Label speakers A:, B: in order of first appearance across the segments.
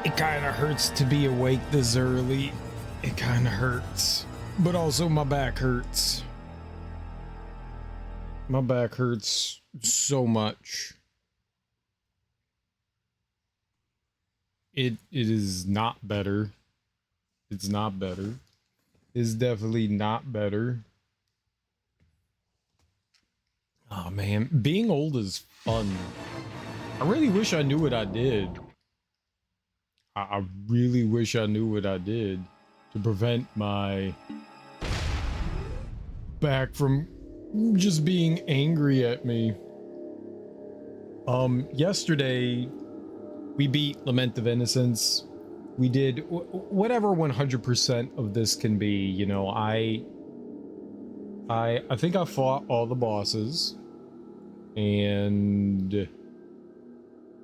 A: It kind of hurts to be awake this early. It kind of hurts. But also my back hurts. My back hurts so much. It is not better. It's not better. It's definitely not better. Oh man, being old is fun. I really wish I knew what I did. I really wish I knew what I did to prevent my back from just being angry at me. Yesterday we beat Lament of Innocence. We did whatever 100% of this can be. You know, I think I fought all the bosses and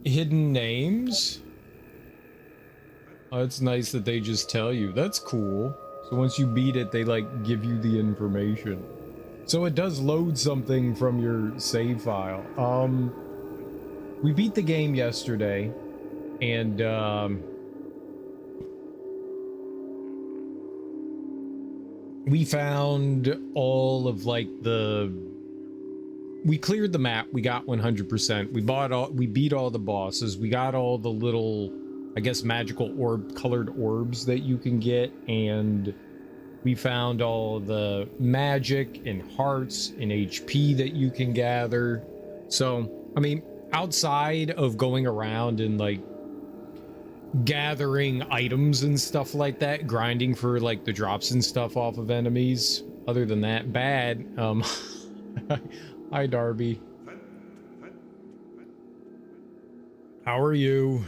A: hidden names. Oh, it's nice that they just tell you. That's cool. So once you beat it, they like give you the information. So it does load something from your save file. We beat the game yesterday, and we found all of like we cleared the map. We got 100%. We beat all the bosses. We got all the little, I guess, magical colored orbs that you can get, and we found all the magic and hearts and HP that you can gather. So, I mean, outside of going around and like gathering items and stuff like that, grinding for like the drops and stuff off of enemies, other than that, bad. Hi Darby. How are you?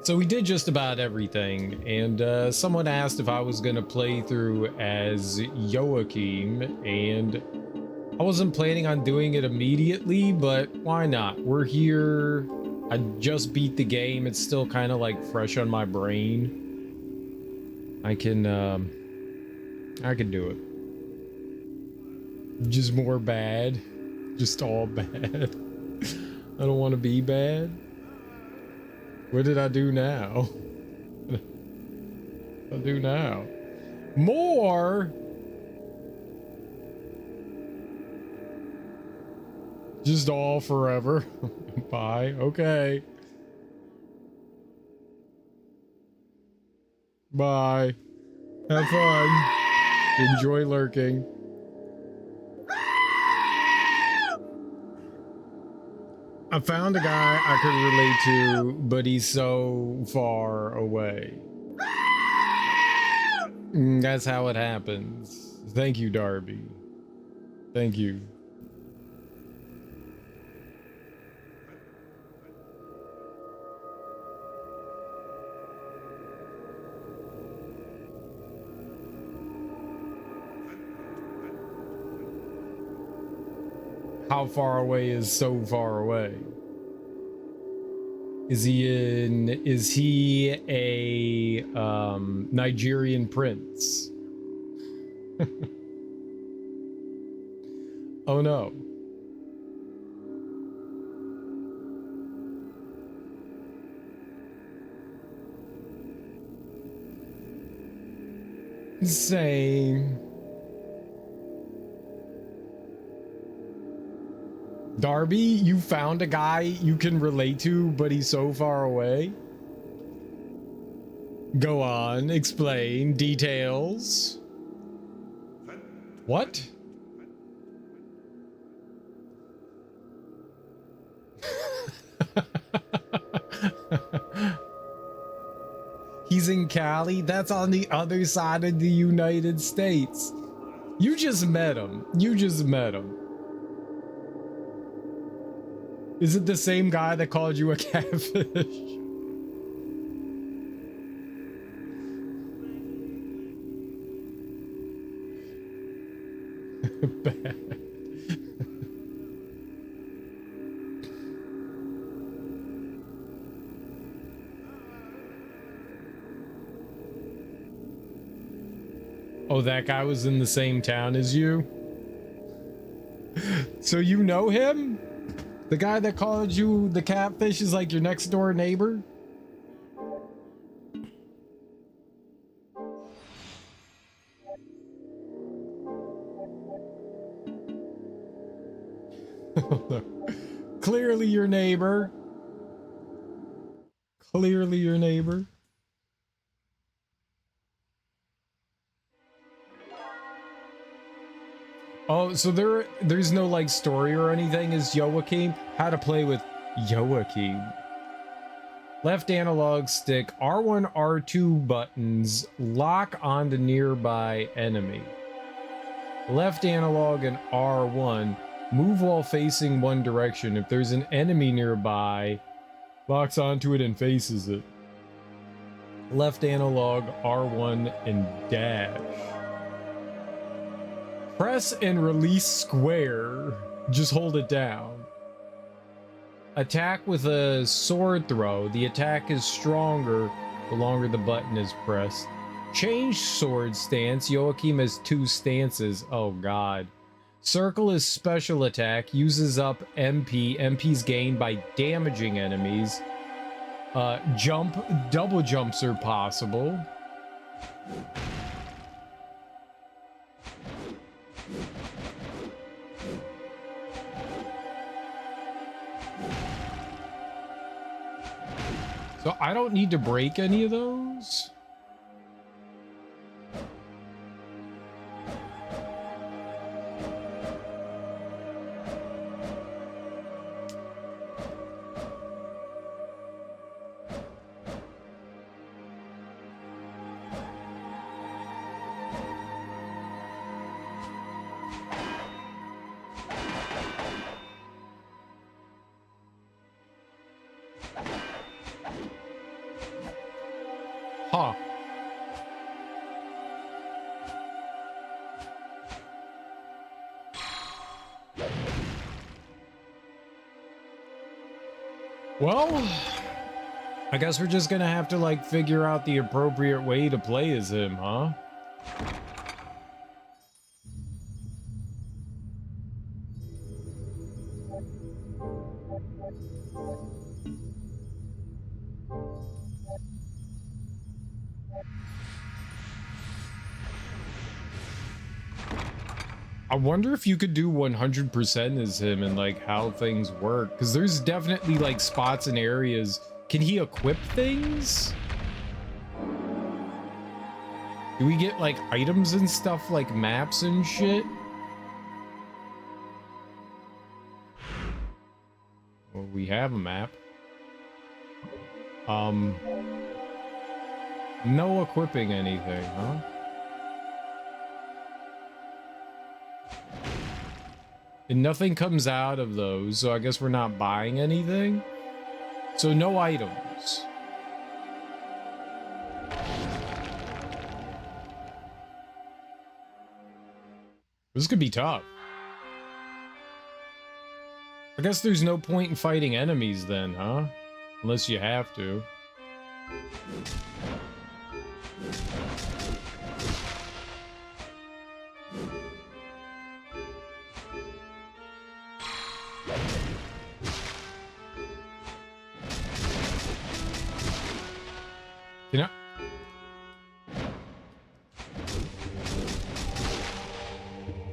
A: So we did just about everything, and someone asked if I was gonna play through as Joachim, and I wasn't planning on doing it immediately, but why not? We're here. I just beat the game. It's still kind of like fresh on my brain. I can do it. Just more bad. Just all bad. I don't want to be bad. What did I do now? What did I do now? More? Just all forever. Bye. Okay. Bye. Have fun. Enjoy lurking. I found a guy I could relate to, but he's so far away. That's how it happens. Thank you, Darby. Thank you. How far away is so far away? Is he a Nigerian prince? Oh no. Same. Darby, you found a guy you can relate to, but he's so far away? Go on, explain, details. What? He's in Cali? That's on the other side of the United States. You just met him. You just met him. Is it the same guy that called you a catfish? Bad. Oh, that guy was in the same town as you? So you know him? The guy that called you the catfish is like your next door neighbor? Clearly your neighbor. Clearly your neighbor. Oh, so there's no like story or anything as Joachim? How to play with Joachim. Left analog stick, R1, R2 buttons, lock on the nearby enemy. Left analog and R1, move while facing one direction. If there's an enemy nearby, locks onto it and faces it. Left analog, R1, and dash. Press and release square. Just hold it down. Attack with a sword throw. The attack is stronger the longer the button is pressed. Change sword stance. Joachim has 2 stances. Oh god. Circle is special attack. Uses up MP. MP's gained by damaging enemies. Jump. Double jumps are possible. So I don't need to break any of those? Huh. Well, I guess we're just gonna have to like figure out the appropriate way to play as him, huh? I wonder if you could do 100% as him and like how things work, because there's definitely like spots and areas. Can he equip things? Do we get like items and stuff like maps and shit? Well, we have a map. No equipping anything, huh? And nothing comes out of those, so I guess we're not buying anything. So no items. This could be tough. I guess there's no point in fighting enemies then, huh? Unless you have to. You know,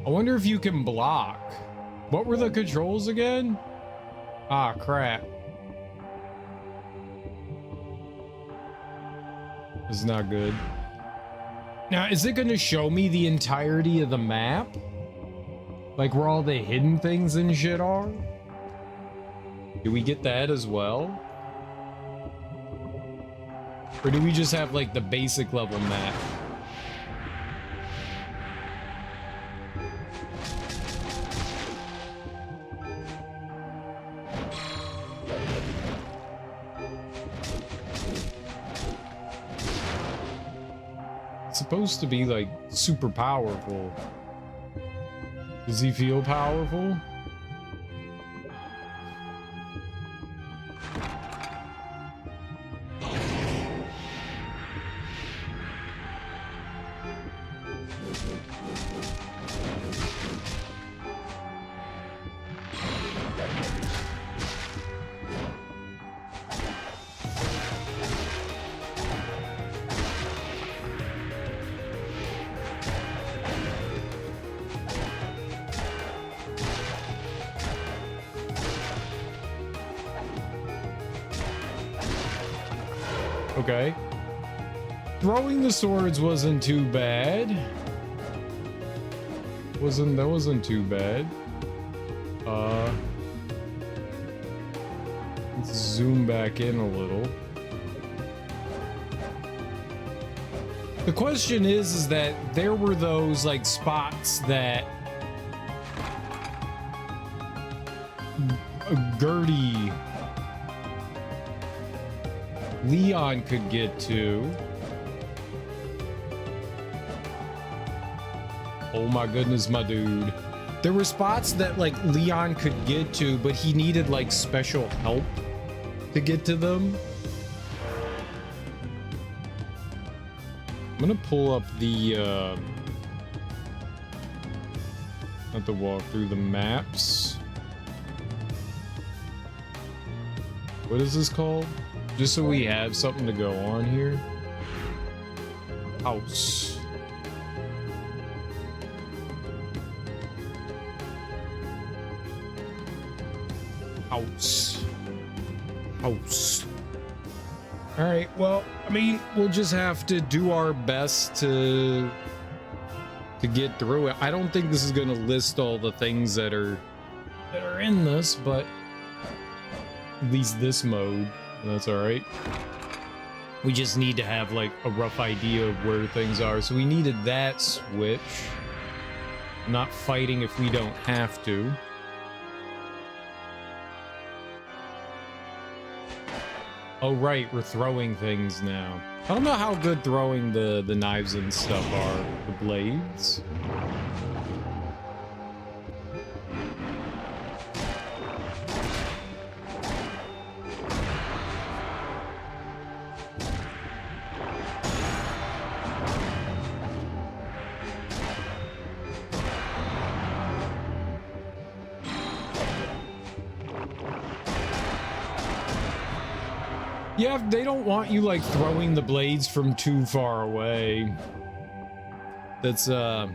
A: I wonder if you can block. What were the controls again? Ah, crap. This is not good. Now, is it going to show me the entirety of the map? Like where all the hidden things and shit are? Do we get that as well? Or do we just have like the basic level map? It's supposed to be like super powerful. Does he feel powerful? Okay. Throwing the swords wasn't too bad. That wasn't too bad. Let's zoom back in a little. The question is that there were those like spots that Gertie Leon could get to. Oh my goodness, my dude. There were spots that like Leon could get to, but he needed like special help to get to them. I'm gonna pull up the not the walk through the maps. What is this called? Just so we have something to go on here. House. House. All right, well, I mean, we'll just have to do our best to get through it. I don't think this is going to list all the things that are in this, but at least this mode, that's all right. We just need to have like a rough idea of where things are. So we needed that switch. Not fighting if we don't have to. Oh, right, we're throwing things now. I don't know how good throwing the knives and stuff are, the blades. Yeah, they don't want you like throwing the blades from too far away. That's a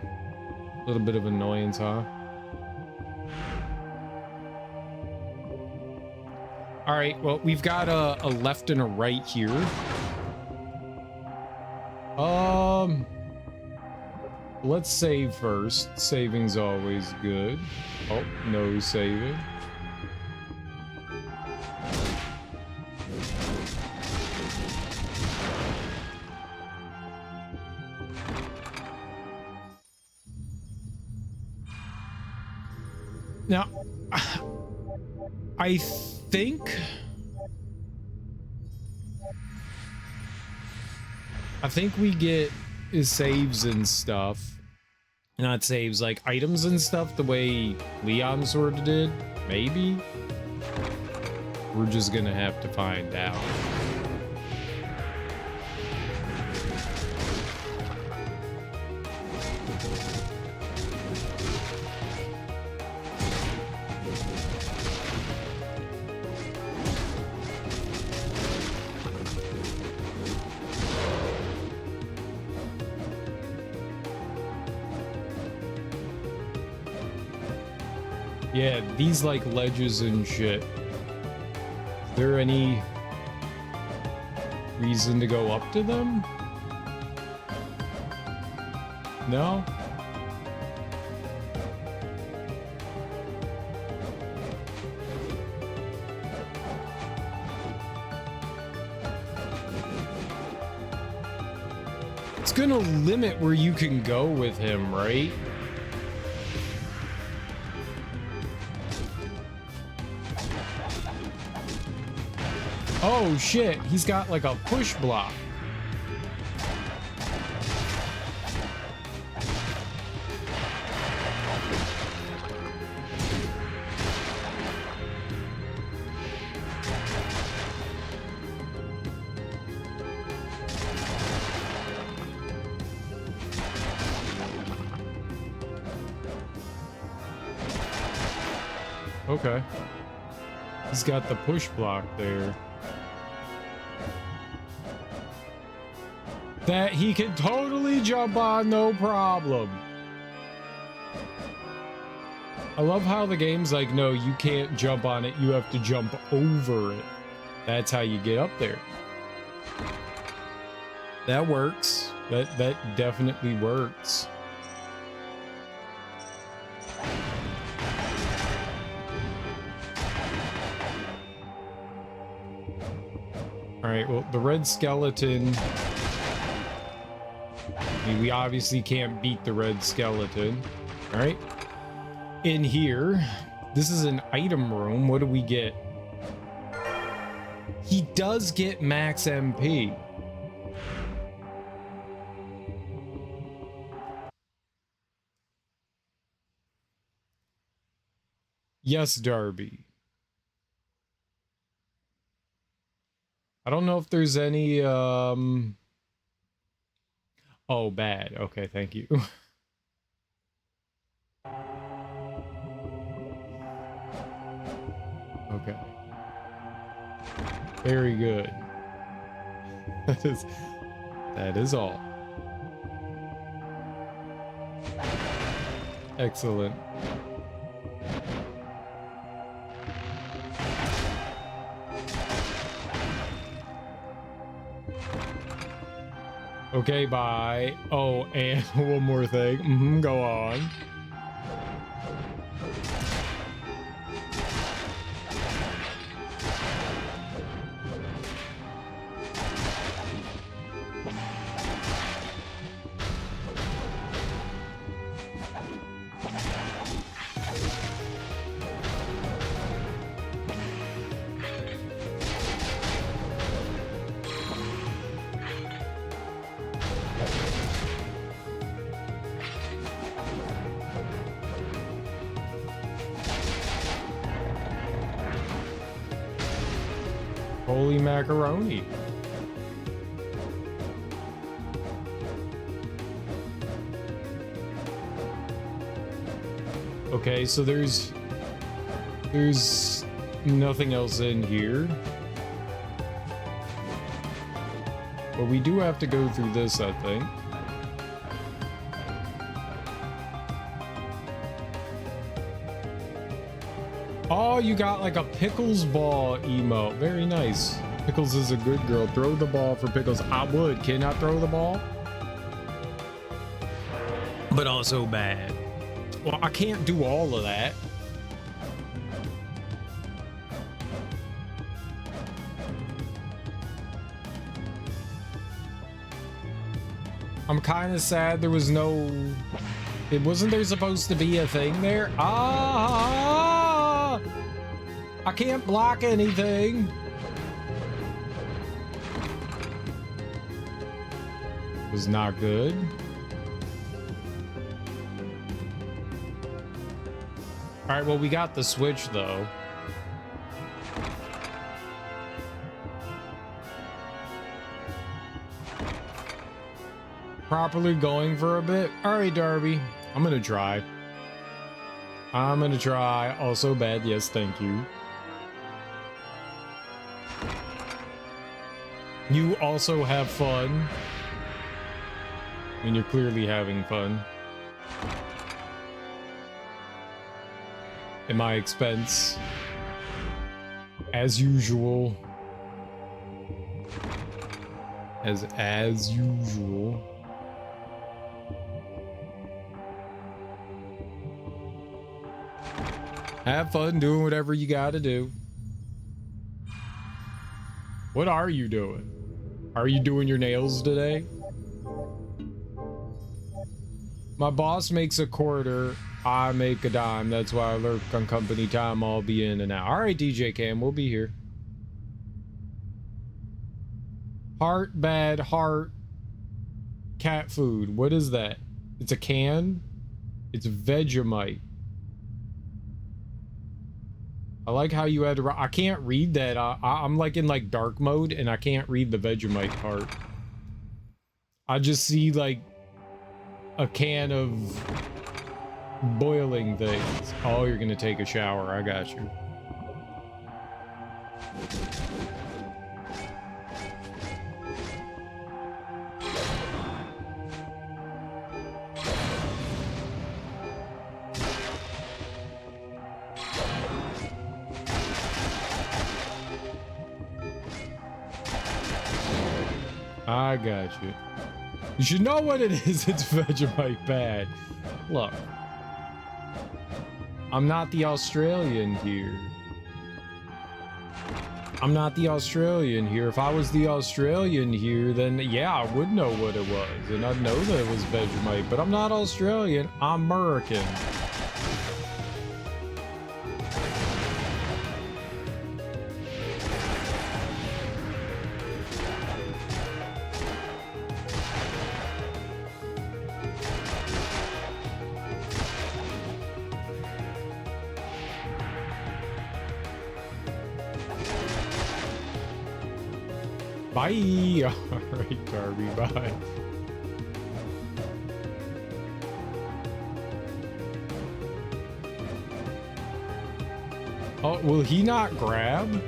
A: little bit of annoyance, huh? All right, well, we've got a left and a right here. Let's save first. Saving's always good. Oh, no saving. Now, I think we get saves and stuff. Not saves, like items and stuff the way Leon sort of did. Maybe. We're just gonna have to find out. Yeah, these like ledges and shit. Is there any reason to go up to them? No? It's gonna limit where you can go with him, right? Oh shit, he's got like a push block. Okay. He's got the push block there. That he can totally jump on, no problem. I love how the game's like, no, you can't jump on it, you have to jump over it. That's how you get up there. That works. That definitely works. All right, well, the red skeleton. I mean, we obviously can't beat the red skeleton. All right. In here, this is an item room. What do we get? He does get max MP. Yes, Darby. I don't know if there's any, oh, bad. Okay, thank you. Okay. Very good. That is all. Excellent. Okay, bye. Oh, and one more thing. Go on. Holy macaroni. Okay, so there's nothing else in here. But we do have to go through this, I think. Oh, you got like a Pickles ball emote. Very nice. Pickles is a good girl. Throw the ball for Pickles. I would. Can I throw the ball? But also bad. Well, I can't do all of that. I'm kind of sad there was no... It wasn't there supposed to be a thing there? Ah! I can't block anything. Was not good. All right, well, we got the switch though. Properly going for a bit. All right, Darby. I'm gonna try. I'm gonna try. Also bad. Yes, thank you. You also have fun. I mean, you're clearly having fun. At my expense. As usual. As usual. Have fun doing whatever you gotta do. What are you doing? Are you doing your nails today? My boss makes a quarter, I make a dime. That's why I lurk on company time. I'll be in and out. All right, DJ Cam, we'll be here. Heart, bad, heart, cat food. What is that? It's a can? It's Vegemite. I like how you had to... I can't read that. I'm like in like dark mode and I can't read the Vegemite part. I just see like a can of boiling things. Oh, you're gonna take a shower. I got you. I got you. You should know what it is. It's Vegemite bad. Look. I'm not the Australian here. I'm not the Australian here. If I was the Australian here, then yeah, I would know what it was. And I'd know that it was Vegemite. But I'm not Australian. I'm American. Bye. All right, Darby. Bye. Oh, will he not grab?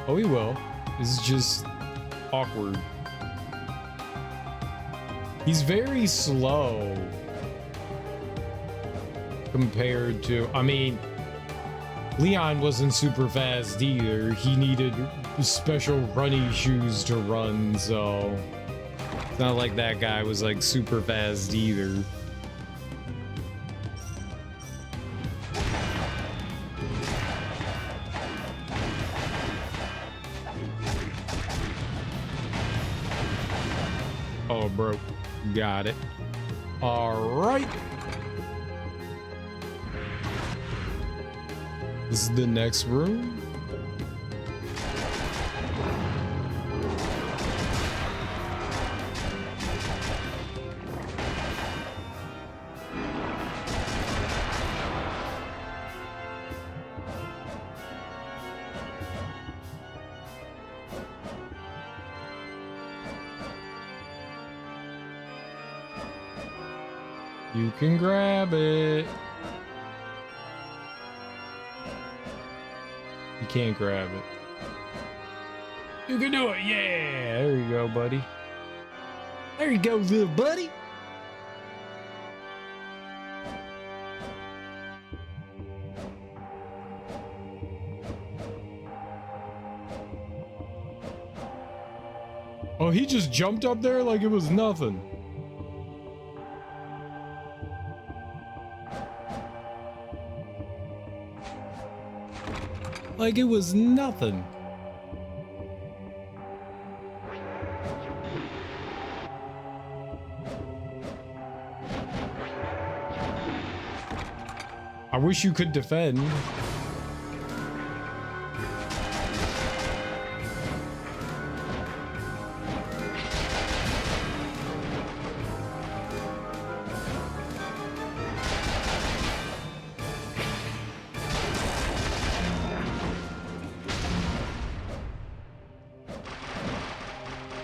A: Oh, he will. This is just awkward. He's very slow compared to, I mean, Leon wasn't super fast either. He needed special running shoes to run, so it's not like that guy was like super fast either. Oh, bro. Got it. All right. This is the next room. You can grab it. You can't grab it. You can do it. Yeah. There you go, buddy. There you go, little buddy. Oh, he just jumped up there like it was nothing. Like it was nothing. I wish you could defend.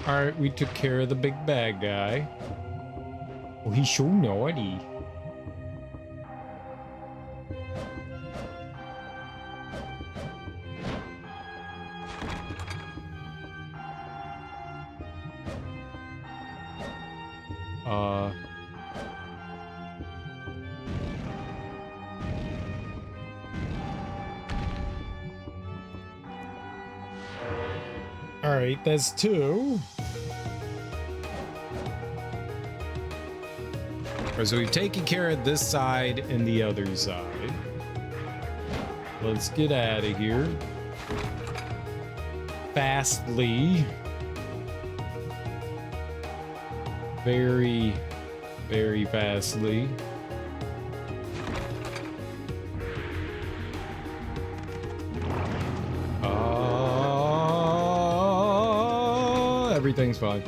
A: Alright, we took care of the big bad guy. Oh, he's so naughty. Alright, that's two. Alright, so we've taken care of this side and the other side. Let's get out of here. Fastly. Very, very fastly. Everything's fine.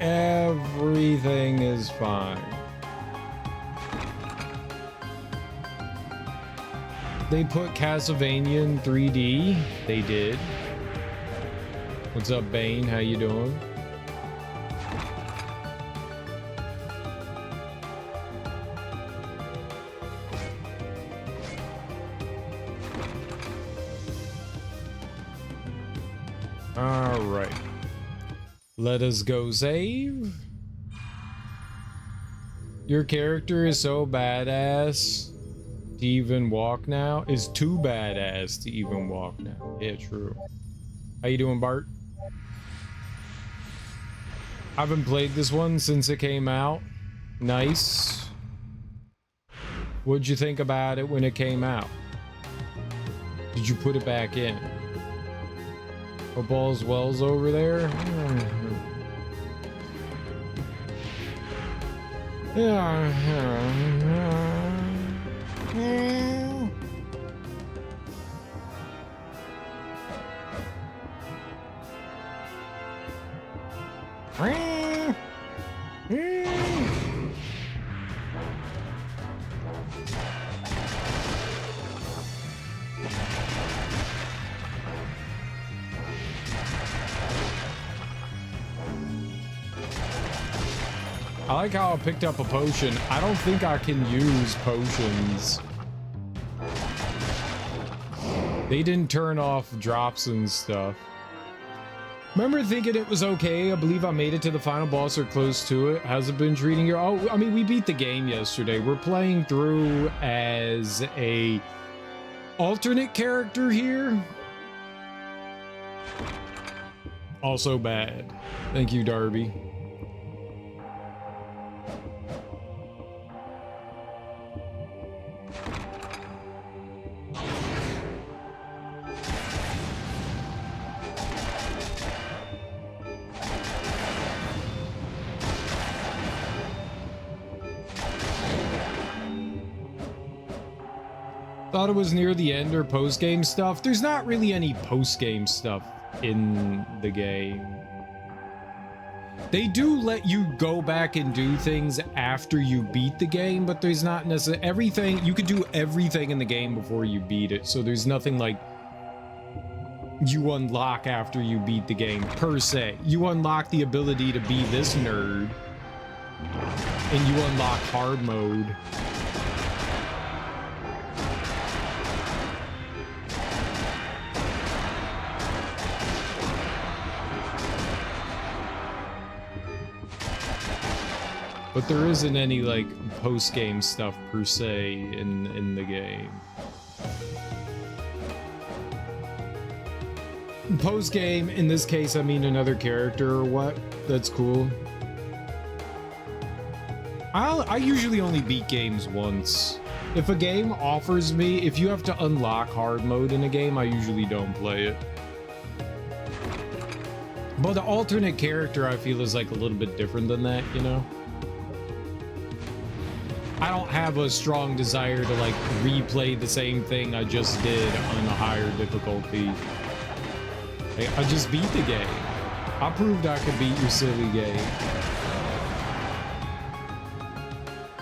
A: Everything is fine. They put Castlevania in 3D. They did. What's up, Bane? How you doing? Alright. Let us go save. Your character is so badass. To even walk now is too badass to even walk now. Yeah, true. How you doing, Bart? I haven't played this one since it came out. Nice. What'd you think about it when it came out? Did you put it back in? Hope all's well's over there. I like how I picked up a potion. I don't think I can use potions. They didn't turn off drops and stuff. Remember thinking it was okay? I believe I made it to the final boss or close to it. How's it been treating you? Oh, I mean, we beat the game yesterday. We're playing through as a alternate character here. Also bad. Thank you, Darby. Thought it was near the end or post-game stuff. There's not really any post-game stuff in the game. They do let you go back and do things after you beat the game, but there's not necessarily everything. You could do everything in the game before you beat it, so there's nothing like you unlock after you beat the game per se. You unlock the ability to be this nerd, and you unlock hard mode. But there isn't any, like, post-game stuff, per se, in the game. Post-game, in this case, I mean another character or what? That's cool. I usually only beat games once. If a game offers me, if you have to unlock hard mode in a game, I usually don't play it. But the alternate character, I feel, is, like, a little bit different than that, you know? I don't have a strong desire to, like, replay the same thing I just did on a higher difficulty. I just beat the game. I proved I could beat your silly game.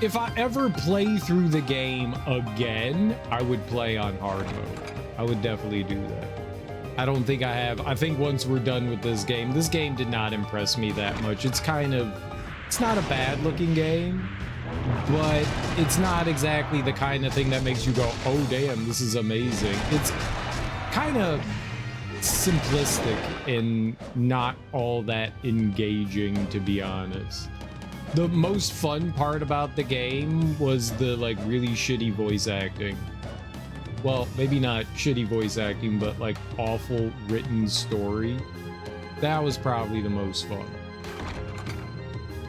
A: If I ever play through the game again, I would play on hard mode. I would definitely do that. I don't think I have. I think once we're done with this game did not impress me that much. It's not a bad looking game, but it's not exactly the kind of thing that makes you go, oh damn, this is amazing. It's kind of simplistic and not all that engaging, to be honest. The most fun part about the game was the, like, really shitty voice acting. Well, maybe not shitty voice acting, but, like, awful written story. That was probably the most fun.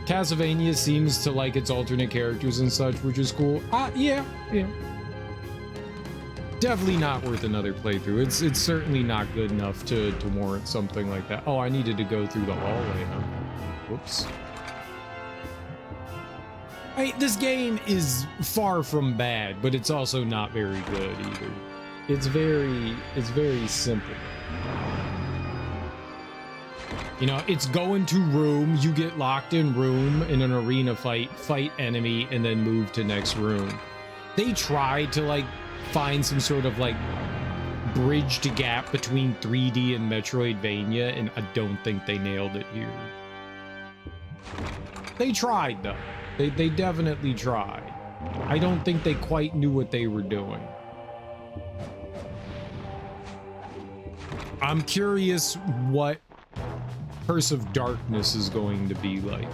A: Castlevania seems to like its alternate characters and such, which is cool. Yeah. Definitely not worth another playthrough. It's certainly not good enough to warrant something like that. Oh, I needed to go through the hallway, huh? Whoops. This game is far from bad, but it's also not very good either. It's very simple. You know, it's go into room, you get locked in room in an arena fight enemy, and then move to next room. They tried to, like, find some sort of, like, bridge to gap between 3D and Metroidvania, and I don't think they nailed it here. They tried, though. They definitely tried. I don't think they quite knew what they were doing. I'm curious what Curse of Darkness is going to be like.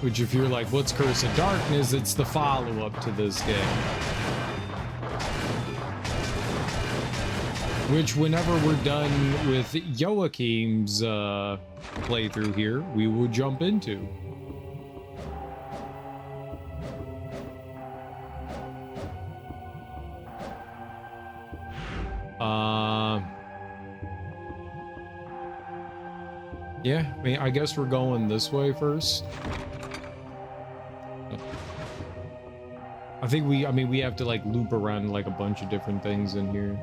A: Which, if you're like, what's Curse of Darkness? It's the follow-up to this game. Which, whenever we're done with Joachim's playthrough here, we will jump into. Yeah, I mean, I guess we're going this way first. I think we have to like loop around like a bunch of different things in here.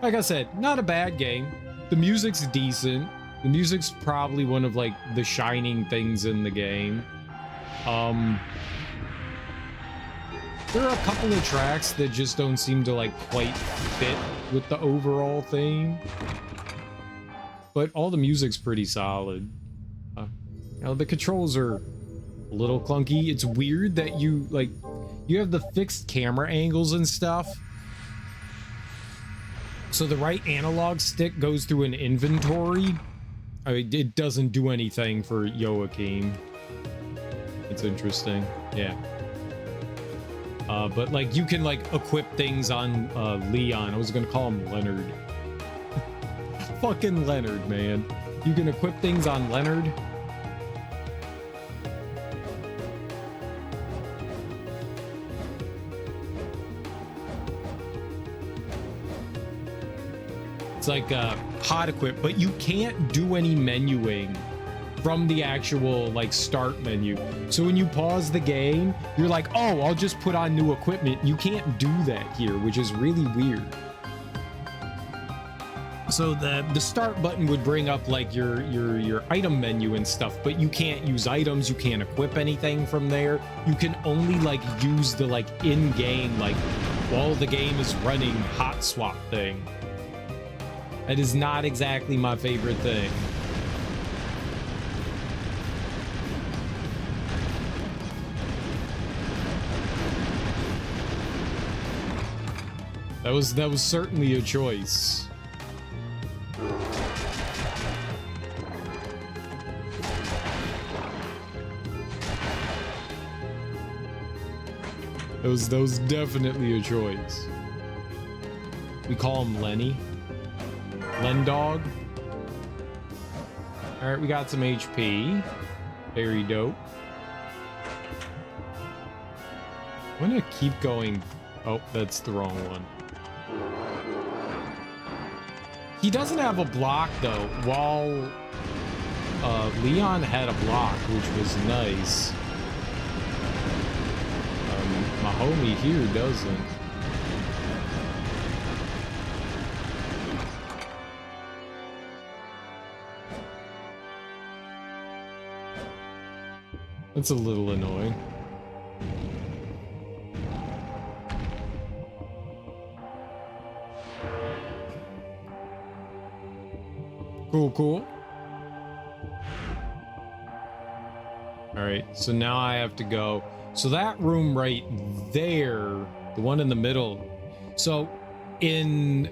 A: Like I said, not a bad game. The music's decent. The music's probably one of like the shining things in the game. There are a couple of tracks that just don't seem to like quite fit with the overall theme. But all the music's pretty solid. You know, the controls are a little clunky. It's weird that you have the fixed camera angles and stuff. So the right analog stick goes through an inventory. I mean, it doesn't do anything for Joachim. It's interesting. Yeah. But like you can like equip things on Leon. I was gonna call him Leonard. Fucking Leonard, man. You can equip things on Leonard. It's like hot equip, but you can't do any menuing from the actual like start menu. So when you pause the game, you're like, oh, I'll just put on new equipment. You can't do that here, which is really weird. So the start button would bring up like your item menu and stuff, but you can't use items, you can't equip anything from there. You can only like use the like in-game, like while the game is running, hot swap thing. That is not exactly my favorite thing. That was certainly a choice. That was definitely a choice. We call him Lenny. Len Dog. Alright, we got some HP. Very dope. I'm gonna keep going. Oh, that's the wrong one. He doesn't have a block though, while Leon had a block, which was nice. My homie here doesn't. That's a little annoying. Cool. All right, so now I have to go. So that room right there, the one in the middle. So in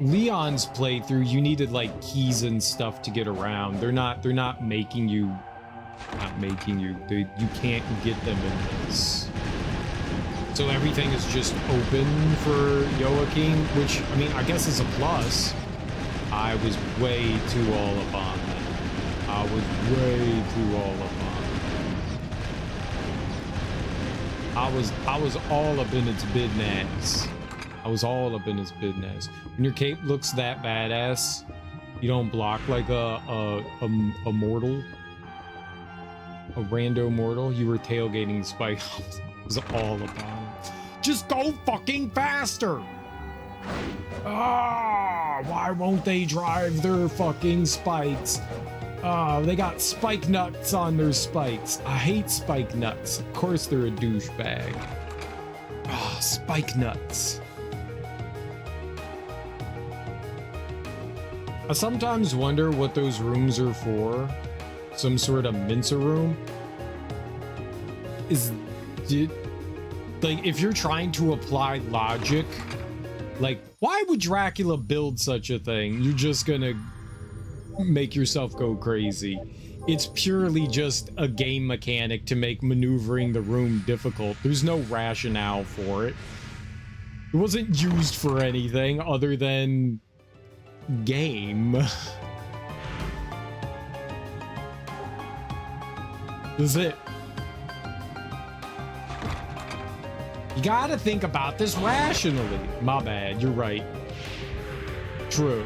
A: Leon's playthrough, you needed like keys and stuff to get around. They're not making you. You can't get them in this. So everything is just open for Joachim, which I mean, I guess is a plus. I was way too all up on that. I was way too all up on it. I was all up in its business. I was all up in its business. When your cape looks that badass, you don't block like a mortal. A rando mortal. You were tailgating Spike. I was all up on it. Just go fucking faster! Why won't they drive their fucking spikes? They got spike nuts on their spikes. I hate spike nuts. Of course they're a douchebag. Spike nuts. I sometimes wonder what those rooms are for. Some sort of mincer room. Like, if you're trying to apply logic, like, why would Dracula build such a thing? You're just gonna make yourself go crazy. it's purely just a game mechanic to make maneuvering the room difficult. There's no rationale for it. It wasn't used for anything other than game. That's it. You gotta think about this rationally. My bad, you're right. True.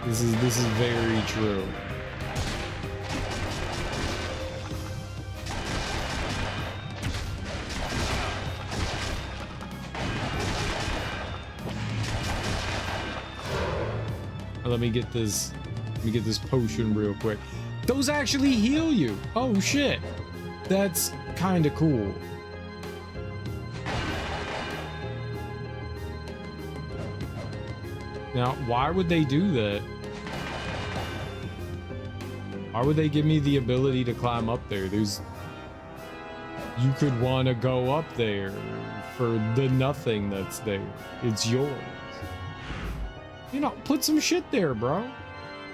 A: This is very true. Let me get this potion real quick. Those actually heal you. Oh shit. That's kind of cool. Now, why would they do that? Why would they give me the ability to climb up there? You could want to go up there for the nothing that's there. It's yours. You know, put some shit there, bro.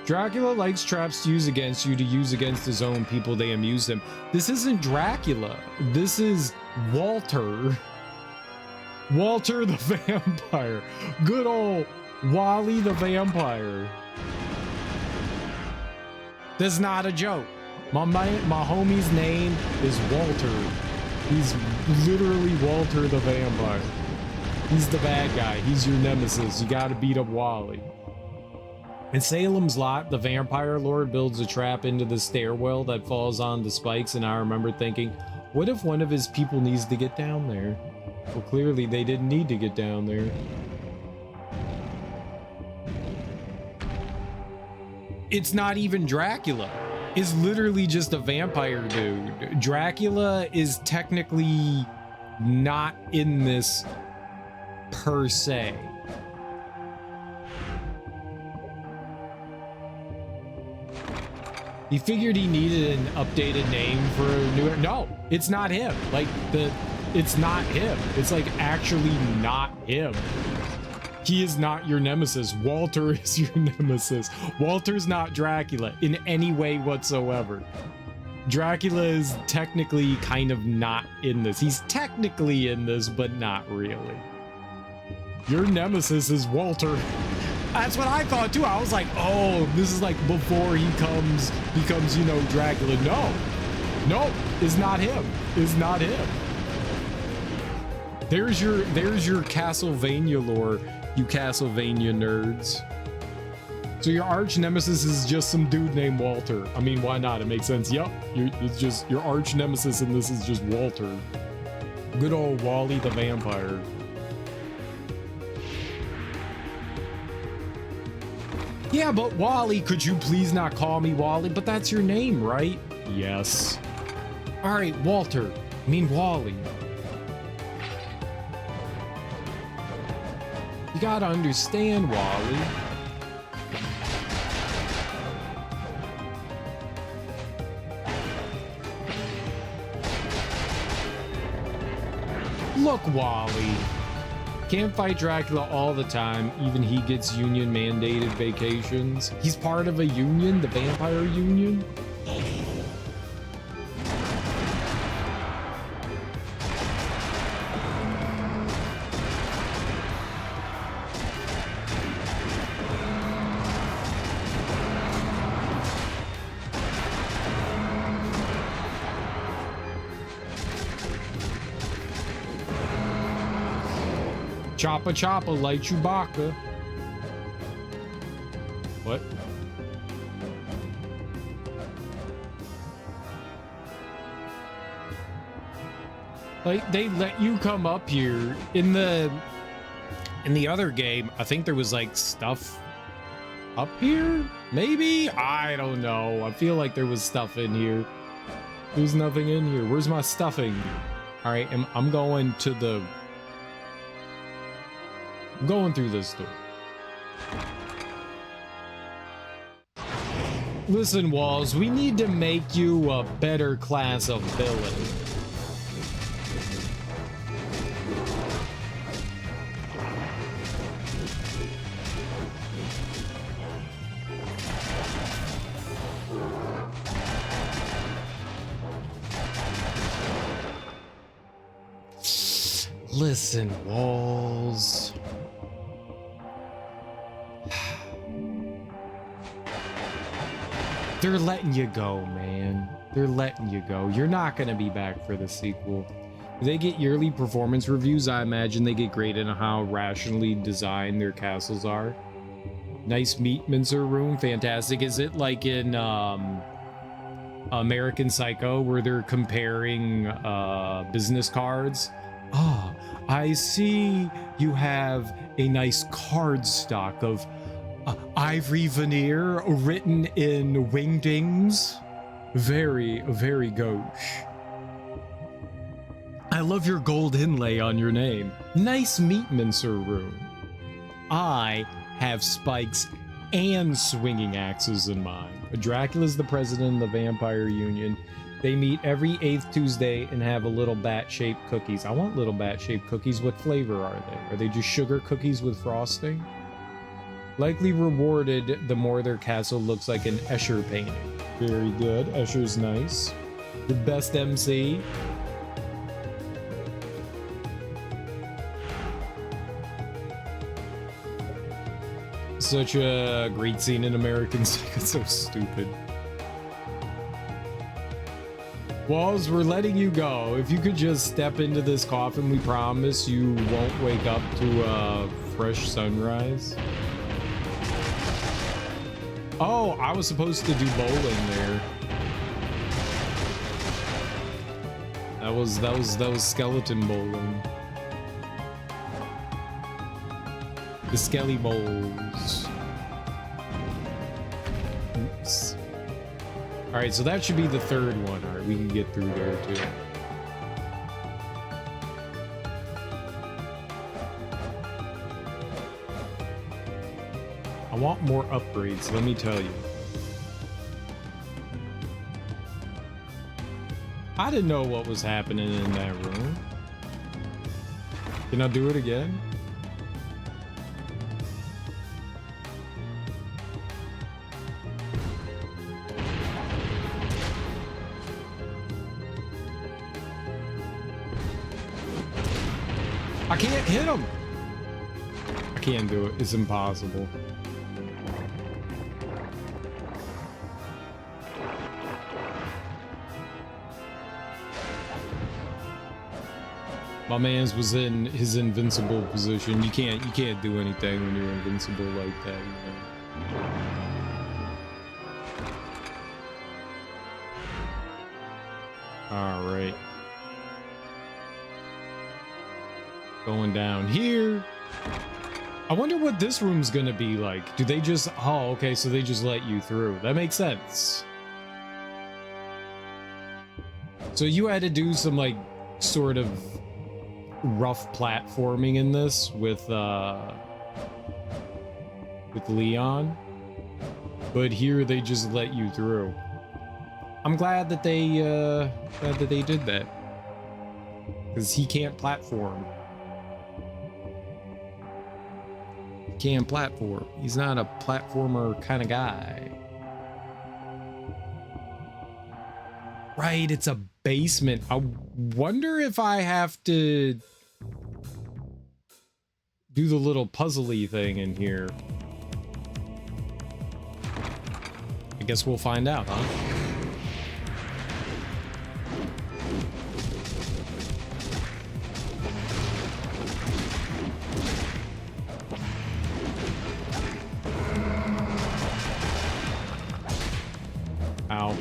A: Dracula likes traps to use against you to use against his own people. They amuse him. This isn't Dracula. This is Walter. Walter the vampire. Good old Wally the vampire. That's not a joke. My homie's name is Walter. He's literally Walter the vampire. He's the bad guy. He's your nemesis. You gotta beat up Wally. In Salem's Lot, the vampire lord builds a trap into the stairwell that falls on the spikes, and I remember thinking, what if one of his people needs to get down there? Well, clearly they didn't need to get down there. It's not even Dracula. It's literally just a vampire dude. Dracula is technically not in this per se. He figured he needed an updated name for a new... No, it's not him. Like, it's not him. It's like actually not him. He is not your nemesis. Walter is your nemesis. Walter's not Dracula in any way whatsoever. Dracula is technically kind of not in this. He's technically in this, but not really. Your nemesis is Walter. That's what I thought too. I was like, oh, this is like before he becomes, you know, Dracula. No, it's not him. It's not him. There's your Castlevania lore, you Castlevania nerds. So your arch nemesis is just some dude named Walter. I mean, why not? It makes sense. Yup, it's just your arch nemesis, and this is just Walter. Good old Wally the vampire. Yeah, but Wally, could you please not call me Wally? But that's your name, right? Yes. All right, Walter. I mean Wally. You gotta understand, Wally. Look, Wally. Can't fight Dracula all the time. Even he gets union mandated vacations. He's part of a union, the vampire union. Choppa choppa like Chewbacca. What? Like, they let you come up here in the other game. I think there was like stuff up here, maybe. I don't know. I feel like there was stuff in here. There's nothing in here. Where's my stuffing? All right, I'm going to the... I'm going through this door. Listen, Walls, we need to make you a better class of villain. Listen, walls. They're letting you go, man. They're letting you go. You're not going to be back for the sequel. They get yearly performance reviews. I imagine they get graded on how rationally designed their castles are. Nice meat mincer room. Fantastic. Is it like in American Psycho where they're comparing business cards? Ah, I see you have a nice card stock of ivory veneer written in wingdings. Very, very gauche. I love your gold inlay on your name. Nice meat mincer room. I have spikes and swinging axes in mine. Dracula's the president of the Vampire Union. They meet every 8th Tuesday and have a little bat-shaped cookies. I want little bat-shaped cookies. What flavor are they? Are they just sugar cookies with frosting? Likely rewarded the more their castle looks like an Escher painting. Very good. Escher's nice. The best MC. Such a great scene in American Psycho. It's so stupid. Walls, we're letting you go. If you could just step into this coffin, we promise you won't wake up to a fresh sunrise. Oh, I was supposed to do bowling there. That was skeleton bowling. The skelly bowls. Oops. All right, so that should be the third one. All right, we can get through there too. I want more upgrades, let me tell you. I didn't know what was happening in that room. Can I do it again? I can't hit him. I can't do it. It's impossible. My man's was in his invincible position. You can't do anything when you're invincible like that, you know? All right. Going down here. I wonder what this room's gonna be like. Do they just... Oh, okay, so they just let you through. That makes sense. So you had to do some, like, sort of rough platforming in this with Leon. But here they just let you through. I'm glad that they did that. Because he can't platform. Can't platform. He's not a platformer kind of guy. Right, it's a basement. I wonder if I have to do the little puzzly thing in here. I guess we'll find out, huh? Ow.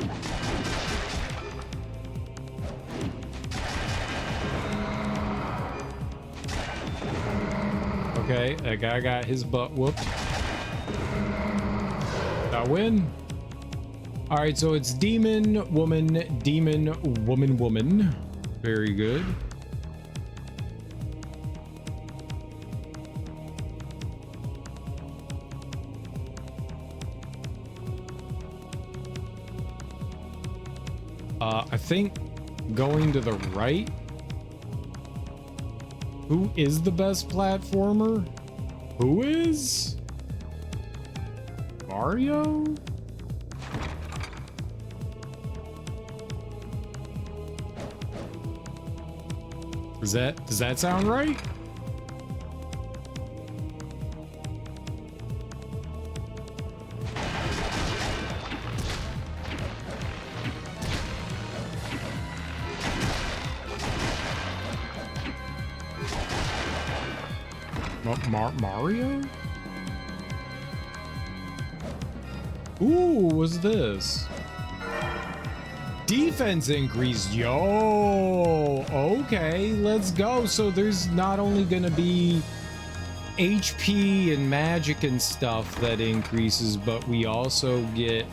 A: Okay, that guy got his butt whooped. I win. All right, so it's demon, woman, woman, woman. Very good. I think going to the right. Who is the best platformer? Who is? Mario? Does that sound right? Mario? Ooh, what's this? Defense increased. Yo, okay, let's go. So there's not only gonna be HP and magic and stuff that increases, but we also get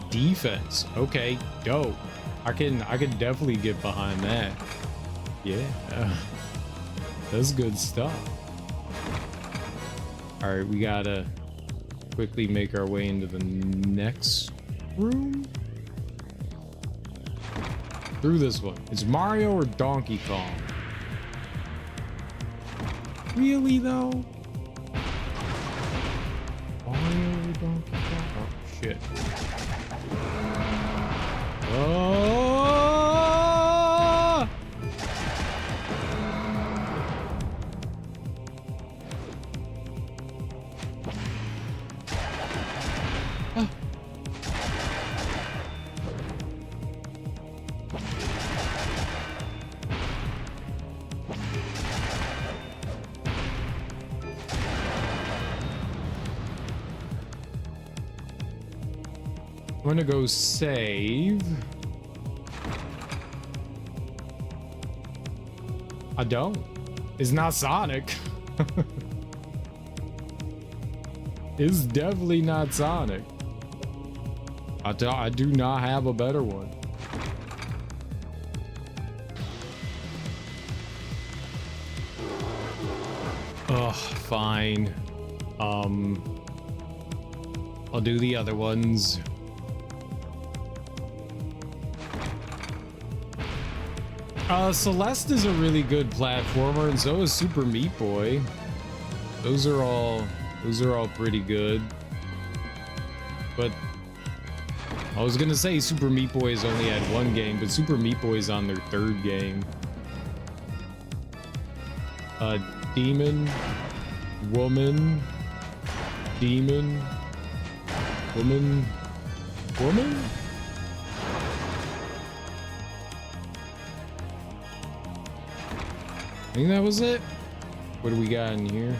A: defense. Okay, dope. I can definitely get behind that. Yeah, that's good stuff. All right, we gotta quickly make our way into the next room. Through this one. It's Mario or Donkey Kong? Really though? Mario or Donkey Kong? Oh shit. Oh! I'm gonna go save. I don't. It's not Sonic. It's definitely not Sonic. I do not have a better one. Ugh, fine. I'll do the other ones. Celeste is a really good platformer, and so is Super Meat Boy. Those are all pretty good. But I was gonna say Super Meat Boy has only had one game, but Super Meat Boy is on their third game. Demon, woman, demon, woman, woman? I think that was it. What do we got in here?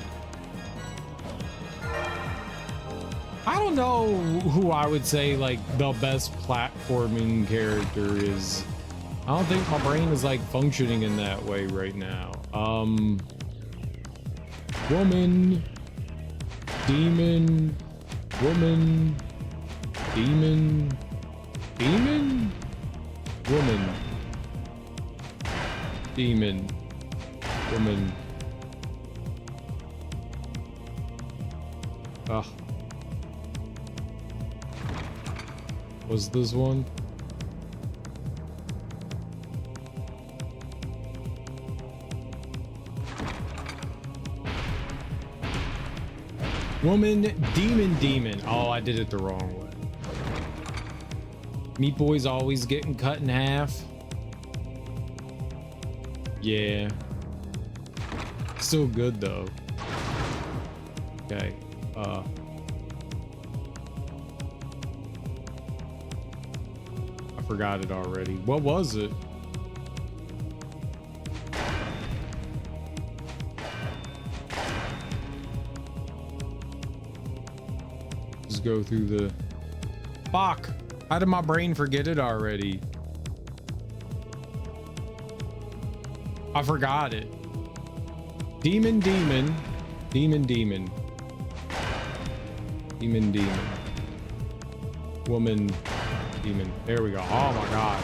A: I don't know who I would say like the best platforming character is. I don't think my brain is like functioning in that way right now. Woman, demon, woman, demon, demon, woman, demon, woman. Ugh. Was this one? Woman, demon, demon. Oh, I did it the wrong way. Meat Boy's always getting cut in half. Yeah. Still good though. Okay. I forgot it already. What was it? Just go through the... Fuck! How did my brain forget it already? I forgot it. Demon, demon. Demon, demon. Demon, demon. Woman, demon. There we go. Oh my god.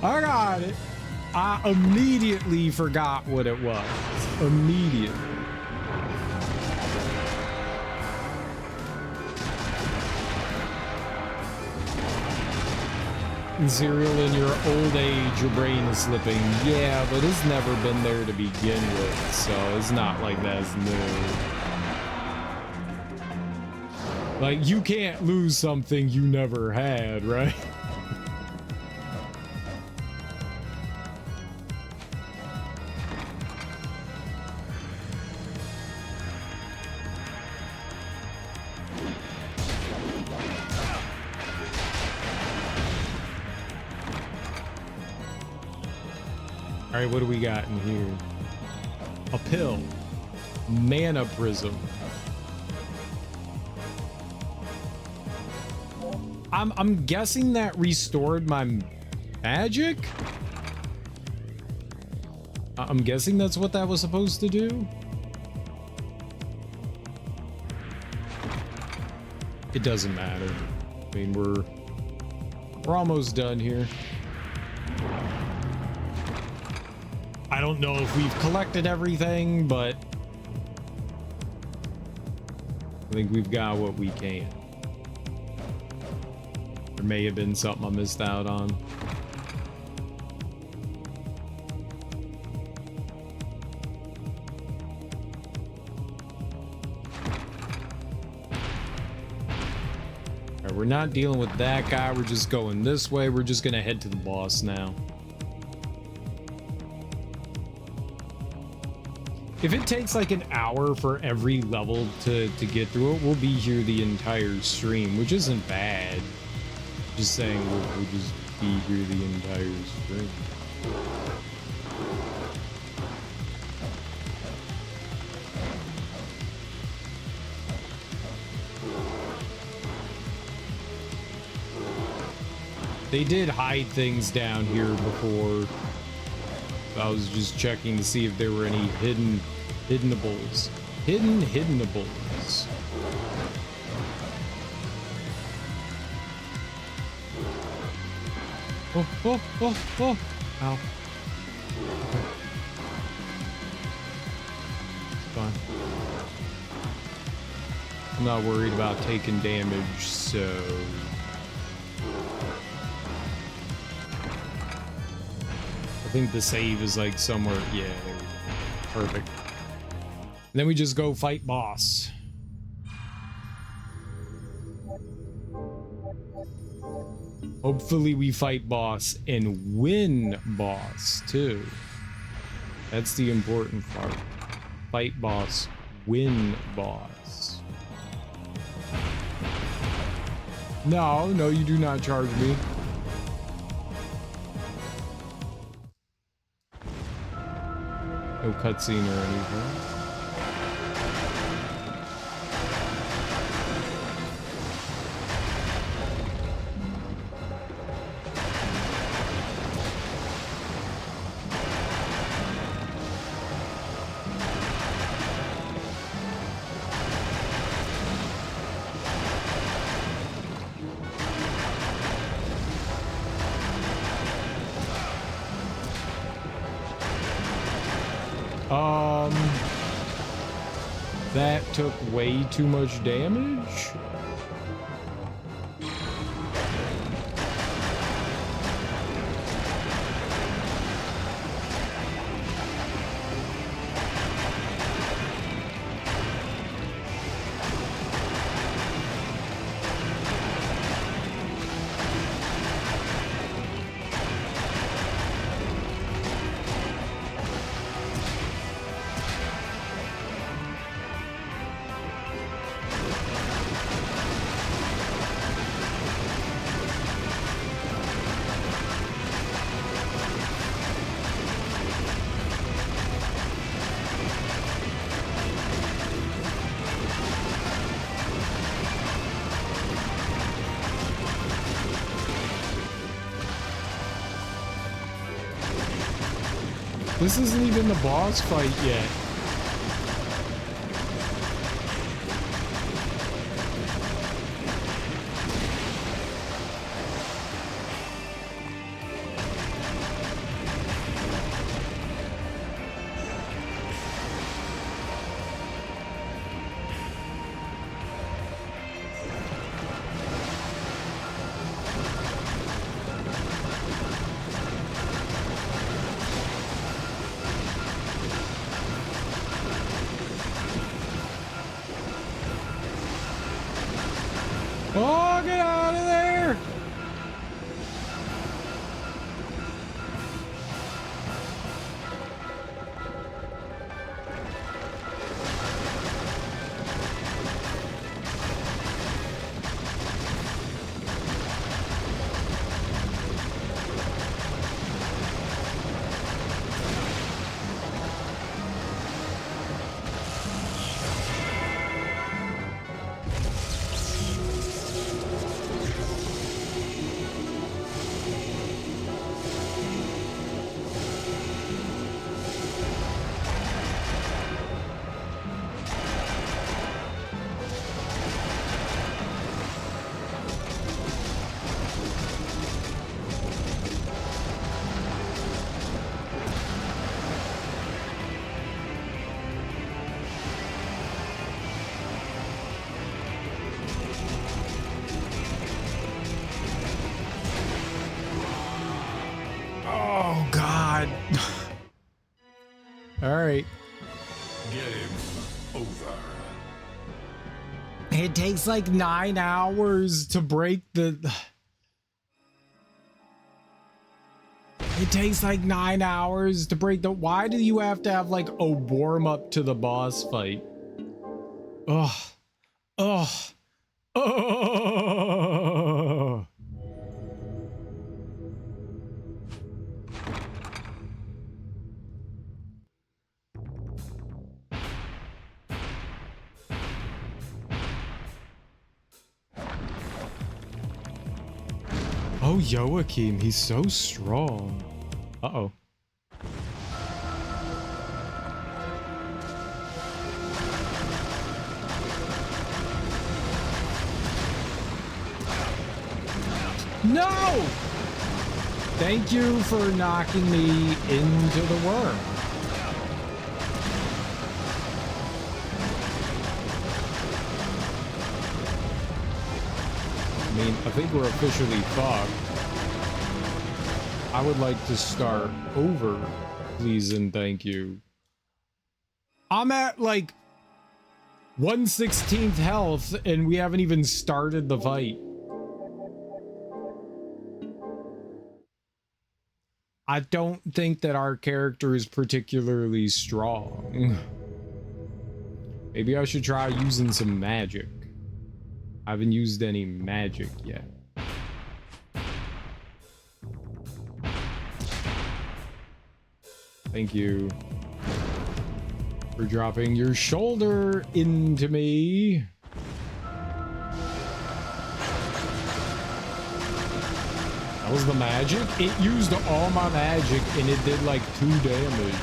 A: I got it. I immediately forgot what it was. Immediately. eating cereal in your old age, your brain is slipping. Yeah, but it's never been there to begin with, so it's not like that's new. Like, you can't lose something you never had, right? All right, what do we got in here? A pill. Mana prism. I'm guessing that restored my magic? I'm guessing that's what that was supposed to do? It doesn't matter. I mean, we're almost done here. I don't know if we've collected everything, but I think we've got what we can. There may have been something I missed out on. All right, we're not dealing with that guy. We're just going this way. We're just gonna head to the boss now. If it takes like an hour for every level to get through it, we'll be here the entire stream, which isn't bad. Just saying, we'll just be here the entire stream. They did hide things down here before. I was just checking to see if there were any hiddenables. Hiddenables. Oh, oh, oh, oh. Ow. Okay. It's fine. I'm not worried about taking damage, so... I think the save is like somewhere. Yeah, there we go. Perfect. And then we just go fight boss. Hopefully we fight boss and win boss too. That's the important part. Fight boss, win boss. No, you do not charge me. No cutscene or anything. That took way too much damage. This isn't even the boss fight yet. Oh, get out of there! Oh, God. All right.
B: Game over.
A: It takes like 9 hours to break the... It takes like 9 hours to break the... Why do you have to have like a warm-up to the boss fight? Ugh. Ugh. Ugh. Oh, Joachim, he's so strong. Uh-oh. No! Thank you for knocking me into the worm. I mean, I think we're officially fucked. I would like to start over, please and thank you. I'm at like 1/16 health and we haven't even started the fight. I don't think that our character is particularly strong. Maybe I should try using some magic. I haven't used any magic yet. Thank you for dropping your shoulder into me. That was the magic? It used all my magic and it did like 2 damage.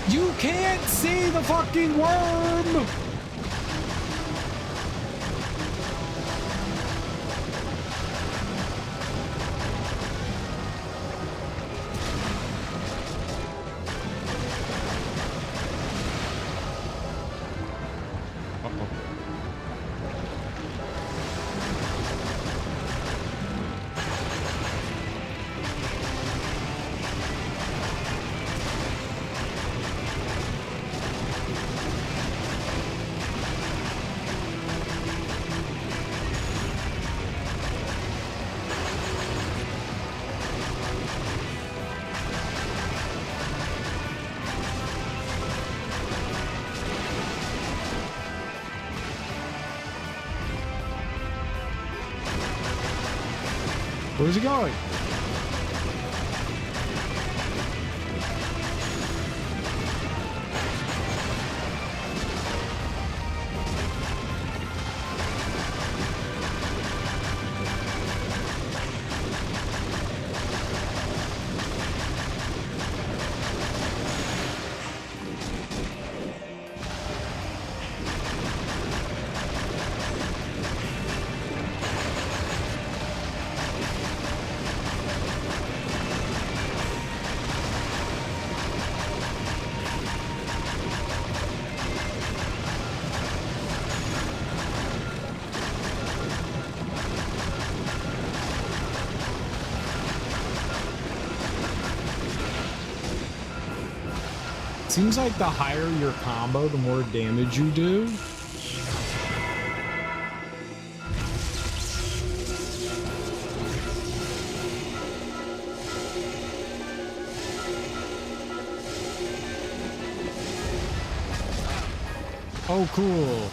A: You can't see the fucking worm! Where's he going? seems like the higher your combo, the more damage you do. Oh, cool.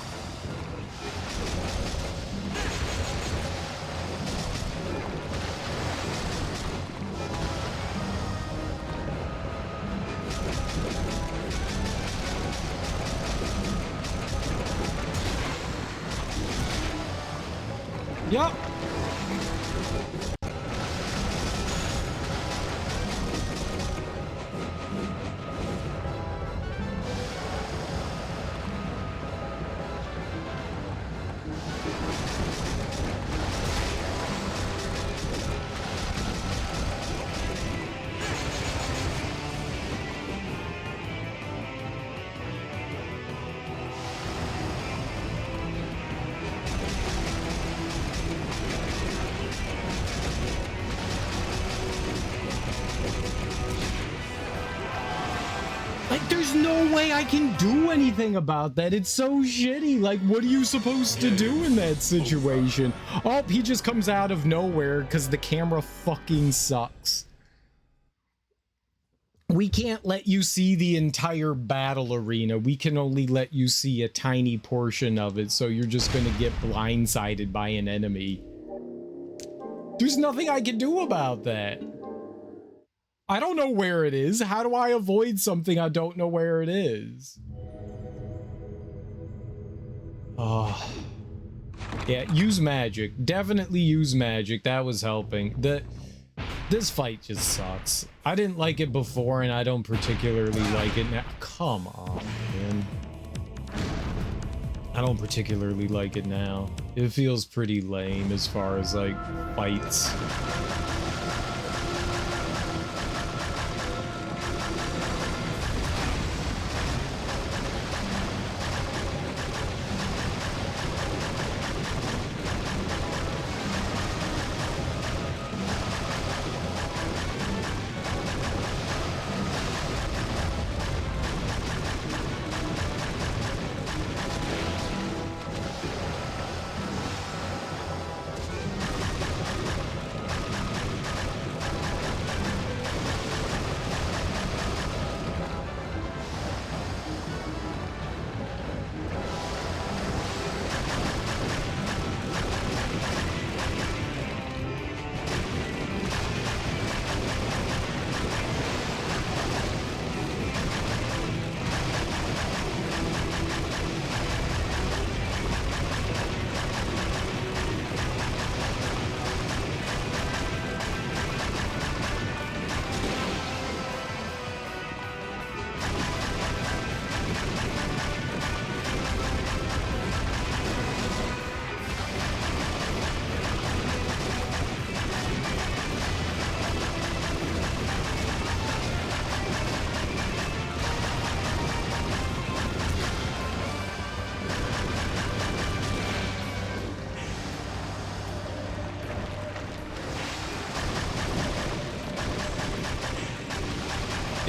A: Yup. Like, there's no way I can do anything about that. It's so shitty. Like, what are you supposed to do in that situation? Oh, he just comes out of nowhere because the camera fucking sucks. We can't let you see the entire battle arena. We can only let you see a tiny portion of it, so you're just gonna get blindsided by an enemy. There's nothing I can do about that. I don't know where it is. How do I avoid something I don't know where it is? Oh. Yeah, use magic. Definitely use magic. That was helping. This fight just sucks. I didn't like it before, and I don't particularly like it now. Come on, man. I don't particularly like it now. It feels pretty lame as far as, like, fights.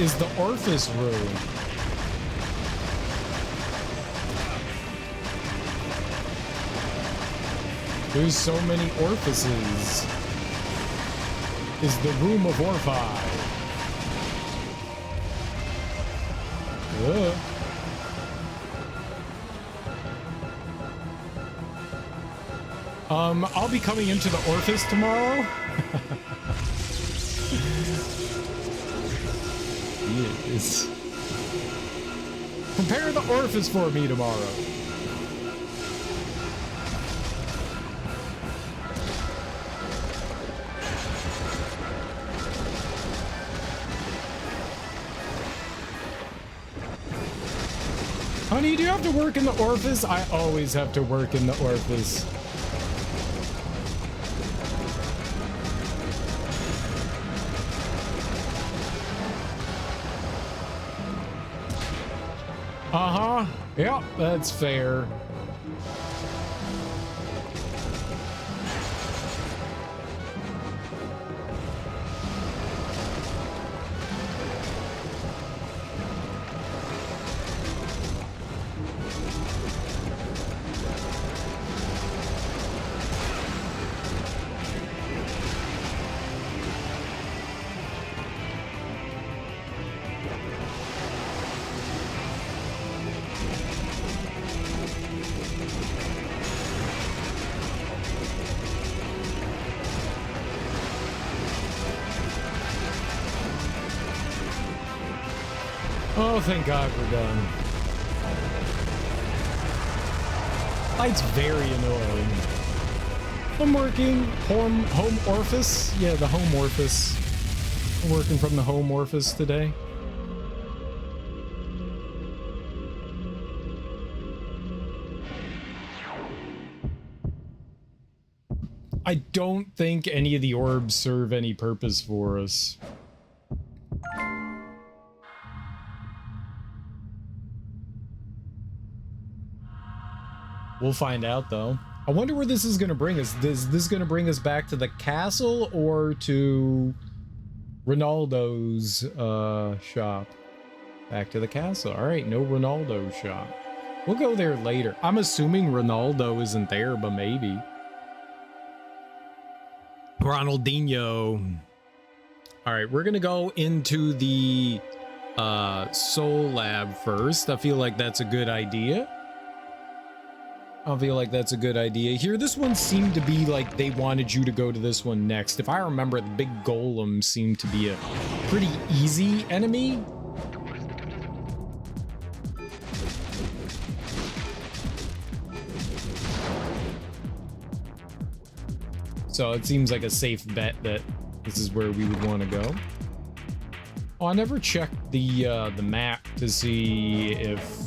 A: Is the orifice room? There's so many orifices. Is the room of Orphi? I'll be coming into the orifice tomorrow. Yes. Prepare the orifice for me tomorrow. Honey, do you have to work in the orifice? I always have to work in the orifice. Uh-huh. Yep, that's fair. Oh, thank God we're done. Light's very annoying. I'm working home orifice. Yeah, the home orifice. I'm working from the home orifice today. I don't think any of the orbs serve any purpose for us. We'll find out, though. I wonder where this is going to bring us. Is this going to bring us back to the castle or to Ronaldo's shop? Back to the castle. All right, no Ronaldo shop. We'll go there later. I'm assuming Ronaldo isn't there, but maybe. Ronaldinho. All right, we're gonna go into the soul lab first. I feel like that's a good idea. Here, this one seemed to be like they wanted you to go to this one next. If I remember, the big golem seemed to be a pretty easy enemy. So it seems like a safe bet that this is where we would want to go. Oh, I never checked the map to see if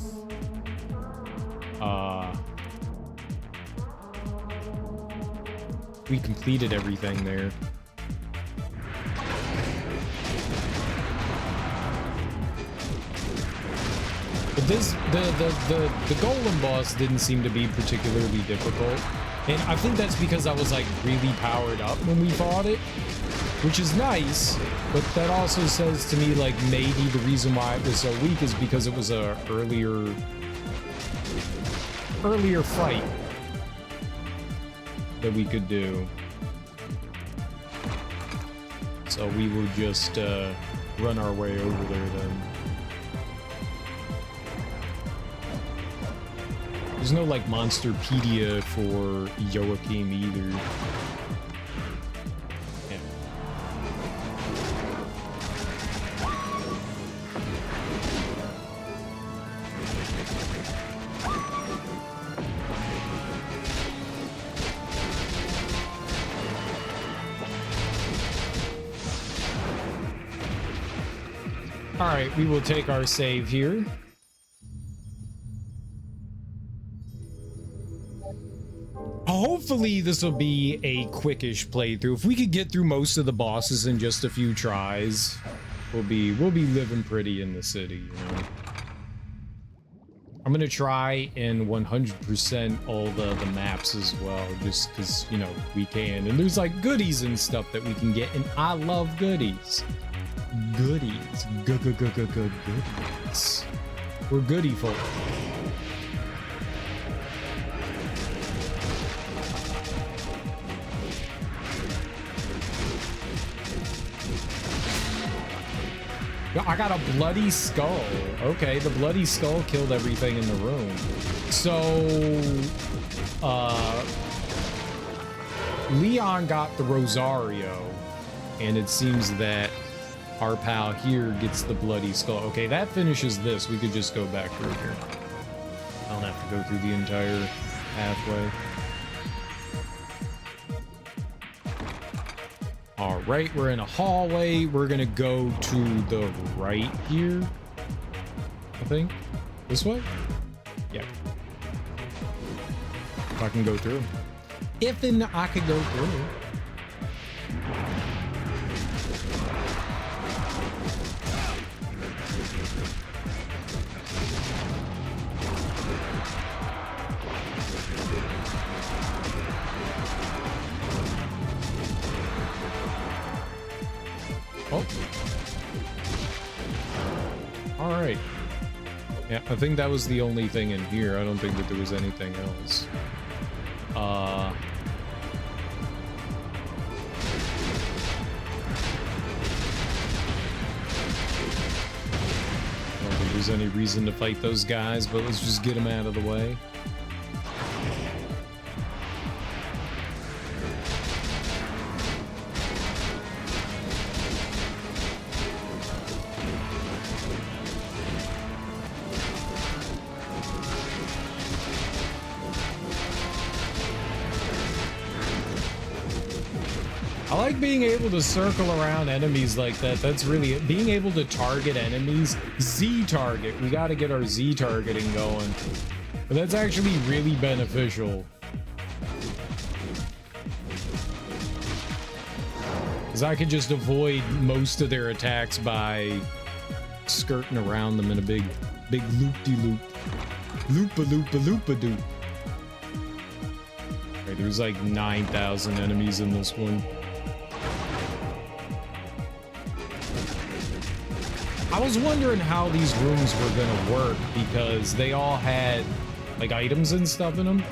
A: we completed everything there. But this the golem boss didn't seem to be particularly difficult. And I think that's because I was like really powered up when we fought it, which is nice, but that also says to me like maybe the reason why it was so weak is because it was a earlier fight that we could do. So we will just run our way over there then. There's no like Monsterpedia for Joachim either. Yeah. All right, we will take our save here. Hopefully this will be a quickish playthrough. If we could get through most of the bosses in just a few tries, we'll be living pretty in the city, you know. I'm gonna try and 100% all the maps as well, just because, you know, we can. And there's like goodies and stuff that we can get, and I love goodies. Goodies. Goodies. We're goodie folk. I got a bloody skull. Okay, the bloody skull killed everything in the room. So, Leon got the Rosario, and it seems that our pal here gets the bloody skull. Okay, that finishes this. We could just go back through here. I don't have to go through the entire pathway. All right, we're in a hallway. We're gonna go to the right here, I think. This way? Yeah. If I can go through. If and I could go through. Oh. All right. Yeah, I think that was the only thing in here. I don't think that there was anything else. I don't think there's any reason to fight those guys, but let's just get them out of the way. I like being able to circle around enemies like that. That's really it. Being able to target enemies. Z target. We got to get our Z targeting going. But that's actually really beneficial. Because I could just avoid most of their attacks by skirting around them in a big loop-de-loop. Loop-a-loop-a-loop-a-doop. Right, there's like 9,000 enemies in this one. I was wondering how these rooms were gonna work because they all had like items and stuff in them.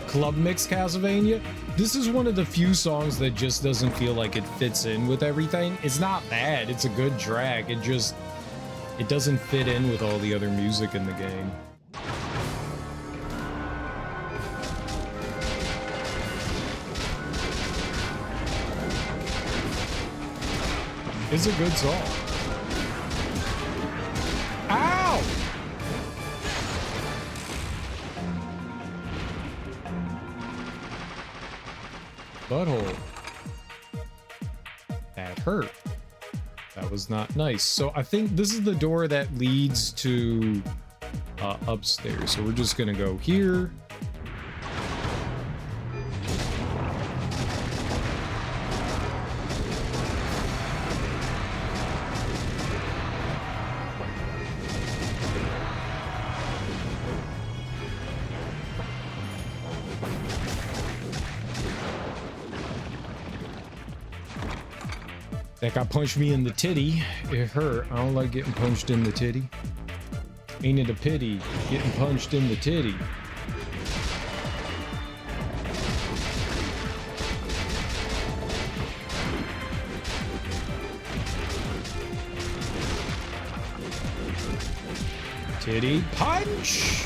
A: Club Mix Castlevania. This is one of the few songs that just doesn't feel like it fits in with everything. It's not bad, it's a good track. It doesn't fit in with all the other music in the game. It's a good song. Ow! Butthole. That hurt. That was not nice. So I think this is the door that leads to upstairs. So we're just gonna go here. That guy punched me in the titty. It hurt. I don't like getting punched in the titty. Ain't it a pity getting punched in the titty? Titty punch!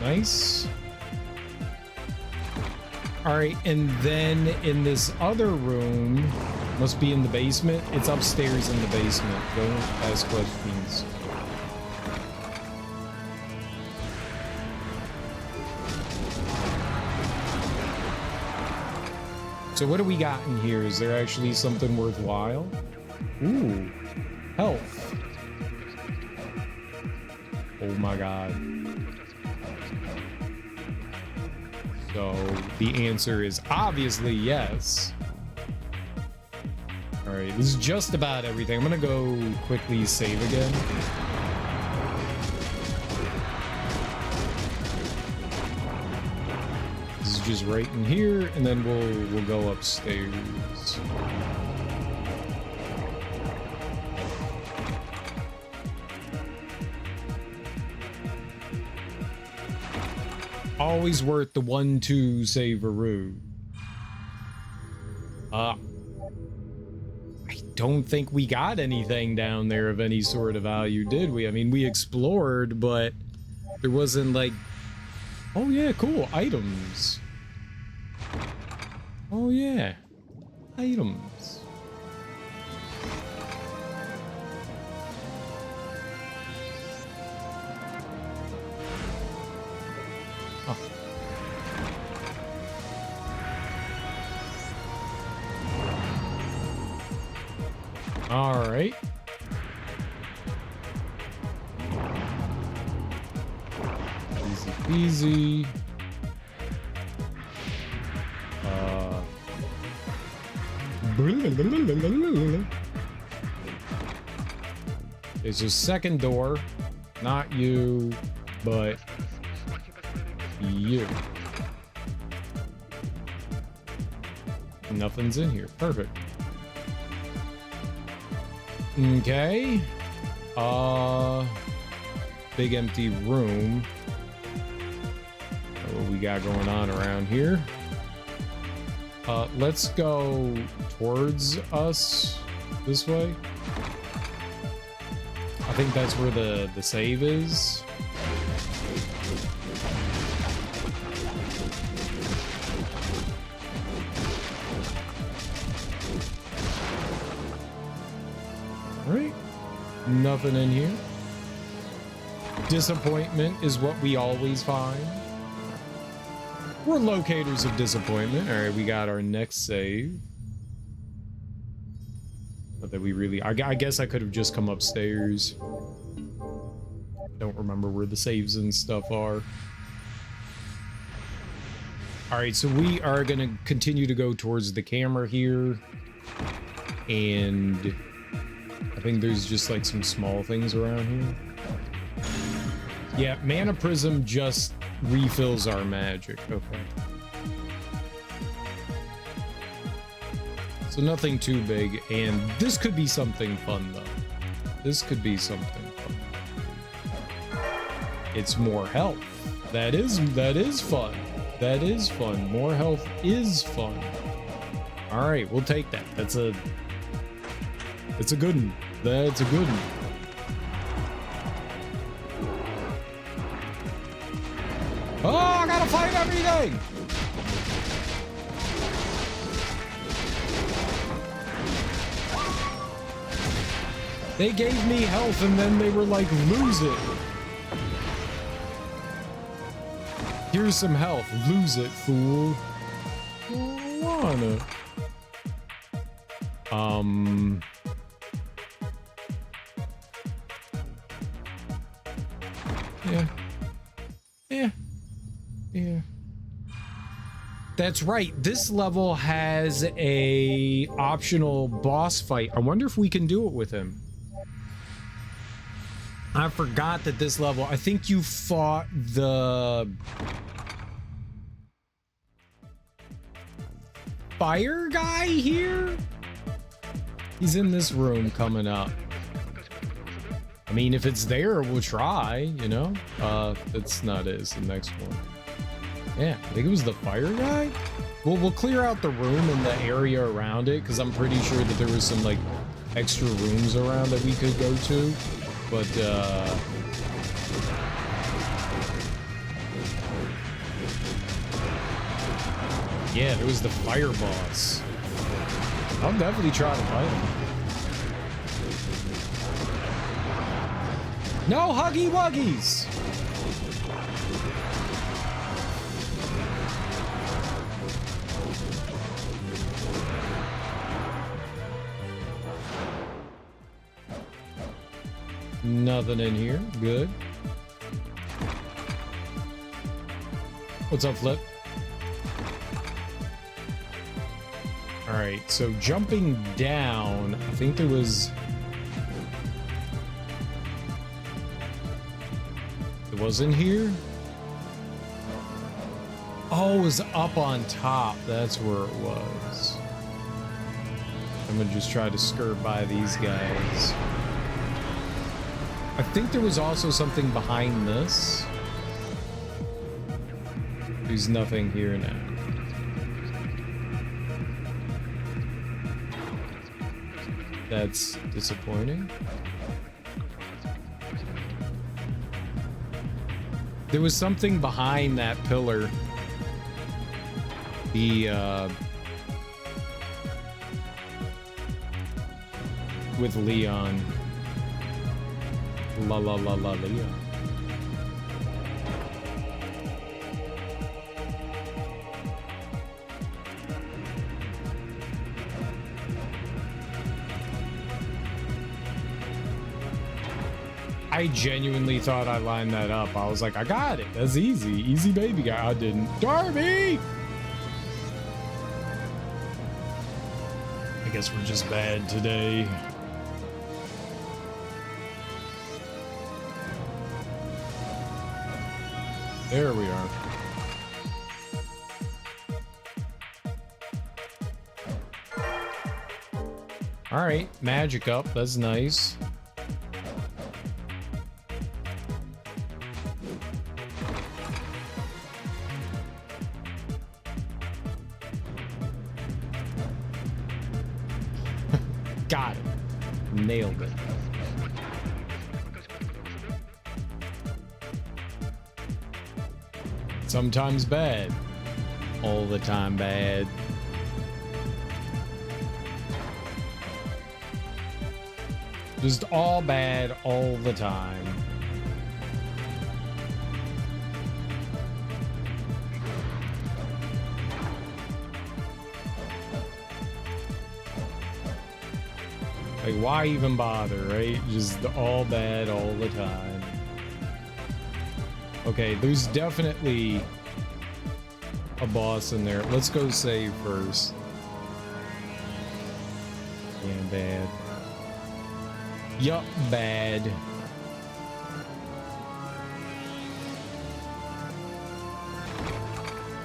A: Nice. All right, and then in this other room, must be in the basement. It's upstairs in the basement. Don't ask questions. So what do we got in here? Is there actually something worthwhile? Ooh, health. Oh my God. So the answer is obviously yes. All right, this is just about everything. I'm gonna go quickly save again. This is just right in here, and then we'll go upstairs. Always worth the 1-2 saveroo. I don't think we got anything down there of any sort of value, did we? I mean, we explored, but there wasn't like... Oh yeah, cool, items. Oh yeah, items. All right. Easy peasy. There's a second door. Not you, but you. Nothing's in here. Perfect. Okay. Big empty room. What we got going on around here? Let's go towards us this way. I think that's where the save is. Nothing in here. Disappointment is what we always find. We're locators of disappointment. All right, we got our next save. Not that we really... I guess I could have just come upstairs. Don't remember where the saves and stuff are. All right, so we are going to continue to go towards the camera here. And I think there's just like some small things around here. Yeah, Mana Prism just refills our magic. Okay. So nothing too big, and this could be something fun though. This could be something fun. It's more health. That is fun. That is fun. More health is fun. All right, we'll take that. It's a good one. That's a good one. Oh, I gotta fight everything! They gave me health and then they were like, lose it. Here's some health. Lose it, fool. I don't wanna. Yeah. That's right. This level has a optional boss fight. I wonder if we can do it with him. I forgot that this level, I think you fought the fire guy here. He's in this room coming up. I mean, if it's there, we'll try, you know? That's not it. It's the next one. Yeah, I think it was the fire guy. We'll clear out the room and the area around it, because I'm pretty sure that there was some, like, extra rooms around that we could go to. But, yeah, there was the fire boss. I'll definitely try to fight him. No huggy wuggies! Nothing in here. Good. What's up, Flip? All right, so jumping down, I think there was... It wasn't here? Oh, it was up on top. That's where it was. I'm gonna just try to skirt by these guys. I think there was also something behind this. There's nothing here now. That's disappointing. There was something behind that pillar. The, with Leon. La la la la Leon. I genuinely thought I lined that up. I was like, I got it. That's easy. Easy baby guy. I didn't. Darby! I guess we're just bad today. There we are. All right, magic up. That's nice. Got it. Nailed it. Sometimes bad. All the time bad. Just all bad all the time. Like, why even bother, right? Just all bad all the time. Okay, there's definitely a boss in there. Let's go save first. Yeah, bad. Yup, bad.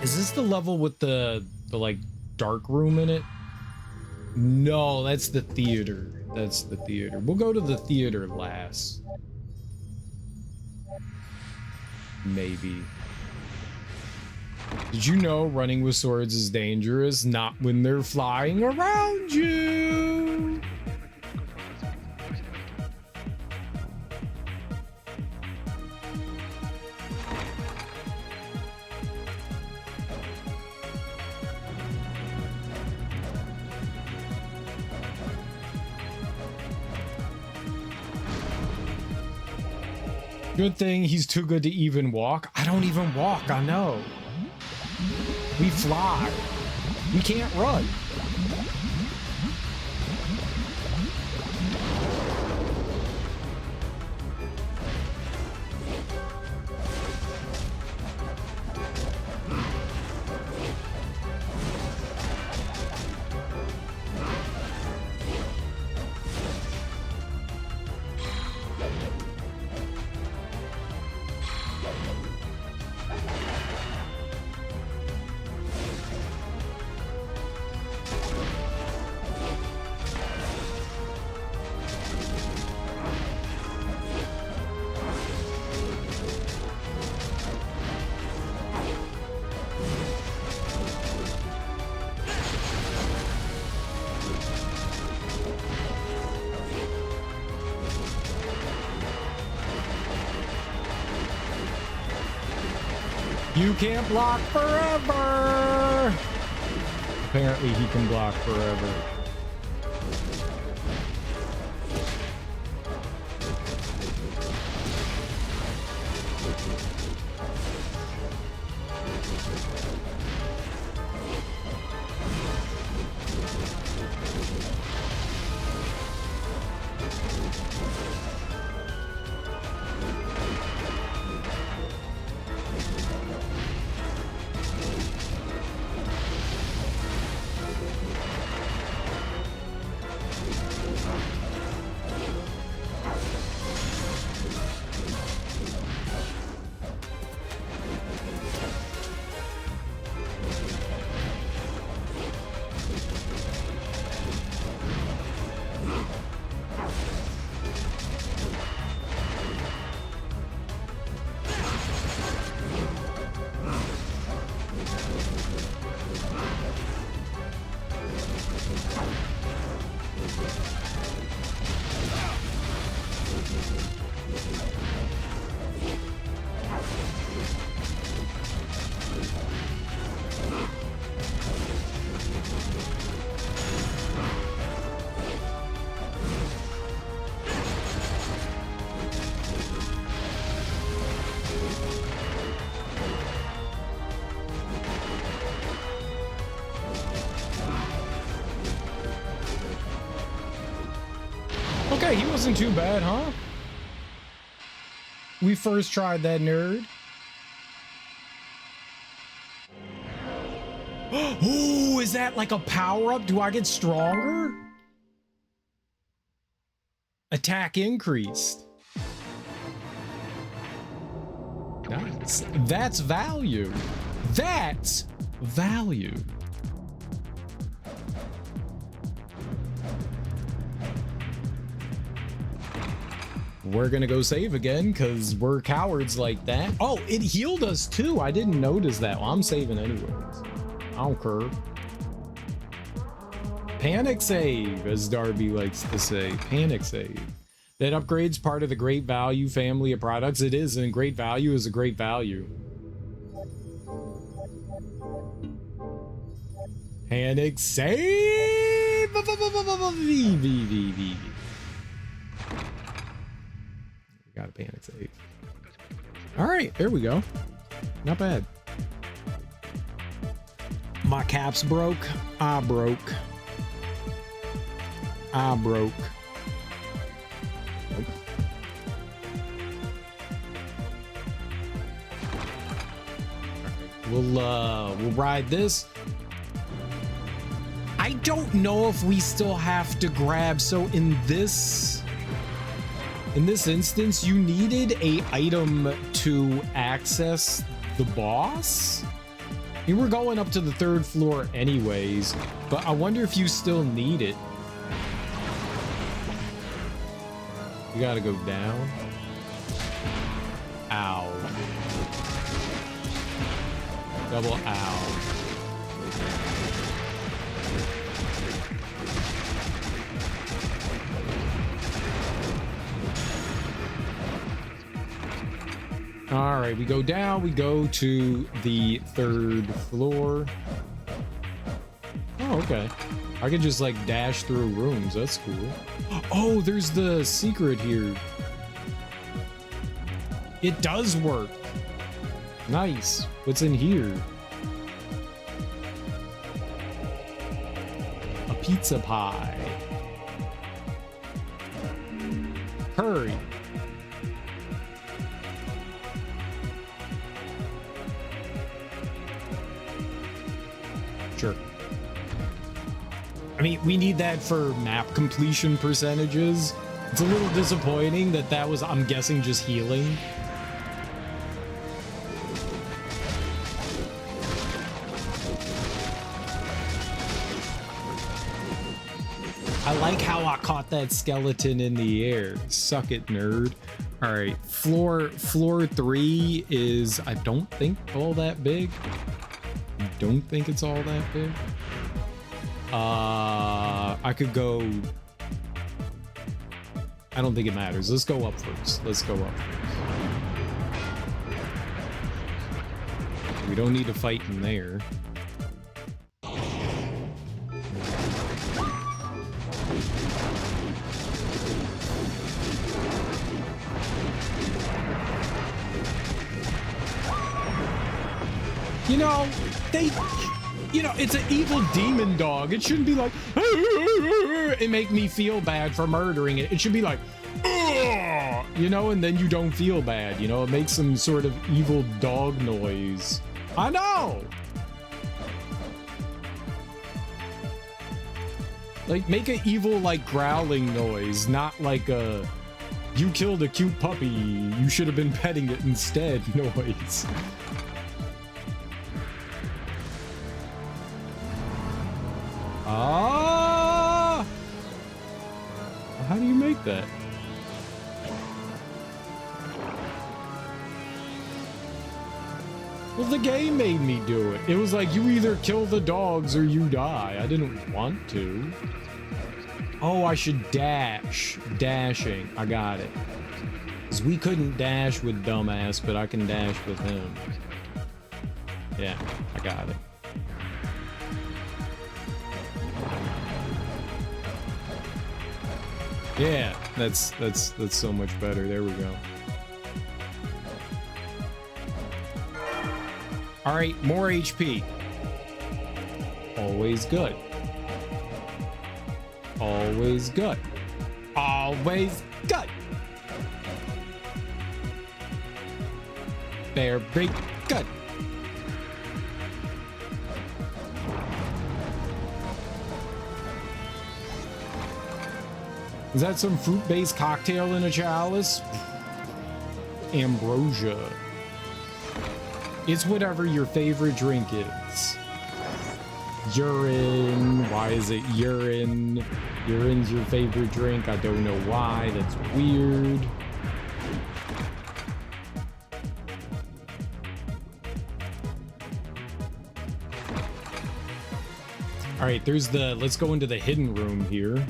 A: Is this the level with the like dark room in it? No, that's the theater. That's the theater. We'll go to the theater last. Maybe. Did you know running with swords is dangerous? Not when they're flying around you. Good thing he's too good to even walk. I don't even walk, I know. We fly. We can't run. You can't block forever! Apparently he can block forever. Okay, he wasn't too bad, huh? We first tried that nerd. Ooh, is that like a power-up? Do I get stronger? Attack increased. Nice. That's value. That's value. We're gonna go save again because we're cowards like that. Oh, it healed us too. I didn't notice that. Well, I'm saving anyways. I don't care. Panic save, as Darby likes to say. Panic save. That upgrade's part of the Great Value family of products. It is, and Great Value is a great value. Panic save. Got a panic save. All right, there we go. Not bad. My caps broke. I broke. I broke. Nope. We'll ride this. I don't know if we still have to grab. So in this instance, you needed a item to access the boss. I mean, we're going up to the 3rd floor anyways, but I wonder if you still need it. You gotta go down. Ow. Double ow. All right, we go down, we go to the 3rd floor. Oh, okay. I can just like dash through rooms. That's cool. Oh, there's the secret here. It does work. Nice. What's in here? A pizza pie. Hurry. Sure. I mean, we need that for map completion percentages. It's a little disappointing that that was, I'm guessing, just healing. I like how I caught that skeleton in the air. Suck it, nerd. All right, floor 3 is, I don't think, all that big. I don't think it's all that big. I could go. I don't think it matters. Let's go up first. Let's go up first. We don't need to fight in there. You know, it's an evil demon dog. It shouldn't be like, and make me feel bad for murdering it. It should be like, you know, and then you don't feel bad. You know, it makes some sort of evil dog noise. I know. Like, make an evil, like, growling noise, not like a, you killed a cute puppy, you should have been petting it instead noise. Ah! How do you make that? Well, the game made me do it. It was like, you either kill the dogs or you die. I didn't want to. Oh, I should dash. Dashing. I got it. Because we couldn't dash with dumbass, but I can dash with him. Yeah, I got it. Yeah, that's so much better. There we go. All right, more HP. Always good. Always good. Always good. Very good. Is that some fruit-based cocktail in a chalice? Ambrosia. It's whatever your favorite drink is. Urine. Why is it urine? Urine's your favorite drink. I don't know why. That's weird. All right, there's the, let's go into the hidden room here.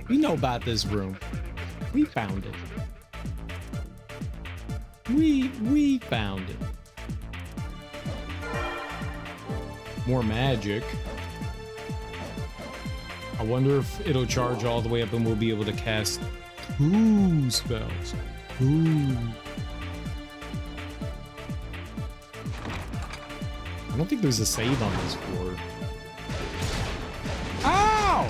A: We know about this room. We found it. We found it. More magic. I wonder if it'll charge all the way up and we'll be able to cast 2 spells. Ooh. I don't think there's a save on this floor. Ow!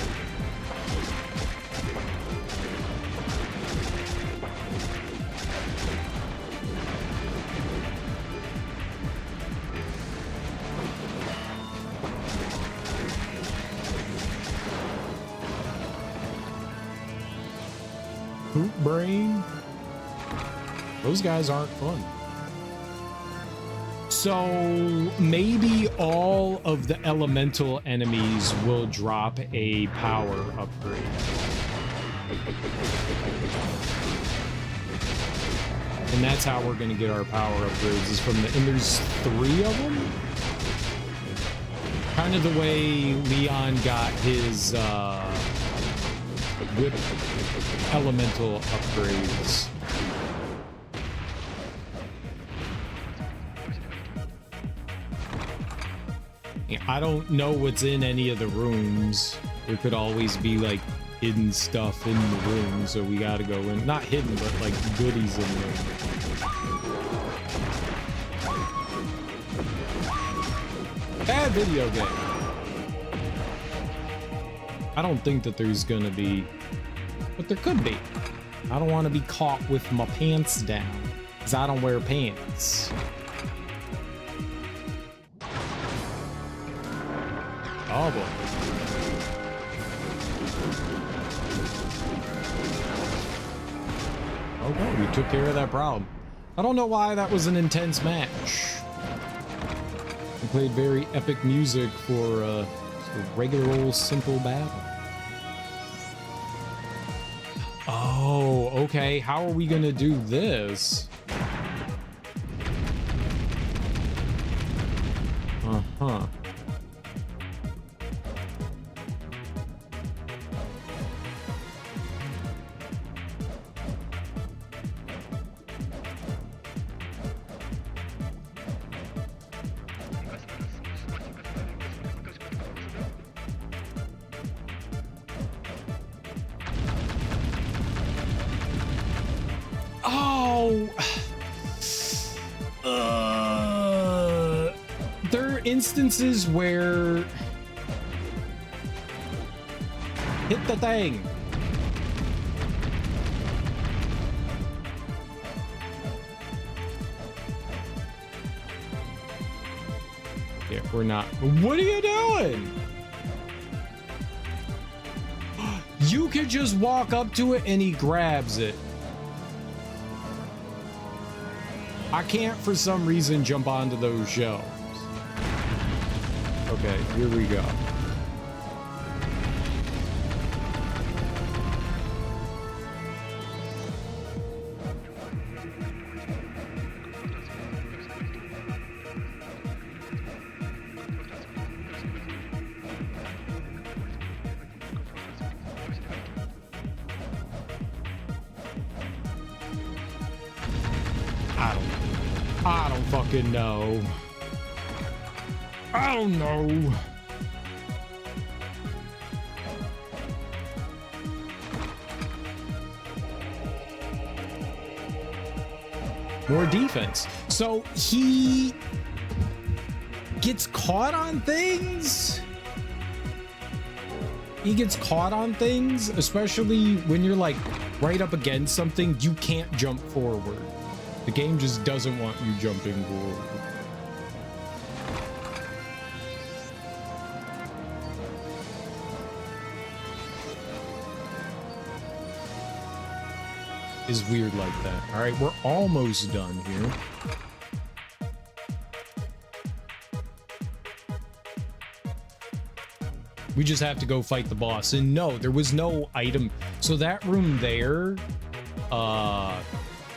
A: Poop brain. Those guys aren't fun. So maybe all of the elemental enemies will drop a power upgrade. And that's how we're gonna get our power upgrades, is from the, and there's 3 of them? Kind of the way Leon got his whip elemental upgrades. I don't know what's in any of the rooms. There could always be like hidden stuff in the room, so we gotta go in. Not hidden, but like goodies in there. Bad video game. I don't think that there's gonna be, but there could be. I don't want to be caught with my pants down, because I don't wear pants. Oh boy. Okay, we took care of that problem. I don't know why that was an intense match. We played very epic music for a regular old simple battle. Oh, okay. How are we gonna do this? Uh-huh. There are instances where hit the thing. Yeah, we're not. What are you doing? You could just walk up to it and he grabs it. I can't, for some reason, jump onto those shelves. Okay, here we go. I don't fucking know. I don't know. More defense. So he gets caught on things. He gets caught on things, especially when you're like right up against something. You can't jump forward. The game just doesn't want you jumping forward. Is weird like that. All right, we're almost done here. We just have to go fight the boss. And no, there was no item. So that room there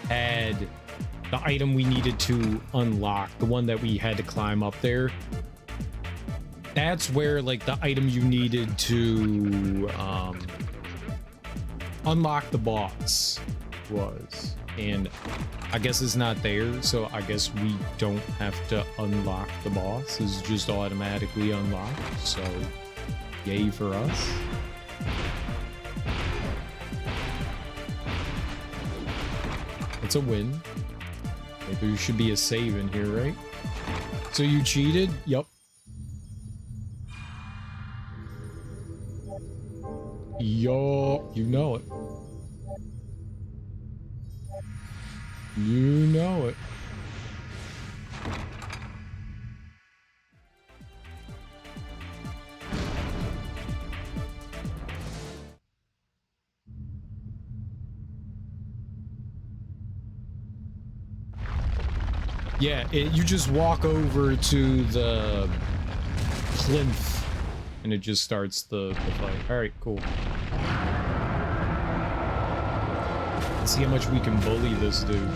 A: had the item we needed to unlock, the one that we had to climb up there. That's where like the item you needed to unlock the boss was, and I guess it's not there, so I guess we don't have to unlock the boss. It's just automatically unlocked, so yay for us. That's a win. Maybe there should be a save in here, right? So you cheated? Yup. Yo, you know it. You know it. Yeah, you just walk over to the plinth and it just starts the fight. Alright, cool. Let's see how much we can bully this dude.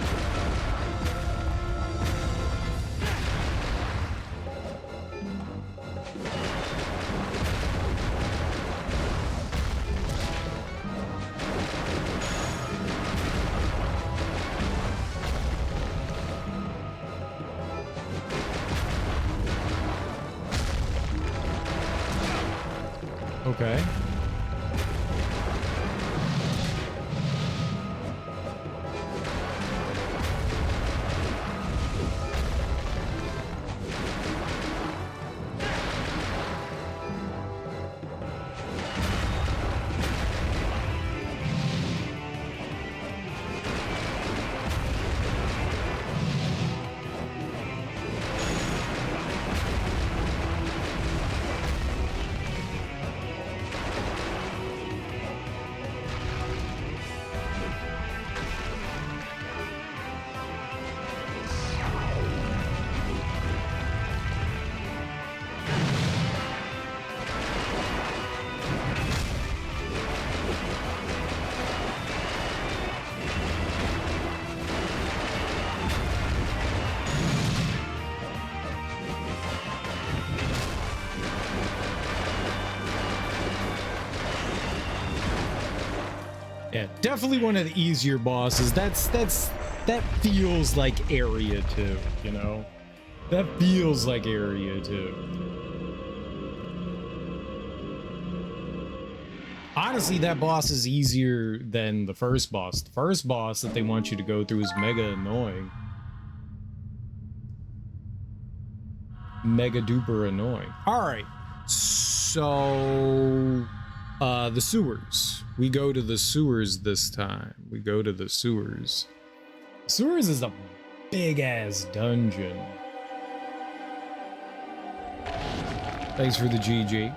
A: Okay. Yeah, definitely one of the easier bosses. That feels like area 2, you know? That feels like area 2. Honestly, that boss is easier than the first boss. The first boss that they want you to go through is mega annoying. Mega duper annoying. Alright, so the sewers. We go to the sewers this time. We go to the sewers. Sewers is a big ass dungeon. Thanks for the GG.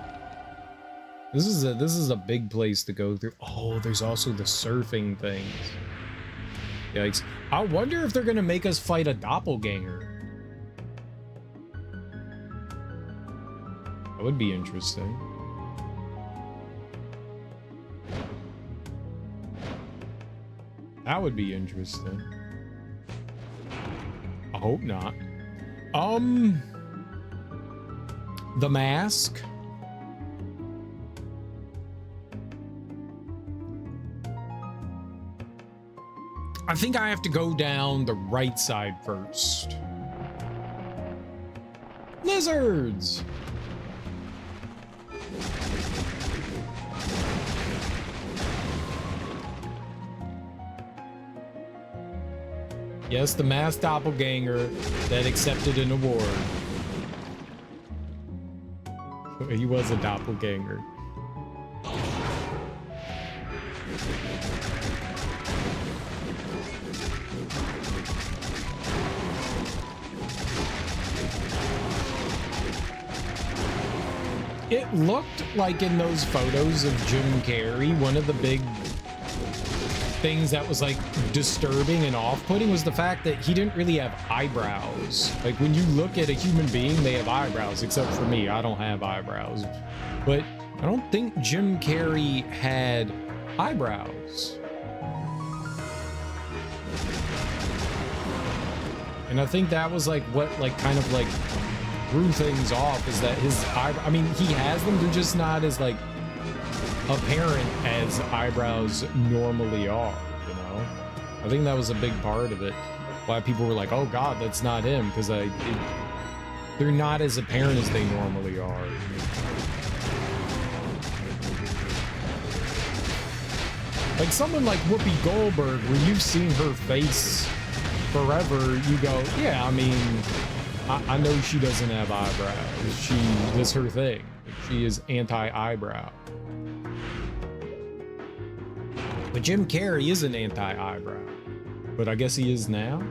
A: This is a big place to go through. Oh, there's also the surfing things. Yikes. I wonder if they're gonna make us fight a doppelganger. That would be interesting. That would be interesting. I hope not. The mask. I think I have to go down the right side first. Lizards! Yes, the masked doppelganger that accepted an award. He was a doppelganger. It looked like in those photos of Jim Carrey, one of the big things that was like disturbing and off-putting was the fact that he didn't really have eyebrows. Like when you look at a human being, they have eyebrows, except for me. I don't have eyebrows. But I don't think Jim Carrey had eyebrows. And I think that was like what like kind of like threw things off, is that his eyebrow, I mean, he has them, they're just not as like apparent as eyebrows normally are, you know? I think that was a big part of it, why people were like, oh god, that's not him, because they're not as apparent as they normally are. Like someone like Whoopi Goldberg, where you've seen her face forever, you go, yeah, I mean, I know she doesn't have eyebrows. That's her thing. She is anti-eyebrow. But Jim Carrey is an anti-eyebrow. But I guess he is now.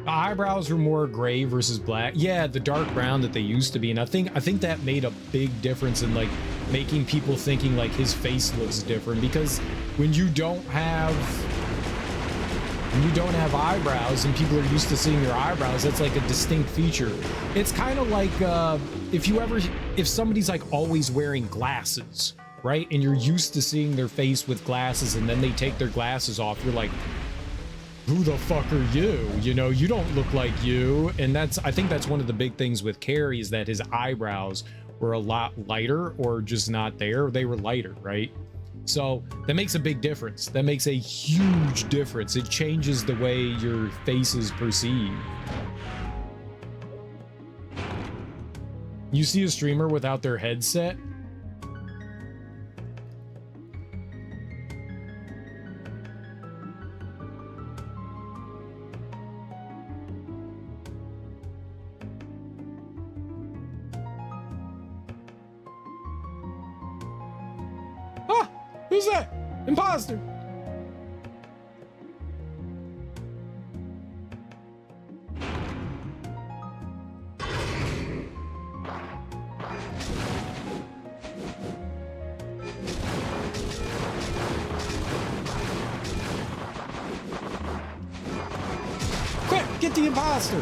A: The eyebrows were more gray versus black. Yeah, the dark brown that they used to be. And I think that made a big difference in like making people thinking like his face looks different, because when you don't have eyebrows and people are used to seeing your eyebrows, that's like a distinct feature. It's kind of like if somebody's like always wearing glasses, right? And you're used to seeing their face with glasses, and then they take their glasses off, you're like, who the fuck are you? You know, you don't look like you. And I think that's one of the big things with Carrey, is that his eyebrows were a lot lighter, or just not there. They were lighter, right? So that makes a big difference. That makes a huge difference. It changes the way your face is perceived. You see a streamer without their headset? Who's that? Imposter! Quick, get the imposter!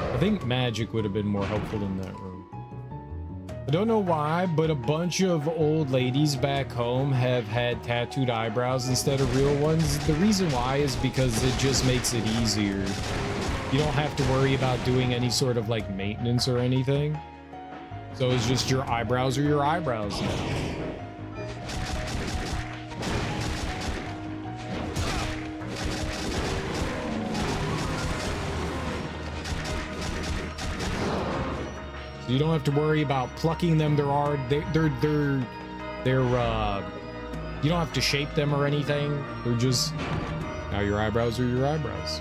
A: I think magic would have been more helpful in that room. I don't know why, but a bunch of old ladies back home have had tattooed eyebrows instead of real ones. The reason why is because it just makes it easier. You don't have to worry about doing any sort of like maintenance or anything. So it's just your eyebrows are your eyebrows now. So you don't have to worry about plucking them. You don't have to shape them or anything. They're just, now your eyebrows are your eyebrows.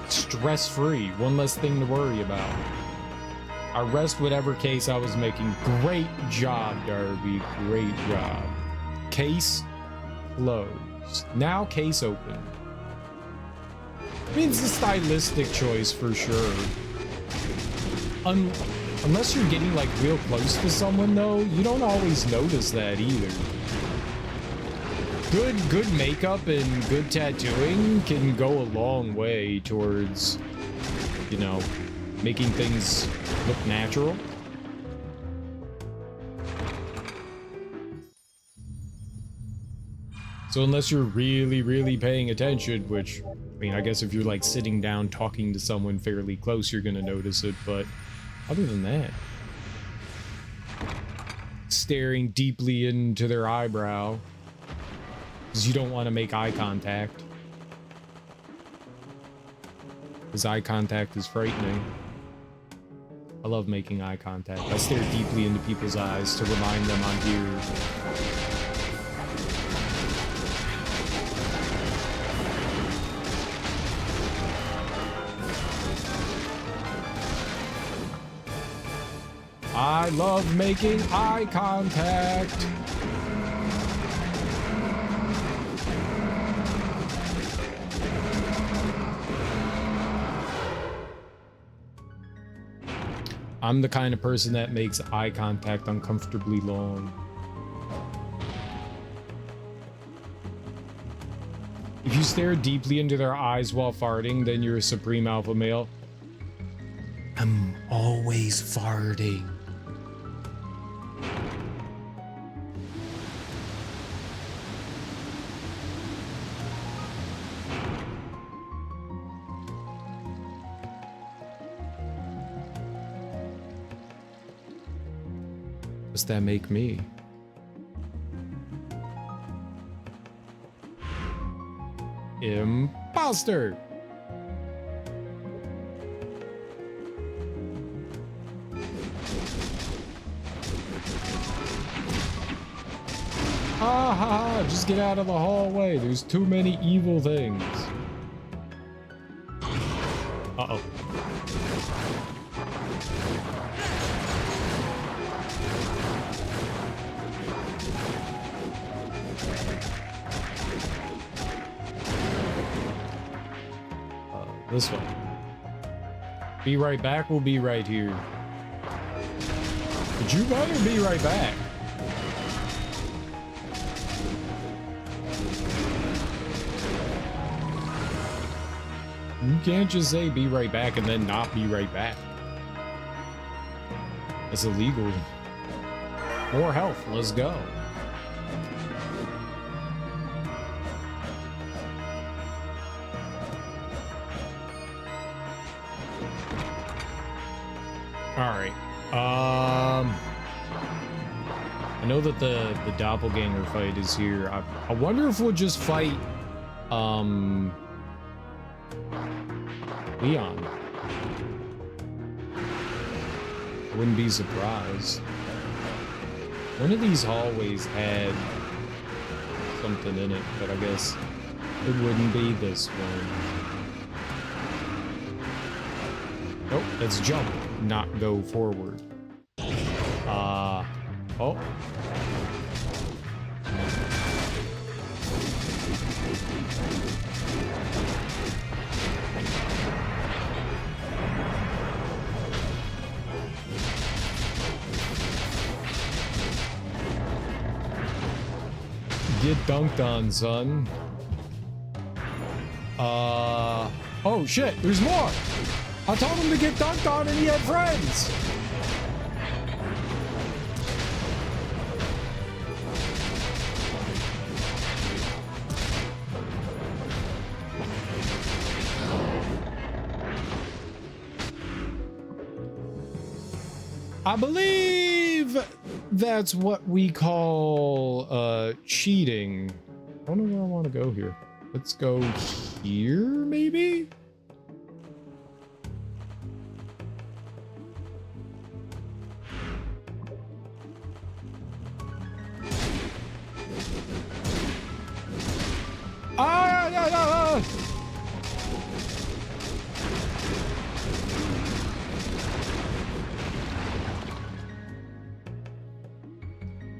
A: Stress-free, one less thing to worry about. I rest whatever case I was making. Great job, Darby, great job. Case closed. Now case open. I mean, it's a stylistic choice for sure. Unless you're getting like real close to someone though, you don't always notice that either. Good makeup and good tattooing can go a long way towards, you know, making things look natural. So unless you're really paying attention, which, I mean, I guess if you're like sitting down talking to someone fairly close, you're gonna notice it, but other than that, staring deeply into their eyebrow, because you don't want to make eye contact. Because eye contact is frightening. I love making eye contact. I stare deeply into people's eyes to remind them I'm here. I love making eye contact. I'm the kind of person that makes eye contact uncomfortably long. If you stare deeply into their eyes while farting, then you're a supreme alpha male. I'm always farting. Does that make me? Imposter! Ah ha ha, just get out of the hallway. There's too many evil things. Uh-oh. This one. Be right back, we'll be right here. But you better be right back. You can't just say be right back and then not be right back. It's illegal. More health, let's go. Alright. I know that the doppelganger fight is here. I wonder if we'll just fight Leon. I wouldn't be surprised. One of these hallways had something in it, but I guess it wouldn't be this one. Oh, let's jump, not go forward. Oh. Get dunked on, son. Oh shit, there's more! I told him to get dunked on and he had friends! I believe that's what we call cheating. I don't know where I want to go here. Let's go here, maybe? Ah, yeah, yeah, yeah.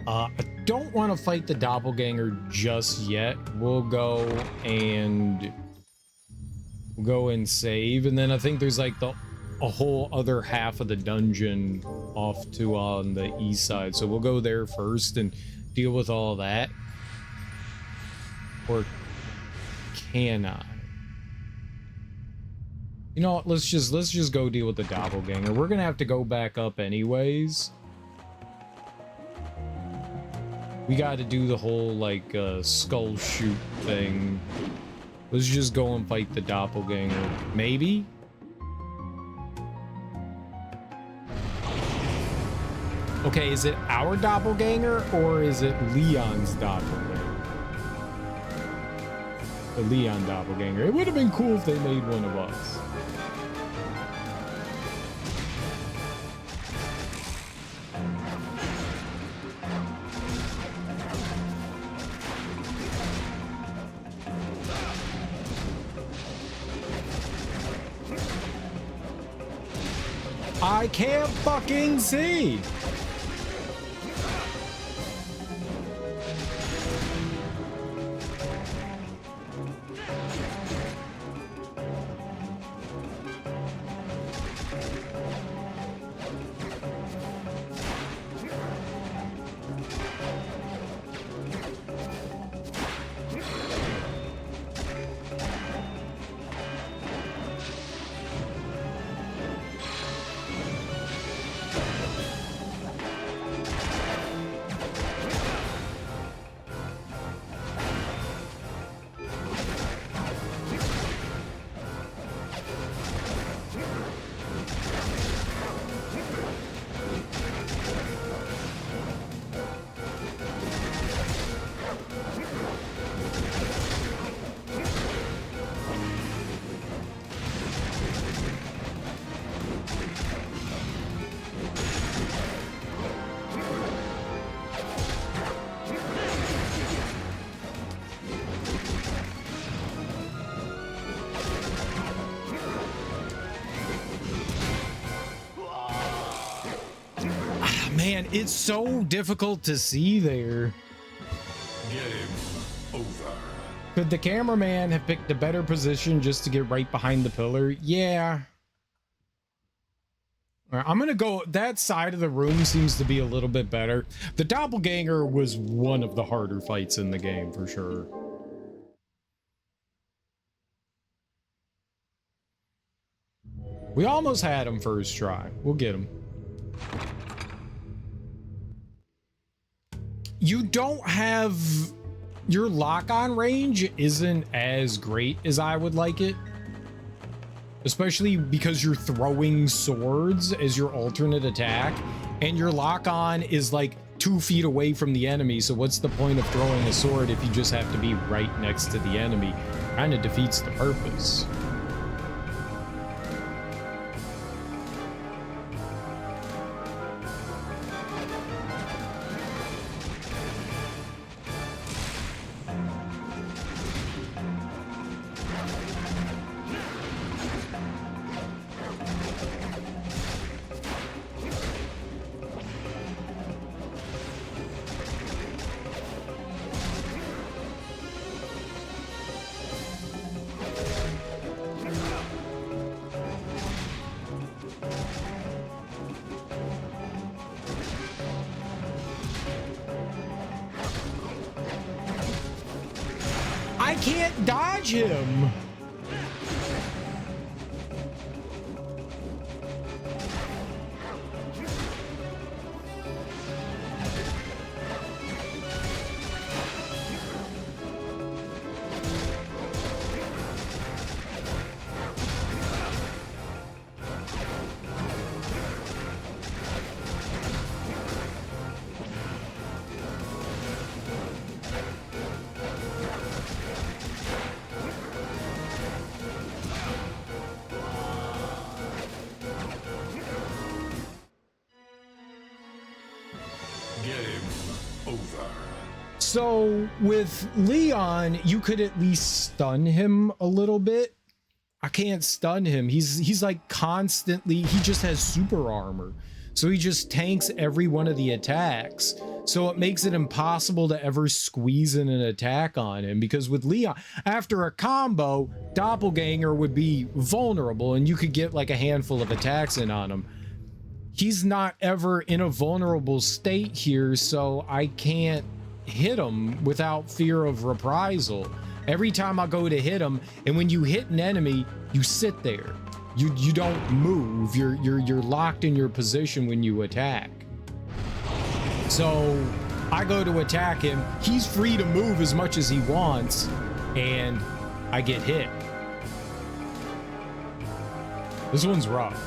A: I don't want to fight the doppelganger just yet. We'll go and save, and then I think there's like a whole other half of the dungeon off to on the east side, so we'll go there first and deal with all that. Or can I? You know what? Let's just go deal with the doppelganger. We're gonna have to go back up anyways. We got to do the whole, like, skull shoot thing. Let's just go and fight the doppelganger. Maybe? Okay, is it our doppelganger, or is it Leon's doppelganger? The Leon doppelganger. It would have been cool if they made one of us. I can't fucking see. Man, it's so difficult to see there.
B: Game over.
A: Could the cameraman have picked a better position just to get right behind the pillar? Yeah. All right, I'm gonna go. That side of the room seems to be a little bit better. The doppelganger was one of the harder fights in the game for sure. We almost had him first try. We'll get him. You don't have... Your lock-on range isn't as great as I would like it. Especially because you're throwing swords as your alternate attack. And your lock-on is like 2 feet away from the enemy. So what's the point of throwing a sword if you just have to be right next to the enemy? Kind of defeats the purpose. I can't dodge him. So with Leon, you could at least stun him a little bit. I can't stun him. He's like constantly, he just has super armor. So he just tanks every one of the attacks. So it makes it impossible to ever squeeze in an attack on him, because with Leon, after a combo, Doppelganger would be vulnerable and you could get like a handful of attacks in on him. He's not ever in a vulnerable state here, so I can't hit him without fear of reprisal. Every time I go to hit him, and when you hit an enemy, you sit there. You don't move. You're locked in your position when you attack. So I go to attack him. He's free to move as much as he wants, and I get hit. This one's rough.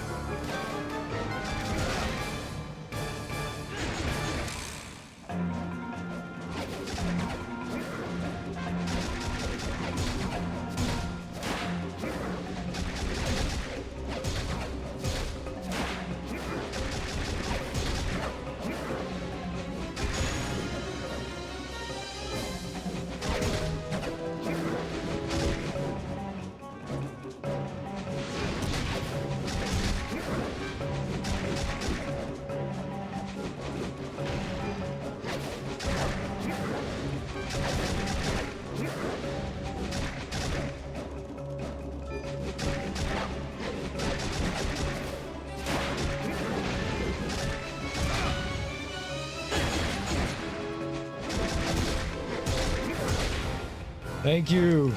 A: Thank you.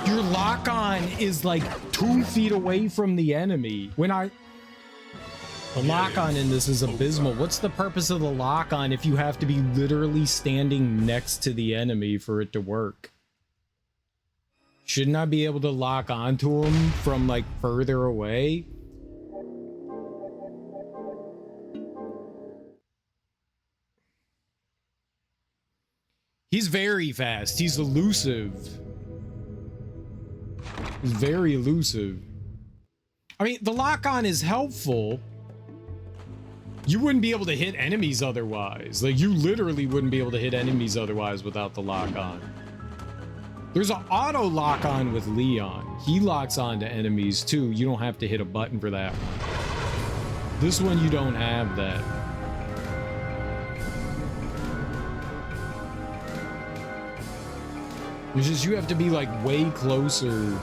A: Your lock-on is like 2 feet away from the enemy. The lock-on in this is abysmal. What's the purpose of the lock-on if you have to be literally standing next to the enemy for it to work? Shouldn't I be able to lock onto him from like further away? He's very fast. He's elusive. He's very elusive. I mean, the lock-on is helpful. You wouldn't be able to hit enemies otherwise. Like, you literally wouldn't be able to hit enemies otherwise without the lock-on. There's an auto lock-on with Leon. He locks on to enemies, too. You don't have to hit a button for that one. This one, you don't have that. It's just you have to be, like, way closer.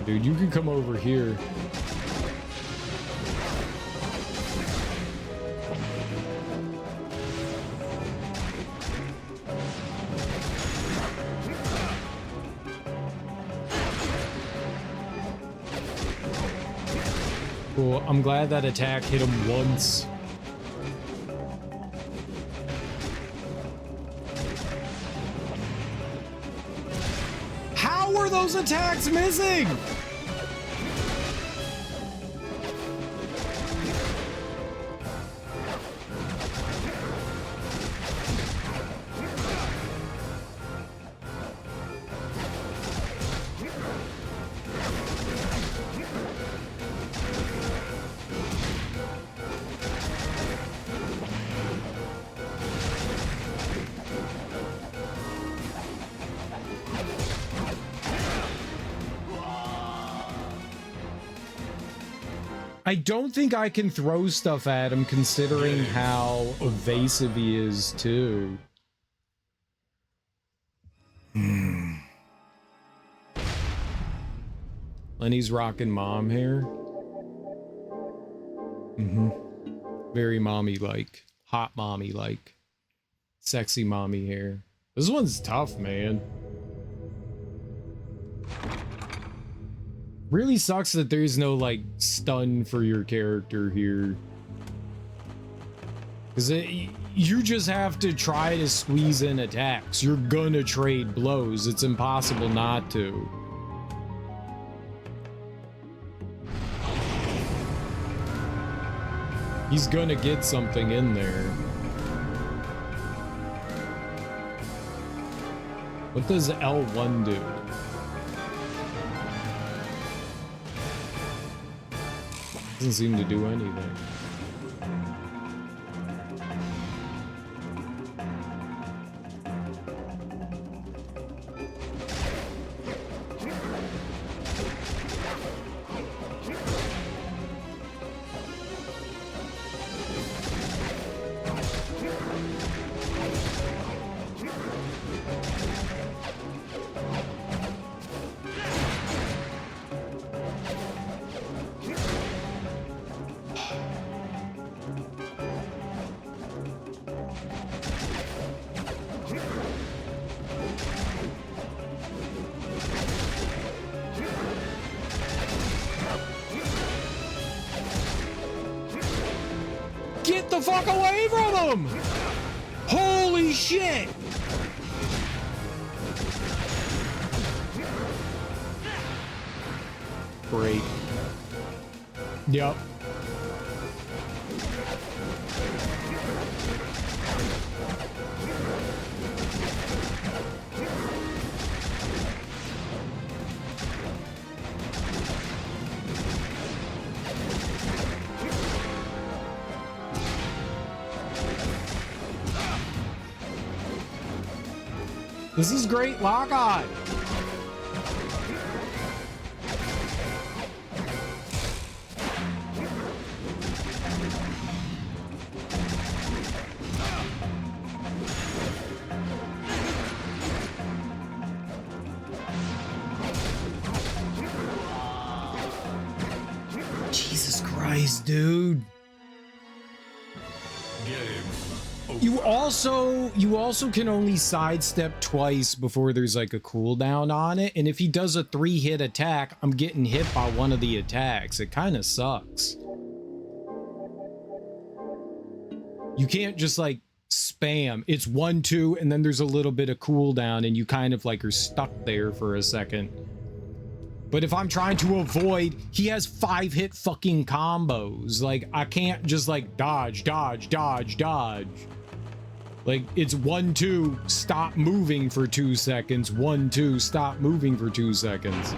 A: Dude, you can come over here. Cool. I'm glad that attack hit him once. How were those attacks missing? I don't think I can throw stuff at him considering how evasive he is too. Lenny's rocking mom hair. Very mommy-like. Hot mommy-like. Sexy mommy hair. This one's tough, man. Really sucks that there's no, like, stun for your character here. Because you just have to try to squeeze in attacks. You're gonna trade blows. It's impossible not to. He's gonna get something in there. What does L1 do? Doesn't seem to do anything. Get the fuck away from him! Holy shit! Great. Yep. This is great lock-on. Jesus Christ, dude.
B: Game
A: You also can only sidestep twice before there's like a cooldown on it, and if he does a 3-hit attack, I'm getting hit by one of the attacks. It kind of sucks. You can't just like spam. It's 1-2 and then there's a little bit of cooldown and you kind of like are stuck there for a second. But if I'm trying to avoid, he has 5-hit fucking combos. Like I can't just like dodge, dodge, dodge, dodge. Like it's 1-2, stop moving for 2 seconds. 1-2, stop moving for 2 seconds.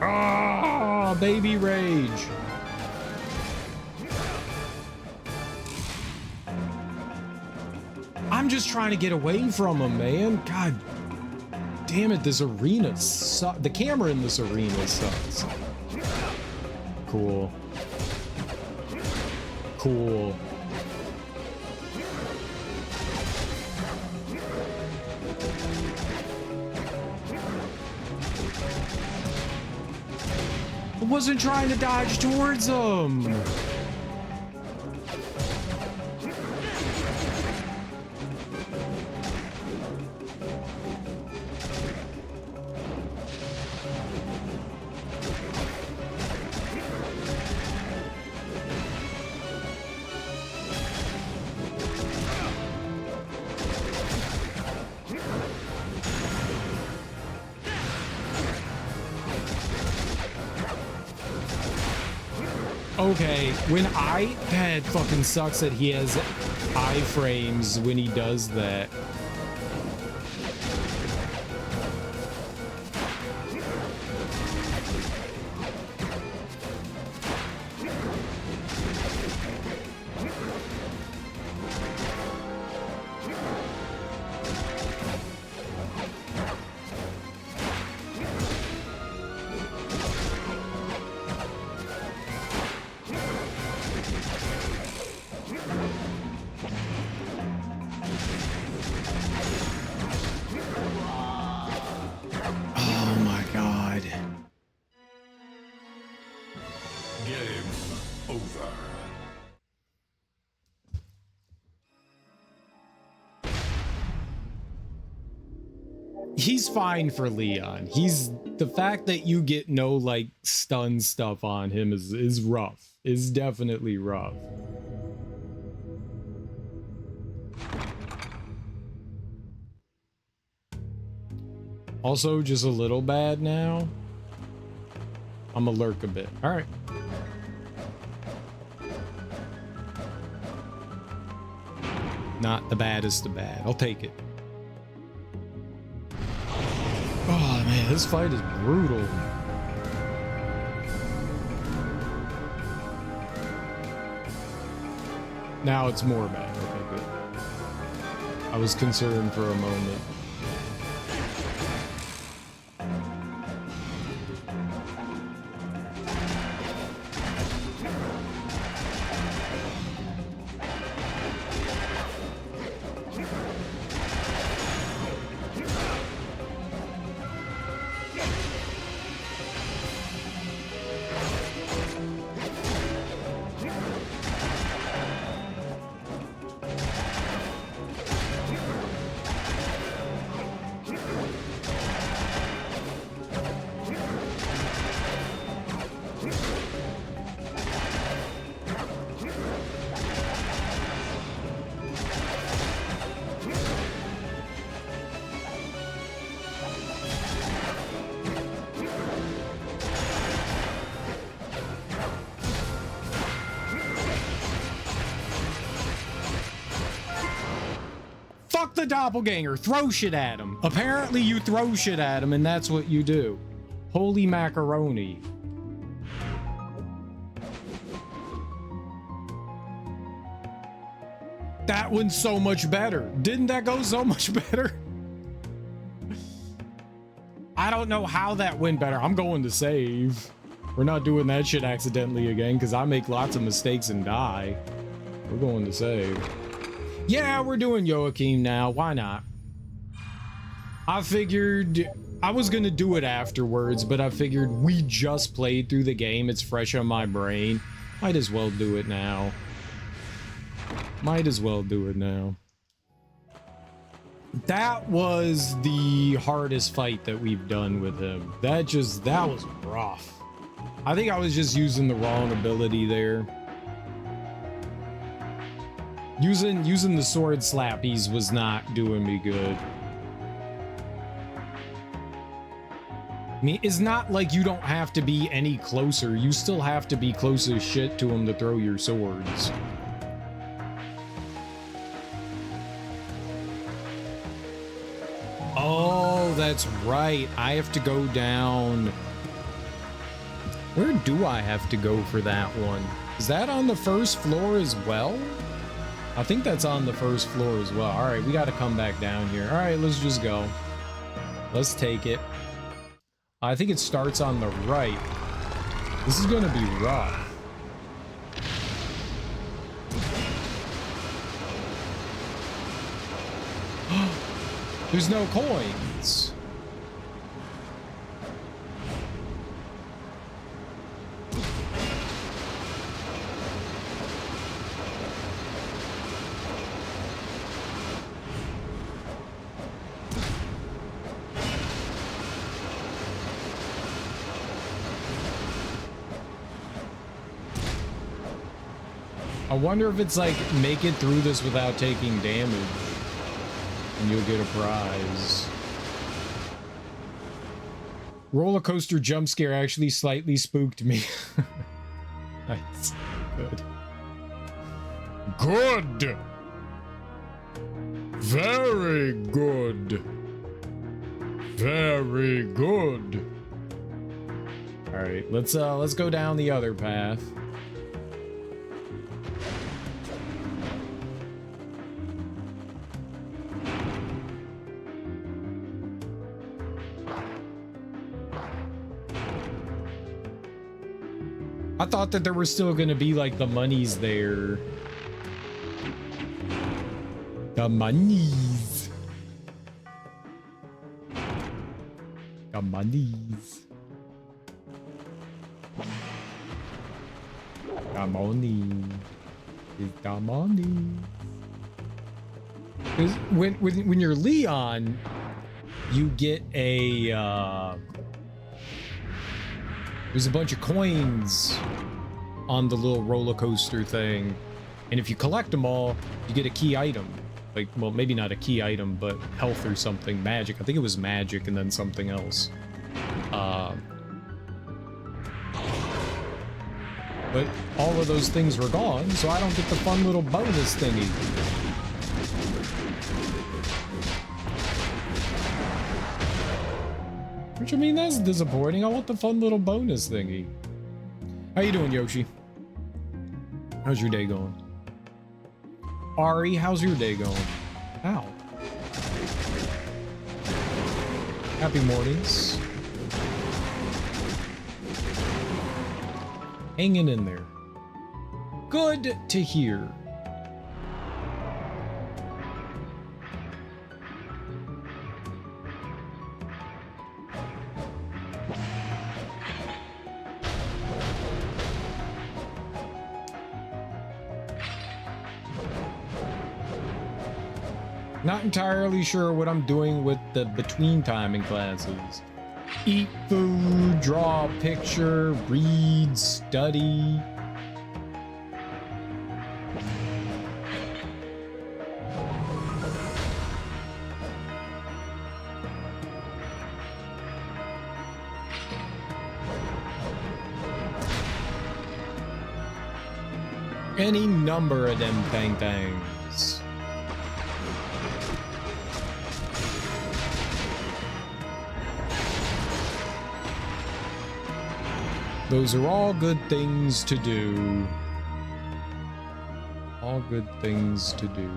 A: Ah, baby rage. I'm just trying to get away from him, man. God damn it, this arena sucks. The camera in this arena sucks. Cool. Cool. I wasn't trying to dodge towards him. Okay, that fucking sucks that he has iframes when he does that. He's fine for Leon. The fact that you get no like stun stuff on him is rough. Is definitely rough. Also just a little bad now. I'm a lurk a bit. All right. Not the baddest of bad. I'll take it. Oh man, this fight is brutal. Now it's more bad. Okay, good. I was concerned for a moment. The doppelganger, throw shit at him. Apparently you throw shit at him and that's what you do. Holy macaroni. That one's so much better. Didn't that go so much better? I don't know how that went better. I'm going to save. We're not doing that shit accidentally again because I make lots of mistakes and die. We're going to save. Yeah, we're doing Joachim now. Why not? I figured I was gonna do it afterwards, but I figured we just played through the game. It's fresh on my brain. Might as well do it now. Might as well do it now. That was the hardest fight that we've done with him. That was rough. I think I was just using the wrong ability there. Using the sword slappies was not doing me good. I mean, it's not like you don't have to be any closer. You still have to be close as shit to him to throw your swords. Oh, that's right. I have to go down. Where do I have to go for that one? Is that on the first floor as well? I think that's on the first floor as well. All right, we got to come back down here. All right, let's just go. Let's take it. I think it starts on the right. This is going to be rough. There's no coins. I wonder if it's like make it through this without taking damage and you'll get a prize. Roller coaster jump scare actually slightly spooked me. Nice. Good. Good. Very good. Very good. All right, let's go down the other path. I thought that there were still going to be like the monies there. The monies. The monies. The money. Is the money. Because when you're Leon, you get a there's a bunch of coins on the little roller coaster thing, and if you collect them all, you get a key item. Like, well, maybe not a key item, but health or something, magic. I think it was magic and then something else. But all of those things were gone, so I don't get the fun little bonus thingy. Which, I mean, that's disappointing. I want the fun little bonus thingy. How you doing, Yoshi? How's your day going? Ari, how's your day going? Ow. Happy mornings. Hanging in there. Good to hear. Not entirely sure what I'm doing with the between timing classes. Eat food, draw a picture, read, study. Any number of them things. Those are all good things to do. All good things to do.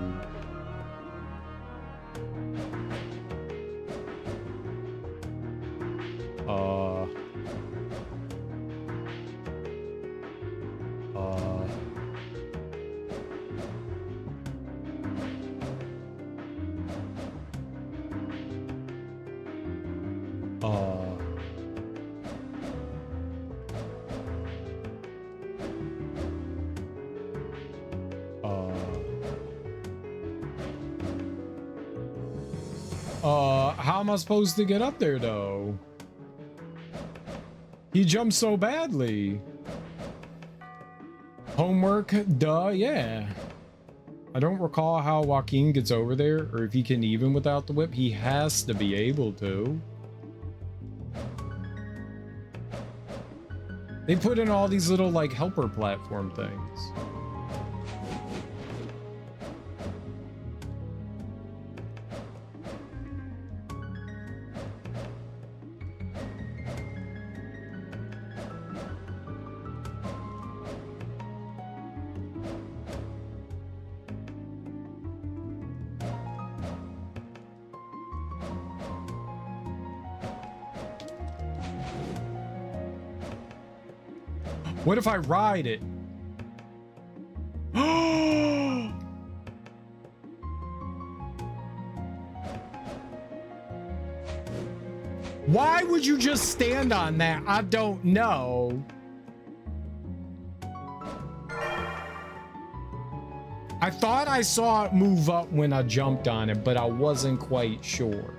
A: Uh, how am I supposed to get up there though? He jumped so badly. Homework, duh, yeah. I don't recall how Joachim gets over there, or if he can even without the whip. He has to be able to. They put in all these little, like, helper platform things. What if I ride it? Why would you just stand on that? I don't know. I thought I saw it move up when I jumped on it, but I wasn't quite sure.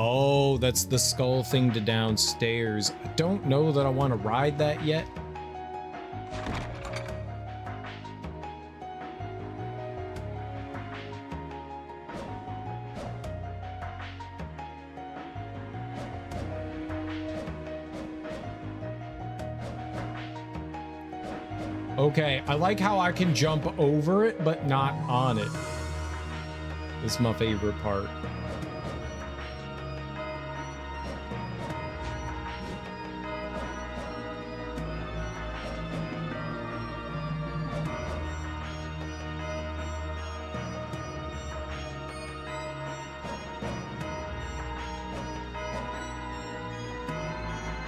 A: Oh, that's the skull thing to downstairs. I don't know that I want to ride that yet. Okay, I like how I can jump over it, but not on it. This is my favorite part.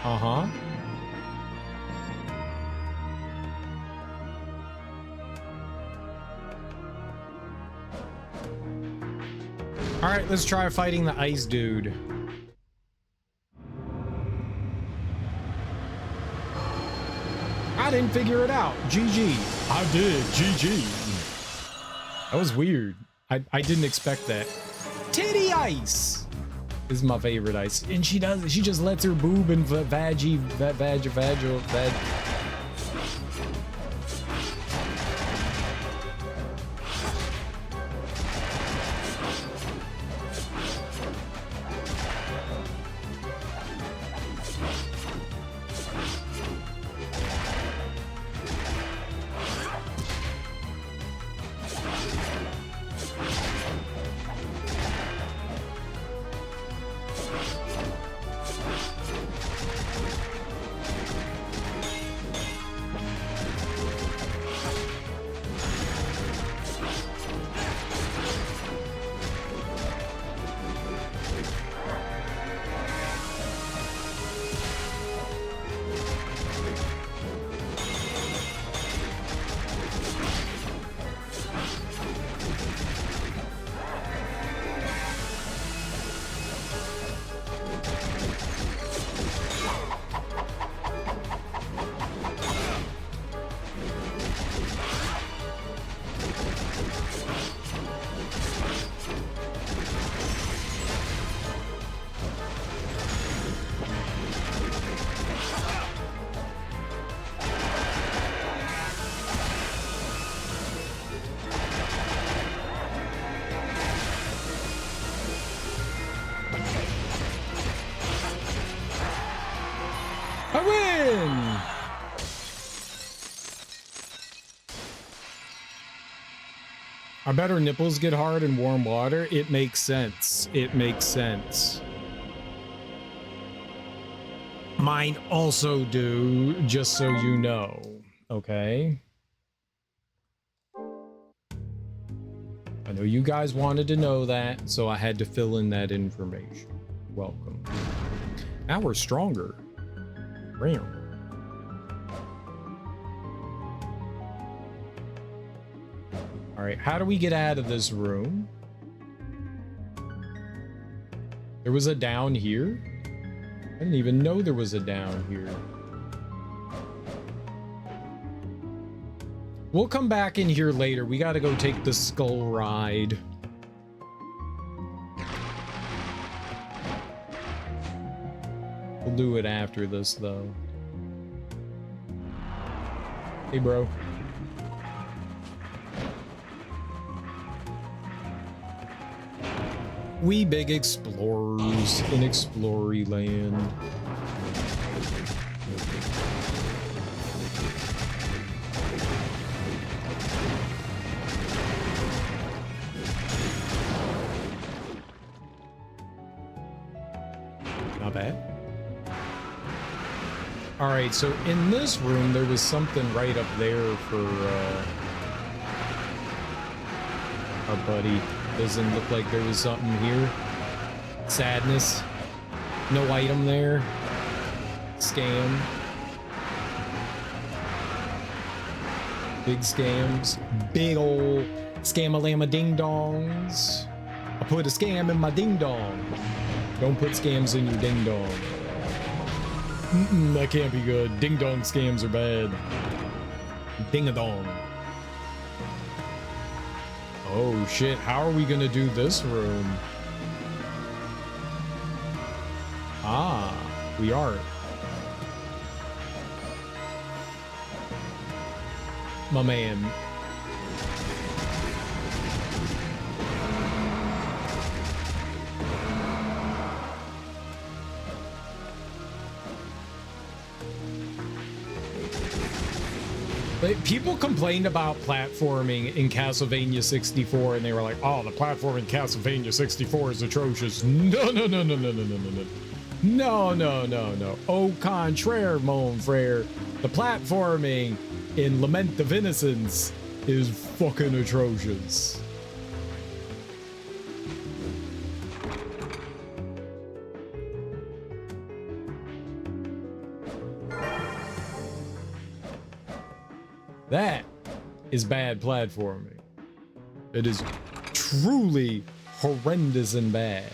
A: Uh-huh. All right, let's try fighting the ice dude. I didn't figure it out. GG. I did. GG. That was weird. I didn't expect that. Titty ice. This is my favorite ice. And she just lets her boob and vag. I win! I bet her nipples get hard in warm water. It makes sense. It makes sense. Mine also do, just so you know. Okay. I know you guys wanted to know that, so I had to fill in that information. Welcome. Now we're stronger. Real. All right, how do we get out of this room? There was a down here? I didn't even know there was a down here. We'll come back in here later. We gotta go take the skull ride. We'll do it after this, though. Hey, bro. We big explorers in Explory Land. Not bad. All right, so in this room, there was something right up there for our buddy. Doesn't look like there was something here. Sadness. No item there. Scam. Big scams. Big ol' scam-a-lama ding-dongs. I put a scam in my ding-dong. Don't put scams in your ding-dong. That can't be good. Ding-dong scams are bad. Ding-a-dong. Oh shit, how are we gonna do this room? Ah, we are. My man. People complained about platforming in Castlevania 64 and they were like, oh, the platform in Castlevania 64 is atrocious. No. No. Au contraire, mon frere. The platforming in Lament of Innocence is fucking atrocious. That is bad platforming. It is truly horrendous and bad.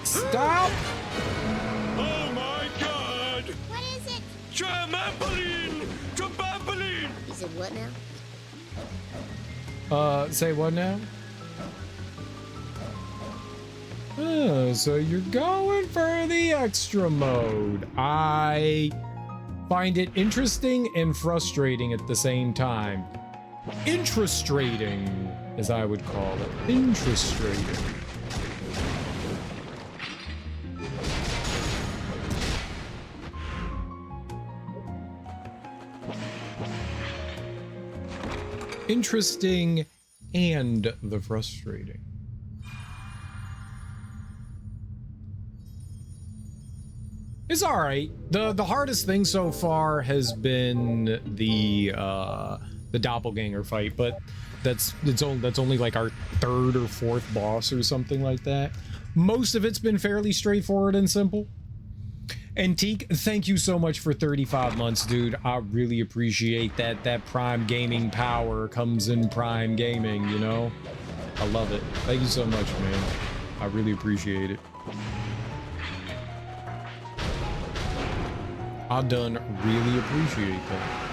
A: Stop!
B: Oh my god!
C: What is it?
B: Trampoline! Trampoline!
C: Is it what now?
A: Say what now? Oh, so you're going for the extra mode. I find it interesting and frustrating at the same time. Interestrating, as I would call it. Interestrating. Interesting and the frustrating. It's all right. The hardest thing so far has been the doppelganger fight, but that's only like our third or fourth boss or something like that. Most of it's been fairly straightforward and simple. Antique, thank you so much for 35 months, dude. I really appreciate that. That Prime Gaming power comes in Prime Gaming, you know? I love it. Thank you so much, man. I really appreciate it. I done really appreciate that.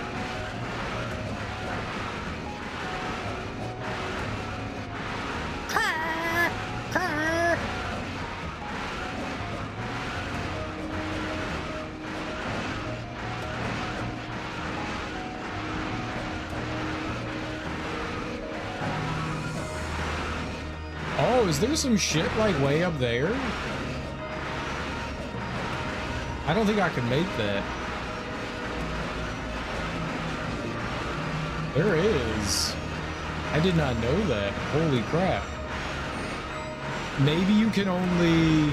A: Oh, is there some shit like way up there? I don't think I can make that. There is. I did not know that. Holy crap. Maybe you can only...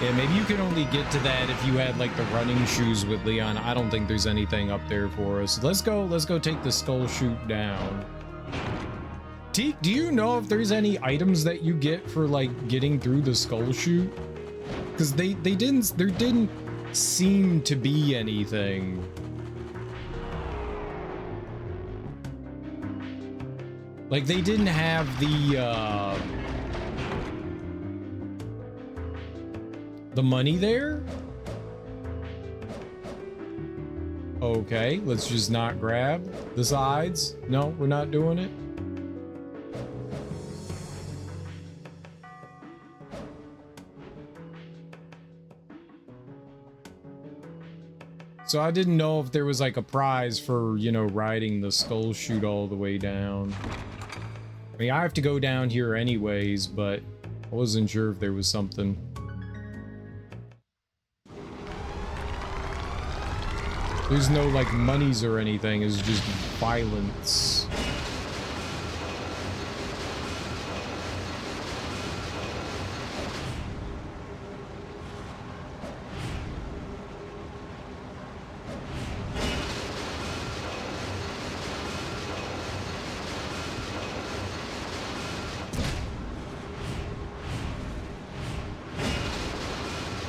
A: Yeah, maybe you can only get to that if you had like the running shoes with Leon. I don't think there's anything up there for us. Let's go take the skull chute down. Teak, do you know if there's any items that you get for like getting through the skull chute? Because there didn't seem to be anything. Like, they didn't have the money there? Okay, let's just not grab the sides. No, we're not doing it. So I didn't know if there was like a prize for, you know, riding the skull chute all the way down. I mean, I have to go down here anyways, but I wasn't sure if there was something. There's no like monies or anything, it's just violence.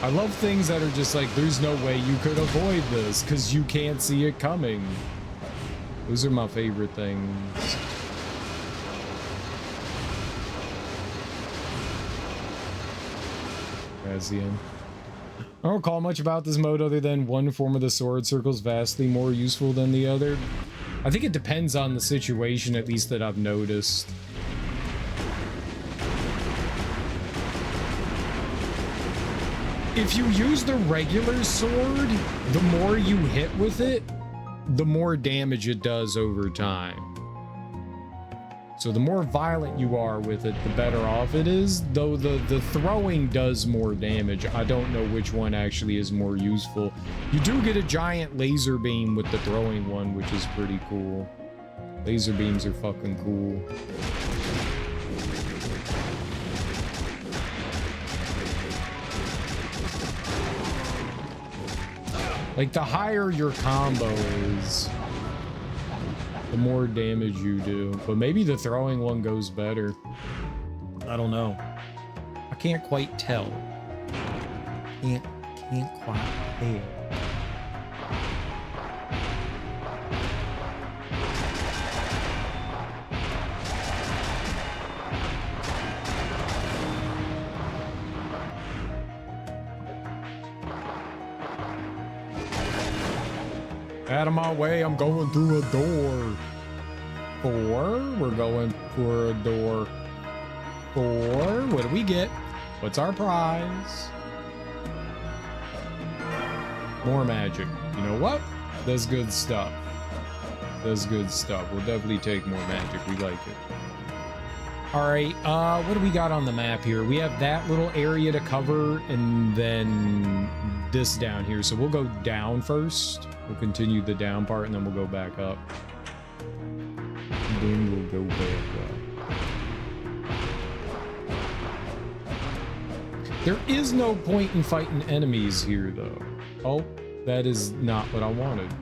A: I love things that are just like, there's no way you could avoid this because you can't see it coming. Those are my favorite things. That's the end. I don't recall much about this mode other than one form of the sword circles vastly more useful than the other. I think it depends on the situation, at least that I've noticed. If you use the regular sword, the more you hit with it, the more damage it does over time. So the more violent you are with it, the better off it is, though the throwing does more damage. I don't know which one actually is more useful. You do get a giant laser beam with the throwing one, which is pretty cool. Laser beams are fucking cool. Like, the higher your combo is, the more damage you do. But maybe the throwing one goes better. I don't know. I can't quite tell. Can't quite tell. Out of my way, I'm going through a door. 4, we're going for a door. 4, what do we get? What's our prize? More magic. You know what? That's good stuff. That's good stuff. We'll definitely take more magic. We like it. All right, what do we got on the map here? We have that little area to cover and then this down here. So we'll go down first. We'll continue the down part and then we'll go back up. Then we'll go back up. There is no point in fighting enemies here though. Oh, that is not what I wanted.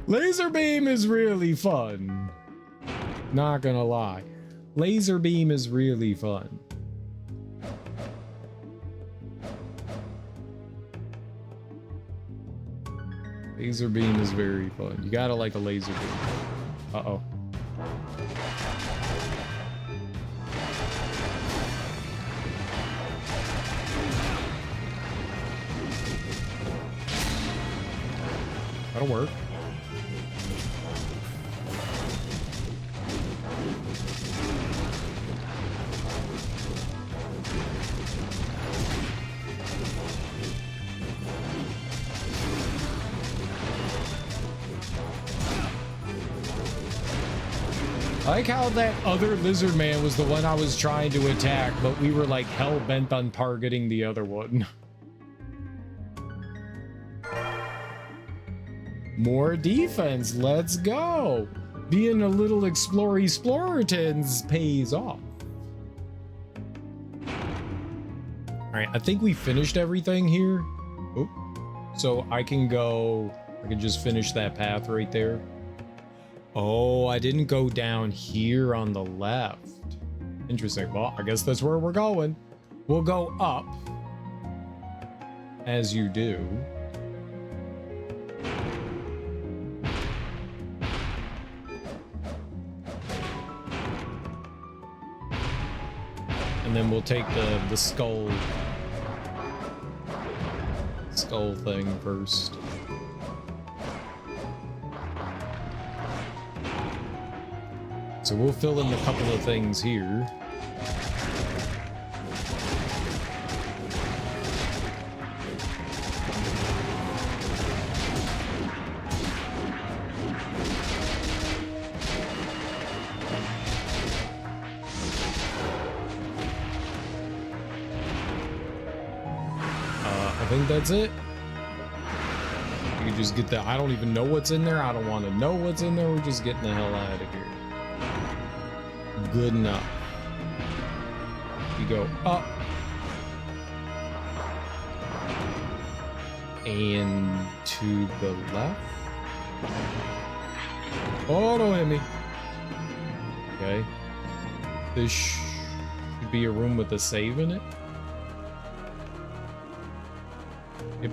A: Laser beam is really fun. Not gonna lie. Laser beam is really fun. Laser beam is very fun. You gotta like a laser beam. Uh-oh. That'll work. I like how that other lizard man was the one I was trying to attack, but we were like hell-bent on targeting the other one. More defense. Let's go. Being a little exploratons pays off. All right, I think we finished everything here. Oh, so I can go. I can just finish that path right there. Oh, I didn't go down here on the left. Interesting. Well, I guess that's where we're going. We'll go up, as you do. And then we'll take the skull thing first. So we'll fill in a couple of things here. I think that's it. You can just get that. I don't even know what's in there. I don't want to know what's in there. We're just getting the hell out of here. Good enough. You go up. And to the left. Oh, don't hit me. Okay. This should be a room with a save in it. Yep.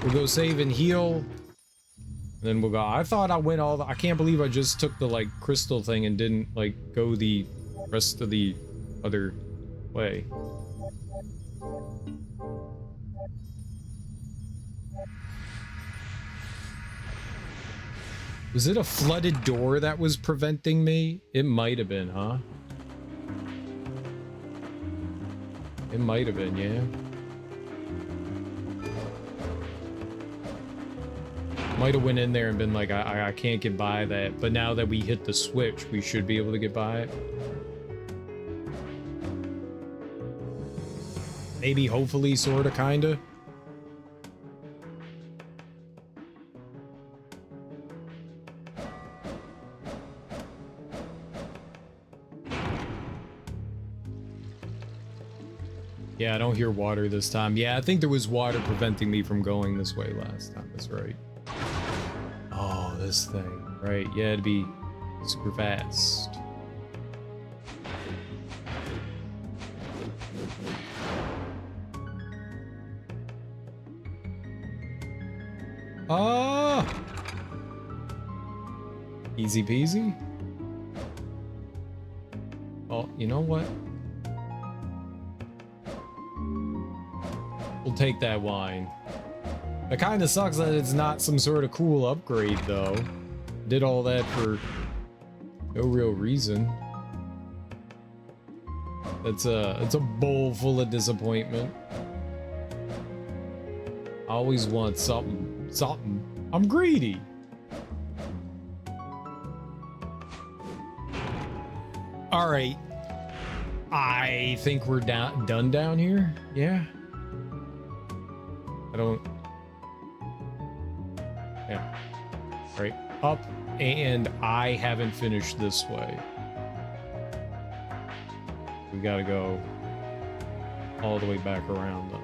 A: We'll go save and heal. And then we'll go. I thought I went all the. I can't believe I just took the like crystal thing and didn't like go the rest of the other way. Was it a flooded door that was preventing me? It might have been, huh? It might have been, yeah. Might have went in there and been like, I can't get by that. But now that we hit the switch, we should be able to get by it. Maybe, hopefully, sorta, kinda. Yeah, I don't hear water this time. Yeah, I think there was water preventing me from going this way last time. That's right. Oh, this thing. Right, yeah, it'd be super fast. Ah! Easy peasy. Oh, you know what? We'll take that wine. It kind of sucks that it's not some sort of cool upgrade, though. Did all that for no real reason. It's a bowl full of disappointment. I always want something. I'm greedy. All right. I think we're done down here. Yeah. I don't. Yeah. All right. Up, and I haven't finished this way. We gotta go all the way back around, though.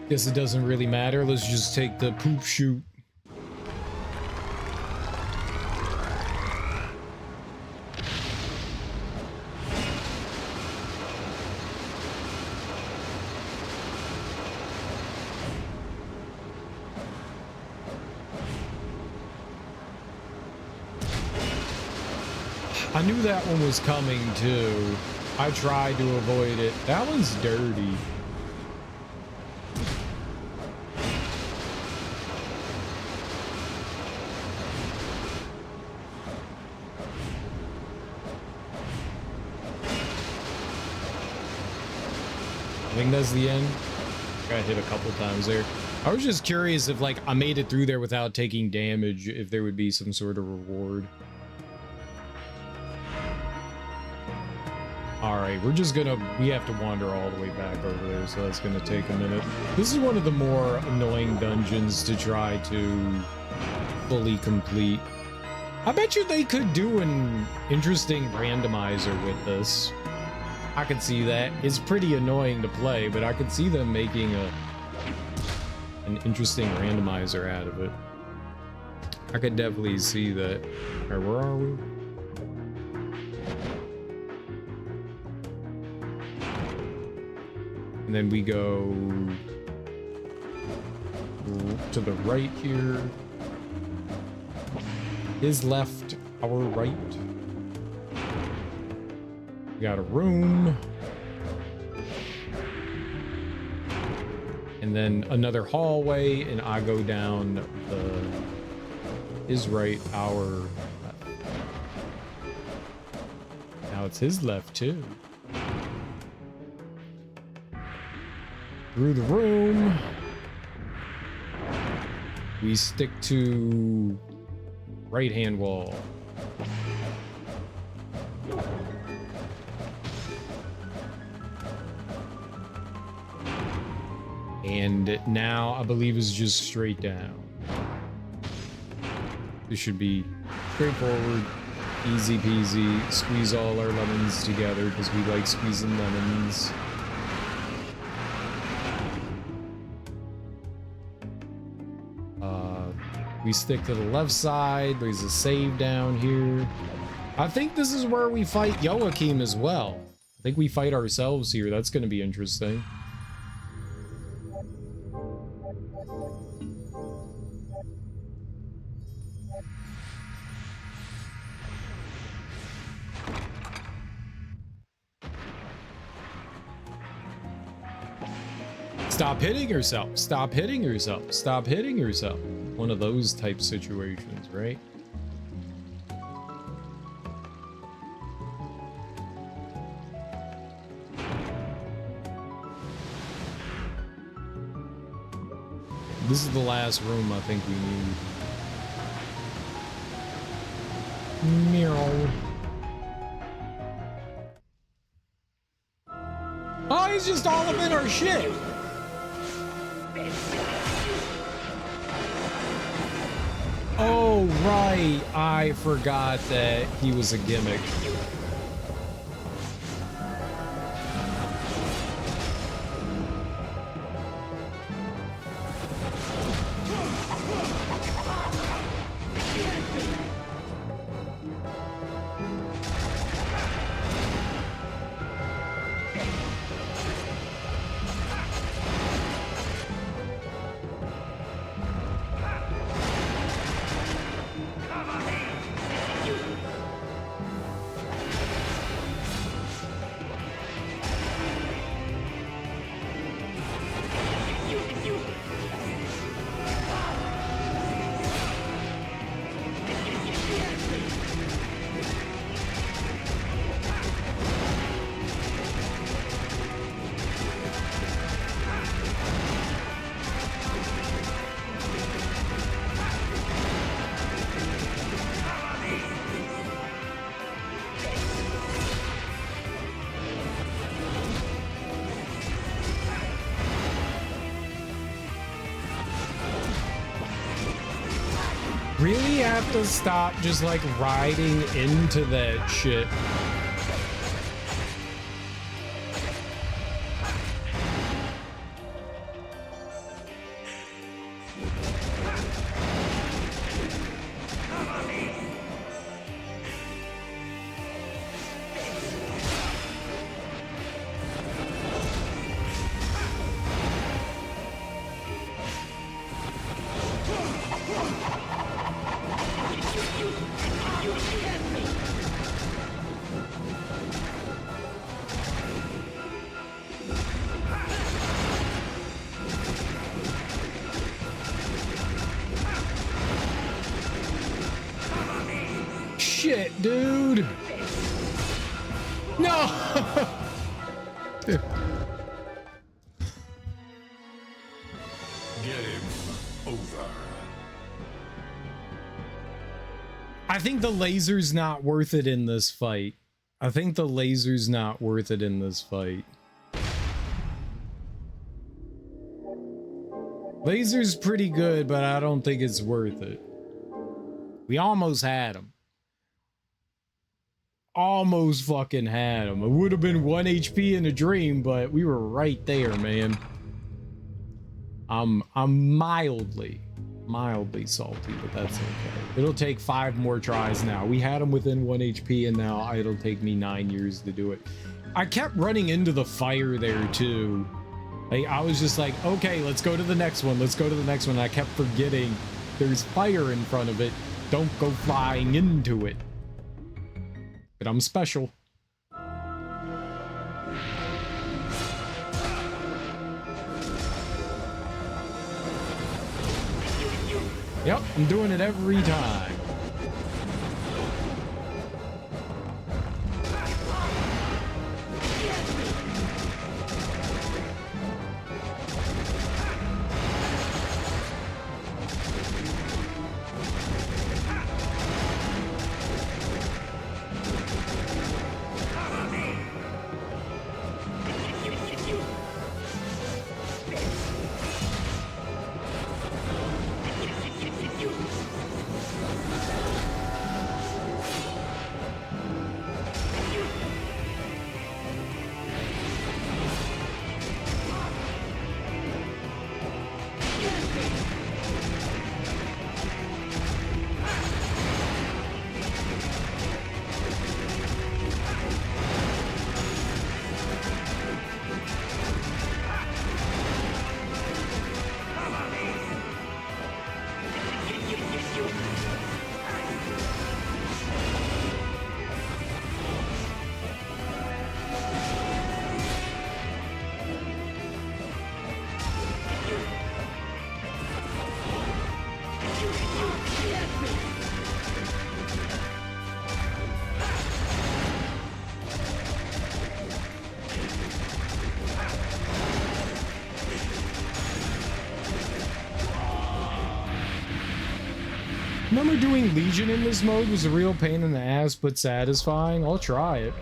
A: Guess it doesn't really matter. Let's just take the poop chute. I knew that one was coming too. I tried to avoid it. That one's dirty. I think that's the end. Got hit a couple times there. I was just curious if like I made it through there without taking damage, if there would be some sort of reward. Alright, we're just gonna... We have to wander all the way back over there, so that's gonna take a minute. This is one of the more annoying dungeons to try to fully complete. I bet you they could do an interesting randomizer with this. I could see that. It's pretty annoying to play, but I could see them making an interesting randomizer out of it. I could definitely see that. Alright, where are we? And then we go to the right here. His left, our right. We got a room. And then another hallway, and I go down his right, our left. Now it's his left too. Through the room. We stick to right-hand wall. And now I believe is just straight down. This should be straightforward, easy peasy. Squeeze all our lemons together because we like squeezing lemons. We stick to the left side. There's a save down here. I think this is where we fight Joachim as well. I think we fight ourselves here. That's going to be interesting. Stop hitting yourself. Stop hitting yourself. Stop hitting yourself. One of those type situations, right? This is the last room I think we need. Meow. Oh, he's just all up in our shit. Oh, right. I forgot that he was a gimmick. Really have to stop just like riding into that shit. Shit, dude. No.
B: Get him over.
A: I think the laser's not worth it in this fight. I think the laser's not worth it in this fight. Laser's pretty good, but I don't think it's worth it. We almost had him. Almost fucking had him. It would have been 1 HP in a dream, but we were right there, man. I'm mildly salty, but that's okay. It'll take 5 more tries now. We had him within 1 HP, and now it'll take me 9 years to do it. I kept running into the fire there too. Like, I was just like, okay, let's go to the next one. Let's go to the next one. And I kept forgetting there's fire in front of it. Don't go flying into it. But I'm special. Yep, I'm doing it every time. Remember doing Legion in this mode was a real pain in the ass, but satisfying? I'll try it.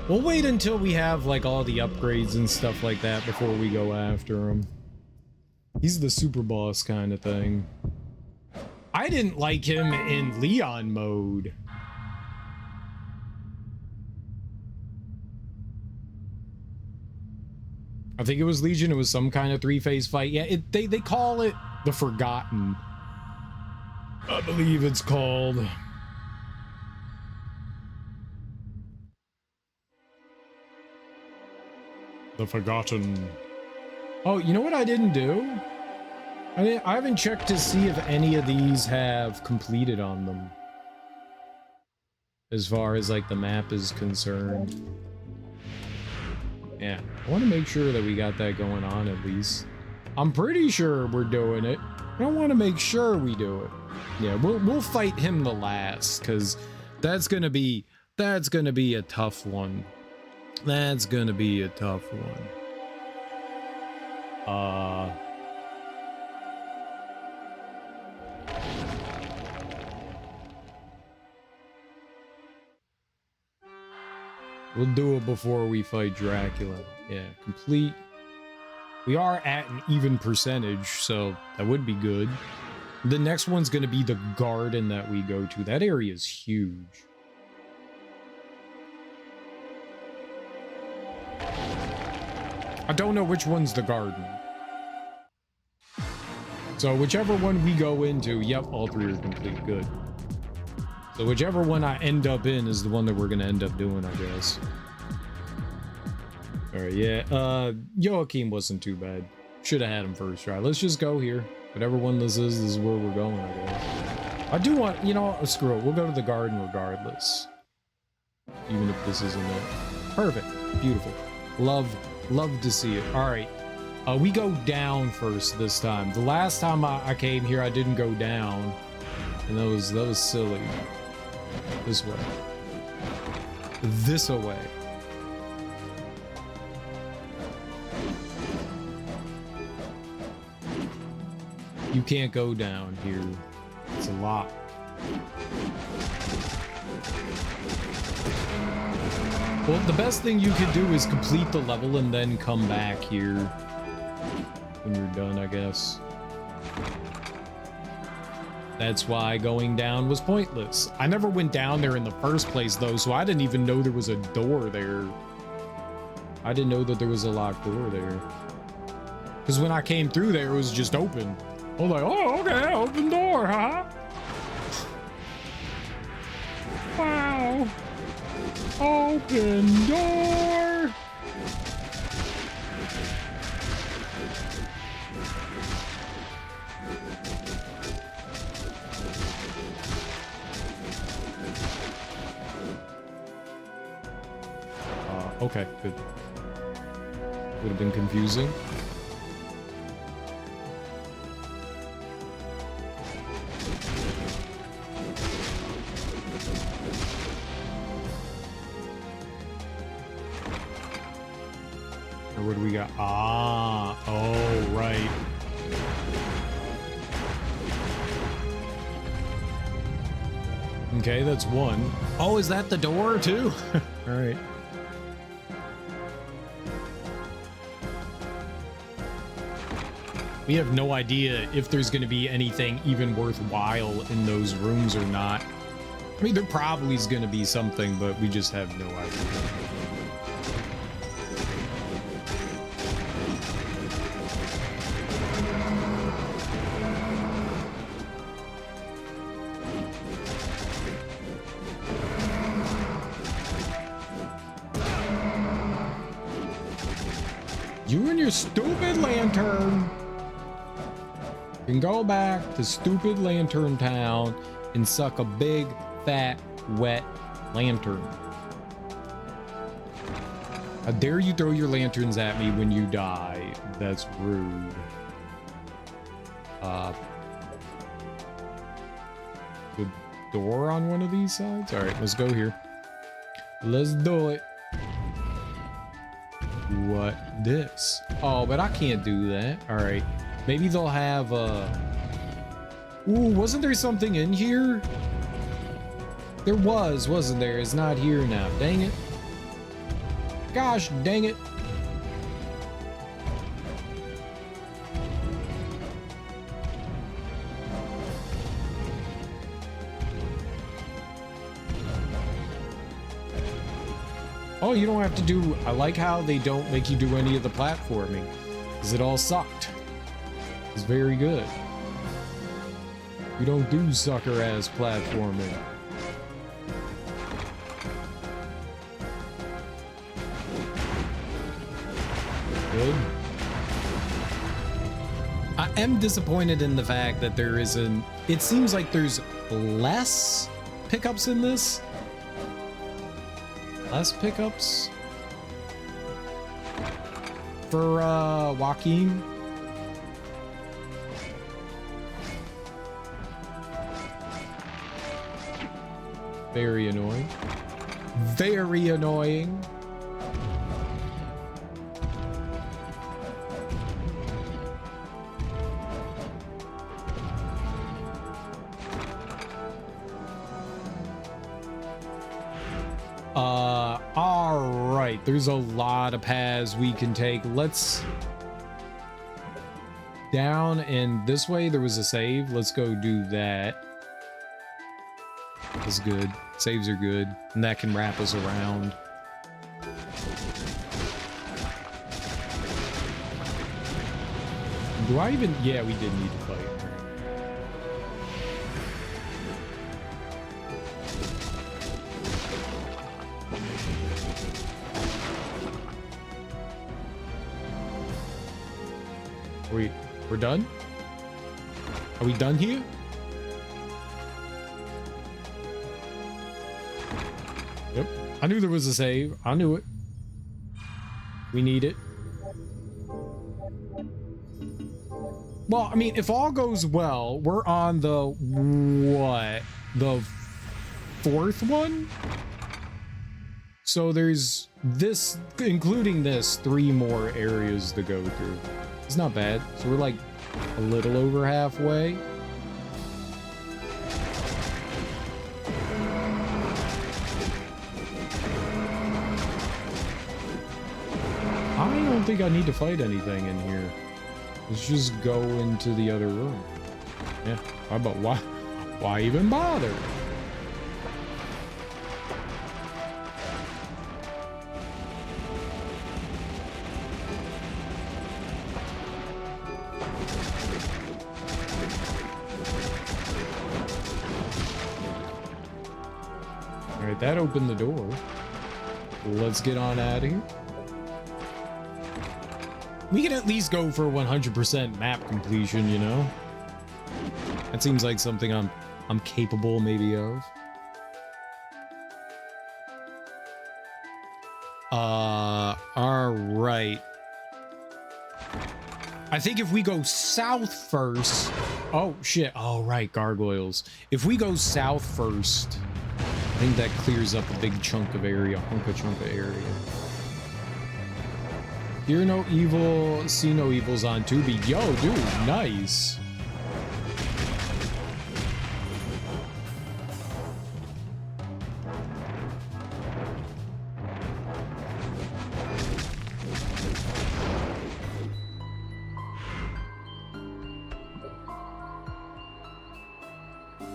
A: We'll wait until we have, like, all the upgrades and stuff like that before we go after him. He's the super boss kind of thing. I didn't like him in Leon mode. I think it was Legion. It was some kind of 3-phase fight. Yeah, they call it the Forgotten. I believe it's called. The Forgotten. Oh, you know what I didn't do? I haven't checked to see if any of these have completed on them. As far as, like, the map is concerned. Yeah, I want to make sure that we got that going on at least. I'm pretty sure we're doing it. I want to make sure we do it. Yeah, we'll fight him the last, because that's gonna be a tough one. That's gonna be a tough one. We'll do it before we fight Dracula. Yeah, complete. We are at an even percentage, so that would be good. The next one's going to be the garden that we go to. That area is huge. I don't know which one's the garden. So whichever one we go into, yep, all 3 are complete. Good. So whichever one I end up in is the one that we're going to end up doing, I guess. Alright, yeah. Joachim wasn't too bad. Should have had him first try. Let's just go here. Whatever one this is where we're going, I guess. I do want, you know, screw it. We'll go to the garden regardless. Even if this isn't it. Perfect. Beautiful. Love to see it. Alright. We go down first this time. The last time I came here, I didn't go down. And that was silly. This way. This away. You can't go down here. It's a lot. Well, the best thing you could do is complete the level and then come back here when you're done, I guess. That's why going down was pointless. I never went down there in the first place, though, so I didn't even know there was a door there. I didn't know that there was a locked door there. Because when I came through there, it was just open. I was like, oh, okay, open door, huh? Wow. Open door. Okay, good. Would have been confusing. Or what do we got? Ah, oh, right. Okay, that's one. Oh, is that the door too? All right. We have no idea if there's going to be anything even worthwhile in those rooms or not. I mean, there probably is going to be something, but we just have no idea. You and your stupid lantern. You can go back to stupid Lantern Town and suck a big, fat, wet lantern. How dare you throw your lanterns at me when you die? That's rude. The door on one of these sides? All right, let's go here. Let's do it. What? This? Oh, but I can't do that. All right. Maybe they'll have Ooh, wasn't there something in here? There was, wasn't there? It's not here now. Dang it. Gosh, dang it. Oh, you don't have to do... I like how they don't make you do any of the platforming, because it all sucked. It's very good. You don't do sucker-ass platforming. Good. I am disappointed in the fact that there isn't... It seems like there's less pickups in this. Less pickups? For, Joachim? Very annoying. Very annoying. All right. There's a lot of paths we can take. Let's down and this way. There was a save. Let's go do that. That's good. Saves are good, and that can wrap us around. Do I even... Yeah, we did need to fight. We're done? Are we done here? Yep. I knew there was a save. I knew it. We need it. Well, I mean, if all goes well, we're on the... what? The fourth one? So there's this, including this, 3 more areas to go through. It's not bad. So we're like a little over halfway. don't think I need to fight anything in here. Let's just go into the other room. Yeah, but why even bother? All right, that opened the door. Let's get on out of here. We can at least go for 100% map completion, you know? That seems like something I'm capable maybe of. All right. I think if we go south first. Oh shit. Oh right, gargoyles. If we go south first, I think that clears up a big chunk of area, chunk of area. Hear no evil, see no evils on Tubi. Yo, dude, nice.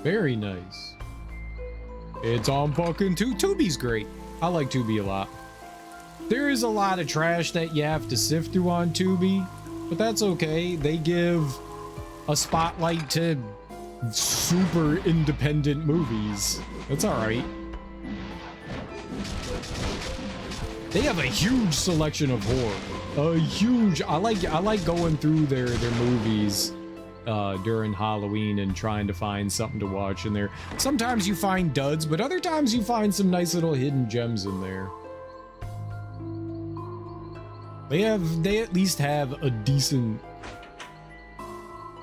A: Very nice. It's on fucking Tubi's great. I like Tubi a lot. There is a lot of trash that you have to sift through on Tubi, but that's okay. They give a spotlight to super independent movies. That's all right. They have a huge selection of horror. A huge. I like going through their movies during Halloween and trying to find something to watch in there. Sometimes you find duds, but other times you find some nice little hidden gems in there. They at least have a decent,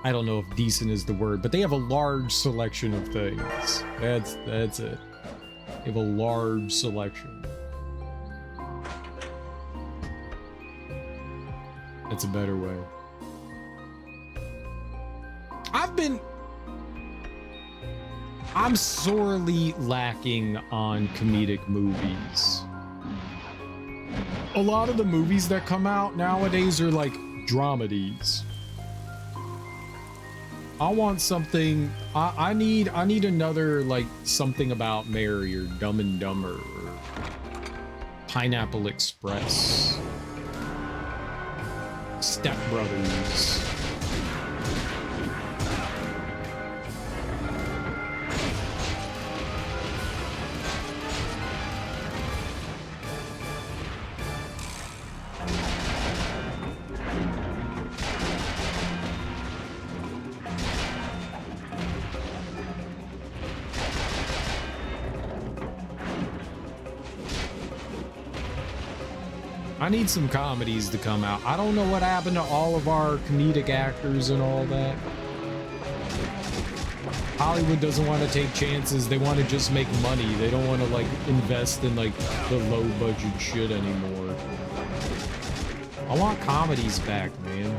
A: I don't know if decent is the word, but they have a large selection of things. That's it. They have a large selection. That's a better way. I'm sorely lacking on comedic movies. A lot of the movies that come out nowadays are like dramedies. I want something. I need another like something about Mary or Dumb and Dumber or Pineapple Express, Step Brothers. I need some comedies to come out. I don't know what happened to all of our comedic actors and all that. Hollywood doesn't want to take chances. They want to just make money. They don't want to like invest in like the low budget shit anymore. I want comedies back, man.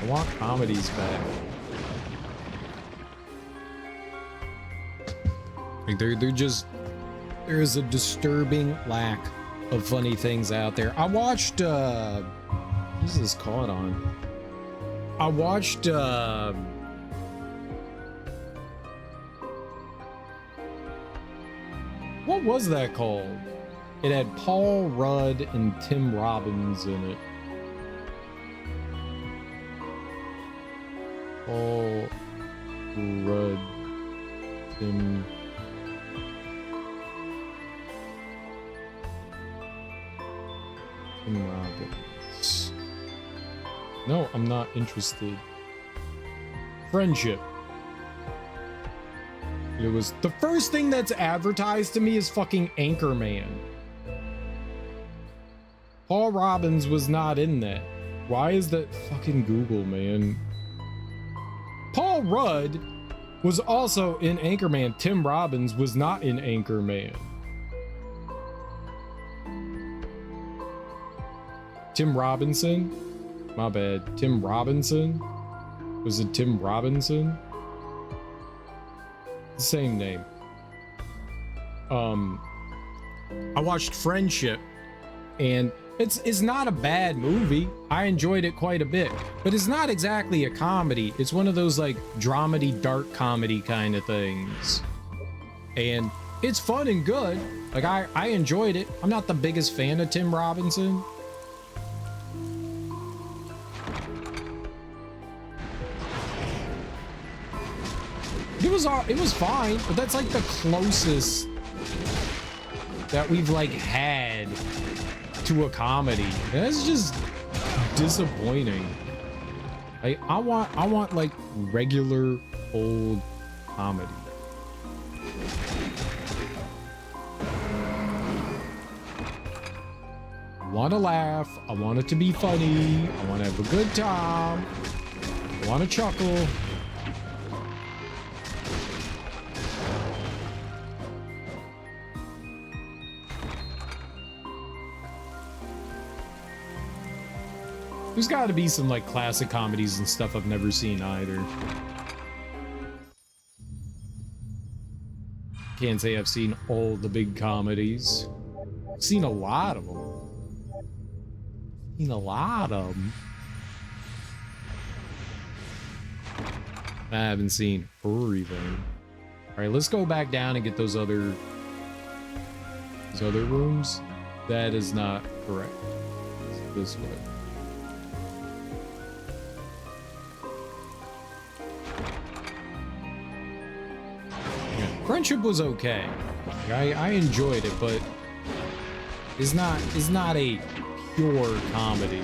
A: I want comedies back. Like there is a disturbing lack of funny things out there. I watched what is this called on? I watched what was that called? It had Paul Rudd and Tim Robbins in it. Paul Rudd, Tim Robbins. No, I'm not interested. Friendship. It was the first thing that's advertised to me is fucking Anchorman. Paul Robbins was not in that. Why is that fucking Google, man? Paul Rudd was also in Anchorman. Tim Robbins was not in Anchorman. Tim Robinson? My bad. Tim Robinson? Was it Tim Robinson? Same name. I watched Friendship, and It's not a bad movie. I enjoyed it quite a bit, but it's not exactly a comedy. It's one of those like dramedy, dark comedy kind of things. And it's fun and good. Like I enjoyed it. I'm not the biggest fan of Tim Robinson. It was fine, but that's like the closest that we've like had to a comedy. That's just disappointing. Like I want like regular old comedy. I want to laugh. I want it to be funny. I want to have a good time. I want to chuckle. There's got to be some like classic comedies and stuff I've never seen either. Can't say I've seen all the big comedies. I've seen a lot of them. I haven't seen everything. All right, let's go back down and get those other rooms. That is not correct. It's this way. Friendship was okay. I enjoyed it, but it's not a pure comedy.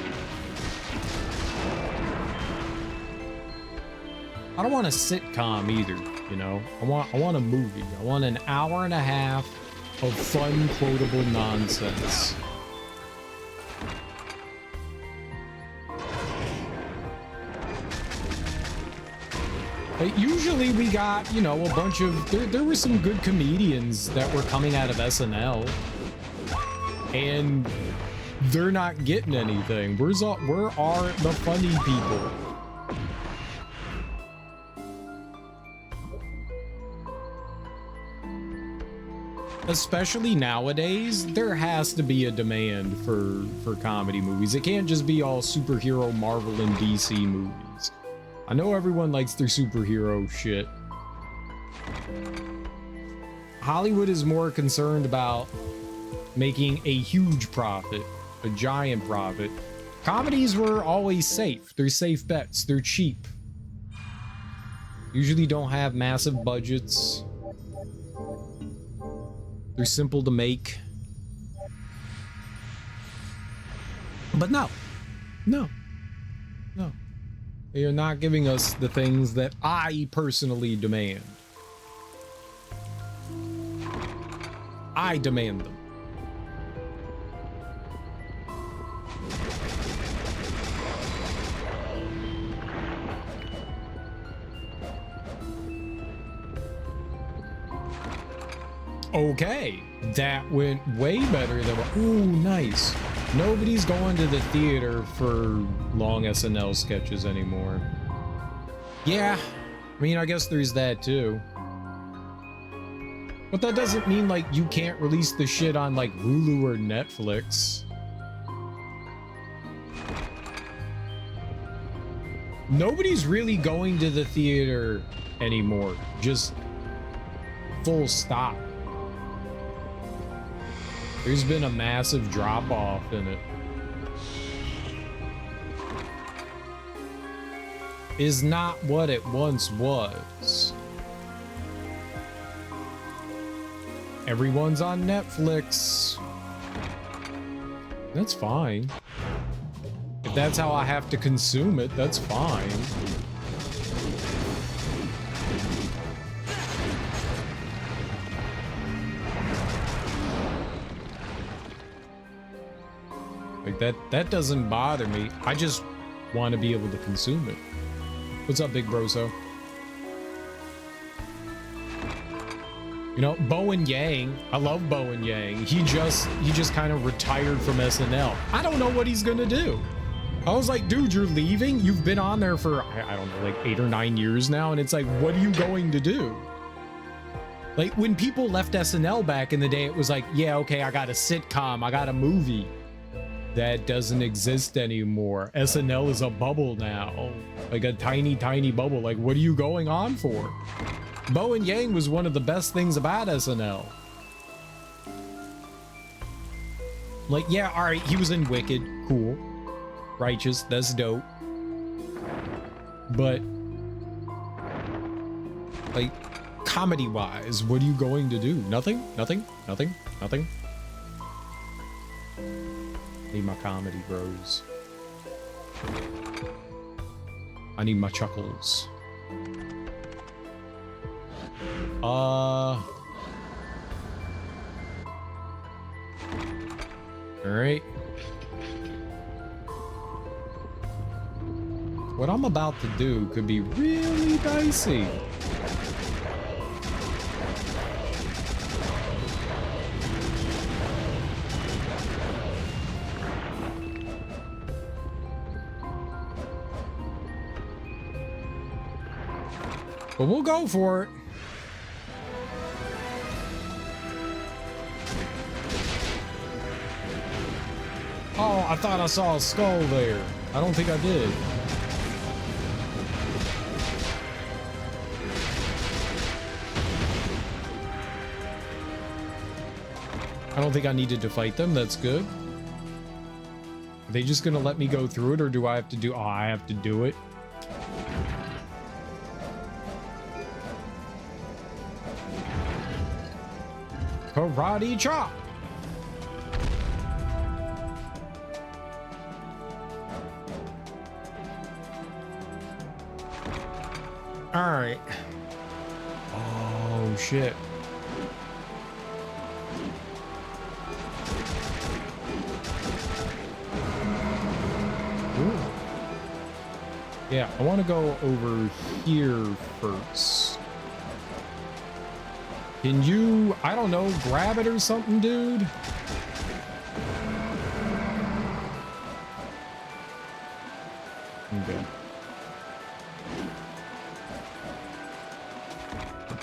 A: I don't want a sitcom either, you know. I want a movie. I want an hour and a half of fun, quotable nonsense. Usually we got, you know, a bunch of... There were some good comedians that were coming out of SNL. And they're not getting anything. Where are the funny people? Especially nowadays, there has to be a demand for comedy movies. It can't just be all superhero Marvel and DC movies. I know everyone likes their superhero shit. Hollywood is more concerned about making a huge profit, a giant profit. Comedies were always safe. They're safe bets. They're cheap. Usually don't have massive budgets. They're simple to make. But no. They are not giving us the things that I personally demand. I demand them. Okay, that went way better than... Ooh, nice. Nobody's going to the theater for long SNL sketches anymore. Yeah, I mean, I guess there's that too. But that doesn't mean, like, you can't release the shit on, like, Hulu or Netflix. Nobody's really going to the theater anymore. Just full stop. There's been a massive drop-off in it. Is not what it once was. Everyone's on Netflix. That's fine. If that's how I have to consume it, that's fine. Like that doesn't bother me. I just want to be able to consume it. What's up, Big Broso? You know, Bowen Yang. I love Bowen Yang. He just kind of retired from SNL. I don't know what he's gonna do. I was like, dude, you're leaving? You've been on there for, I don't know, like 8 or 9 years now, and it's like, what are you going to do? Like, when people left SNL back in the day, it was like, yeah, okay, I got a sitcom, I got a movie. That doesn't exist anymore. SNL is a bubble now. Like a tiny, tiny bubble. Like, what are you going on for? Bo and Yang was one of the best things about SNL. Like, yeah, alright, he was in Wicked. Cool. Righteous. That's dope. But, like, comedy-wise, what are you going to do? Nothing? Nothing? Nothing? Nothing? Need my comedy, bros. I need my chuckles. All right. What I'm about to do could be really dicey. But we'll go for it. Oh, I thought I saw a skull there. I don't think I did. I don't think I needed to fight them. That's good. Are they just gonna let me go through it, or do I have to do... Oh, I have to do it. Karate chop! Alright. Oh, shit. Ooh. Yeah, I want to go over here first. Can you, I don't know, grab it or something, dude? Okay.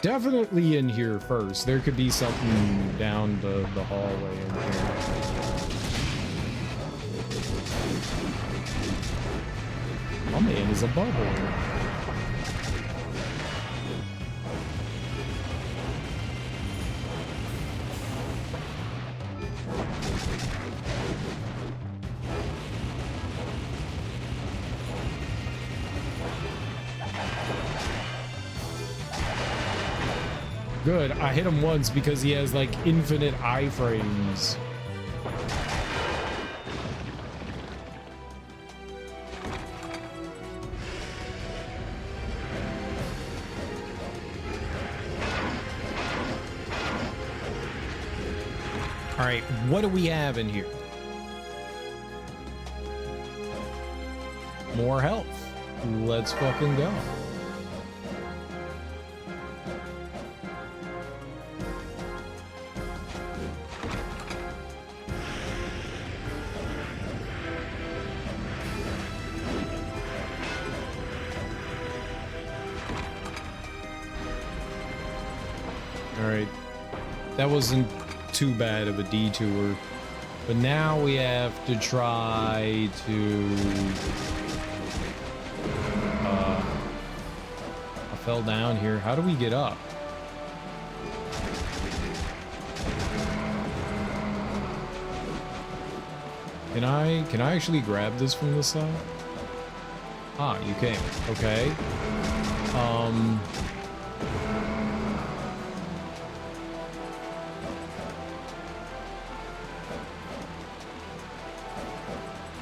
A: Definitely in here first. There could be something down the hallway in here. My man is a butthole. Good, I hit him once because he has like infinite iframes. All right, what do we have in here? More health. Let's fucking go. That wasn't too bad of a detour, but now we have to try to I fell down here. How do we get up? Can I actually grab this from the side? Ah, you can. Okay.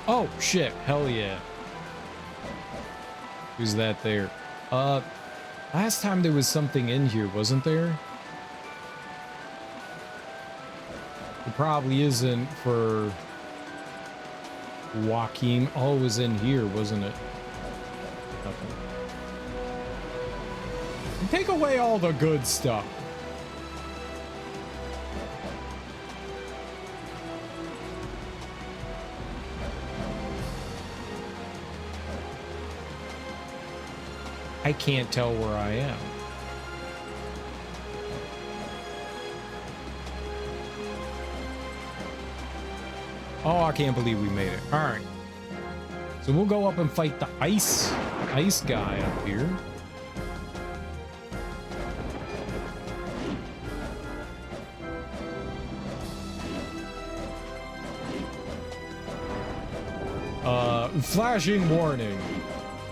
A: Oh, shit. Hell yeah. Who's that there? Last time there was something in here, wasn't there? It probably isn't for Joachim. Oh, it was in here, wasn't it? Nothing. Take away all the good stuff. I can't tell where I am. Oh, I can't believe we made it. All right. So we'll go up and fight the ice guy up here. Flashing warning.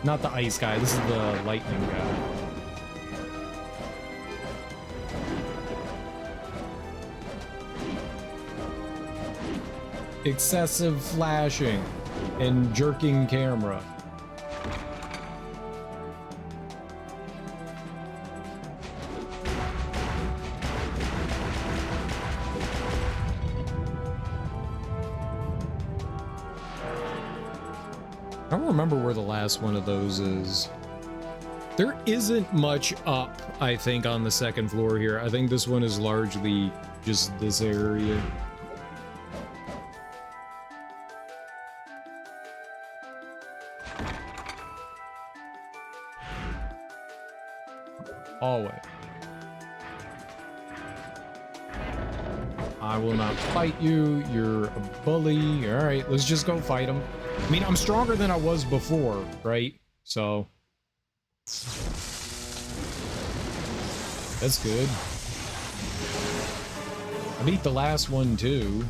A: Not the ice guy. This is the lightning guy. Excessive flashing and jerking camera. I don't remember where the last one of those is. There isn't much up, I think, on the second floor here. I think this one is largely just this area. Hallway. I will not fight you. You're a bully. All right, let's just go fight him. I mean, I'm stronger than I was before, right? So that's good. I beat the last one too,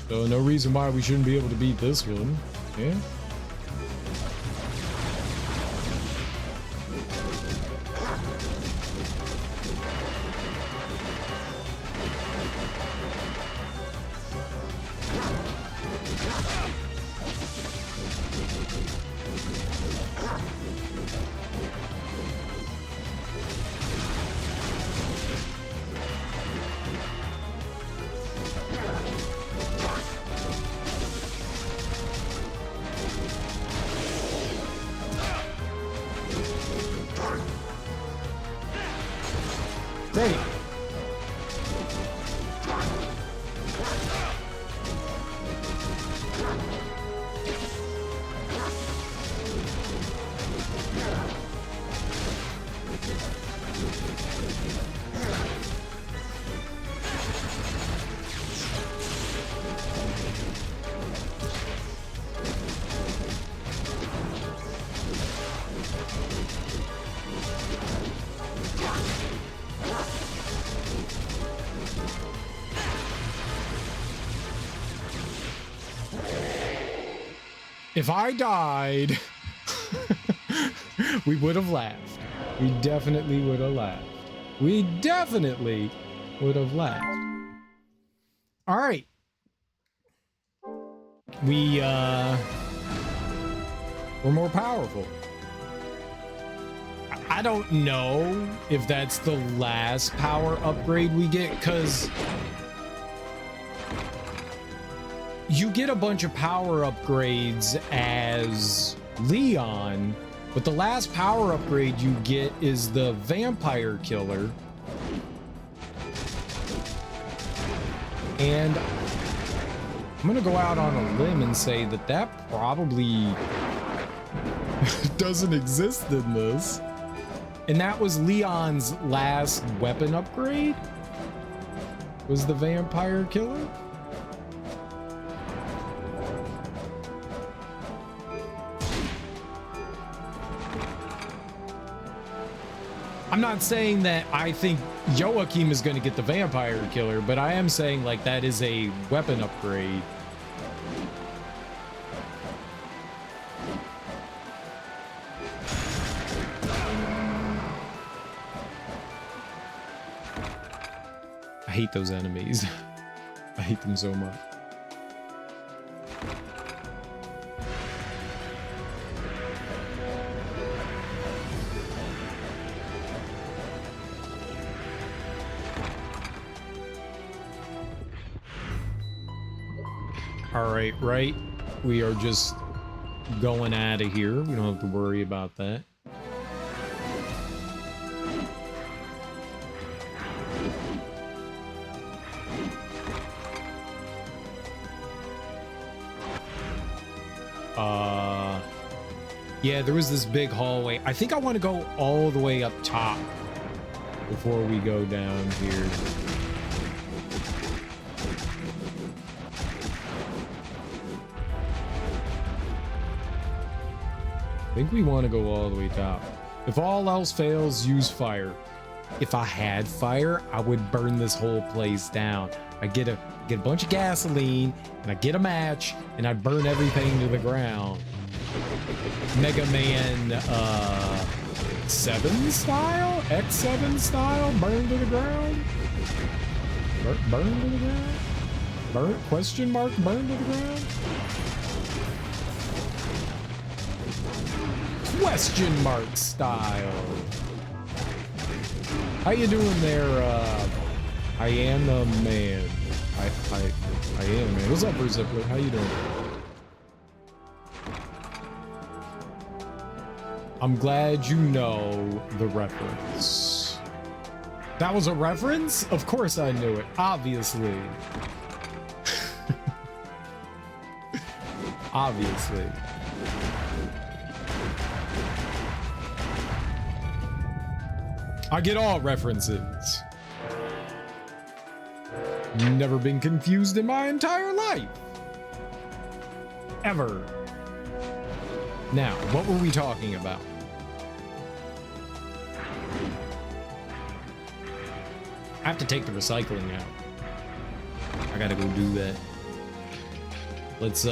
A: so no reason why we shouldn't be able to beat this one. Yeah. Great. If I died, we would have laughed. We definitely would have laughed. We definitely would have laughed. All right. We're more powerful. I don't know if that's the last power upgrade we get, because you get a bunch of power upgrades as Leon, but the last power upgrade you get is the vampire killer. And I'm gonna go out on a limb and say that that probably doesn't exist in this. And that was Leon's last weapon upgrade? Was the vampire killer? I'm not saying that I think Joachim is going to get the vampire killer, but I am saying like that is a weapon upgrade. I hate those enemies. I hate them so much. All right. We are just going out of here. We don't have to worry about that. Yeah, there was this big hallway. I think I want to go all the way up top before we go down here. think we want to go all the way top. If all else fails, use fire. If I had fire, I would burn this whole place down. I get a bunch of gasoline, and I get a match, and I'd burn everything to the ground. Mega Man 7 style? X7 style? Burn to the ground? Burn to the ground? Burn? Question mark? Burn to the ground? Question mark style. How you doing there, I am a man. I am a man. What's up, Zipper? How you doing? I'm glad you know the reference. That was a reference? Of course I knew it. Obviously. Obviously. I get all references. Never been confused in my entire life. Ever. Now, what were we talking about? I have to take the recycling out. I gotta go do that. Let's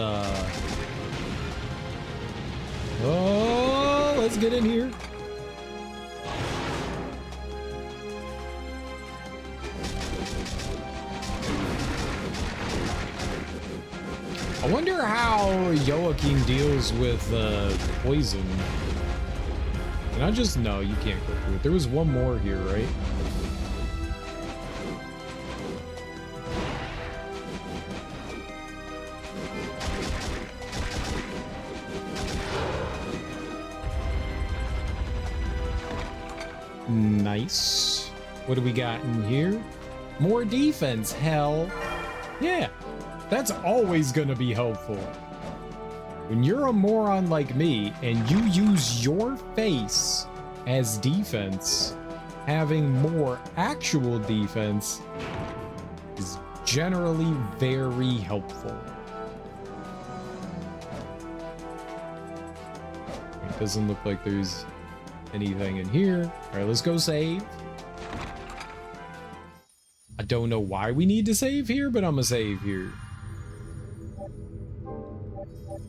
A: let's get in here. I wonder how Joachim deals with poison. And I just know you can't go through it. There was one more here, right? Nice. What do we got in here? More defense, hell. Yeah. That's always gonna be helpful. When you're a moron like me and you use your face as defense, having more actual defense is generally very helpful. It doesn't look like there's anything in here. All right, let's go save. I don't know why we need to save here, but I'm gonna save here.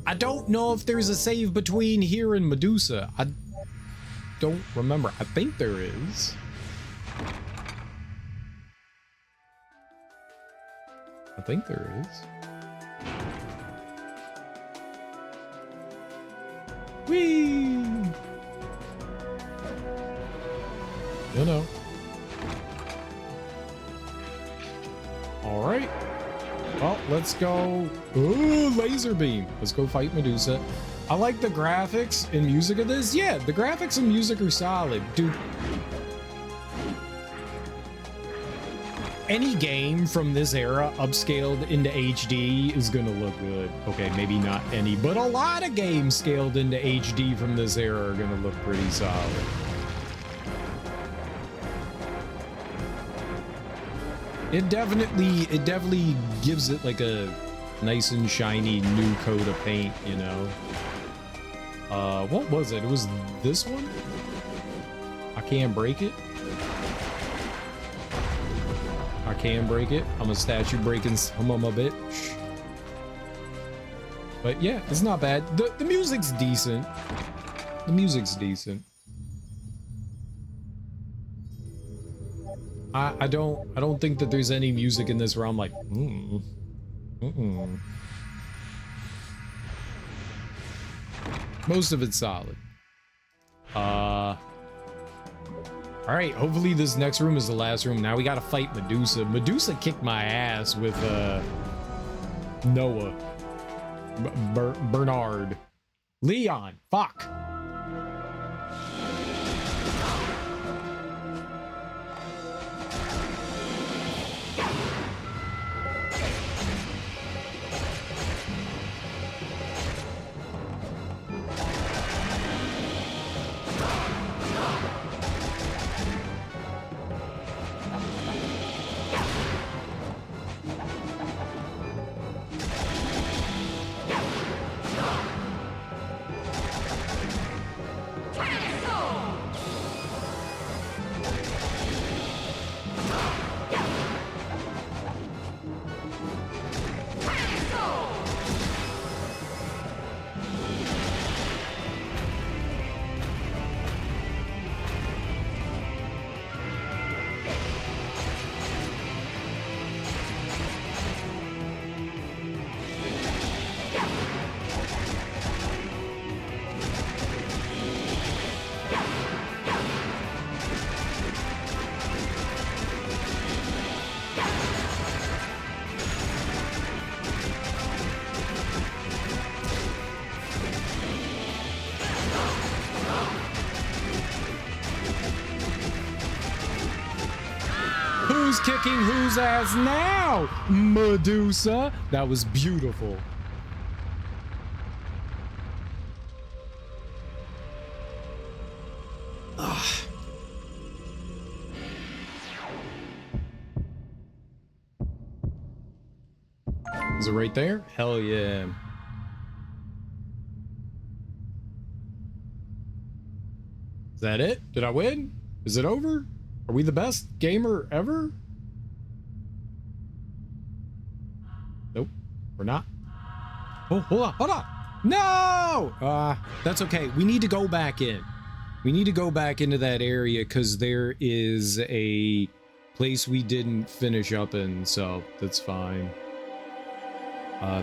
A: I don't know if there's a save between here and Medusa. I don't remember. I think there is. I think there is. Whee! No. All right. Well, let's go. Ooh, laser beam. Let's go fight Medusa. I like the graphics and music of this. Yeah, the graphics and music are solid, dude. Any game from this era upscaled into HD is gonna look good. Okay, maybe not any, but a lot of games scaled into HD from this era are gonna look pretty solid. It definitely gives it like a nice and shiny new coat of paint, you know. What was it? It was this one? I can't break it. I can break it. I'm a statue breaking some of my bitch. But yeah, it's not bad. The music's decent. The music's decent. I don't think that there's any music in this where I'm like, Most of it's solid. All right, hopefully this next room is the last room. Now we gotta fight Medusa. Medusa kicked my ass with Noah. Bernard. Leon. Fuck. Who's kicking whose ass now? Medusa. That was beautiful. Ugh. Is it right there? Hell yeah. Is that it? Did I win? Is it over? Are we the best gamer ever? Nope, we're not. Oh, hold on. No! That's okay. We need to go back in. We need to go back into that area because there is a place we didn't finish up in, so that's fine.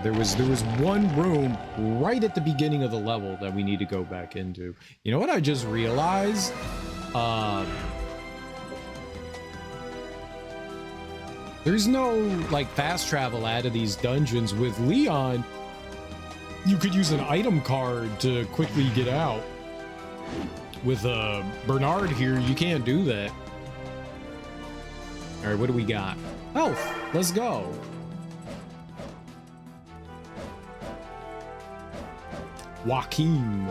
A: There was one room right at the beginning of the level that we need to go back into. You know what I just realized? There's no like fast travel out of these dungeons. With Leon, you could use an item card to quickly get out. With Bernard here, you can't do that. All right, what do we got? Health. Let's go. Joachim.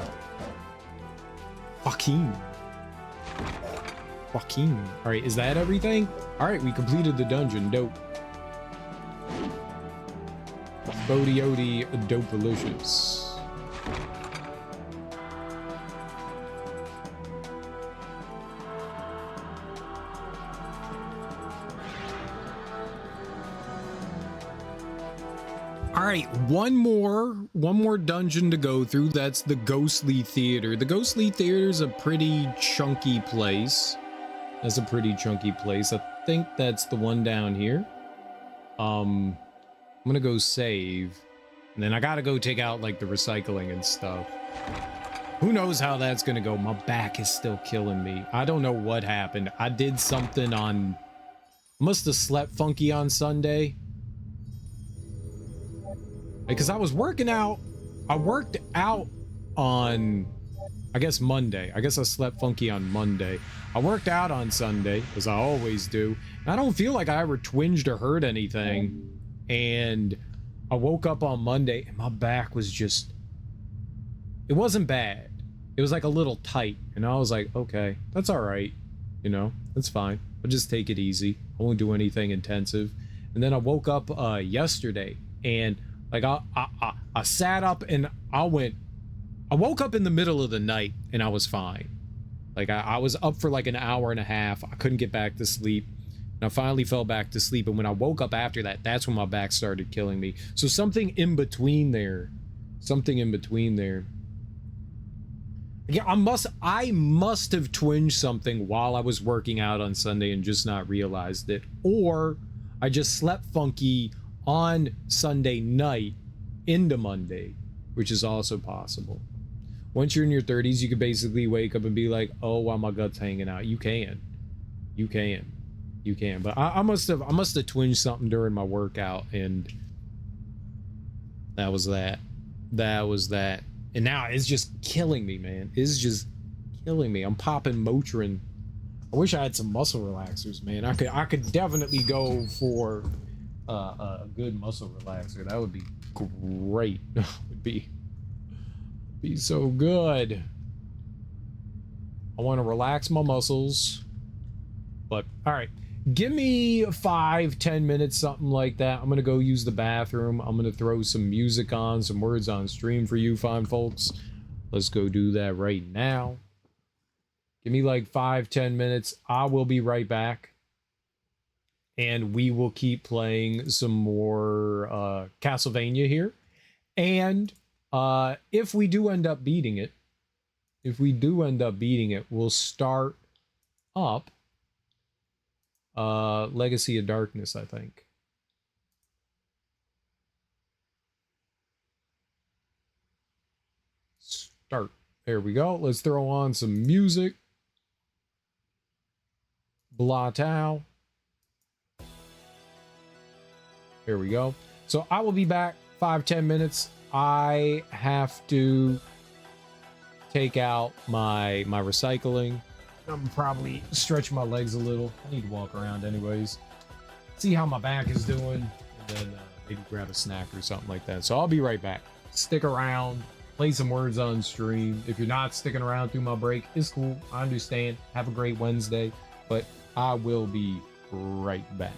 A: All right, is that everything? All right, we completed the dungeon. Dope. Bodie dope-alicious. All right, one more dungeon to go through. That's the Ghostly Theater. The Ghostly Theater is a pretty chunky place. That's a pretty chunky place. I think that's the one down here. I'm gonna go save, and then I gotta go take out like the recycling and stuff. Who knows how that's gonna go? My back is still killing me. I don't know what happened. I did something on, must have slept funky on Sunday. Because I was working out. I worked out on, I guess, Monday. I guess I slept funky on Monday. I worked out on Sunday, as I always do. And I don't feel like I ever twinged or hurt anything. And I woke up on Monday and my back was just, it wasn't bad. It was like a little tight. And I was like, okay, that's all right. You know, that's fine. I'll just take it easy. I won't do anything intensive. And then I woke up yesterday and like I sat up and I woke up in the middle of the night and I was fine. Like I was up for like an hour and a half. I couldn't get back to sleep. And I finally fell back to sleep. And when I woke up after that, that's when my back started killing me. So something in between there. Yeah, I must have twinged something while I was working out on Sunday and just not realized it. Or I just slept funky on Sunday night into Monday, which is also possible. Once you're in your 30s, you can basically wake up and be like, oh, wow, my gut's hanging out. You can. But I must have twinged something during my workout, and that was that. And now it's just killing me, man. It's just killing me. I'm popping Motrin. I wish I had some muscle relaxers, man. I could definitely go for a good muscle relaxer. That would be great. It would be so good. I want to relax my muscles. But all right, give me 5-10 minutes, something like that. I'm gonna go use the bathroom. I'm gonna throw some music on, some words on stream for you fine folks. Let's go do that right now. Give me like 5-10 minutes. I will be right back. And we will keep playing some more Castlevania here. And if we do end up beating it, we'll start up Legacy of Darkness, I think. Start. There we go. Let's throw on some music. Blatau. Here we go. So I will be back 5-10 minutes. I have to take out my recycling. I'm probably stretch my legs a little. I need to walk around anyways. see how my back is doing, and then maybe grab a snack or something like that. So I'll be right back. Stick around, play some words on stream. If you're not sticking around through my break, it's cool. I understand. Have a great Wednesday, but I will be right back.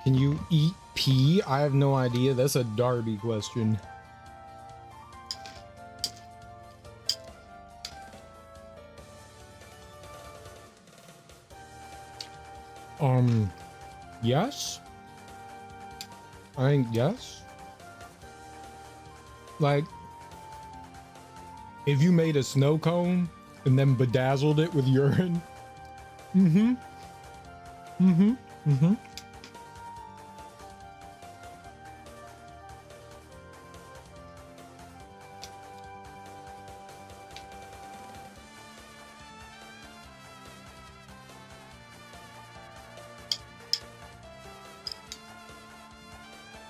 A: Can you eat pee? I have no idea. That's a Darby question. Yes. I think yes. Like, if you made a snow cone and then bedazzled it with urine. Mm-hmm. Mm-hmm. Mm-hmm.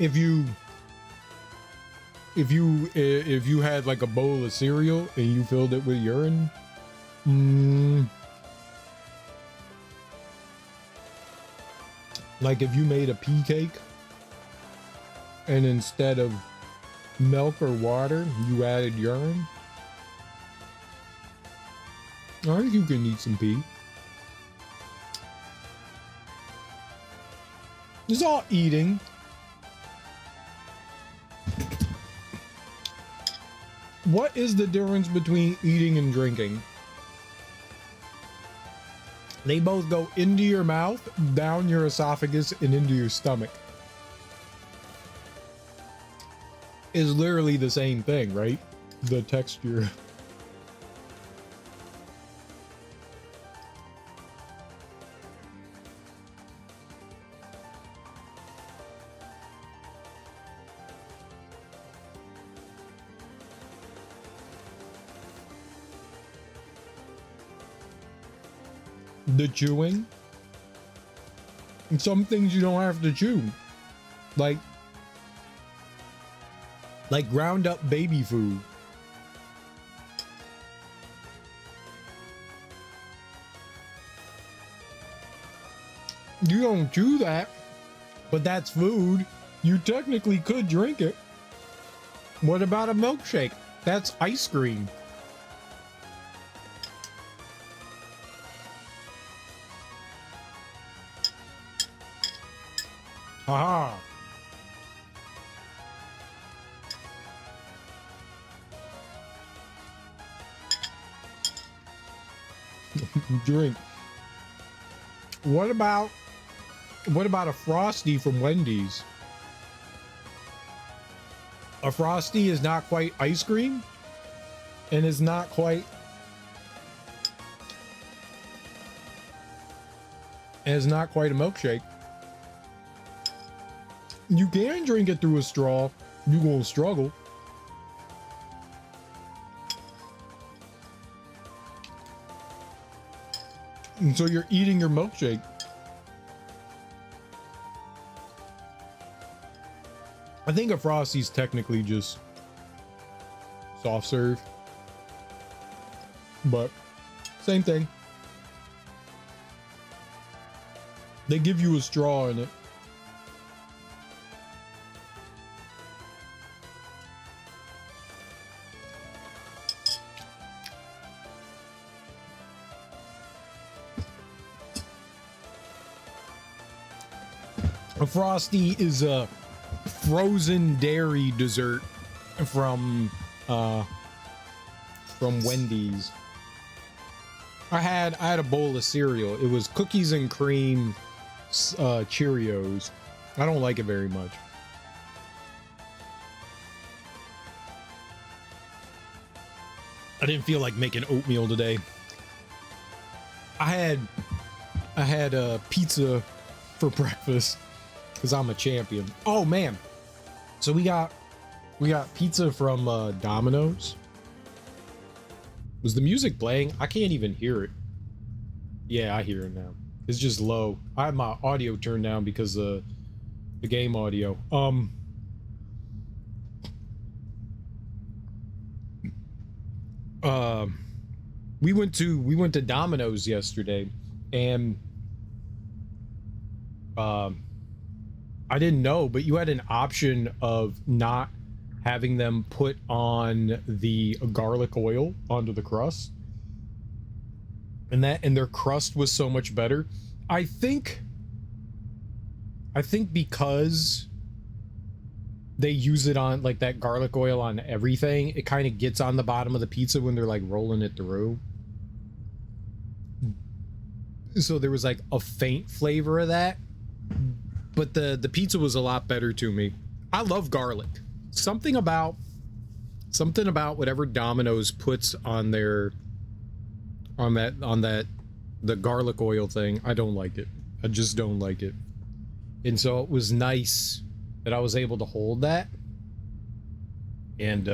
A: If you had like a bowl of cereal and you filled it with urine, like if you made a pea cake and instead of milk or water you added urine, I think you can eat some pea. It's all eating. What is the difference between eating and drinking? They both go into your mouth, down your esophagus, and into your stomach. Is literally the same thing, right? The texture. The chewing. And some things you don't have to chew. Like ground up baby food. You don't chew that, but that's food. You technically could drink it. What about a milkshake? That's ice cream. Haha. Drink. What about a Frosty from Wendy's? A Frosty is not quite ice cream and is not quite a milkshake. You can drink it through a straw. You're gonna struggle. And so you're eating your milkshake. I think a Frosty's technically just soft serve, but same thing. They give you a straw in it. A Frosty is a frozen dairy dessert from Wendy's. I had a bowl of cereal. It was cookies and cream Cheerios. I don't like it very much. I didn't feel like making oatmeal today. I had a pizza for breakfast because I'm a champion. Oh man. So we got pizza from Domino's. Was the music playing? I can't even hear it. Yeah, I hear it now. It's just low. I have my audio turned down because of the game audio. We went to Domino's yesterday, and I didn't know, but you had an option of not having them put on the garlic oil onto the crust, and their crust was so much better. I think I think because they use it on like that garlic oil on everything, it kind of gets on the bottom of the pizza when they're like rolling it through. So there was like a faint flavor of that, but the pizza was a lot better to me. I love garlic. Something about whatever Domino's puts on their the garlic oil thing, I don't like it. I just don't like it. And so it was nice that I was able to hold that. And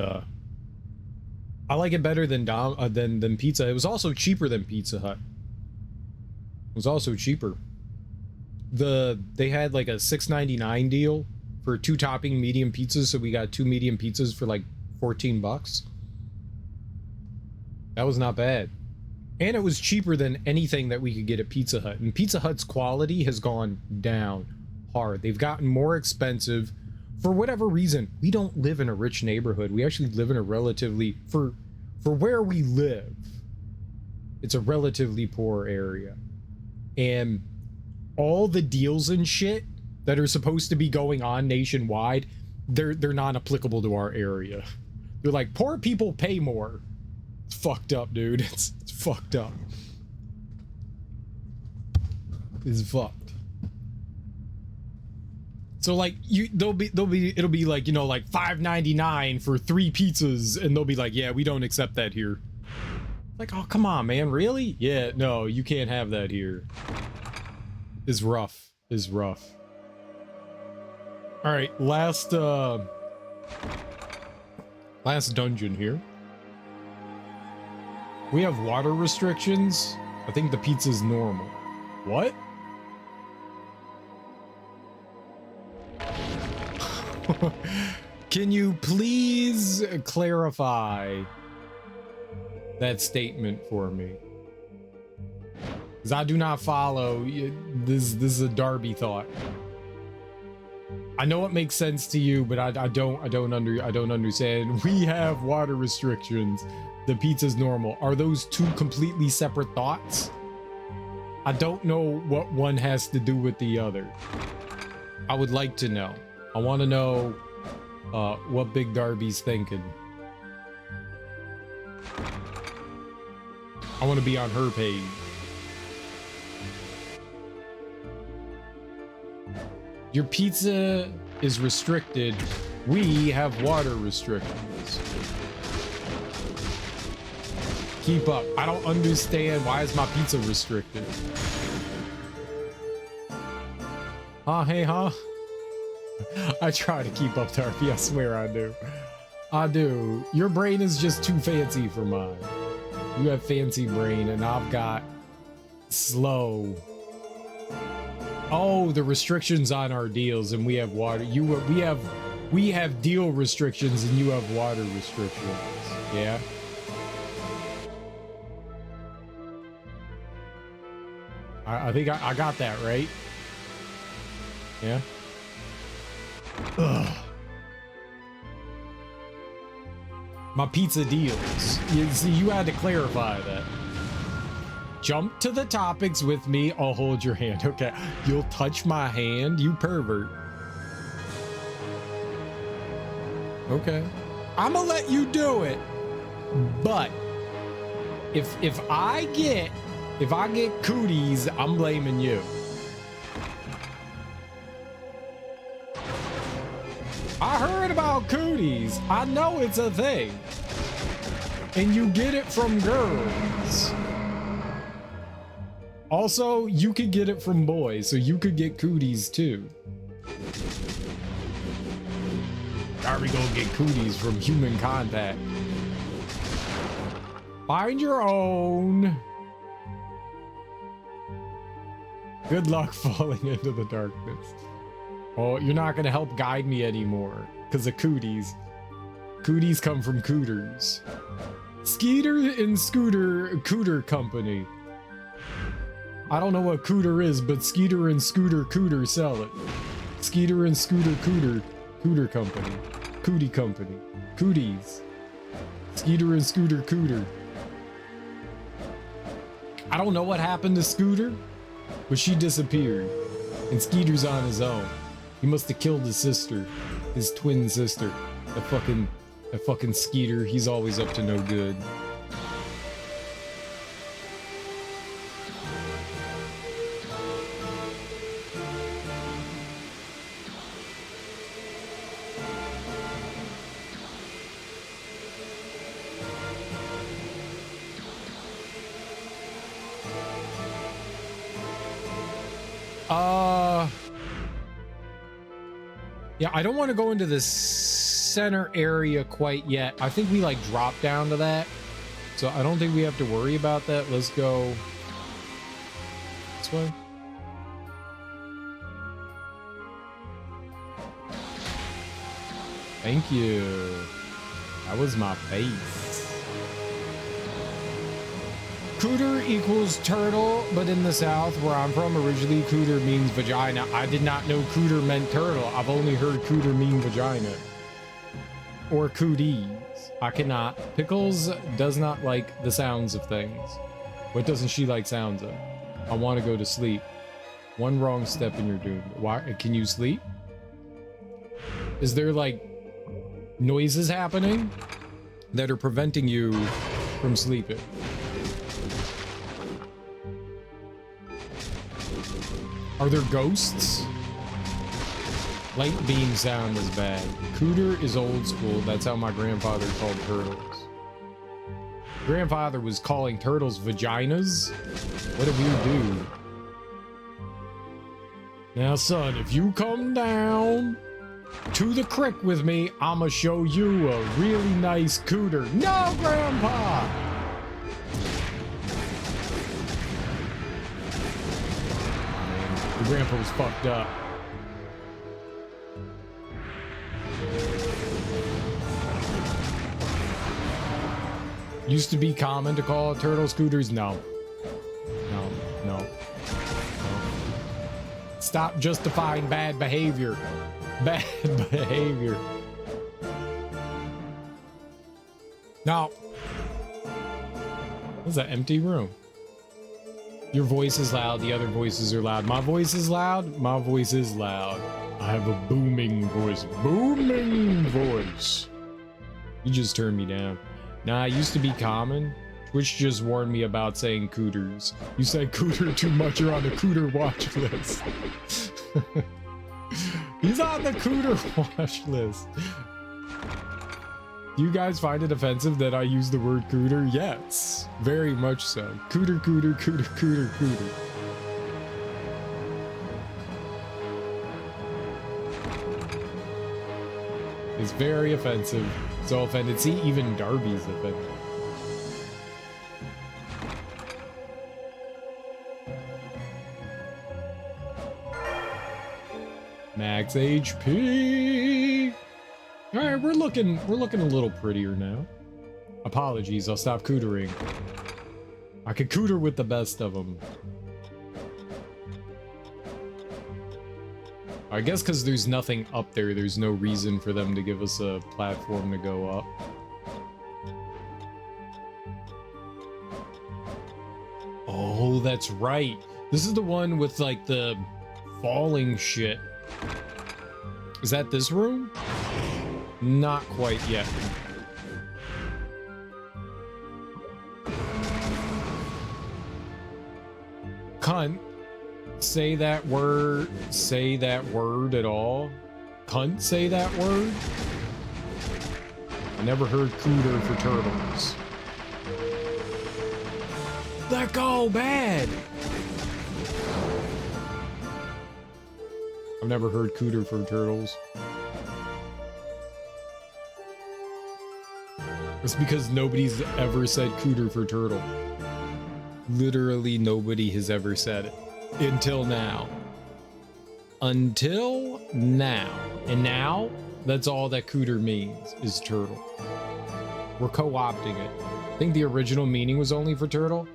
A: I like it better than pizza. It was also cheaper than Pizza Hut. It was also cheaper. They had like a $6.99 deal for 2 topping medium pizzas, so we got 2 medium pizzas for like $14. That was not bad. And it was cheaper than anything that we could get at Pizza Hut. And Pizza Hut's quality has gone down hard. They've gotten more expensive. For whatever reason, we don't live in a rich neighborhood. We actually live in a relatively, for where we live, it's a relatively poor area. And all the deals and shit that are supposed to be going on nationwide, they're not applicable to our area. They're like, poor people pay more. It's fucked up, dude. It's fucked up. It's fucked. So like it'll be like, you know, like $5.99 for 3 pizzas, and they'll be like, yeah, we don't accept that here. Like, oh, come on, man, really? Yeah, no, you can't have that here. Is rough. Is rough. All right, last dungeon here. We have water restrictions. I think the pizza's normal. What? Can you please clarify that statement for me? Because I do not follow. This is a Darby thought. I know it makes sense to you, but I don't understand. We have water restrictions. The pizza's normal. Are those 2 completely separate thoughts? I don't know what one has to do with the other. I would like to know. I want to know what Big Darby's thinking. I want to be on her page. Your pizza is restricted. We have water restrictions. Keep up. I don't understand. Why is my pizza restricted? Huh? Hey, huh? I try to keep up, Darby. I swear I do. I do. Your brain is just too fancy for mine. You have fancy brain, and I've got slow. Oh, the restrictions on our deals, and we have water. We have deal restrictions, and you have water restrictions. Yeah. I think I got that right. Yeah. Ugh. My pizza deals. You see, you had to clarify that. Jump to the topics with me. I'll hold your hand. Okay. You'll touch my hand, you pervert. Okay. I'm gonna let you do it. But if I get cooties, I'm blaming you. I heard about cooties. I know it's a thing. And you get it from girls. Also, you could get it from boys, so you could get cooties too. Are we gonna get cooties from human contact? Find your own. Good luck falling into the darkness. Oh, you're not gonna help guide me anymore because of cooties. Cooties come from cooters. Skeeter and Scooter Cooter Company. I don't know what cooter is, but Skeeter and Scooter Cooter sell it. Skeeter and Scooter Cooter Company. Cootie Company. Cooties. Skeeter and Scooter Cooter. I don't know what happened to Scooter, but she disappeared. And Skeeter's on his own. He must have killed his sister, his twin sister. That fucking Skeeter, he's always up to no good. Yeah, I don't want to go into the center area quite yet. I think we like drop down to that. So I don't think we have to worry about that. Let's go this way. Thank you. That was my face. Cooter equals turtle, but in the South, where I'm from, originally cooter means vagina. I did not know cooter meant turtle. I've only heard cooter mean vagina. Or cooties. I cannot. Pickles does not like the sounds of things. What doesn't she like sounds of? I want to go to sleep. One wrong step and you're doomed. Why? Can you sleep? Is there like noises happening that are preventing you from sleeping? Are there ghosts? Light beam sound is bad. Cooter is old school. That's how my grandfather called turtles. Grandfather was calling turtles vaginas? What did we do? Now, son, if you come down to the creek with me, I'ma show you a really nice cooter. No, Grandpa! The grandpa was fucked up. Used to be common to call turtle scooters. No. No. Stop justifying bad behavior. Bad behavior. Now, what's that empty room? Your voice is loud, the other voices are loud. My voice is loud, my voice is loud. I have a booming voice. Booming voice. You just turned me down. Nah, it used to be common. Twitch just warned me about saying cooters. You say cooter too much, you're on the cooter watch list. He's on the cooter watch list. Do you guys find it offensive that I use the word cooter? Yes, very much so. Cooter, cooter, cooter, cooter, cooter. It's very offensive. So offended. See, even Darby's offended. Max HP. All right, we're looking a little prettier now. Apologies, I'll stop cootering. I could cooter with the best of them. I guess because there's nothing up there, there's no reason for them to give us a platform to go up. Oh, that's right. This is the one with like the falling shit. Is that this room? Not quite yet. Cunt. Say that word. Say that word at all. Cunt say that word? I never heard cooter for turtles. Let go, bad! I've never heard cooter for turtles. It's because nobody's ever said cooter for turtle. Literally nobody has ever said it. Until now. Until now. And now, that's all that cooter means, is turtle. We're co-opting it. I think the original meaning was only for turtle.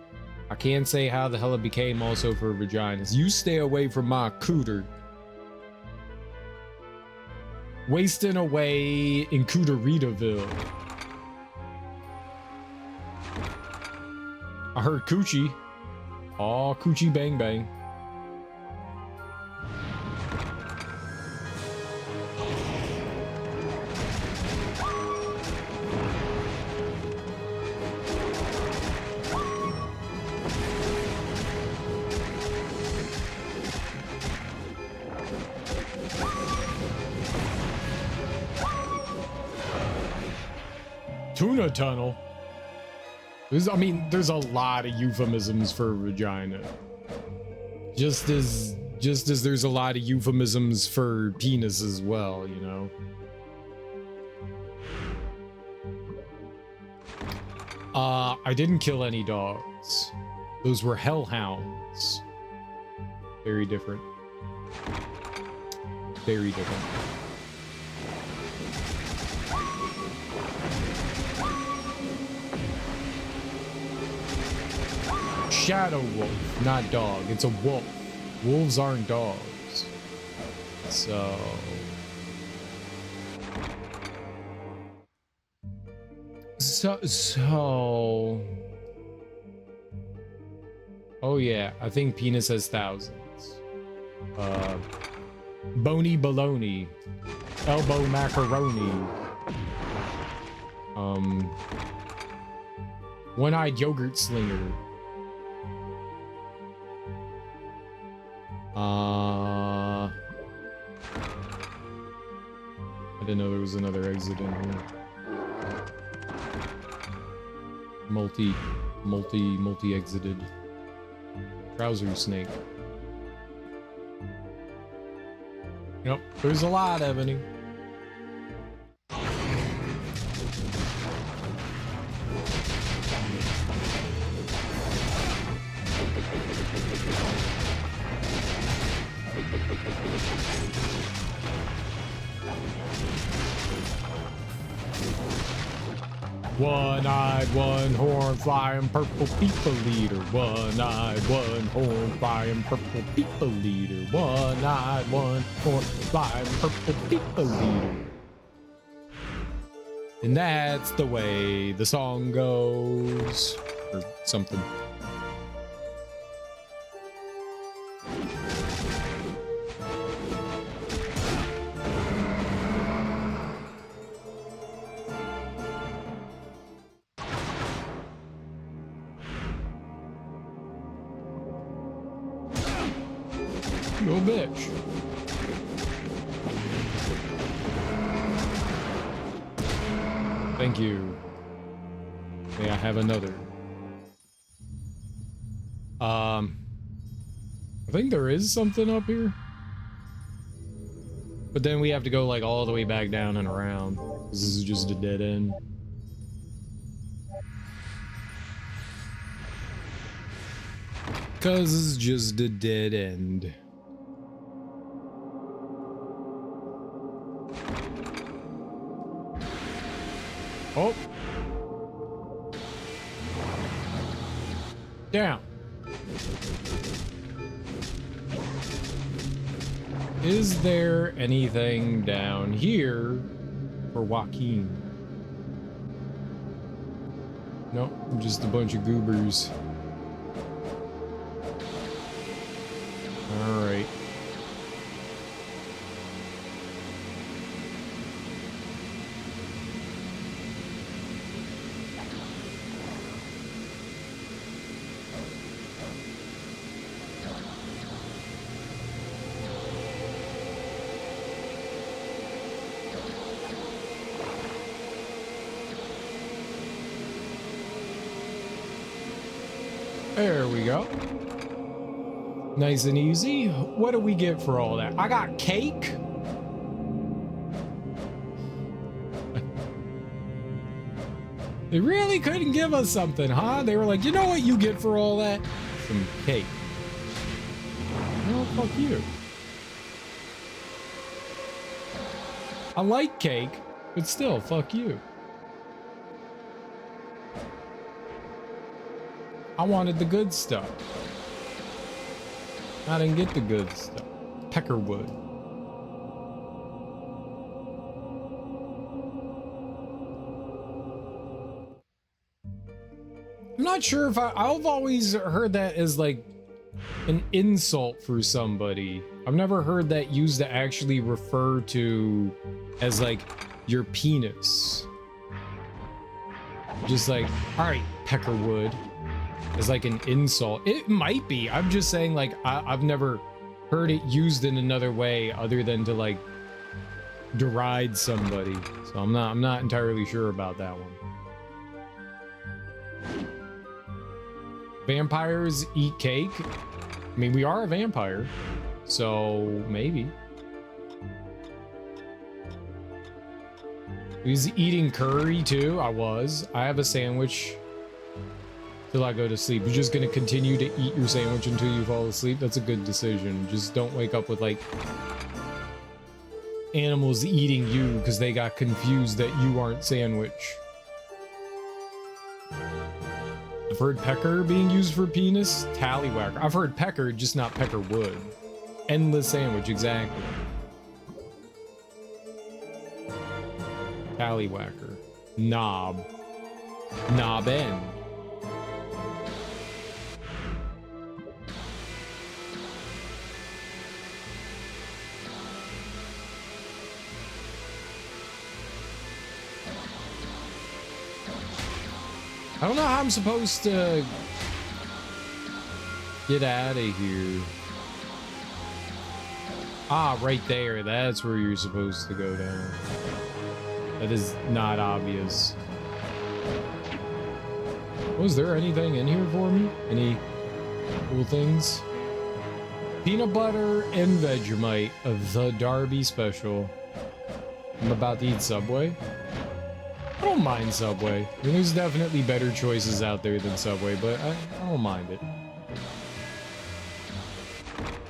A: I can't say how the hell it became also for vaginas. You stay away from my cooter. Wasting away in Cooteritaville. I heard coochie. Aw, coochie bang bang. Luna tunnel. I mean, there's a lot of euphemisms for vagina. Just as there's a lot of euphemisms for penis as well, you know. I didn't kill any dogs. Those were hellhounds. Very different. Very different. Shadow wolf, not dog. It's a wolf. Wolves aren't dogs. So... Oh yeah, I think penis has thousands. Bony baloney. Elbow macaroni. One-eyed yogurt slinger. I didn't know there was another exit in here. Multi-exited. Trouser snake. Yep, there's a lot, Ebony. One-eyed, one-horn, flying purple people leader. One-eyed, one-horn, flying purple people leader. One-eyed, one-horn, flying purple people leader. And that's the way the song goes. Or something. Little bitch. Thank you. May I have another? I think there is something up here. But then we have to go like all the way back down and around. This is just a dead end. Cause it's just a dead end. Oh. Down. Is there anything down here for Joachim? Nope, just a bunch of goobers. All right. There we go. Nice and easy. What do we get for all that? I got cake. They really couldn't give us something, huh? They were like, you know what you get for all that? Some cake. No, fuck you. I like cake, but still, fuck you. I wanted the good stuff. I didn't get the good stuff. Peckerwood. I'm not sure if I've always heard that as like an insult for somebody. I've never heard that used to actually refer to as like your penis. Just like, all right, Peckerwood. As like an insult. It might be. I'm just saying like I've never heard it used in another way other than to like deride somebody. So I'm not entirely sure about that one. Vampires eat cake? I mean, we are a vampire, so maybe. He's eating curry too. I have a sandwich till I go to sleep. You're just gonna continue to eat your sandwich until you fall asleep? That's a good decision. Just don't wake up with like animals eating you because they got confused that you aren't sandwich. I've heard pecker being used for penis. Tallywhacker. I've heard pecker, just not pecker wood. Endless sandwich, exactly. Tallywhacker. Knob. Knob end. I don't know how I'm supposed to get out of here. Ah, right there. That's where you're supposed to go down. That is not obvious. Was there anything in here for me? Any cool things? Peanut butter and Vegemite of the Darby special. I'm about to eat Subway. I don't mind Subway. I mean, there's definitely better choices out there than Subway, but I don't mind it.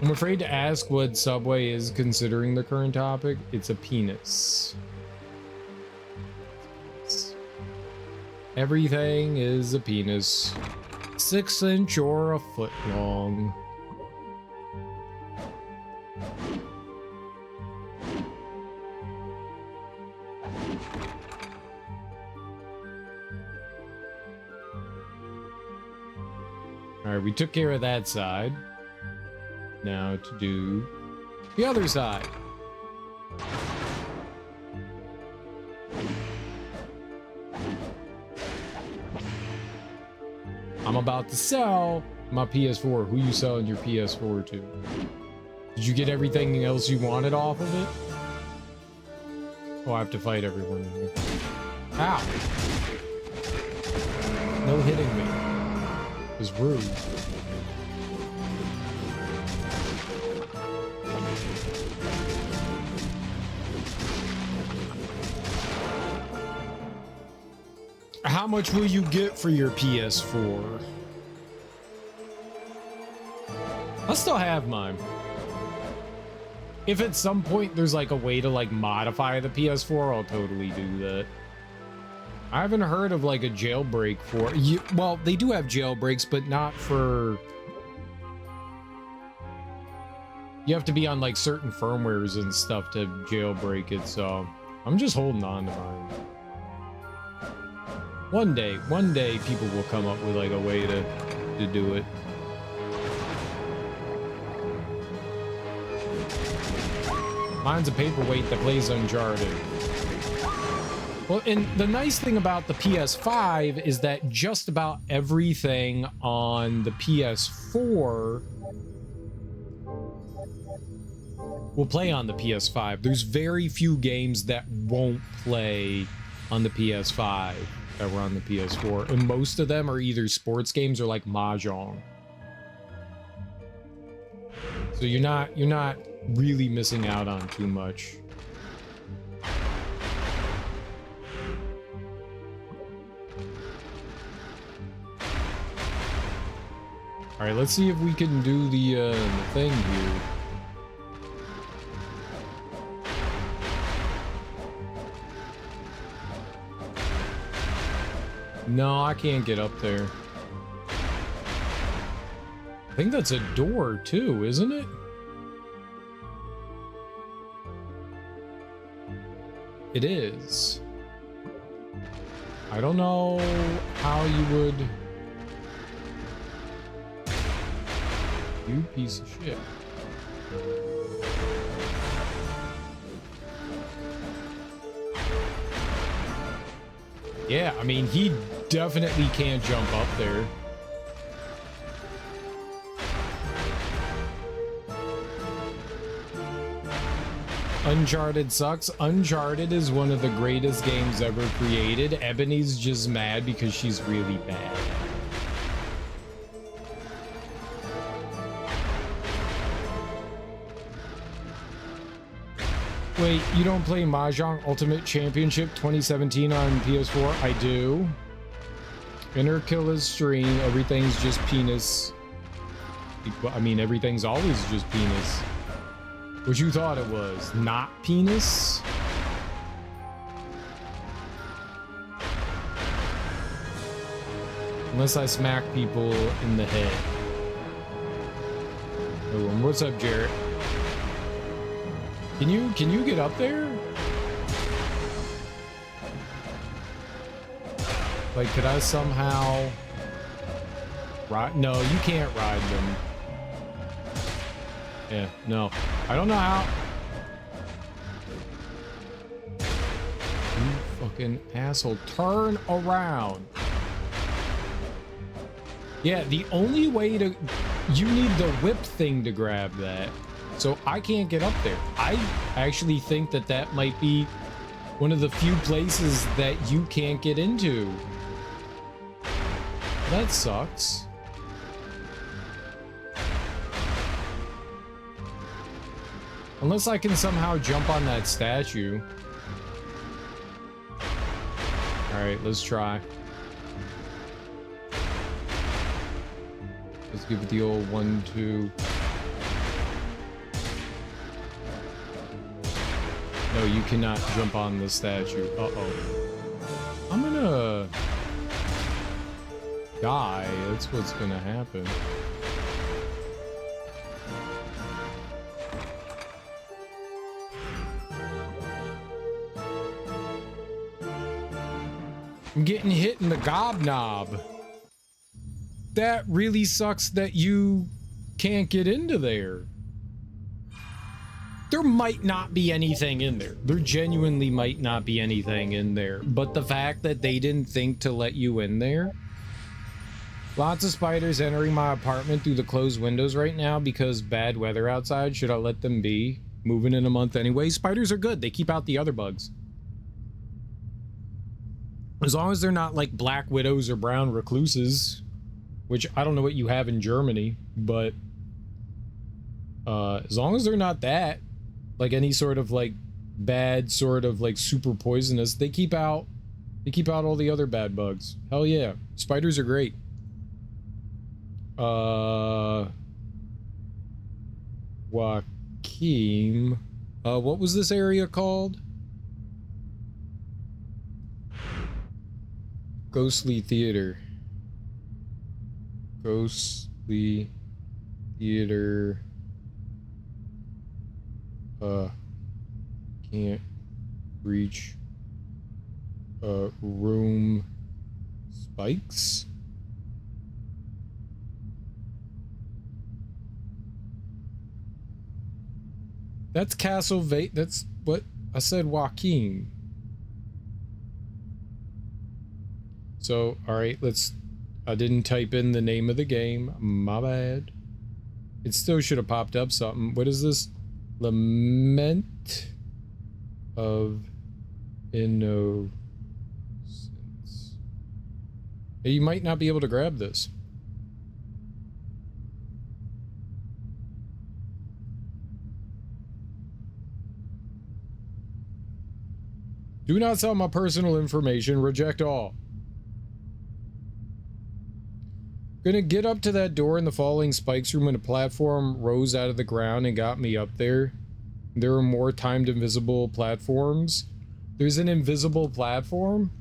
A: I'm afraid to ask what Subway is considering the current topic. It's a penis. Everything is a penis. 6 inch or a foot long. Alright, we took care of that side. Now to do the other side. I'm about to sell my PS4. Who you selling your PS4 to? Did you get everything else you wanted off of it? Oh, I have to fight everyone in here. Ow! No hitting me. It was rude. How much will you get for your PS4? I'll still have mine. If at some point there's like a way to like modify the PS4, I'll totally do that. I haven't heard of like a jailbreak for you. Well, they do have jailbreaks, but not for. You have to be on like certain firmwares and stuff to jailbreak it. So I'm just holding on to mine. One day, people will come up with like a way to do it. Mine's a paperweight that plays Uncharted. Well, and the nice thing about the PS5 is that just about everything on the PS4 will play on the PS5. There's very few games that won't play on the PS5 that were on the PS4, and most of them are either sports games or like Mahjong. So you're not really missing out on too much. All right, let's see if we can do the thing here. No, I can't get up there. I think that's a door too, isn't it? It is. I don't know how you would... You piece of shit. Yeah, I mean, he definitely can't jump up there. Uncharted sucks. Uncharted is one of the greatest games ever created. Ebony's just mad because she's really bad. Wait, you don't play Mahjong Ultimate Championship 2017 on PS4? I do. Enter Killa's stream. Everything's just penis. I mean, everything's always just penis. What you thought it was? Not penis? Unless I smack people in the head. Oh, and what's up, Jarrett? Can you get up there? Like, could I somehow ride? No, you can't ride them. Yeah, no. I don't know how. You fucking asshole. Turn around. Yeah, the only way to... You need the whip thing to grab that. So I can't get up there. I actually think that that might be one of the few places that you can't get into. That sucks. Unless I can somehow jump on that statue. Alright, let's try. Let's give it the old 1, 2. No, you cannot jump on the statue. Uh-oh. I'm gonna die. That's what's gonna happen. I'm getting hit in the gobnob. That really sucks that you can't get into there. There might not be anything in there. There genuinely might not be anything in there. But the fact that they didn't think to let you in there. Lots of spiders entering my apartment through the closed windows right now because bad weather outside. Should I let them be? Moving in a month anyway. Spiders are good. They keep out the other bugs. As long as they're not like black widows or brown recluses. Which I don't know what you have in Germany. But as long as they're not that. Like any sort of like bad sort of like super poisonous. They keep out all the other bad bugs. Hell yeah. Spiders are great. Joachim. What was this area called? Ghostly Theater. Ghostly Theater. Can't reach room spikes. That's Castlevania. That's what I said, Joachim. So, alright, I didn't type in the name of the game. My bad. It still should have popped up something. What is this? Lament of Innocence. Hey, you might not be able to grab this. Do not sell my personal information. Reject all. Gonna get up to that door in the falling spikes room when a platform rose out of the ground and got me up there. There are more timed invisible platforms. There's an invisible platform?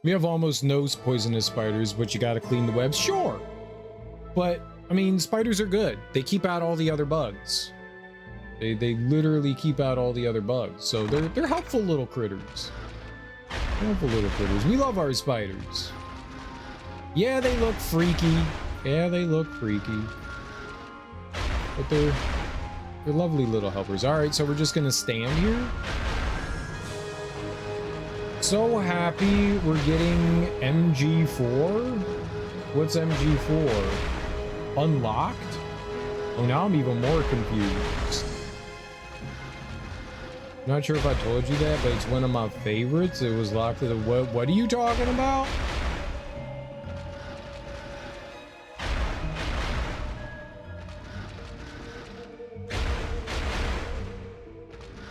A: We have almost no poisonous spiders, but you gotta clean the webs. Sure! But, I mean, spiders are good. They keep out all the other bugs. They literally keep out all the other bugs. So they're helpful little critters. Helpful little critters. We love our spiders. Yeah, they look freaky. Yeah, they look freaky. But they're lovely little helpers. Alright, so we're just gonna stand here. So happy we're getting MG4. What's MG4? Unlocked? Oh, now I'm even more confused. Not sure if I told you that, but it's one of my favorites. It was locked to the... What are you talking about?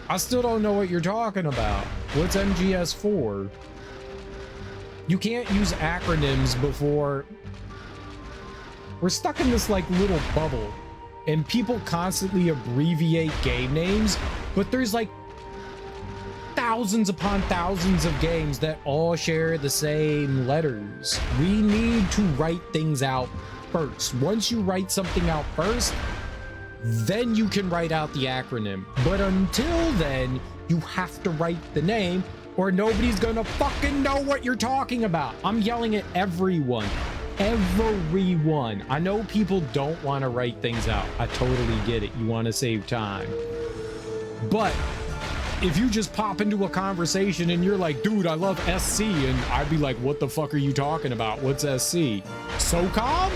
A: I still don't know what you're talking about. What's MGS for? You can't use acronyms before. We're stuck in this like little bubble and people constantly abbreviate game names, but there's like thousands upon thousands of games that all share the same letters. We need to write things out first. Once you write something out first, then you can write out the acronym. But until then, you have to write the name or nobody's gonna fucking know what you're talking about. I'm yelling at everyone. Everyone. I know people don't want to write things out. I totally get it. You want to save time. But if you just pop into a conversation and you're like, dude, I love SC, and I'd be like, what the fuck are you talking about? What's SC? SOCOM?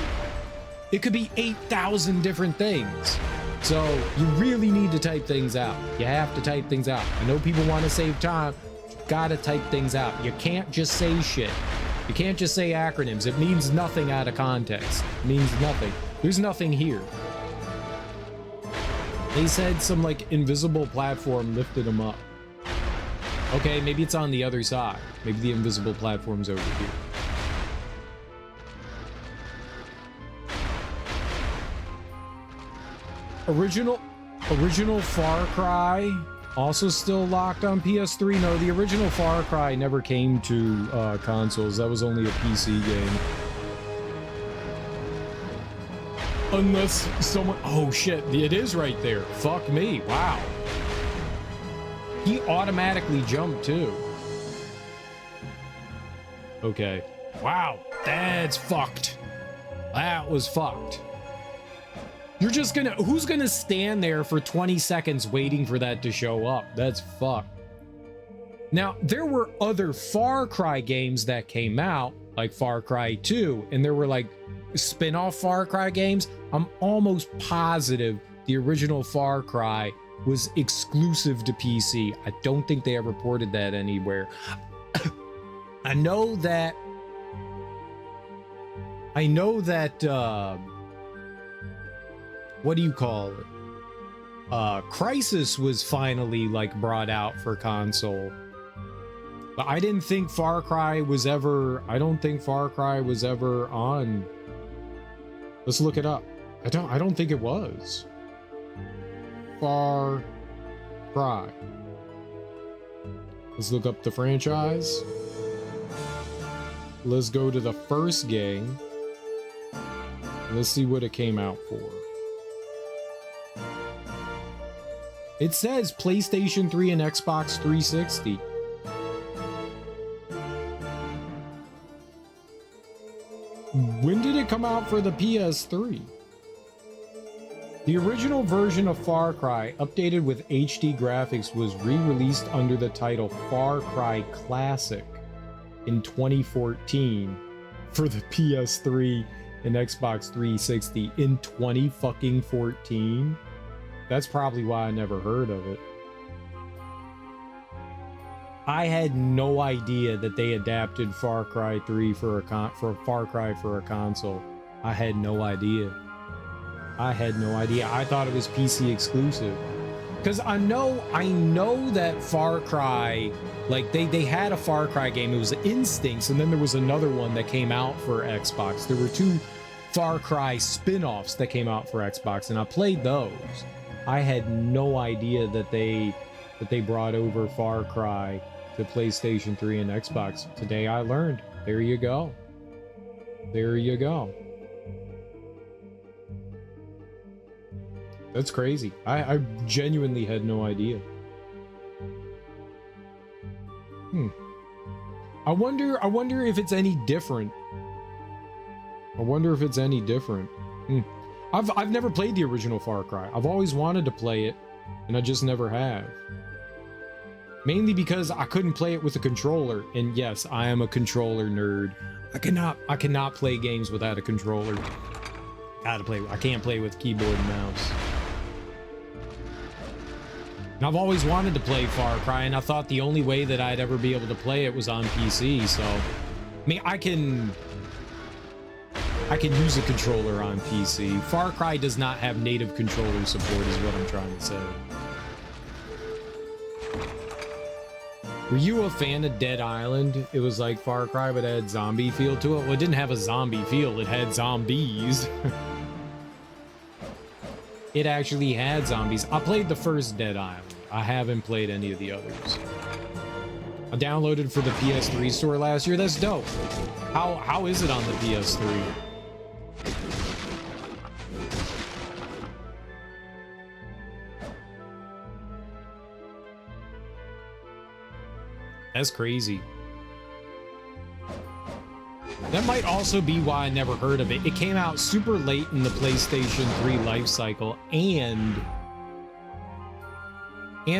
A: It could be 8,000 different things. So you really need to type things out. You have to type things out. I know people want to save time. You gotta type things out. You can't just say shit. You can't just say acronyms. It means nothing out of context. It means nothing. There's nothing here. They said some like invisible platform lifted them up. Okay, maybe it's on the other side. Maybe the invisible platform's over here. Original Far Cry also still locked on PS3. No, the original Far Cry never came to consoles. That was only a PC game. Unless someone... Oh shit, it is right there. Fuck me. Wow. He automatically jumped too. Okay. Wow, that's fucked. That was fucked. You're just gonna... Who's gonna stand there for 20 seconds waiting for that to show up? That's fucked. Now, there were other Far Cry games that came out, like Far Cry 2, and there were like spin-off Far Cry games. I'm almost positive the original Far Cry was exclusive to PC. I don't think they ever ported that anywhere. I know that what do you call it? Crisis was finally like brought out for console. But I didn't think Far Cry was ever... I don't think Far Cry was ever on... Let's look it up. I don't think it was. Far Cry. Let's look up the franchise. Let's go to the first game. Let's see what it came out for. It says PlayStation 3 and Xbox 360. When did it come out for the PS3? The original version of Far Cry, updated with HD graphics, was re-released under the title Far Cry Classic in 2014 for the PS3 and Xbox 360 in 2014. That's probably why I never heard of it. I had no idea that they adapted Far Cry 3 for Far Cry for a console. I had no idea. I had no idea. I thought it was PC exclusive. Because I know that Far Cry, like they had a Far Cry game. It was Instincts, and then there was another one that came out for Xbox. There were two Far Cry spin-offs that came out for Xbox, and I played those. I had no idea that they brought over Far Cry to PlayStation 3 and Xbox. Today I learned. There you go. There you go. That's crazy. I genuinely had no idea. I wonder if it's any different. I wonder if it's any different. I've never played the original Far Cry. I've always wanted to play it, and I just never have. Mainly because I couldn't play it with a controller, and yes, I am a controller nerd. I cannot play games without a controller. I can't play with keyboard and mouse. And I've always wanted to play Far Cry, and I thought the only way that I'd ever be able to play it was on PC, so... I mean, I can use a controller on PC. Far Cry does not have native controller support, is what I'm trying to say. Were you a fan of Dead Island? It was like Far Cry, but it had zombie feel to it. Well, it didn't have a zombie feel. It had zombies. It actually had zombies. I played the first Dead Island. I haven't played any of the others. I downloaded for the PS3 store last year. That's dope. How is it on the PS3? That's crazy. That might also be why I never heard of it. It came out super late in the PlayStation 3 life cycle, and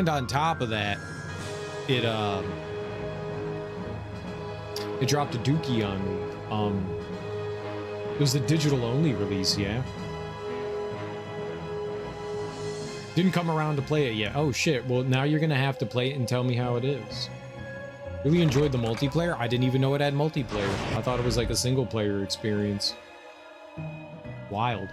A: on top of that, it dropped a dookie on me. It was a digital only release, yeah. Didn't come around to play it yet. Oh shit, well now you're gonna have to play it and tell me how it is. Really enjoyed the multiplayer. I didn't even know it had multiplayer. I thought it was like a single player experience. Wild.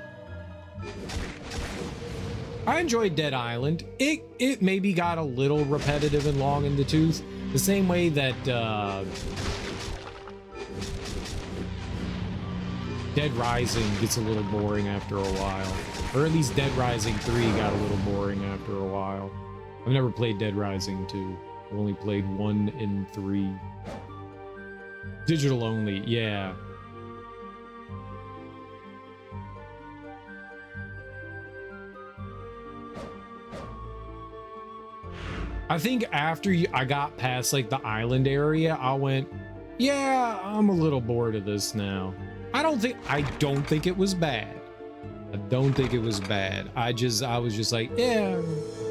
A: I enjoyed Dead Island. It maybe got a little repetitive and long in the tooth. The same way that Dead Rising gets a little boring after a while. Or at least Dead Rising 3 got a little boring after a while. I've never played Dead Rising 2. I've only played 1 and 3. Digital only, yeah. I think after I got past like the island area, I went, yeah, I'm a little bored of this now. I don't think it was bad. I don't think it was bad. I was just like, yeah,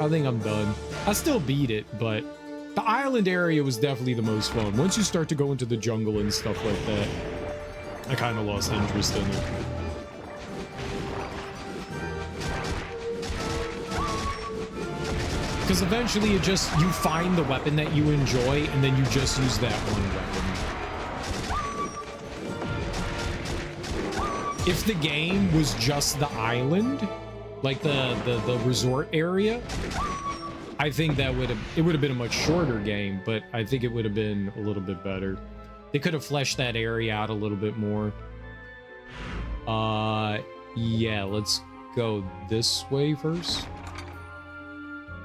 A: I think I'm done. I still beat it, but the island area was definitely the most fun. Once you start to go into the jungle and stuff like that, I kind of lost interest in it. Because eventually you find the weapon that you enjoy and then you just use that one weapon. If the game was just the island, like the resort area, I think it would have been a much shorter game, but I think it would have been a little bit better. They could have fleshed that area out a little bit more. Yeah, let's go this way first.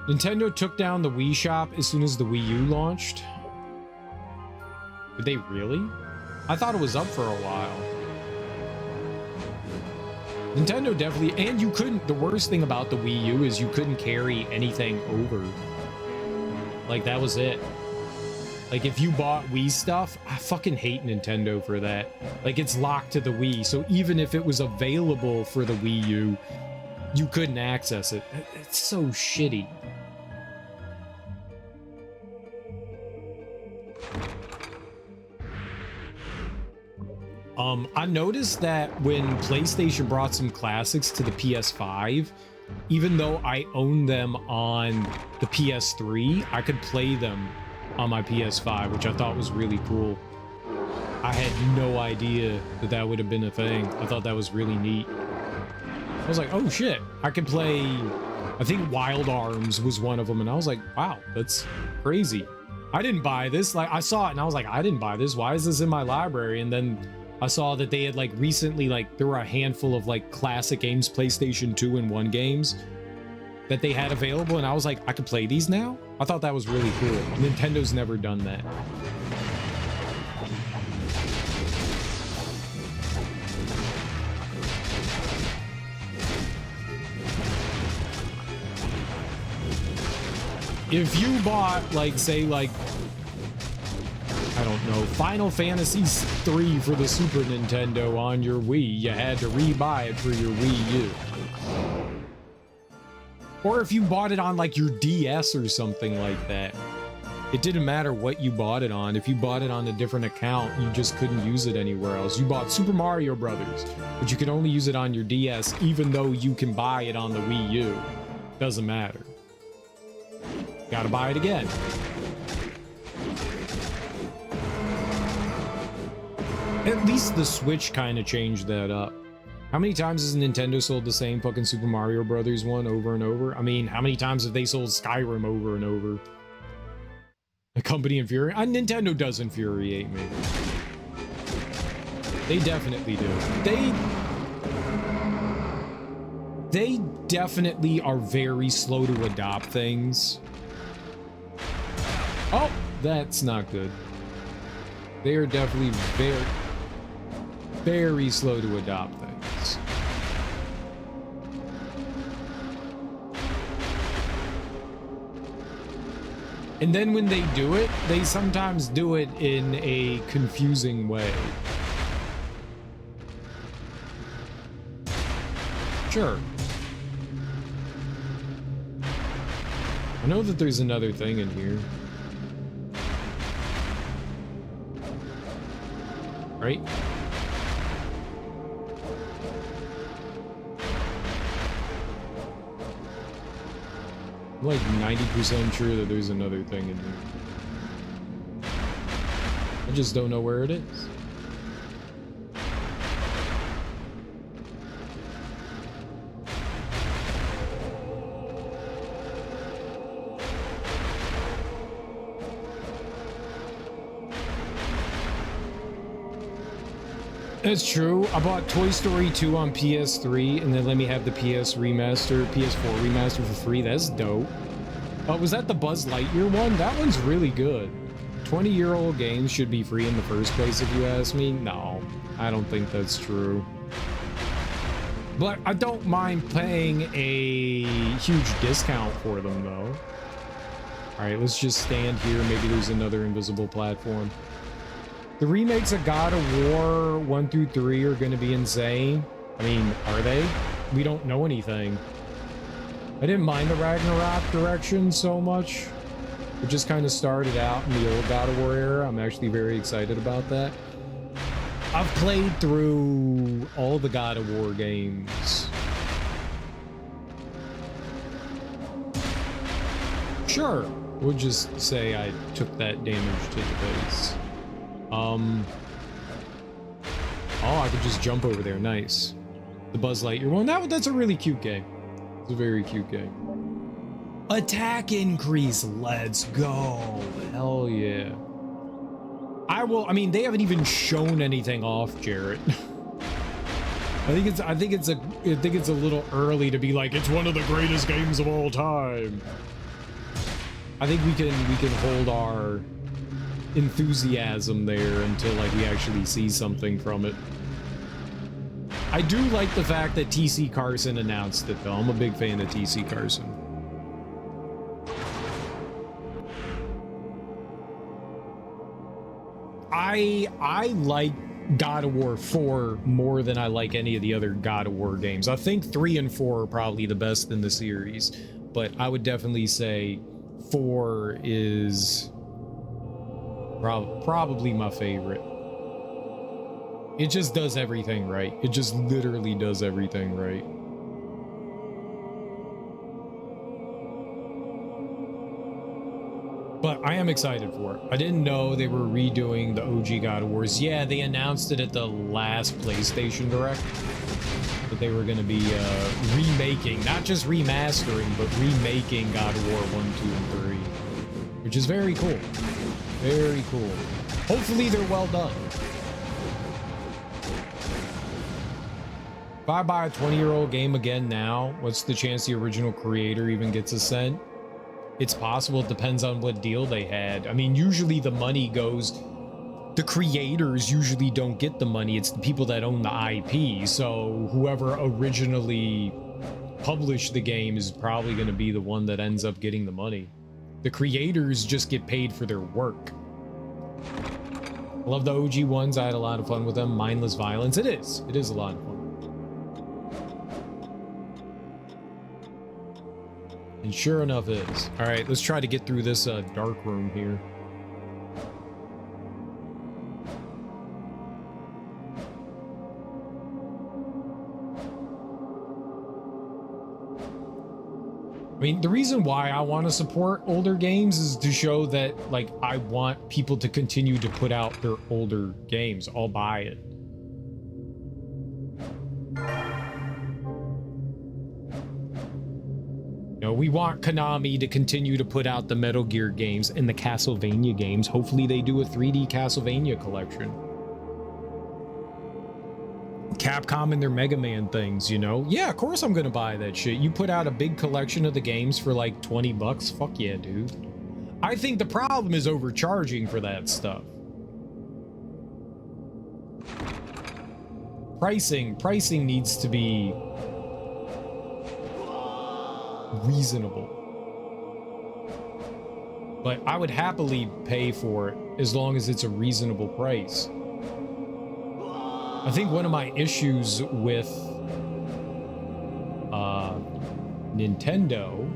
A: Nintendo took down the Wii shop as soon as the Wii U launched. Did they really? I thought it was up for a while. Nintendo definitely, and you couldn't, the worst thing about the Wii U is you couldn't carry anything over. Like, that was it. Like, if you bought Wii stuff, I fucking hate Nintendo for that. Like, it's locked to the Wii, so even if it was available for the Wii U, you couldn't access it. It's so shitty. I noticed that when PlayStation brought some classics to the PS5, even though I owned them on the PS3, I could play them on my PS5, which I thought was really cool. I had no idea that that would have been a thing. I thought that was really neat. I was like, oh shit, I could play, I think Wild Arms was one of them, and I was like, wow, that's crazy. I didn't buy this. Like, I saw it and I was like, I didn't buy this. Why is this in my library? And then I saw that they had like recently, like there were a handful of like classic games, PlayStation 2 and 1 games that they had available, and I was like, I could play these now? I thought that was really cool. Nintendo's never done that. If you bought, like, say, like, I don't know, Final Fantasy III for the Super Nintendo on your Wii, you had to re-buy it for your Wii U. Or if you bought it on, like, your DS or something like that. It didn't matter what you bought it on. If you bought it on a different account, you just couldn't use it anywhere else. You bought Super Mario Brothers, but you could only use it on your DS, even though you can buy it on the Wii U. Doesn't matter. Gotta buy it again. At least the Switch kind of changed that up. How many times has Nintendo sold the same fucking Super Mario Brothers one over and over? I mean, how many times have they sold Skyrim over and over? A company infuriate? Nintendo does infuriate me. They definitely do. They definitely are very slow to adopt things. Oh, that's not good. They are definitely very, very slow to adopt things. And then when they do it, they sometimes do it in a confusing way. Sure. I know that there's another thing in here. Right? I'm like 90% sure that there's another thing in here. I just don't know where it is. That's true. I bought Toy Story 2 on PS3 and then let me have the PS remaster, PS4 remaster for free. That's dope. Was that the Buzz Lightyear one? That one's really good. 20-year-old games should be free in the first place if you ask me. No, I don't think that's true. But I don't mind paying a huge discount for them though. All right, let's just stand here. Maybe there's another invisible platform. The remakes of God of War 1 through 3 are going to be insane. I mean, are they? We don't know anything. I didn't mind the Ragnarok direction so much. It just kind of started out in the old God of War era. I'm actually very excited about that. I've played through all the God of War games. Sure. We'll just say I took that damage to the face. Oh, I could just jump over there. Nice. The Buzz Lightyear one. That's a really cute game. It's a very cute game. Attack increase. Let's go. Hell yeah. I mean, they haven't even shown anything off, Jarrett. I think it's a little early to be like, it's one of the greatest games of all time. I think we can hold our enthusiasm there until like we actually see something from it. I do like the fact that TC Carson announced it though. I'm a big fan of TC Carson. I like God of War 4 more than I like any of the other God of War games. I think 3 and 4 are probably the best in the series, but I would definitely say 4 is probably my favorite. It just does everything right. It just literally does everything right. But I am excited for it. I didn't know they were redoing the OG God of Wars. Yeah, they announced it at the last PlayStation Direct. That they were going to be remaking, not just remastering, but remaking God of War 1, 2, and 3. Which is very cool. Very cool. Hopefully they're well done. If I buy a 20-year-old game again now, what's the chance the original creator even gets a cent? It's possible. It depends on what deal they had. I mean, usually the money goes... The creators usually don't get the money. It's the people that own the IP. So whoever originally published the game is probably going to be the one that ends up getting the money. The creators just get paid for their work. I love the OG ones. I had a lot of fun with them. Mindless Violence. It is a lot of fun. And sure enough it is. All right, let's try to get through this dark room here. I mean, the reason why I want to support older games is to show that, like, I want people to continue to put out their older games. I'll buy it. know, we want Konami to continue to put out the Metal Gear games and the Castlevania games. Hopefully they do a 3D Castlevania collection. Capcom and their Mega Man things, you know? Yeah, of course I'm gonna buy that shit. You put out a big collection of the games for like 20 bucks? Fuck yeah, dude. I think the problem is overcharging for that stuff. Pricing needs to be reasonable. But I would happily pay for it as long as it's a reasonable price. I think one of my issues with Nintendo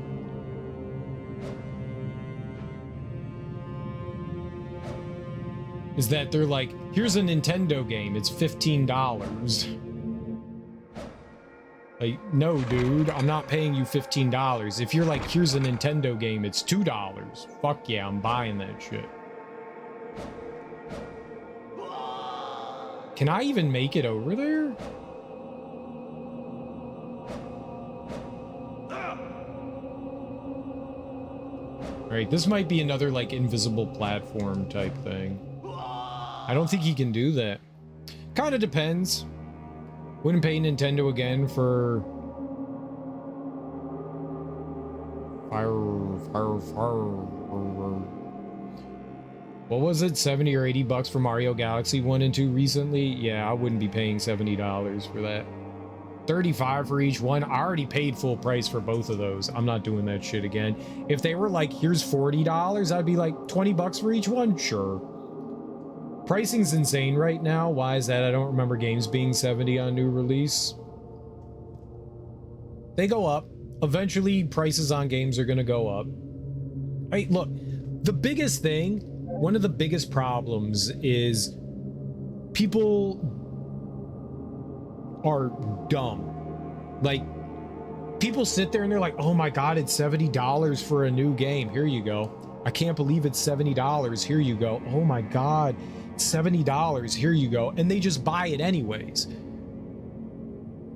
A: is that they're like, here's a Nintendo game, it's $15. Like, no, dude, I'm not paying you $15. If you're like, here's a Nintendo game, it's $2. Fuck yeah, I'm buying that shit. Can I even make it over there? All right, this might be another like invisible platform type thing. I don't think he can do that. Kind of depends. Wouldn't pay Nintendo again for what was it, 70 or 80 bucks for Mario Galaxy 1 and 2 recently? Yeah, I wouldn't be paying $70 for that. 35 for each one. I already paid full price for both of those. I'm not doing that shit again. If they were like, here's $40, I'd be like, 20 bucks for each one? Sure. Pricing's insane right now. Why is that? I don't remember games being 70 on new release. They go up. Eventually, prices on games are going to go up. Hey, look, the biggest thing, one of the biggest problems is people are dumb. Like, people sit there and they're like, oh my God, it's $70 for a new game. Here you go. I can't believe it's $70. Here you go. Oh my God, $70. Here you go. And they just buy it anyways.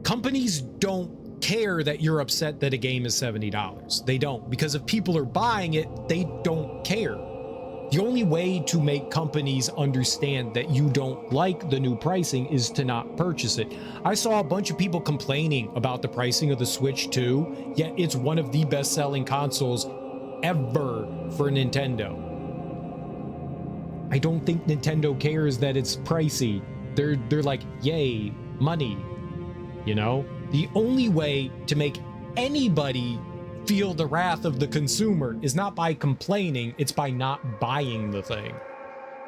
A: Companies don't care that you're upset that a game is $70. They don't, because if people are buying it, they don't care. The only way to make companies understand that you don't like the new pricing is to not purchase it. I saw a bunch of people complaining about the pricing of the Switch 2, yet it's one of the best-selling consoles ever for Nintendo. I don't think Nintendo cares that it's pricey. They're like, yay, money, you know? The only way to make anybody feel the wrath of the consumer is not by complaining, it's by not buying the thing.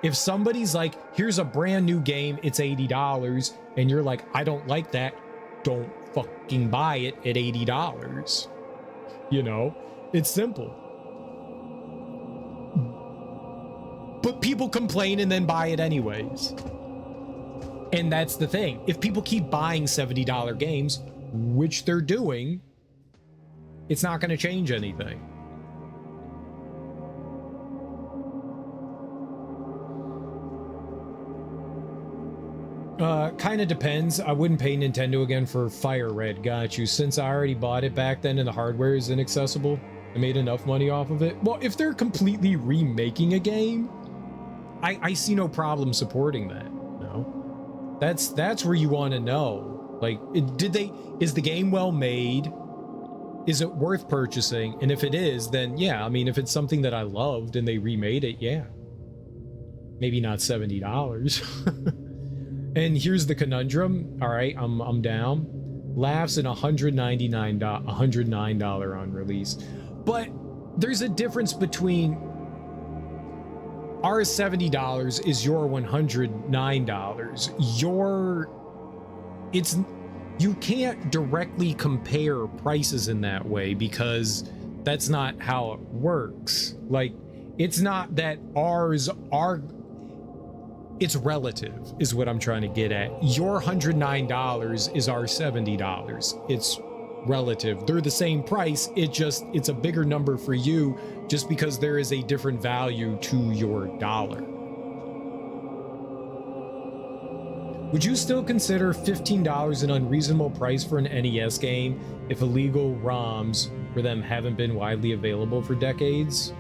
A: If somebody's like, here's a brand new game, it's $80, and you're like, I don't like that, don't fucking buy it at $80. You know, it's simple. But people complain and then buy it anyways. And that's the thing. If people keep buying $70 games, which they're doing, it's not going to change anything. Kind of depends. I wouldn't pay Nintendo again for Fire Red. Got you. Since I already bought it back then and the hardware is inaccessible, I made enough money off of it. Well, if they're completely remaking a game, I see no problem supporting that. No, that's where you want to know. Like, is the game well made? Is it worth purchasing? And if it is, then yeah, I mean, if it's something that I loved and they remade it, yeah. Maybe not $70. And here's the conundrum. All right, I'm down. Laughs at $109 on release. But there's a difference between our $70 is your $109. You can't directly compare prices in that way because that's not how it works. Like, it's not that ours are, it's relative is what I'm trying to get at. Your $109 is our $70. It's relative. They're the same price. It's a bigger number for you just because there is a different value to your dollar. Would you still consider $15 an unreasonable price for an NES game if illegal ROMs for them haven't been widely available for decades?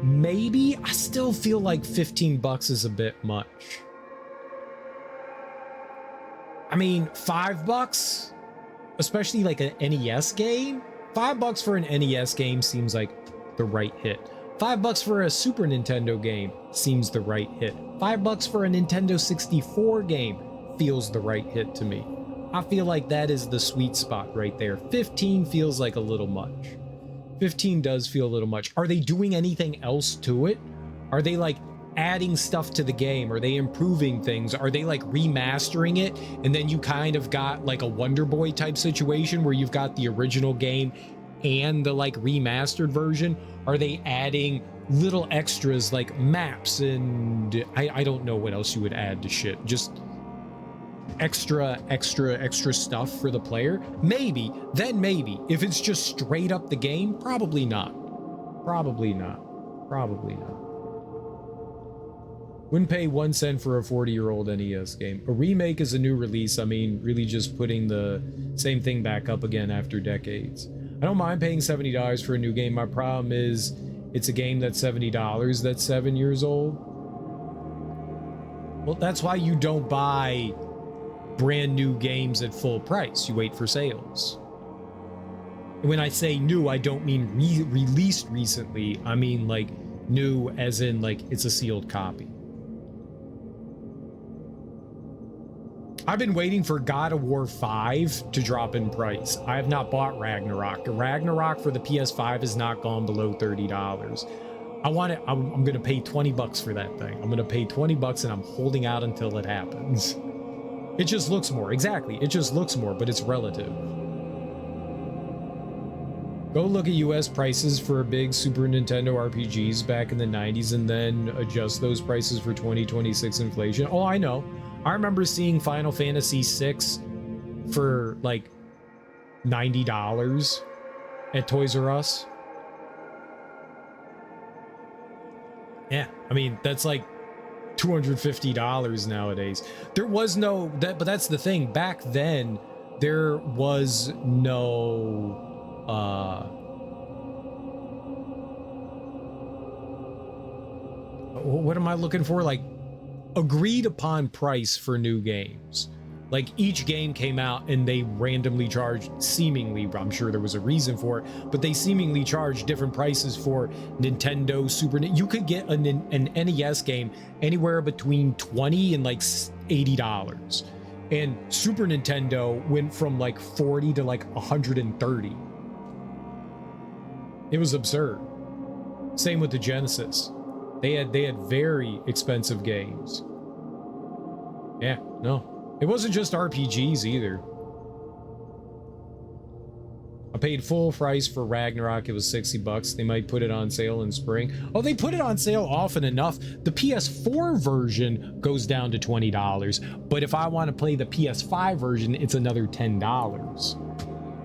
A: Maybe. I still feel like 15 bucks is a bit much. I mean, 5 bucks, especially like an NES game. 5 bucks for an NES game seems like the right hit. 5 bucks for a Super Nintendo game seems the right hit. 5 bucks for a Nintendo 64 game feels the right hit to me. I feel like that is the sweet spot right there. 15 feels like a little much. 15 does feel a little much. Are they doing anything else to it? Are they like adding stuff to the game? Are they improving things? Are they like remastering it? And then you kind of got like a Wonder Boy type situation where you've got the original game and the like remastered version. Are they adding little extras like maps and I don't know what else you would add to shit. Just extra stuff for the player? Maybe. Then maybe. If it's just straight up the game, probably not. Probably not. Probably not. Wouldn't pay 1 cent for a 40-year-old NES game. A remake is a new release. I mean, really just putting the same thing back up again after decades. I don't mind paying $70 for a new game. My problem is it's a game that's $70 that's 7 years old. Well, that's why you don't buy brand new games at full price. You wait for sales. And when I say new, I don't mean released recently. I mean like new as in like it's a sealed copy. I've been waiting for God of War 5 to drop in price. I have not bought Ragnarok. Ragnarok for the PS5 has not gone below $30. I want it. I'm going to pay 20 bucks for that thing. I'm going to pay 20 bucks and I'm holding out until it happens. It just looks more. Exactly. It just looks more, but it's relative. Go look at US prices for big Super Nintendo RPGs back in the 90s and then adjust those prices for 2026 inflation. Oh, I know. I remember seeing Final Fantasy VI for like $90 at Toys R Us. Yeah, I mean, that's like $250 nowadays. There was no that, but that's the thing. Back then, there was no what am I looking for? Like agreed upon price for new games. Like each game came out and they randomly charged, seemingly, I'm sure there was a reason for it, but they seemingly charged different prices for Nintendo, you could get an NES game anywhere between $20 and like $80. And Super Nintendo went from like 40 to like 130. It was absurd. Same with the Genesis. They had very expensive games. Yeah, no. It wasn't just RPGs either. I paid full price for Ragnarok. It was 60 bucks. They might put it on sale in spring. Oh, they put it on sale often enough. The PS4 version goes down to $20, but if I want to play the PS5 version, it's another $10.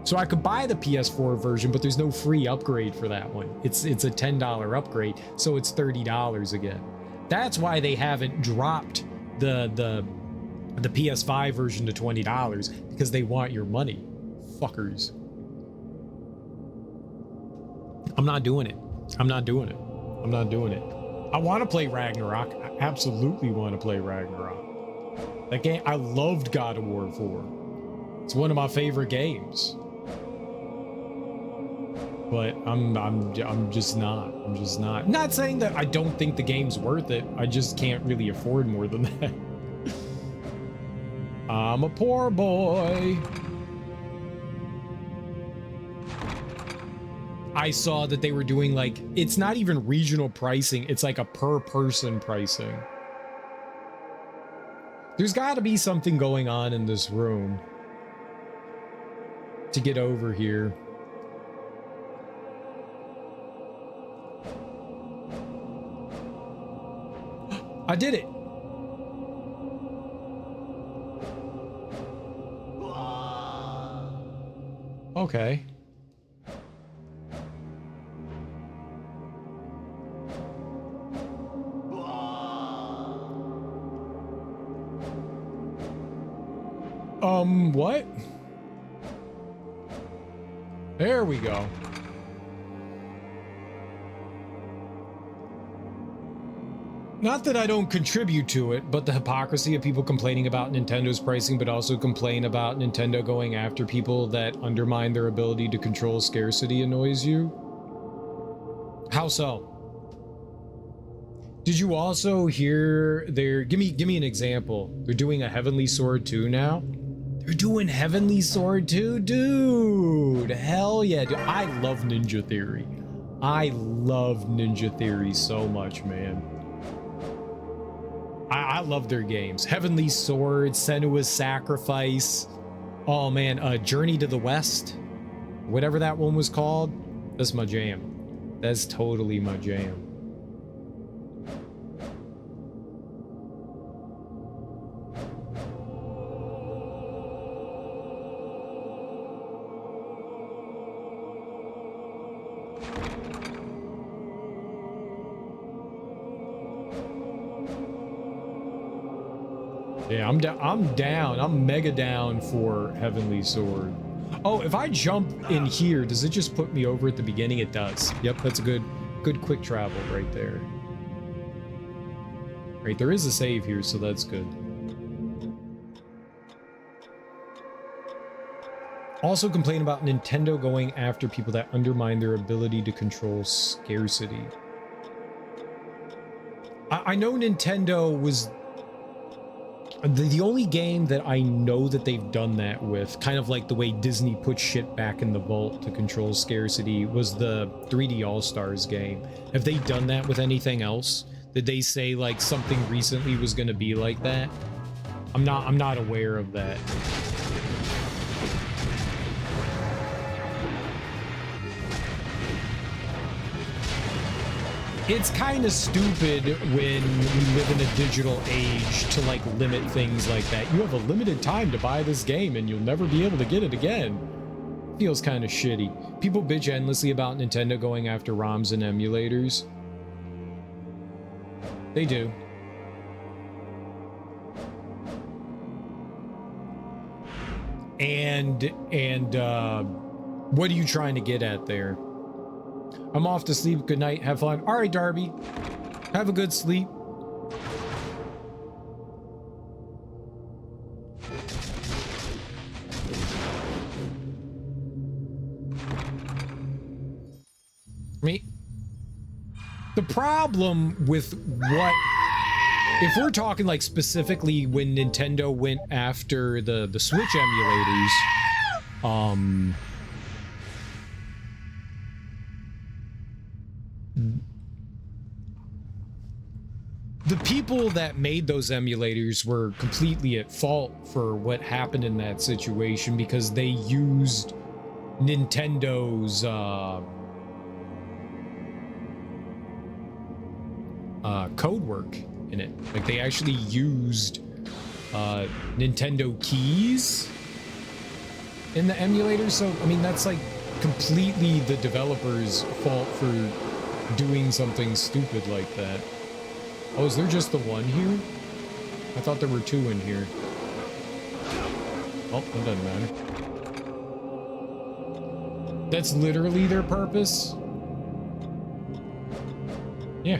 A: So I could buy the PS4 version, but there's no free upgrade for that one. It's a $10 upgrade, so it's $30 again. That's why they haven't dropped the PS5 version to $20, because they want your money. Fuckers. I'm not doing it. I'm not doing it. I'm not doing it. I want to play Ragnarok. I absolutely want to play Ragnarok. That game, I loved God of War 4. It's one of my favorite games. But I'm just not. I'm just not. Not saying that I don't think the game's worth it. I just can't really afford more than that. I'm a poor boy. I saw that they were doing like, it's not even regional pricing, it's like a per person pricing. There's got to be something going on in this room to get over here. I did it. Okay. What? There we go. Not that I don't contribute to it, but the hypocrisy of people complaining about Nintendo's pricing, but also complain about Nintendo going after people that undermine their ability to control scarcity annoys you. How so? Did you also hear their... Give me an example. They're doing a Heavenly Sword 2 now? They're doing Heavenly Sword 2? Dude, hell yeah. Dude, I love Ninja Theory. I love Ninja Theory so much, man. I love their games. Heavenly Sword, Senua's Sacrifice. Oh man, Journey to the West. Whatever that one was called. That's my jam. That's totally my jam. Yeah, I'm down. I'm mega down for Heavenly Sword. Oh, if I jump in here, does it just put me over at the beginning? It does. Yep, that's a good quick travel right there. Right, there is a save here, so that's good. Also complain about Nintendo going after people that undermine their ability to control scarcity. I know Nintendo was... The only game that I know that they've done that with, kind of like the way Disney put shit back in the vault to control scarcity, was the 3D All-Stars game. Have they done that with anything else? Did they say like something recently was going to be like that? I'm not aware of that. It's kind of stupid when we live in a digital age to like limit things like that. You have a limited time to buy this game and you'll never be able to get it again. Feels kind of shitty. People bitch endlessly about Nintendo going after ROMs and emulators. They do. And what are you trying to get at there? I'm off to sleep. Good night. Have fun. All right, Darby. Have a good sleep. The problem with what... If we're talking like specifically when Nintendo went after the Switch emulators, the people that made those emulators were completely at fault for what happened in that situation because they used Nintendo's code work in it. Like they actually used Nintendo keys in the emulator. So I mean that's like completely the developer's fault for doing something stupid like that. Oh, is there just the one here? I thought there were two in here. Oh, that doesn't matter. That's literally their purpose? Yeah.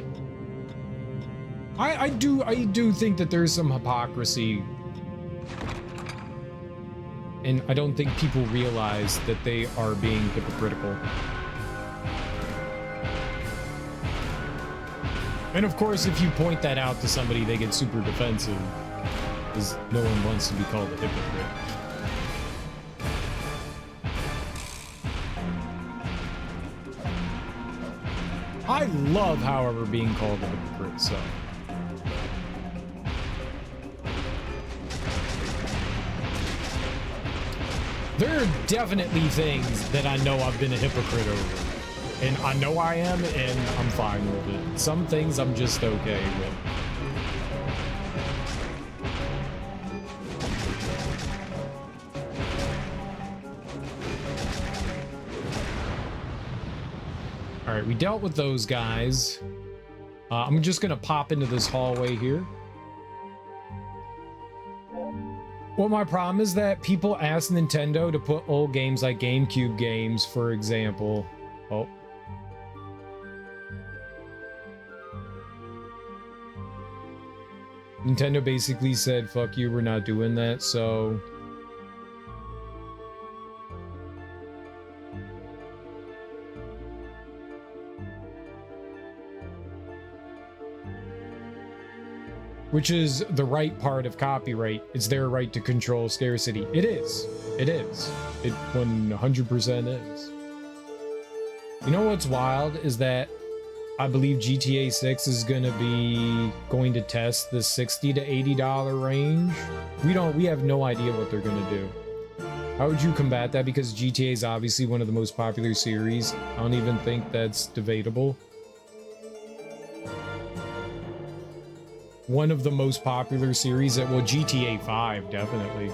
A: I do think that there's some hypocrisy. And I don't think people realize that they are being hypocritical. And of course, if you point that out to somebody, they get super defensive, because no one wants to be called a hypocrite. I love, however, being called a hypocrite, so... There are definitely things that I know I've been a hypocrite over. And I know I am, and I'm fine with it. Some things I'm just okay with. Alright, we dealt with those guys. I'm just gonna pop into this hallway here. Well, my problem is that people ask Nintendo to put old games like GameCube games, for example. Oh. Nintendo basically said, fuck you, we're not doing that, so... Which is the right part of copyright. It's their right to control scarcity. It is. It is. It 100% is. You know what's wild is that I believe GTA 6 is going to test the $60 to $80 range. We have no idea what they're going to do. How would you combat that? Because GTA is obviously one of the most popular series. I don't even think that's debatable. One of the most popular series well, GTA 5 definitely.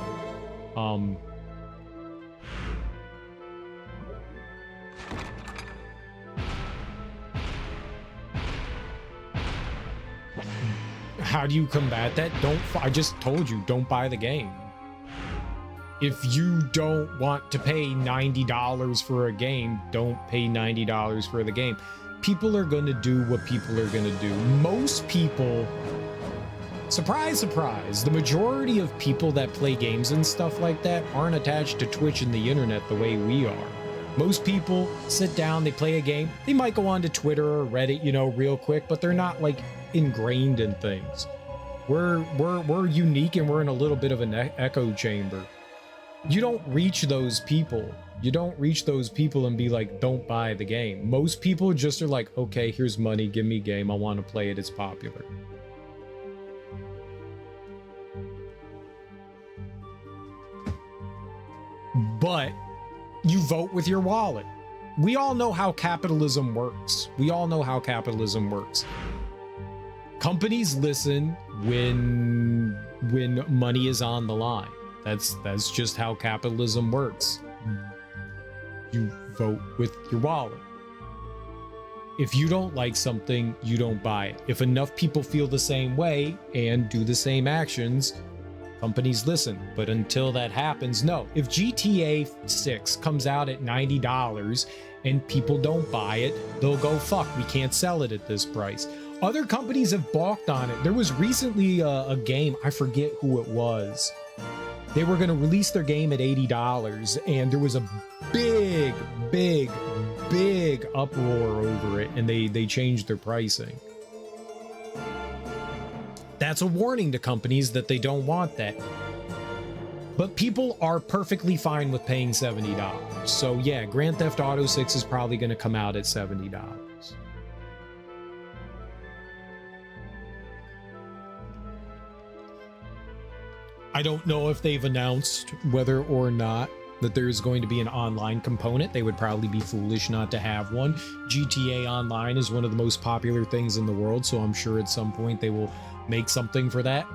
A: How do you combat that? I just told you, don't buy the game. If you don't want to pay $90 for a game, don't pay $90 for the game. People are going to do what people are going to do. Most people, surprise, surprise, the majority of people that play games and stuff like that aren't attached to Twitch and the internet the way we are. Most people sit down, they play a game, they might go on to Twitter or Reddit, you know, real quick, but they're not like ingrained in things. We're unique and we're in a little bit of an echo chamber. You don't reach those people. You don't reach those people and be like, don't buy the game. Most people just are like, okay, here's money, give me a game, I want to play it, it's popular. But you vote with your wallet. We all know how capitalism works. We all know how capitalism works. Companies listen when money is on the line. That's just how capitalism works. You vote with your wallet. If you don't like something, you don't buy it. If enough people feel the same way and do the same actions, companies listen. But until that happens, no. If GTA 6 comes out at $90 and people don't buy it, they'll go, fuck, we can't sell it at this price. Other companies have balked on it. There was recently a game, I forget who it was. They were going to release their game at $80, and there was a big uproar over it, and they changed their pricing. That's a warning to companies that they don't want that. But people are perfectly fine with paying $70. So yeah, Grand Theft Auto 6 is probably going to come out at $70. I don't know if they've announced whether or not that there is going to be an online component. They would probably be foolish not to have one. GTA Online is one of the most popular things in the world, so I'm sure at some point they will make something for that.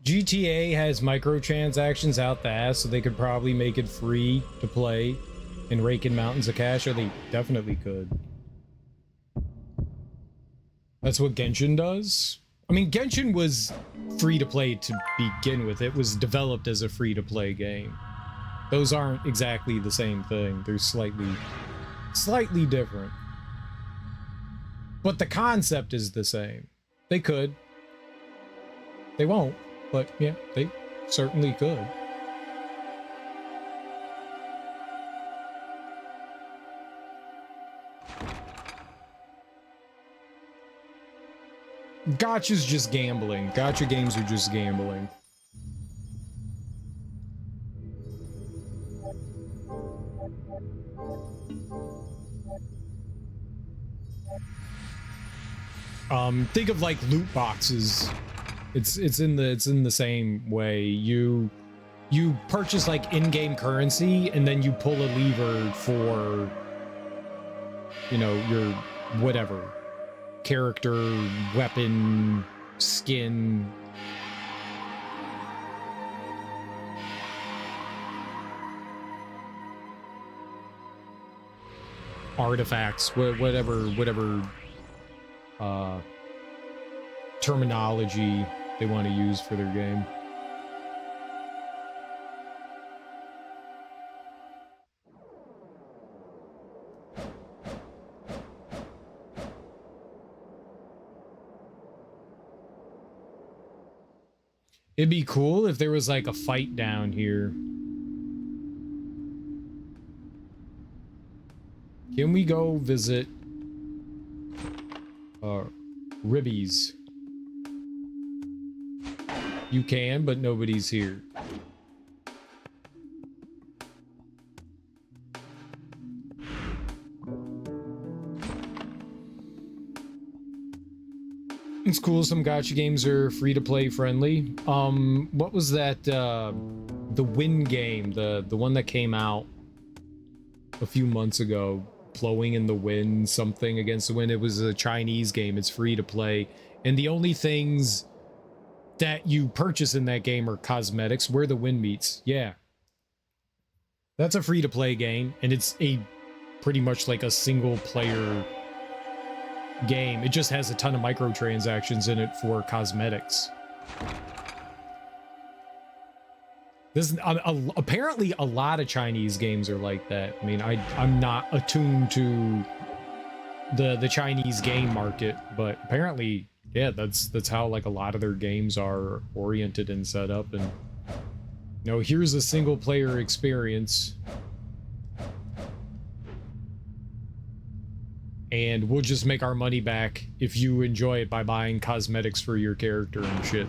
A: GTA has microtransactions out the ass, so they could probably make it free to play and rake in mountains of cash, or they definitely could. That's what Genshin does? I mean, Genshin was free to play to begin with. It was developed as a free to play game. Those aren't exactly the same thing. They're slightly different. But the concept is the same. They could. They won't, but yeah, they certainly could. Gacha's just gambling. Gacha games are just gambling. Think of like loot boxes. It's in the same way. You purchase like in-game currency and then you pull a lever for, you know, your whatever character, weapon, skin. Artifacts, whatever terminology they want to use for their game. It'd be cool if there was like a fight down here. Can we go visit Ribbies? You can, but nobody's here. It's cool some gacha games are free to play friendly. What was that, the Wind game, the one that came out a few months ago, Plowing in the Wind, something against the wind. It was a Chinese game. It's free to play, and the only things that you purchase in that game are cosmetics. Where the wind meets. Yeah, that's a free to play game, and it's a pretty much like a single player game. It just has a ton of microtransactions in it for cosmetics. This apparently a lot of Chinese games are like that. I mean, I'm not attuned to the Chinese game market, but apparently, yeah, that's how like a lot of their games are oriented and set up. And you know, here's a single player experience, and we'll just make our money back if you enjoy it by buying cosmetics for your character and shit.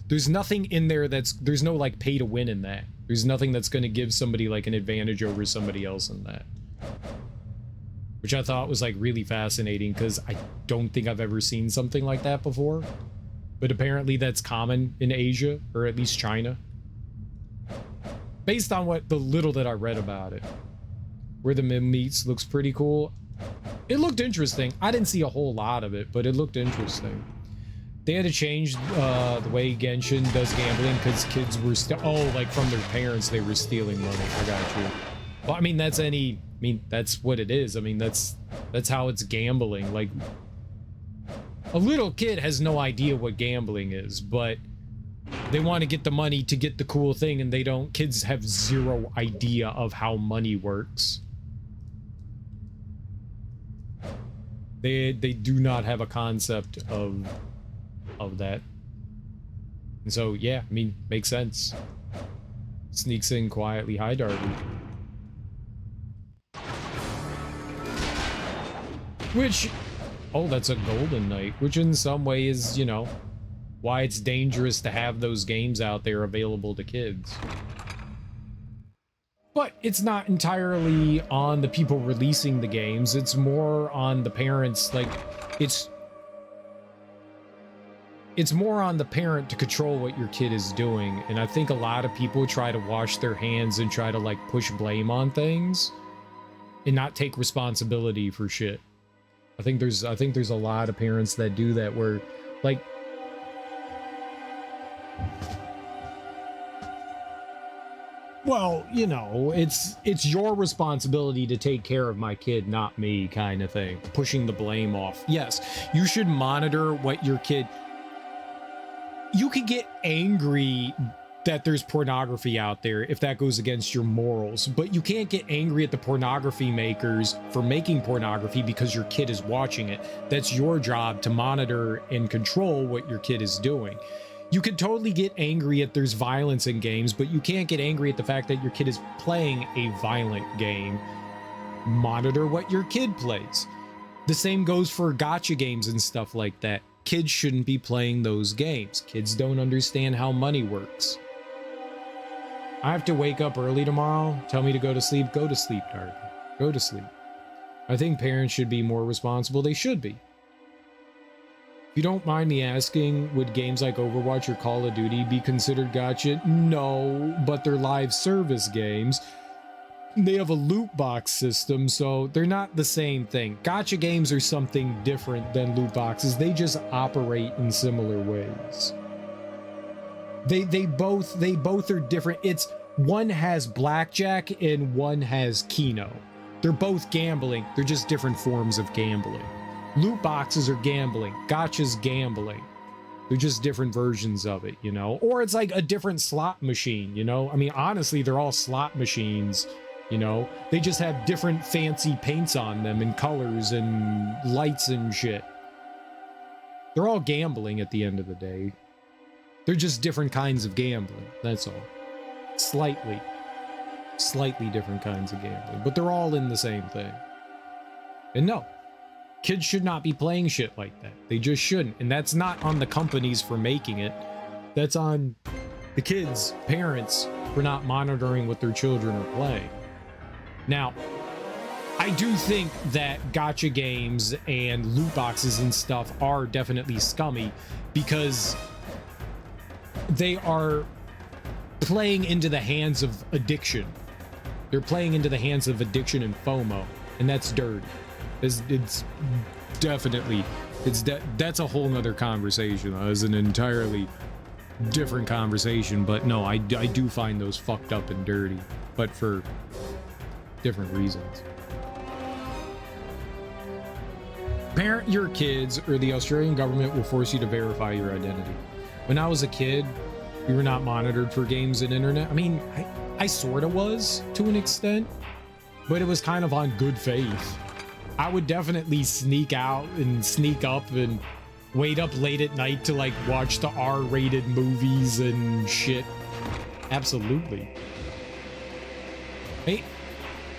A: There's nothing in there there's no like pay to win in that. There's nothing that's going to give somebody like an advantage over somebody else in that. Which I thought was like really fascinating, because I don't think I've ever seen something like that before. But apparently that's common in Asia, or at least China. Based on what the little that I read about it. Where the Mim meets looks pretty cool. It looked interesting. I didn't see a whole lot of it, but it looked interesting. They had to change the way Genshin does gambling because kids were like from their parents they were stealing money. I got you. Well, I mean that's what it is. I mean that's how it's gambling. Like a little kid has no idea what gambling is, but they want to get the money to get the cool thing, and kids have zero idea of how money works. They do not have a concept of that. And so, yeah, I mean, makes sense. Sneaks in quietly. Hi, Darby. Which, oh, that's a Golden Knight, which in some way is, you know, why it's dangerous to have those games out there available to kids. But it's not entirely on the people releasing the games. It's more on the parents. Like, it's more on the parent to control what your kid is doing. And I think a lot of people try to wash their hands and try to like push blame on things and not take responsibility for shit. I think there's a lot of parents that do that, where like well, you know, it's your responsibility to take care of my kid, not me, kind of thing. Pushing the blame off. Yes, you should monitor what your kid you could get angry that there's pornography out there if that goes against your morals, but you can't get angry at the pornography makers for making pornography because your kid is watching it. That's your job to monitor and control what your kid is doing. You could totally get angry if there's violence in games, but you can't get angry at the fact that your kid is playing a violent game. Monitor what your kid plays. The same goes for gacha games and stuff like that. Kids shouldn't be playing those games. Kids don't understand how money works. I have to wake up early tomorrow. Tell me to go to sleep. Go to sleep, Darby. Go to sleep. I think parents should be more responsible. They should be. If you don't mind me asking, would games like Overwatch or Call of Duty be considered gacha? No, but they're live service games. They have a loot box system, so they're not the same thing. Gacha games are something different than loot boxes. They just operate in similar ways. They both are different. It's one has blackjack and one has Keno. They're both gambling. They're just different forms of gambling. Loot boxes are gambling. Gacha's gambling. They're just different versions of it, you know? Or it's like a different slot machine, you know? I mean, honestly, they're all slot machines, you know? They just have different fancy paints on them and colors and lights and shit. They're all gambling at the end of the day. They're just different kinds of gambling, that's all. Slightly different kinds of gambling, but they're all in the same thing. And no, kids should not be playing shit like that. They just shouldn't. And that's not on the companies for making it. That's on the kids, parents, for not monitoring what their children are playing. Now, I do think that gacha games and loot boxes and stuff are definitely scummy because they are playing into the hands of addiction. They're playing into the hands of addiction and FOMO, and that's dirty. It's definitely, that's a whole nother conversation. It's an entirely different conversation, but no, I do find those fucked up and dirty, but for different reasons. Parent your kids or the Australian government will force you to verify your identity. When I was a kid, we were not monitored for games and internet. I mean, I sort of was to an extent, but it was kind of on good faith. I would definitely sneak out and sneak up and wait up late at night to like watch the R-rated movies and shit. Absolutely. Hey,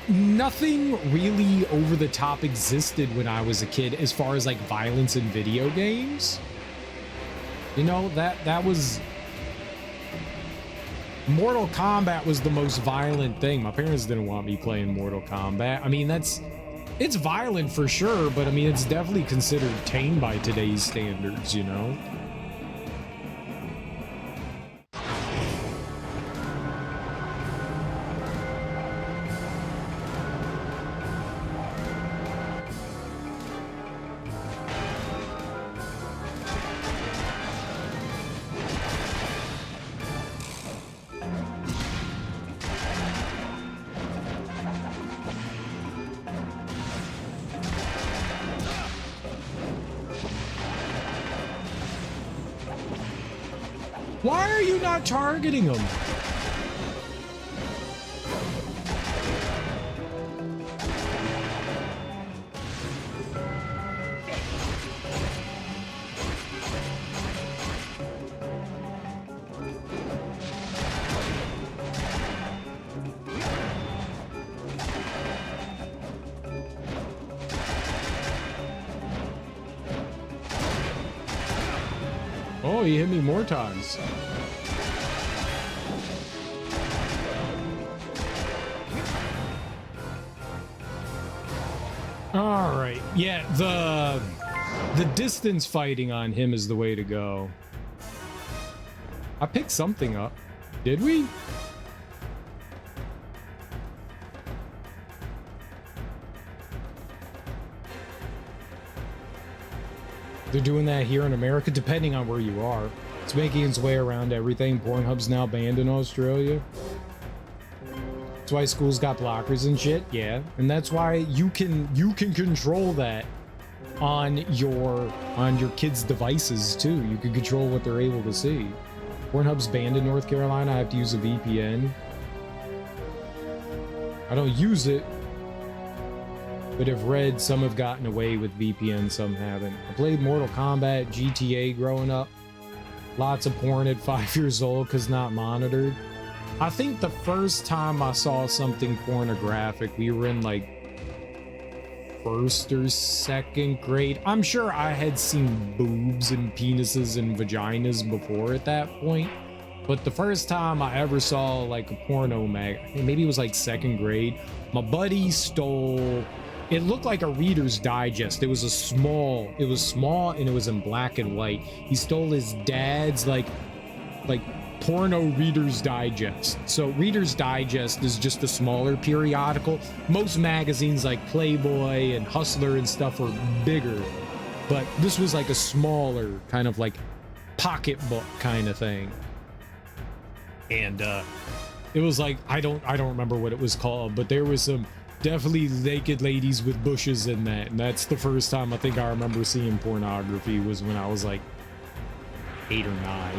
A: nothing really over the top existed when I was a kid as far as like violence in video games. You know, that was... Mortal Kombat was the most violent thing. My parents didn't want me playing Mortal Kombat. I mean, it's violent for sure, but I mean, it's definitely considered tame by today's standards, you know? Why are you not targeting him? Oh, he hit me more times. All right. Yeah, the distance fighting on him is the way to go. I picked something up. Did we? They're doing that here in America, depending on where you are. It's making its way around everything. Pornhub's now banned in Australia. That's why schools got blockers and shit. Yeah, and that's why you can control that on your kids' devices too. You can control what they're able to see. Pornhub's banned in North Carolina. I have to use a VPN. I don't use it, but have read some have gotten away with VPN, some haven't. I played Mortal Kombat, GTA growing up. Lots of porn at 5 years old because not monitored. I think the first time I saw something pornographic, we were in like first or second grade. I'm sure I had seen boobs and penises and vaginas before at that point. But the first time I ever saw like a porno mag, maybe it was like second grade, my buddy stole, it looked like a Reader's Digest. It was small and it was in black and white. He stole his dad's like porno Reader's Digest. So Reader's Digest is just a smaller periodical. Most magazines like Playboy and Hustler and stuff are bigger, but this was like a smaller kind of like pocketbook kind of thing. And it was like, I don't remember what it was called, but there was some definitely naked ladies with bushes in that. And that's the first time I think I remember seeing pornography was when I was like 8 or 9.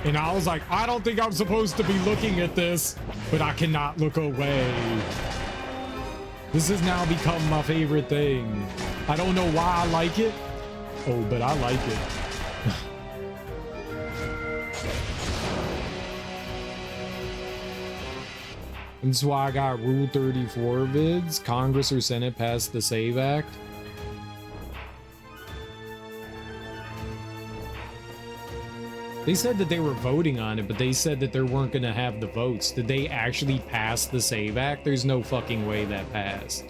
A: And I was like, I don't think I'm supposed to be looking at this, but I cannot look away. This has now become my favorite thing. I don't know why I like it. Oh, but I like it. That's why I got Rule 34 vids. Congress or Senate passed the SAVE Act. They said that they were voting on it, but they said that they weren't going to have the votes. Did they actually pass the SAVE Act? There's no fucking way that passed.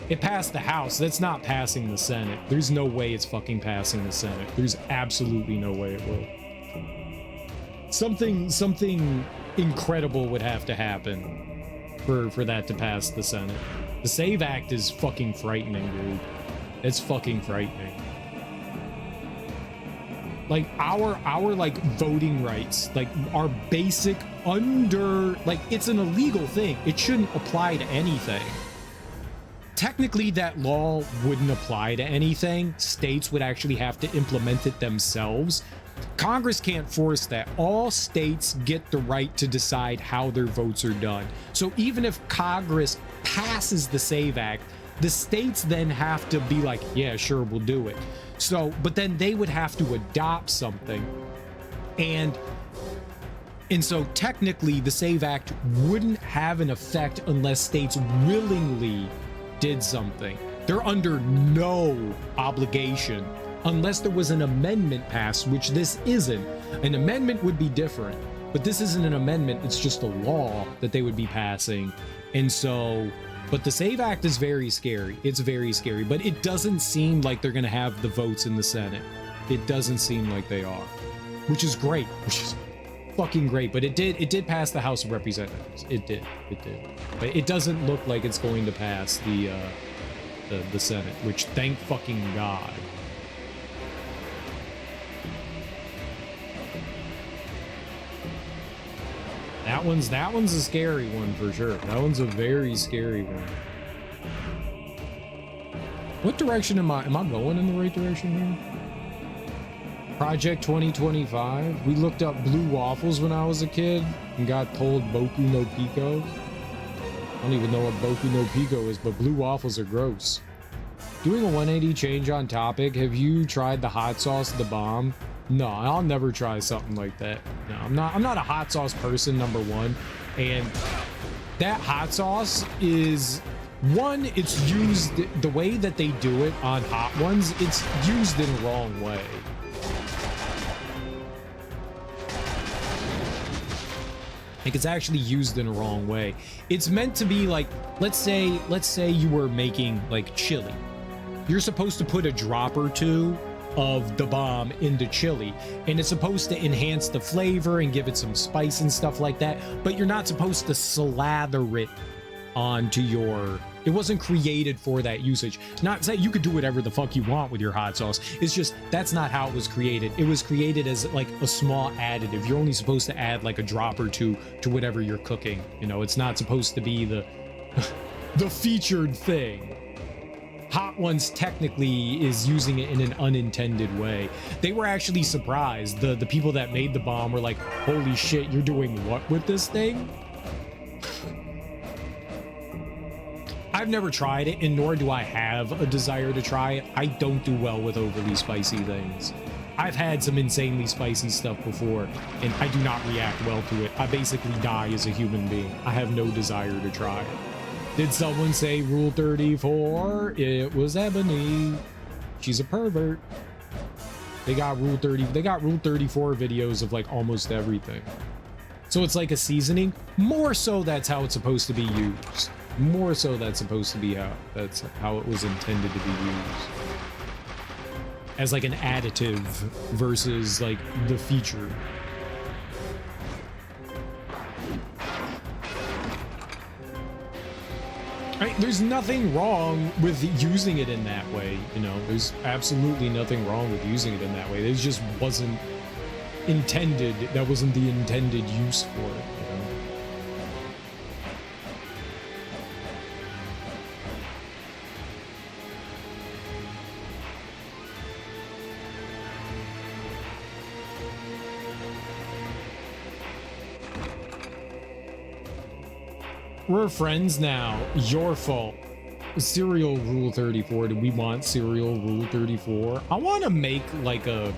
A: It passed the House. That's not passing the Senate. There's no way it's fucking passing the Senate. There's absolutely no way it will. Something incredible would have to happen for that to pass the Senate. The SAVE Act is fucking frightening, dude. It's fucking frightening. Like our like voting rights, like our basic like it's an illegal thing. It shouldn't apply to anything. Technically, that law wouldn't apply to anything. States would actually have to implement it themselves. Congress can't force that. All states get the right to decide how their votes are done. So even if Congress passes the SAVE Act, the states then have to be like, yeah, sure, we'll do it. So, but then they would have to adopt something. And so technically the SAVE Act wouldn't have an effect unless states willingly did something. They're under no obligation unless there was an amendment passed, which this isn't. An amendment would be different, but this isn't an amendment. It's just a law that they would be passing. And so, but the SAVE Act is very scary. It's very scary, but it doesn't seem like they're going to have the votes in the Senate. It doesn't seem like they are, which is great, which is fucking great. But it did pass the House of Representatives. It did. But it doesn't look like it's going to pass the Senate, which thank fucking God. That one's a scary one for sure. That one's a very scary one. What direction am I going in the right direction here? Project 2025. We looked up blue waffles when I was a kid and got told Boku no Pico. I don't even know what Boku no Pico is, but blue waffles are gross. Doing a 180 change on topic. Have you tried the hot sauce, the bomb? No, I'll never try something like that. No, I'm not a hot sauce person, number one. And that hot sauce is one, it's used the way that they do it on hot ones, it's used in the wrong way. Like it's actually used in a wrong way. It's meant to be like, let's say you were making like chili. You're supposed to put a drop or two of the bomb into chili, and it's supposed to enhance the flavor and give it some spice and stuff like that, but you're not supposed to slather it onto your, it wasn't created for that usage. Not that you could do whatever the fuck you want with your hot sauce. It's just, that's not how it was created. It was created as like a small additive. You're only supposed to add like a drop or two to whatever you're cooking. You know, it's not supposed to be the the featured thing. Hot Ones technically is using it in an unintended way. They were actually surprised. The people that made the bomb were like, holy shit, you're doing what with this thing? I've never tried it, and nor do I have a desire to try it. I don't do well with overly spicy things. I've had some insanely spicy stuff before, and I do not react well to it. I basically die as a human being. I have no desire to try it. Did someone say Rule 34? It was Ebony. She's a pervert. They got Rule 30. They got Rule 34 videos of like almost everything. So it's like a seasoning. More so, that's how it's supposed to be used. More so, that's supposed to be how it was intended to be used. As like an additive versus like the feature. Right, there's nothing wrong with using it in that way, you know. There's absolutely nothing wrong with using it in that way. It just wasn't intended. That wasn't the intended use for it, you know. We're friends now. Your fault. Serial Rule 34. Do we want Serial Rule 34? I want to make like a...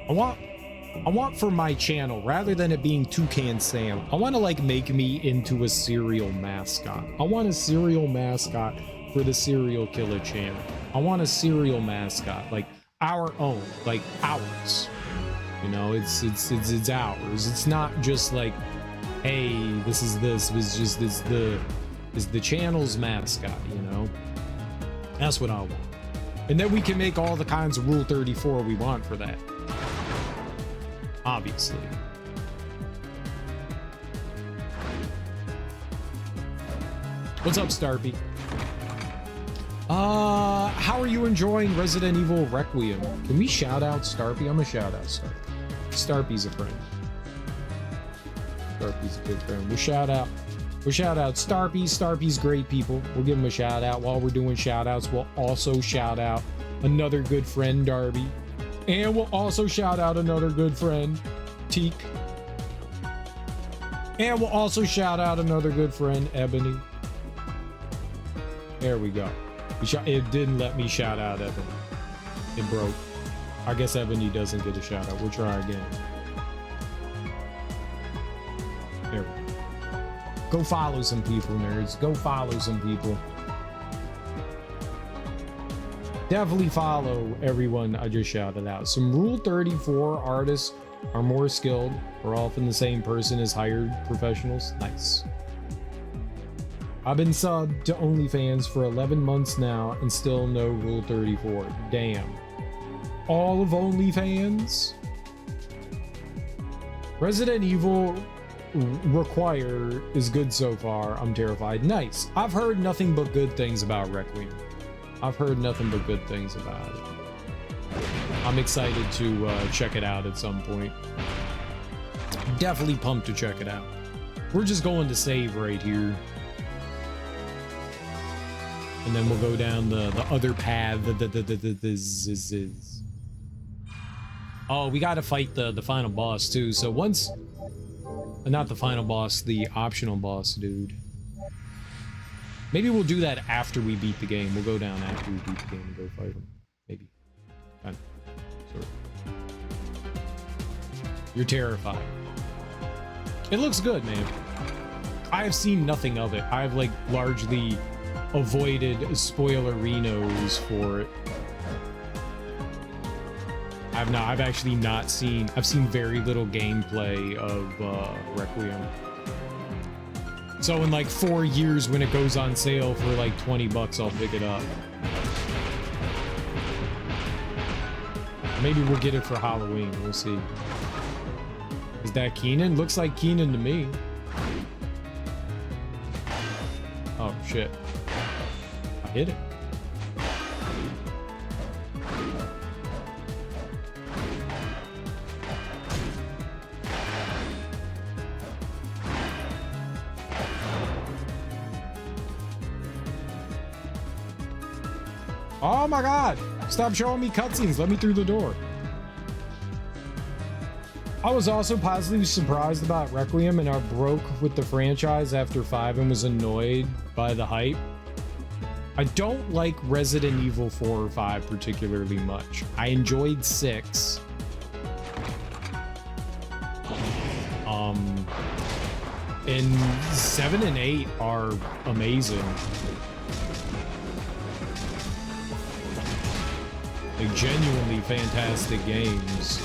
A: I want for my channel, rather than it being Toucan Sam, I want to like make me into a serial mascot. I want a serial mascot for the Serial Killer channel. I want a serial mascot, like our own, like ours. You know, it's ours. It's not just like, hey, this is the channel's mascot, you know? That's what I want. And then we can make all the kinds of Rule 34 we want for that. Obviously. What's up, Starpy? How are you enjoying Resident Evil Requiem? Can we shout out Starpy? I'm gonna shout out Starpy. Starpy's a friend. Starpy's a good friend. We'll shout out Starpy. Starpy's great people. We'll give him a shout out. While we're doing shout outs, we'll also shout out another good friend, Darby. And we'll also shout out another good friend, Teak. And we'll also shout out another good friend, Ebony. There we go. It didn't let me shout out Ebony. It broke. I guess Ebony doesn't get a shout out. We'll try again. There we go. Go follow some people, nerds. Go follow some people. Definitely follow everyone I just shouted out. Some Rule 34 artists are more skilled or often the same person as hired professionals. Nice. I've been subbed to OnlyFans for 11 months now and still no Rule 34. Damn. All of OnlyFans? Resident Evil Require is good so far. I'm terrified. Nice. I've heard nothing but good things about Requiem. I've heard nothing but good things about it. I'm excited to check it out at some point. Definitely pumped to check it out. We're just going to save right here. And then we'll go down the other path. Oh, we got to fight the final boss too. So once... Not the final boss, the optional boss, dude. Maybe we'll do that after we beat the game. We'll go down after we beat the game and go fight him. Maybe. Kind of. Sort of. You're terrified. It looks good, man. I have seen nothing of it. I've like largely avoided spoilerinos for it. I've actually not seen, I've seen very little gameplay of Requiem. So in like 4 years when it goes on sale for like 20 bucks, I'll pick it up. Maybe we'll get it for Halloween, we'll see. Is that Keenan? Looks like Keenan to me. Oh, shit. I hit it. Oh my god! Stop showing me cutscenes. Let me through the door. I was also positively surprised about Requiem and I broke with the franchise after 5 and was annoyed by the hype. I don't like Resident Evil 4 or 5 particularly much. I enjoyed 6. And 7 and 8 are amazing. Like, genuinely fantastic games.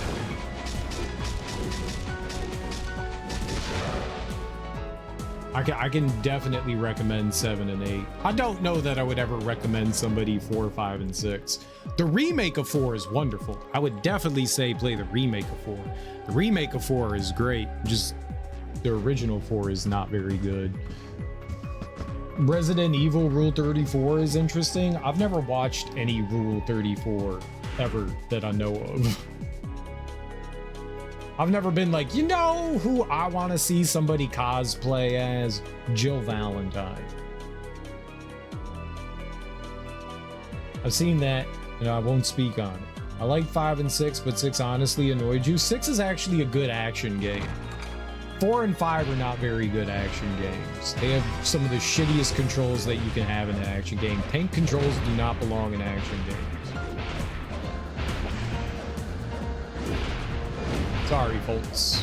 A: I can definitely recommend 7 and 8. I don't know that I would ever recommend somebody 4, 5, and 6. The remake of 4 is wonderful. I would definitely say play the remake of 4. The remake of 4 is great. Just the original 4 is not very good. Resident Evil Rule 34 is interesting. I've never watched any Rule 34 ever that I know of. I've never been like, you know who I want to see somebody cosplay as? Jill Valentine. I've seen that, and I won't speak on it. I like 5 and 6, but 6 honestly annoyed you. 6 is actually a good action game. 4 and 5 are not very good action games. They have some of the shittiest controls that you can have in an action game. Tank controls do not belong in action games. Sorry, folks.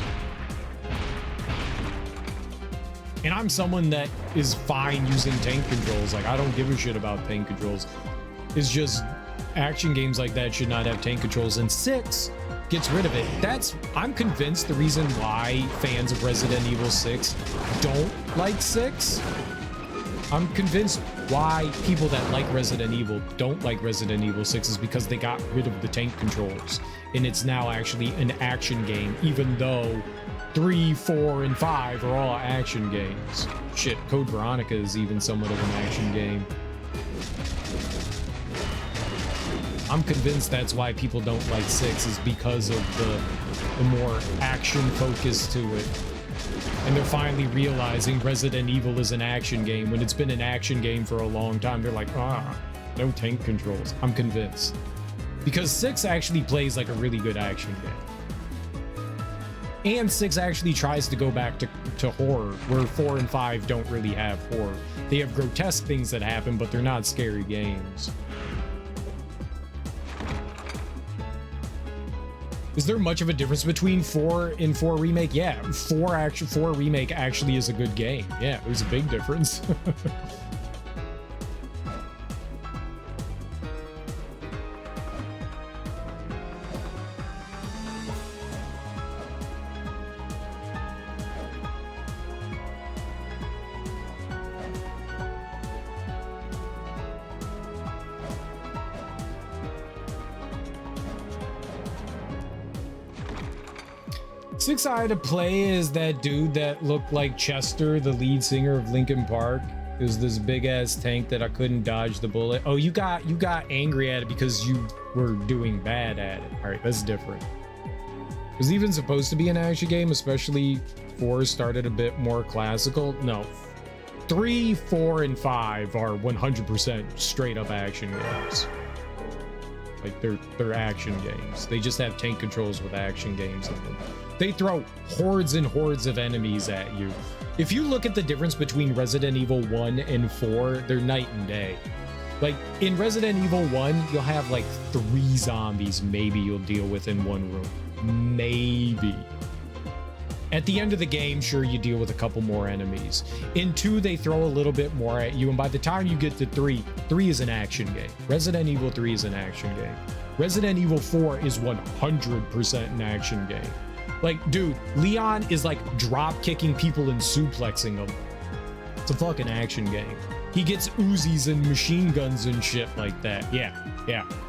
A: And I'm someone that is fine using tank controls. Like, I don't give a shit about tank controls. It's just action games like that should not have tank controls. And 6 gets rid of it. I'm convinced the reason why fans of Resident Evil 6 don't like 6. I'm convinced why people that like Resident Evil don't like Resident Evil 6 is because they got rid of the tank controls. And it's now actually an action game, even though 3, 4, and 5 are all action games. Shit, Code Veronica is even somewhat of an action game. I'm convinced that's why people don't like 6 is because of the more action focus to it. And they're finally realizing Resident Evil is an action game when it's been an action game for a long time. They're like, no tank controls. I'm convinced. Because 6 actually plays like a really good action game. And 6 actually tries to go back to horror, where 4 and 5 don't really have horror. They have grotesque things that happen, but they're not scary games. Is there much of a difference between 4 and 4 Remake? Yeah, 4 Remake actually is a good game. Yeah, there's a big difference. Six I had to play is that dude that looked like Chester, the lead singer of Linkin Park. It was this big ass tank that I couldn't dodge the bullet. Oh, you got angry at it because you were doing bad at it. All right, that's different. It was even supposed to be an action game, especially 4 started a bit more classical. No, 3, 4, and 5 are 100% straight up action games. Like they're action games. They just have tank controls with action games in them. They throw hordes and hordes of enemies at you. If you look at the difference between Resident Evil 1 and 4, they're night and day. Like, in Resident Evil 1, you'll have like 3 zombies maybe you'll deal with in one room. Maybe. At the end of the game, sure, you deal with a couple more enemies. In 2, they throw a little bit more at you, and by the time you get to 3 is an action game. Resident Evil 3 is an action game. Resident Evil 4 is 100% an action game. Like, dude, Leon is like drop kicking people and suplexing them. It's a fucking action game. He gets Uzis and machine guns and shit like that. Yeah.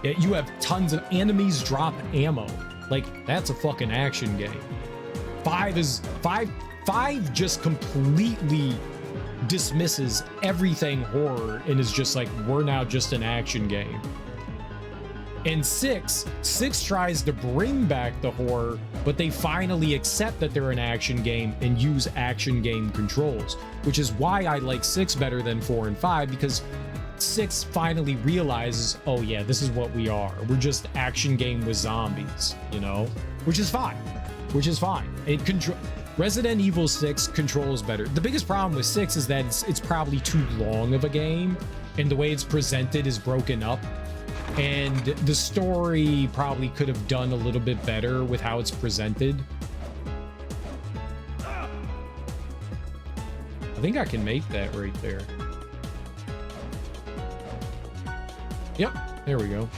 A: You have tons of enemies drop ammo. Like, that's a fucking action game. 5 just completely dismisses everything horror and is just like, we're now just an action game. And 6 tries to bring back the horror, but they finally accept that they're an action game and use action game controls, which is why I like 6 better than 4 and 5, because 6 finally realizes, oh yeah, this is what we are. We're just action game with zombies, you know, which is fine. Resident Evil 6 controls better. The biggest problem with 6 is that it's probably too long of a game, and the way it's presented is broken up. And the story probably could have done a little bit better with how it's presented. I think I can make that right there. Yep, there we go.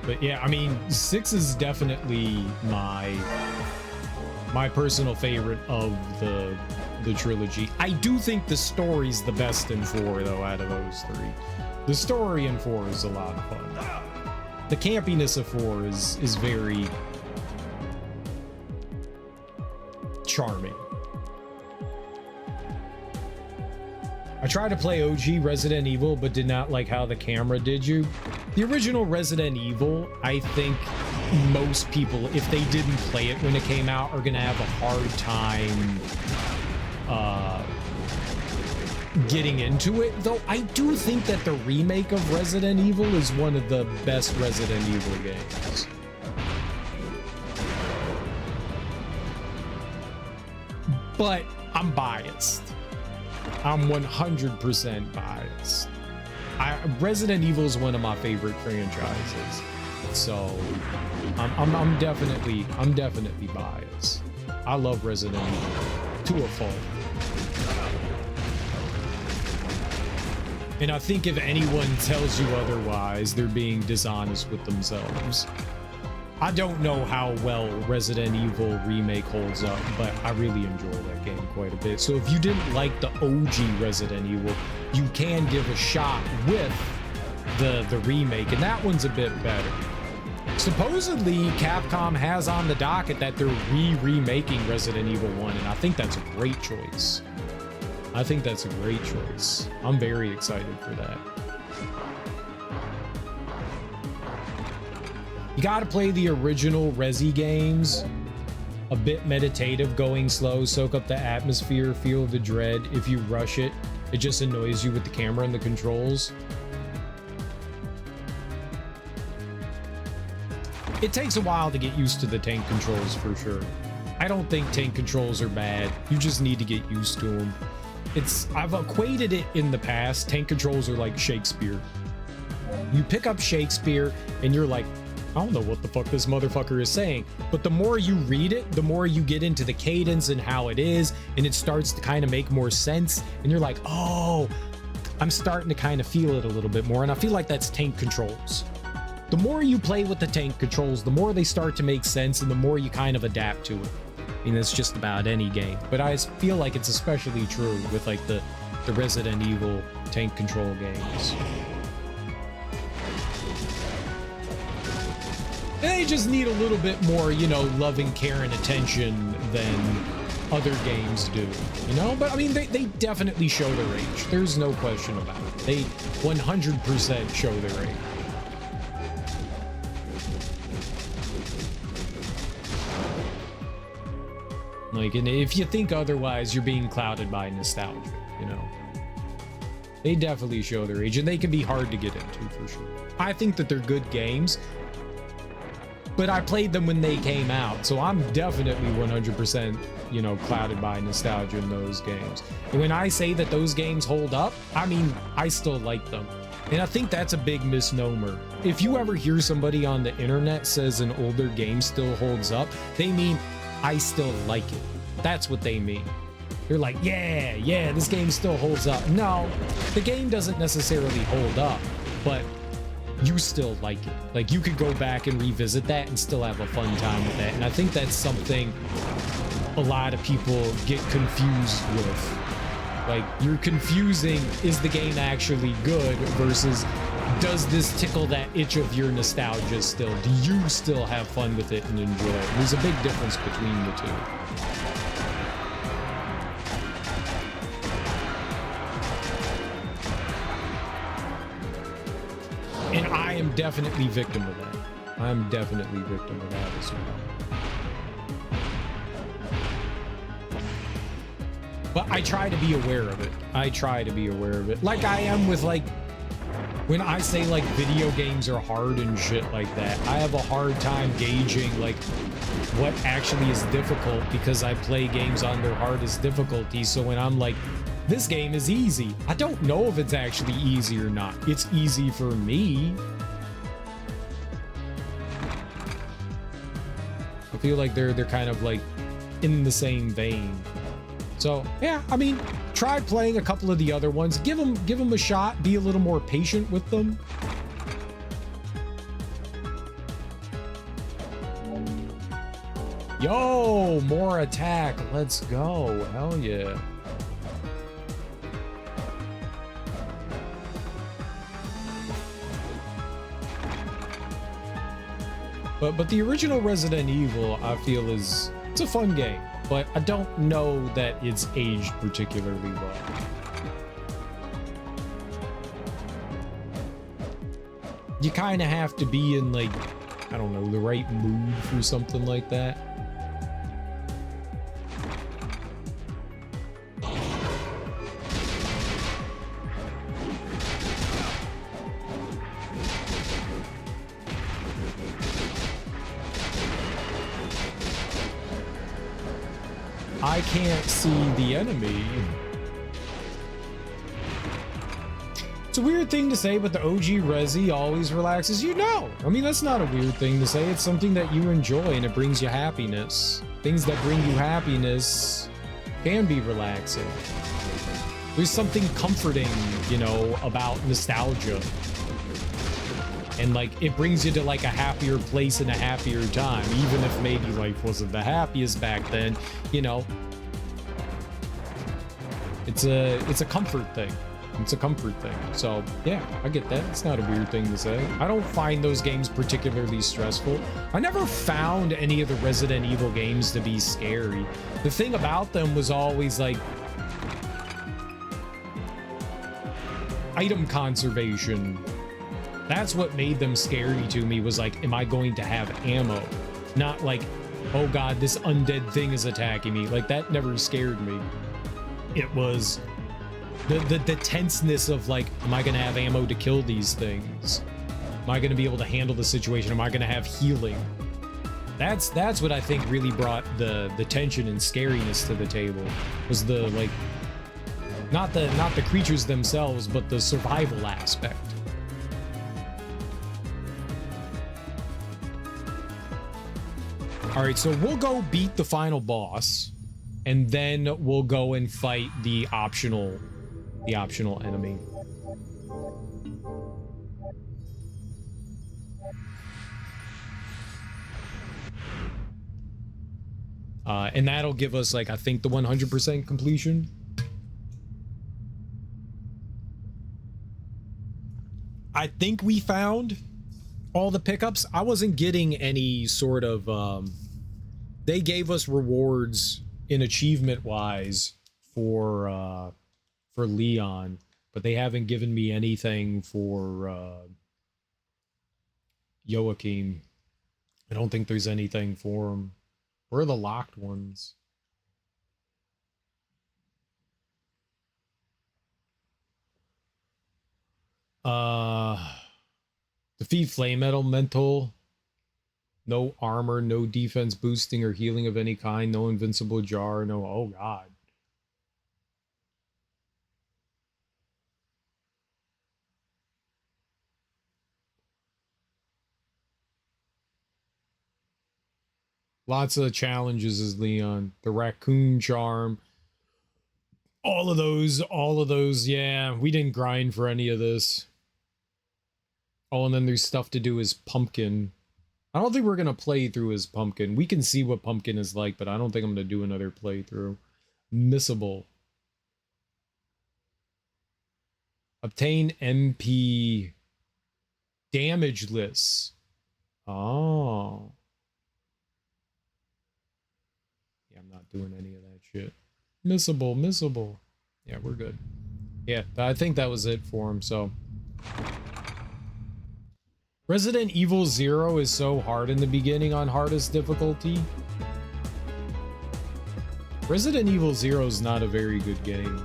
A: But yeah, I mean, 6 is definitely my personal favorite of the trilogy. I do think the story's the best in 4, though, out of those 3. The story in 4 is a lot of fun. The campiness of 4 is very charming. I tried to play OG Resident Evil, but did not like how the camera did you. The original Resident Evil, I think most people, if they didn't play it when it came out, are gonna have a hard time getting into it. Though I do think that the remake of Resident Evil is one of the best Resident Evil games. But I'm biased. I'm 100% biased. Resident Evil is one of my favorite franchises, so I'm definitely biased. I love Resident Evil to a fault, and I think if anyone tells you otherwise, they're being dishonest with themselves. I don't know how well Resident Evil Remake holds up, but I really enjoy that game quite a bit. So if you didn't like the OG Resident Evil, you can give a shot with the remake, and that one's a bit better. Supposedly, Capcom has on the docket that they're remaking Resident Evil 1, and I think that's a great choice. I'm very excited for that. You gotta play the original Resi games. A bit meditative, going slow, soak up the atmosphere, feel the dread. If you rush it, it just annoys you with the camera and the controls. It takes a while to get used to the tank controls for sure. I don't think tank controls are bad. You just need to get used to them. I've equated it in the past. Tank controls are like Shakespeare. You pick up Shakespeare and you're like, I don't know what the fuck this motherfucker is saying. But the more you read it, the more you get into the cadence and how it is, and it starts to kind of make more sense. And you're like, oh, I'm starting to kind of feel it a little bit more. And I feel like that's tank controls. The more you play with the tank controls, the more they start to make sense and the more you kind of adapt to it. I mean, it's just about any game. But I feel like it's especially true with like the Resident Evil tank control games. They just need a little bit more, you know, loving care and attention than other games do, you know? But I mean, they definitely show their age. There's no question about it. They 100% show their age. Like, and if you think otherwise, you're being clouded by nostalgia, you know? They definitely show their age, and they can be hard to get into for sure. I think that they're good games, but I played them when they came out, so I'm definitely 100%, you know, clouded by nostalgia in those games. And when I say that those games hold up, I mean, I still like them. And I think that's a big misnomer. If you ever hear somebody on the internet says an older game still holds up, they mean, I still like it. That's what they mean. They're like, yeah, this game still holds up. No, the game doesn't necessarily hold up, but you still like it. Like, you could go back and revisit that and still have a fun time with that. And I think that's something a lot of people get confused with. Like, you're confusing, is the game actually good versus does this tickle that itch of your nostalgia still? Do you still have fun with it and enjoy it? There's a big difference between the two. am definitely victim of that. I'm definitely victim of that as well. But I try to be aware of it. I try to be aware of it. Like I am with like, when I say like video games are hard and shit like that, I have a hard time gauging like what actually is difficult because I play games on their hardest difficulty. So when I'm like, this game is easy, I don't know if it's actually easy or not. It's easy for me. I feel like they're kind of like in the same vein. So yeah, I mean, try playing a couple of the other ones. Give them a shot. Be a little more patient with them. Yo, more attack. Let's go. Hell yeah. But the original Resident Evil, I feel it's a fun game. But I don't know that it's aged particularly well. You kind of have to be in, like, I don't know, the right mood for something like that. I can't see the enemy. It's a weird thing to say, but the OG Resi always relaxes you. No, I mean, that's not a weird thing to say. It's something that you enjoy and it brings you happiness. Things that bring you happiness can be relaxing. There's something comforting, you know, about nostalgia. And like, it brings you to like a happier place and a happier time, even if maybe life wasn't the happiest back then, you know. It's a comfort thing. It's a comfort thing. So yeah, I get that. It's not a weird thing to say. I don't find those games particularly stressful. I never found any of the Resident Evil games to be scary. The thing about them was always like item conservation. That's what made them scary to me, was like, am I going to have ammo? Not like, oh god, this undead thing is attacking me. Like, that never scared me. It was the tenseness of like, am I going to have ammo to kill these things? Am I going to be able to handle the situation? Am I going to have healing? That's what I think really brought the tension and scariness to the table, was the like, not the creatures themselves, but the survival aspect. All right, so we'll go beat the final boss, and then we'll go and fight the optional enemy. And that'll give us, like, I think the 100% completion. I think we found all the pickups. I wasn't getting any sort of they gave us rewards in achievement wise for Leon, but they haven't given me anything for Joachim. I don't think there's anything for him. Where are the locked ones? Defeat Flame Elemental. No armor, no defense boosting or healing of any kind, no invincible jar, no, oh god. Lots of challenges as Leon. The raccoon charm. All of those, yeah. We didn't grind for any of this. Oh, and then there's stuff to do as Pumpkin. I don't think we're going to play through as Pumpkin. We can see what Pumpkin is like, but I don't think I'm going to do another playthrough. Missable. Obtain MP damage lists. Oh. Yeah, I'm not doing any of that shit. Missable. Yeah, we're good. Yeah, I think that was it for him, so. Resident Evil 0 is so hard in the beginning on hardest difficulty. Resident Evil 0 is not a very good game.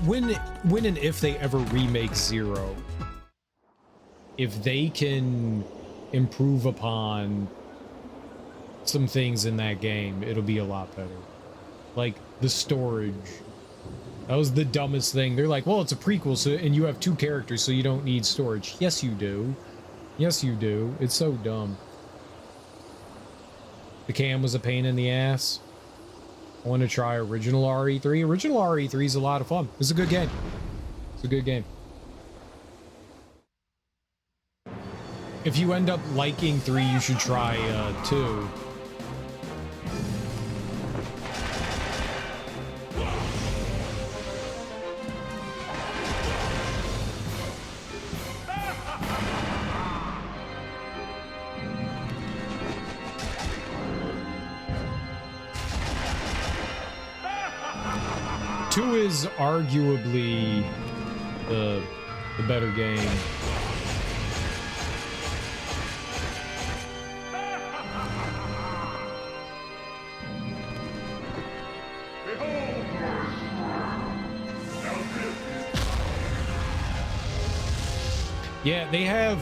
A: When and if they ever remake 0, if they can improve upon some things in that game, it'll be a lot better. Like the storage. That was the dumbest thing. They're like, well, it's a prequel, so and you have 2 characters, so you don't need storage. Yes, you do. Yes, you do. It's so dumb. The cam was a pain in the ass. I want to try original RE3. Original RE3 is a lot of fun. It's a good game. It's a good game. If you end up liking 3, you should try 2. Two is arguably the better game. Yeah, they have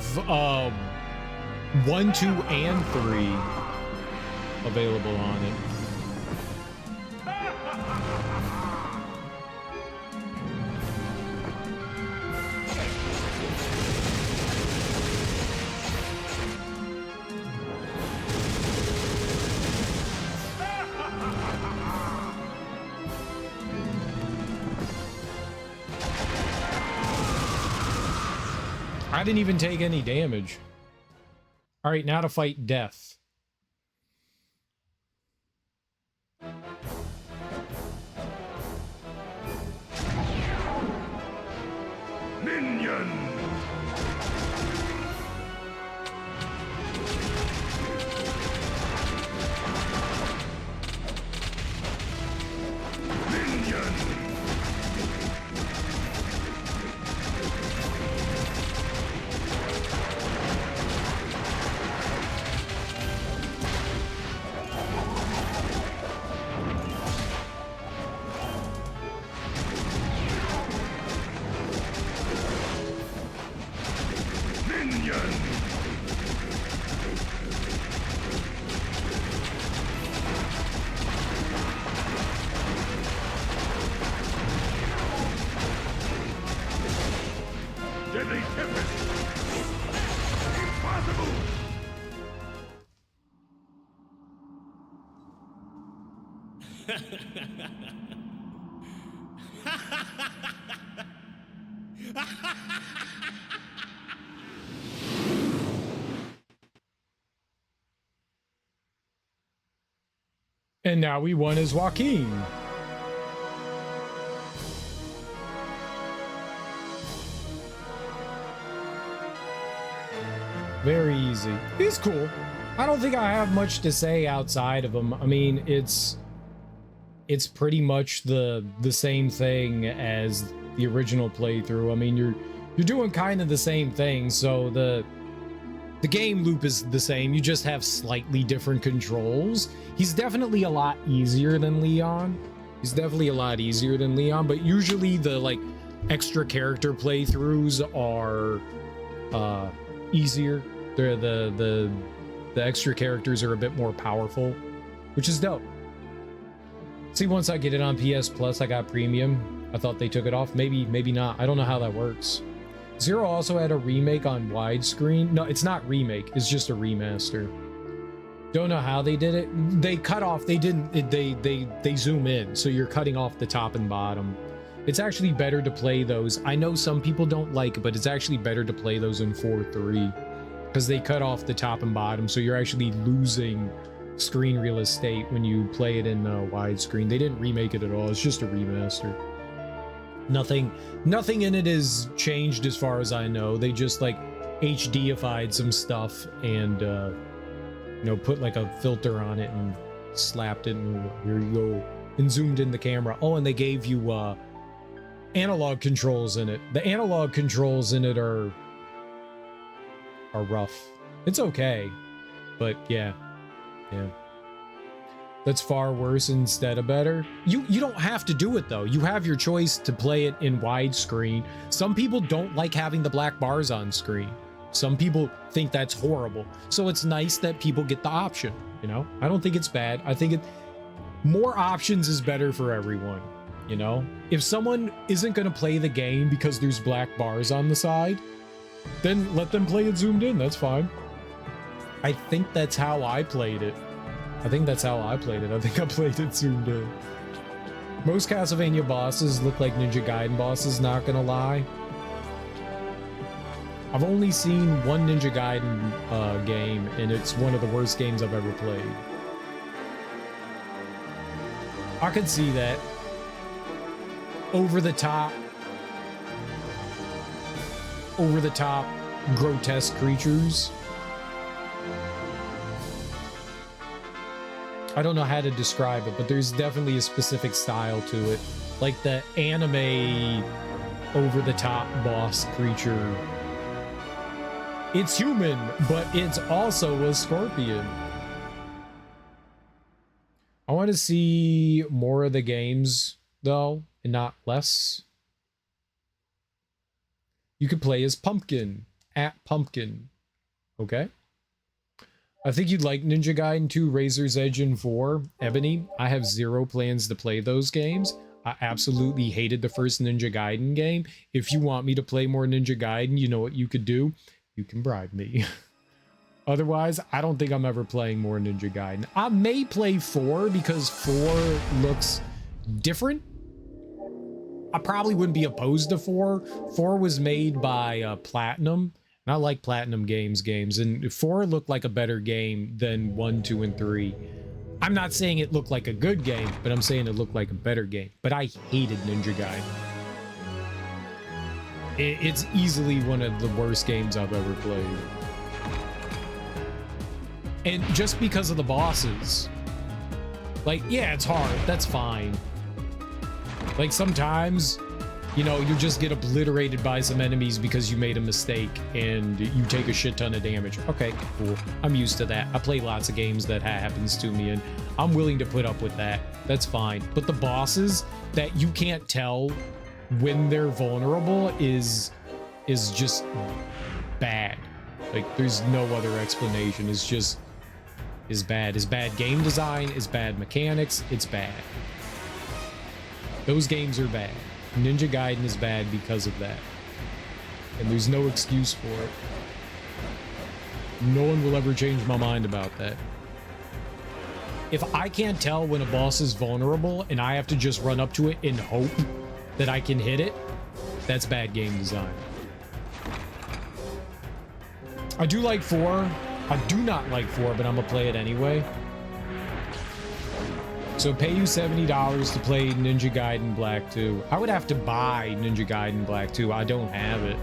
A: 1, 2, and 3 available on it. I didn't even take any damage. All right, now to fight death.
B: Minion!
A: And now we won as Joachim. Very easy. He's cool. I don't think I have much to say outside of him. I mean, it's pretty much the same thing as the original playthrough. I mean, you're doing kind of the same thing, so the game loop is the same. You just have slightly different controls. He's definitely a lot easier than Leon. He's definitely a lot easier than Leon, but usually the like extra character playthroughs are easier. The extra characters are a bit more powerful, which is dope. See, once I get it on PS Plus, I got premium. I thought they took it off. Maybe not. I don't know how that works. Zero also had a remake on widescreen. No, it's not remake. It's just a remaster. Don't know how they did it. They cut off. They didn't. They zoom in, so you're cutting off the top and bottom. It's actually better to play those. I know some people don't like it, but it's actually better to play those in 4:3 because they cut off the top and bottom, so you're actually losing screen real estate when you play it in widescreen. They didn't remake it at all. It's just a remaster. Nothing in it is changed as far as I know. They just like HDified some stuff and you know, put like a filter on it and slapped it, and here you go, and zoomed in the camera. Oh, and they gave you analog controls in it. The analog controls in it are rough. It's okay, but yeah. That's far worse instead of better. You don't have to do it though. You have your choice to play it in widescreen. Some people don't like having the black bars on screen. Some people think that's horrible. So it's nice that people get the option, you know? I don't think it's bad. I think more options is better for everyone, you know? If someone isn't going to play the game because there's black bars on the side, then let them play it zoomed in. That's fine. I think that's how I played it. I think I played it zoomed in. Most Castlevania bosses look like Ninja Gaiden bosses, not gonna lie. I've only seen one Ninja Gaiden game, and it's one of the worst games I've ever played. I could see that. Over the top, grotesque creatures. I don't know how to describe it, but there's definitely a specific style to it. Like the anime over-the-top boss creature. It's human, but it's also a scorpion. I want to see more of the games, though, and not less. You could play as Pumpkin, @Pumpkin. Okay? I think you'd like Ninja Gaiden 2, Razor's Edge, and 4. Ebony, I have zero plans to play those games. I absolutely hated the first Ninja Gaiden game. If you want me to play more Ninja Gaiden, you know what you could do? You can bribe me. Otherwise, I don't think I'm ever playing more Ninja Gaiden. I may play 4 because 4 looks different. I probably wouldn't be opposed to 4. 4 was made by Platinum. And I like Platinum games, and 4 looked like a better game than 1, 2, and 3. I'm not saying it looked like a good game, but I'm saying it looked like a better game. But I hated Ninja Gaiden. It's easily one of the worst games I've ever played. And just because of the bosses. Like, yeah, it's hard. That's fine. Like, sometimes, you know, you just get obliterated by some enemies because you made a mistake and you take a shit ton of damage. Okay, cool. I'm used to that. I play lots of games that happens to me, and I'm willing to put up with that. That's fine. But the bosses that you can't tell when they're vulnerable is just bad. Like, there's no other explanation. It's just is bad. Is bad game design, is bad mechanics, it's bad. Those games are bad. Ninja Gaiden is bad because of that. And there's no excuse for it. No one will ever change my mind about that. If I can't tell when a boss is vulnerable and I have to just run up to it and hope that I can hit it, that's bad game design. I do like 4. I do not like 4, but I'm gonna play it anyway. So pay you $70 to play Ninja Gaiden Black 2. I would have to buy Ninja Gaiden Black 2. I don't have it.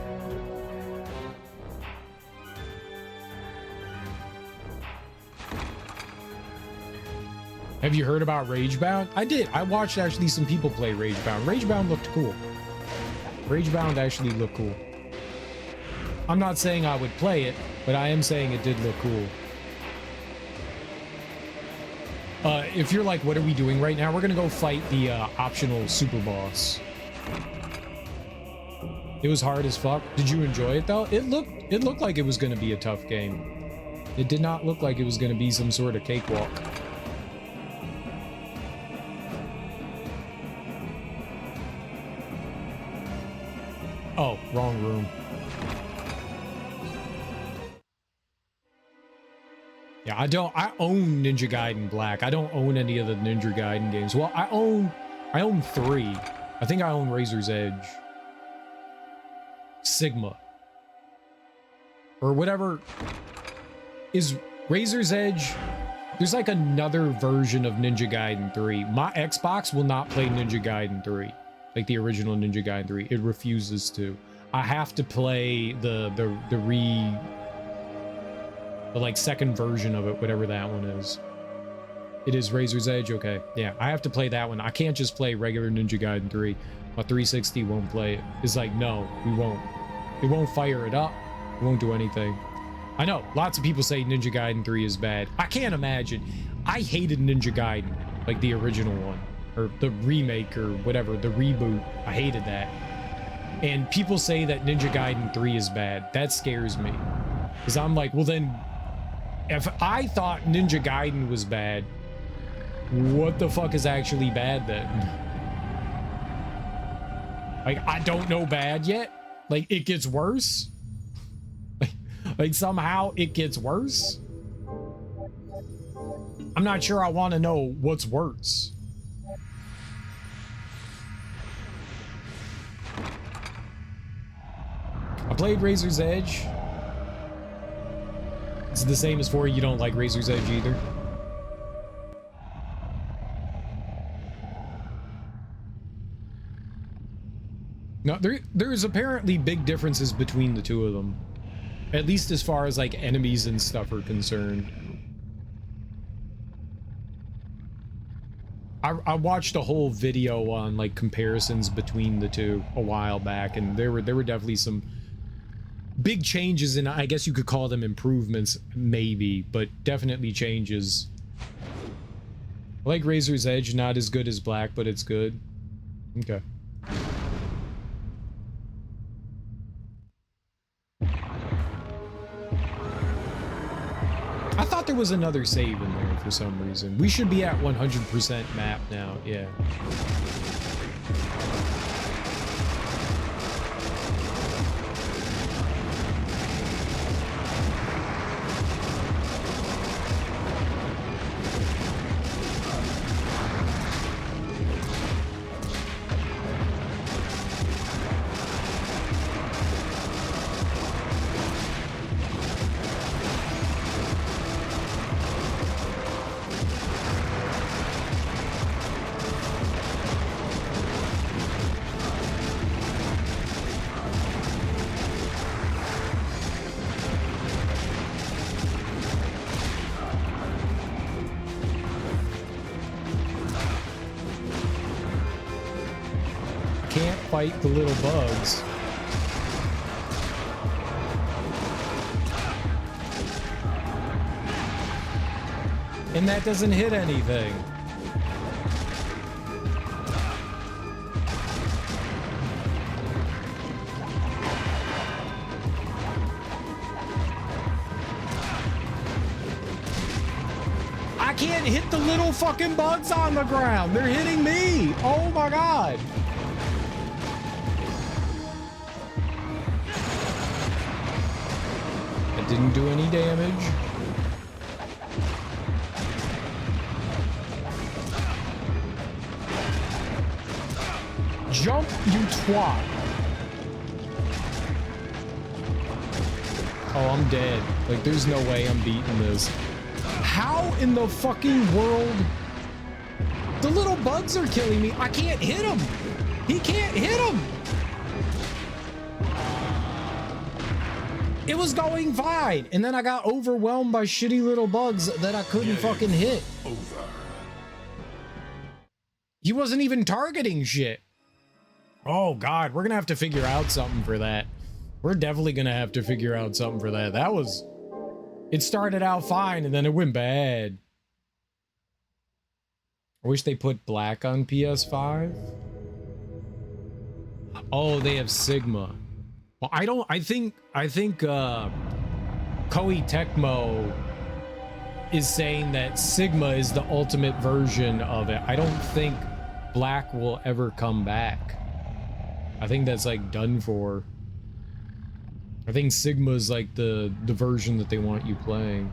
A: Have you heard about Ragebound? I did. I watched actually some people play Ragebound. Ragebound looked cool. Ragebound actually looked cool. I'm not saying I would play it, but I am saying it did look cool. If you're like, what are we doing right now? We're gonna go fight the optional super boss. It was hard as fuck. Did you enjoy it though? It looked like it was gonna be a tough game. It did not look like it was gonna be some sort of cakewalk. Oh, wrong room. Yeah, I own Ninja Gaiden Black. I don't own any of the Ninja Gaiden games. Well, I own 3. I think I own Razor's Edge. Sigma. Or whatever. Is Razor's Edge... There's like another version of Ninja Gaiden 3. My Xbox will not play Ninja Gaiden 3. Like the original Ninja Gaiden 3. It refuses to. I have to play the like second version of it, whatever that one is. It is Razor's Edge. Okay, yeah, I have to play that one. I can't just play regular Ninja Gaiden 3. My 360 won't play it. It's like, no, we won't. It won't fire it up. It won't do anything. I know, lots of people say Ninja Gaiden 3 is bad. I can't imagine. I hated Ninja Gaiden, like the original one, or the remake, or whatever, the reboot. I hated that. And people say that Ninja Gaiden 3 is bad. That scares me. Because I'm like, well then, if I thought Ninja Gaiden was bad, what the fuck is actually bad then? Like, I don't know bad yet. Like, it gets worse. Like, somehow it gets worse. I'm not sure I want to know what's worse. I played Razor's Edge. It's the same as 4. You don't like Razor's Edge either? No, there's apparently big differences between the two of them. At least as far as like enemies and stuff are concerned. I watched a whole video on like comparisons between the two a while back, and there were definitely some big changes, and I guess you could call them improvements, maybe, but definitely changes. I like Razor's Edge, not as good as Black, but it's good. Okay. I thought there was another save in there for some reason. We should be at 100% map now, yeah. Fight the little bugs. And that doesn't hit anything. I can't hit the little fucking bugs on the ground. They're hitting me. Oh my god. Didn't do any damage. Jump, you twat. Oh, I'm dead. Like, there's no way I'm beating this. How in the fucking world? The little bugs are killing me. I can't hit him. He can't hit him. It was going fine, and then I got overwhelmed by shitty little bugs that I couldn't fucking hit. Over. He wasn't even targeting shit. Oh god, we're gonna have to figure out something for that. We're definitely gonna have to figure out something for that. That was... It started out fine, and then it went bad. I wish they put Black on PS5. Oh, they have Sigma. Well, I think Koei Tecmo is saying that Sigma is the ultimate version of it. I don't think Black will ever come back. I think that's like done for. I think Sigma is like the version that they want you playing.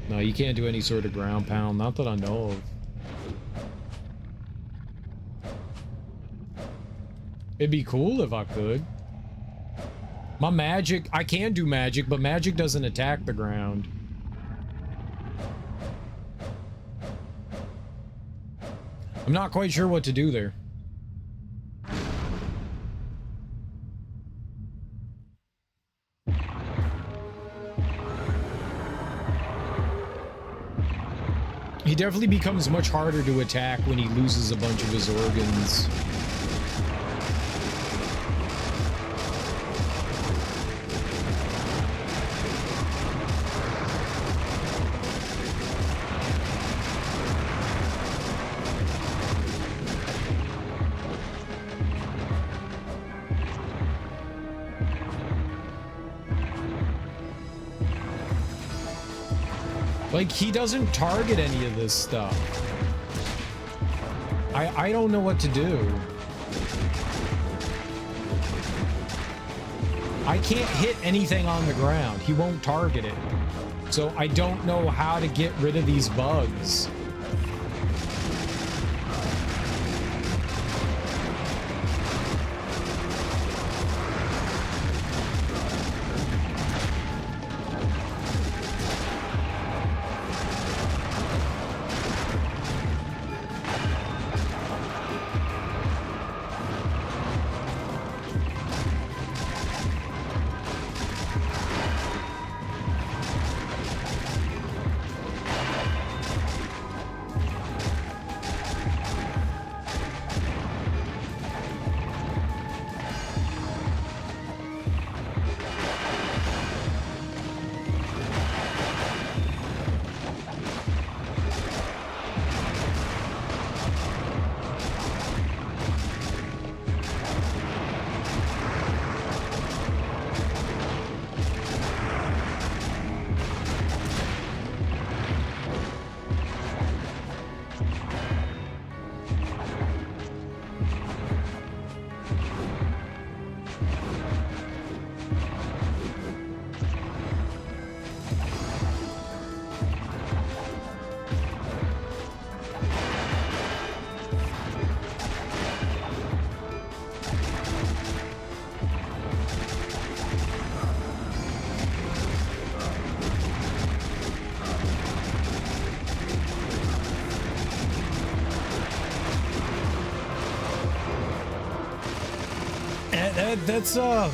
A: No, you can't do any sort of ground pound, not that I know of. It'd be cool if I could. My magic, I can do magic, but magic doesn't attack the ground. I'm not quite sure what to do there. He definitely becomes much harder to attack when he loses a bunch of his organs. Like, he doesn't target any of this stuff. I don't know what to do. I can't hit anything on the ground. He won't target it. So I don't know how to get rid of these bugs.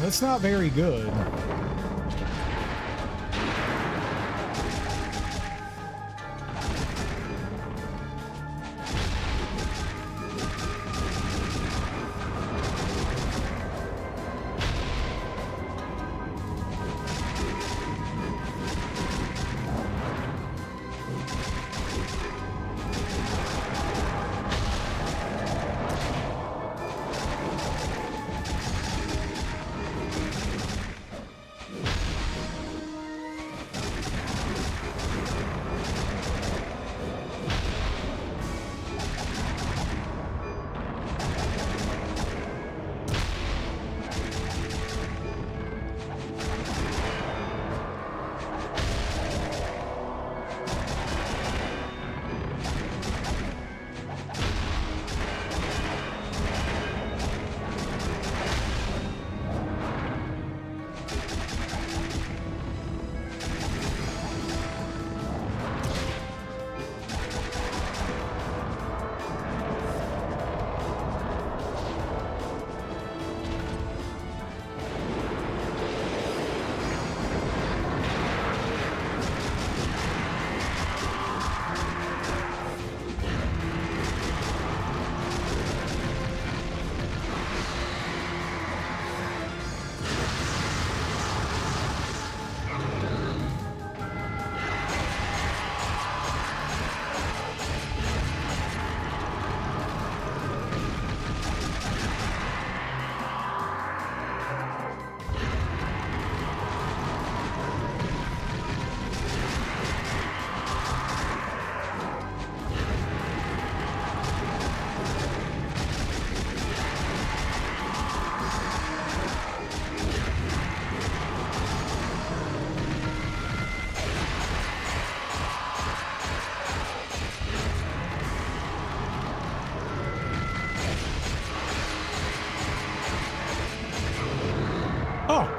A: That's not very good.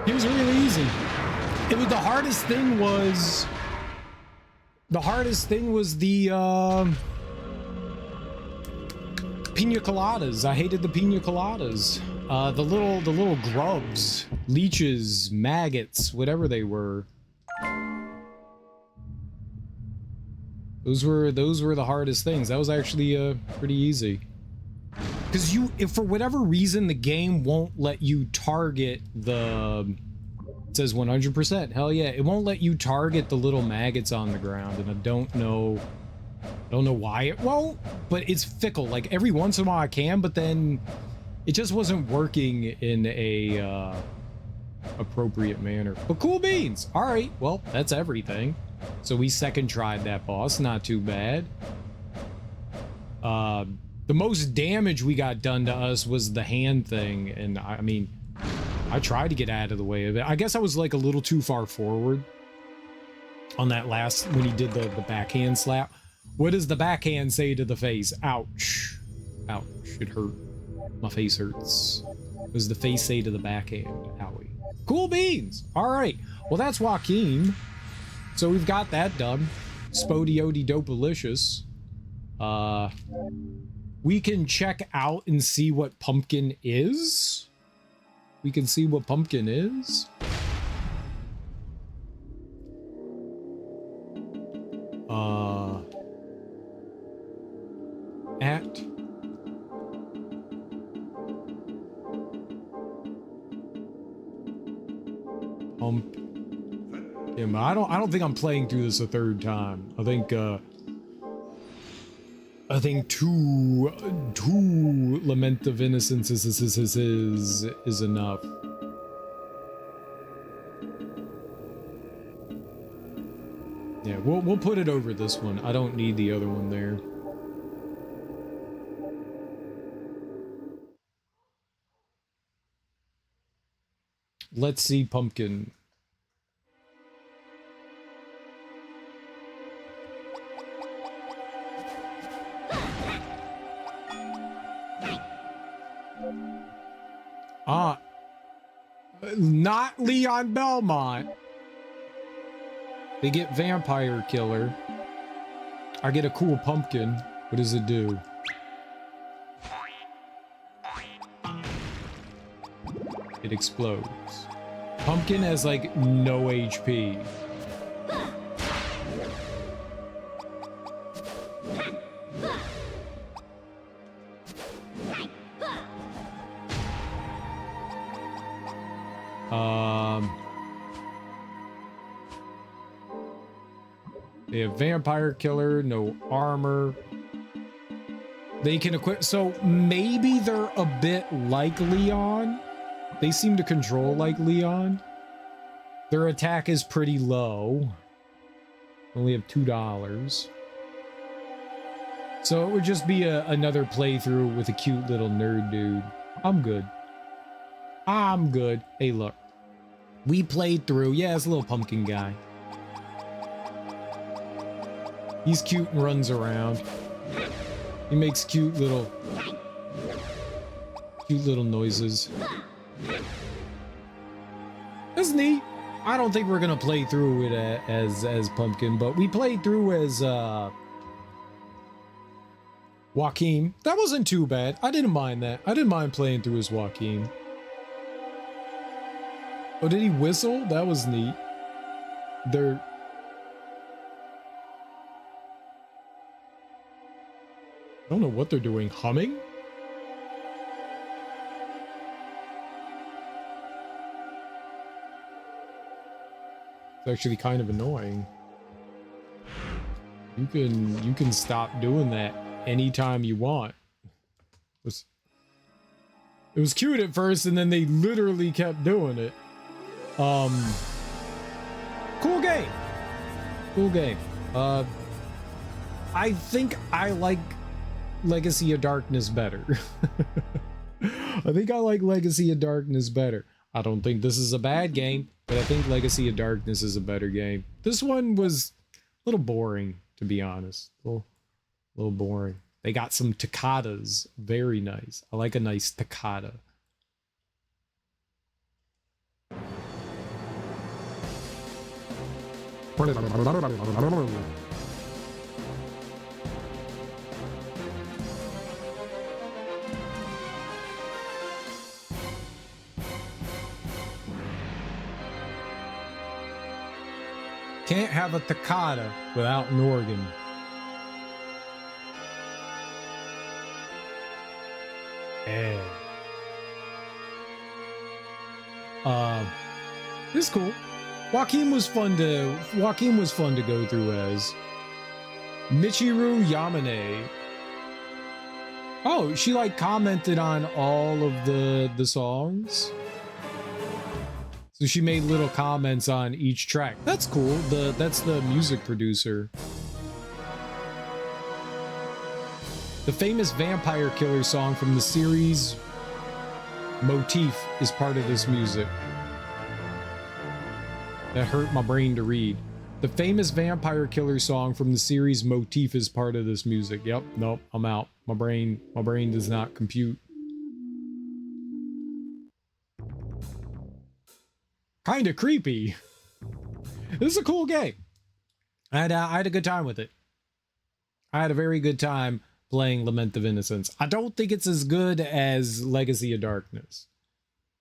A: It was really easy. It was the hardest thing was the pina coladas. I hated the pina coladas. The little grubs, leeches, maggots, whatever they were. It Those were the hardest things. That was actually pretty easy. Because if for whatever reason the game won't let you target the, it says 100%. Hell yeah, it won't let you target the little maggots on the ground, and I don't know why it won't, but it's fickle. Like every once in a while I can, but then it just wasn't working in a appropriate manner. But cool beans. All right, well that's everything. So we second tried that boss, not too bad. The most damage we got done to us was the hand thing, and I mean, I tried to get out of the way of it. I guess I was like a little too far forward on that last, when he did the backhand slap. What does the backhand say to the face? Ouch. Ouch. It hurt. My face hurts. What does the face say to the backhand? Owie. Cool beans. All right. Well, that's Joachim. So we've got that done. Spodiody dopalicious. We can check out and see what pumpkin is. We can see what pumpkin is. At pumpkin. I don't think I'm playing through this a third time. I think two Lament of Innocence is enough. Yeah, we'll put it over this one. I don't need the other one there. Let's see pumpkin. Not Leon Belmont. They get vampire killer. I get a cool pumpkin. What does it do? It explodes. Pumpkin has like no HP. They have vampire killer, no armor. They can equip, so maybe they're a bit like Leon. They seem to control like Leon. Their attack is pretty low. Only have $2. So it would just be another playthrough with a cute little nerd dude. I'm good. I'm good. Hey, look. We played through. Yeah, it's a little pumpkin guy. He's cute and runs around. He makes cute little noises. That's neat. I don't think we're gonna play through it as pumpkin, but we played through as Joachim. That wasn't too bad. I didn't mind that. I didn't mind playing through as Joachim. Oh, did he whistle? That was neat. I don't know what they're doing. Humming? It's actually kind of annoying. You can stop doing that anytime you want. It was cute at first, and then they literally kept doing it. Cool game. Cool game. I think I like Legacy of Darkness better. I think I like Legacy of Darkness better. I don't think this is a bad game, but I think Legacy of Darkness is a better game. This one was a little boring, to be honest. A little boring. They got some toccatas. Very nice. I like a nice toccata. Can't have a toccata without an organ. Yeah. This is cool. Joachim was fun to go through as. Michiru Yamane. Oh, she like commented on all of the songs. So she made little comments on each track. That's cool. That's the music producer. The famous vampire killer song from the series Motif is part of this music. That hurt my brain to read. The famous vampire killer song from the series Motif is part of this music. Yep, nope, I'm out. My brain does not compute. Kinda creepy. This is a cool game. I had a good time with it. I had a very good time playing Lament of Innocence. I don't think it's as good as Legacy of Darkness.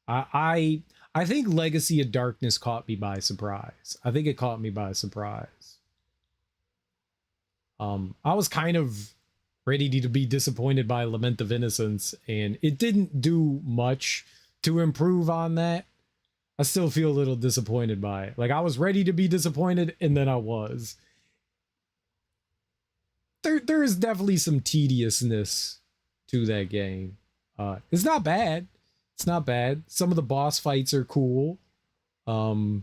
A: I think Legacy of Darkness caught me by surprise. I think it caught me by surprise. I was kind of ready to be disappointed by Lament of Innocence, and it didn't do much to improve on that. I still feel a little disappointed by it. Like, I was ready to be disappointed, and then I was. There is definitely some tediousness to that game. It's not bad. It's not bad. Some of the boss fights are cool. I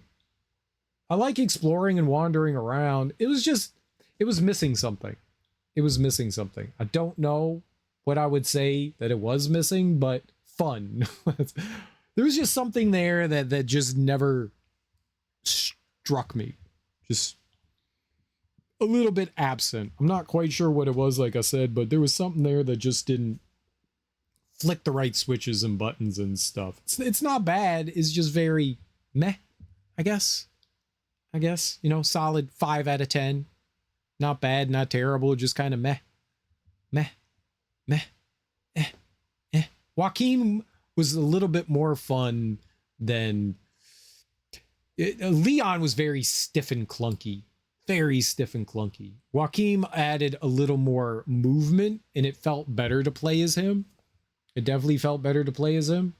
A: like exploring and wandering around. It was missing something. It was missing something. I don't know what I would say that it was missing, but fun. There was just something there that just never struck me. Just a little bit absent. I'm not quite sure what it was, like I said, but there was something there that just didn't flick the right switches and buttons and stuff. It's not bad. It's just very meh, I guess. You know, solid 5 out of 10. Not bad, not terrible, just kind of meh. Joachim was a little bit more fun than... Leon was very stiff and clunky. Very stiff and clunky. Joachim added a little more movement, and it felt better to play as him. It definitely felt better to play as him.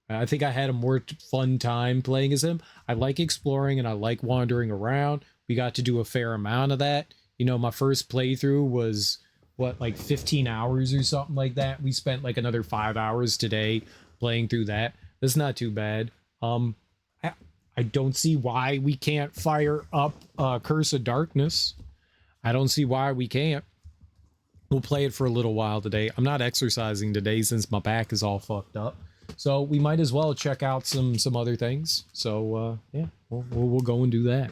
A: I think I had a more fun time playing as him. I like exploring and I like wandering around. We got to do a fair amount of that. You know, my first playthrough was, what, like 15 hours or something like that. We spent like another 5 hours today playing through that. That's not too bad. I don't see why we can't fire up Curse of Darkness. I don't see why we can't. We'll play it for a little while today. I'm not exercising today since my back is all fucked up. So we might as well check out some other things. So yeah, we'll go and do that.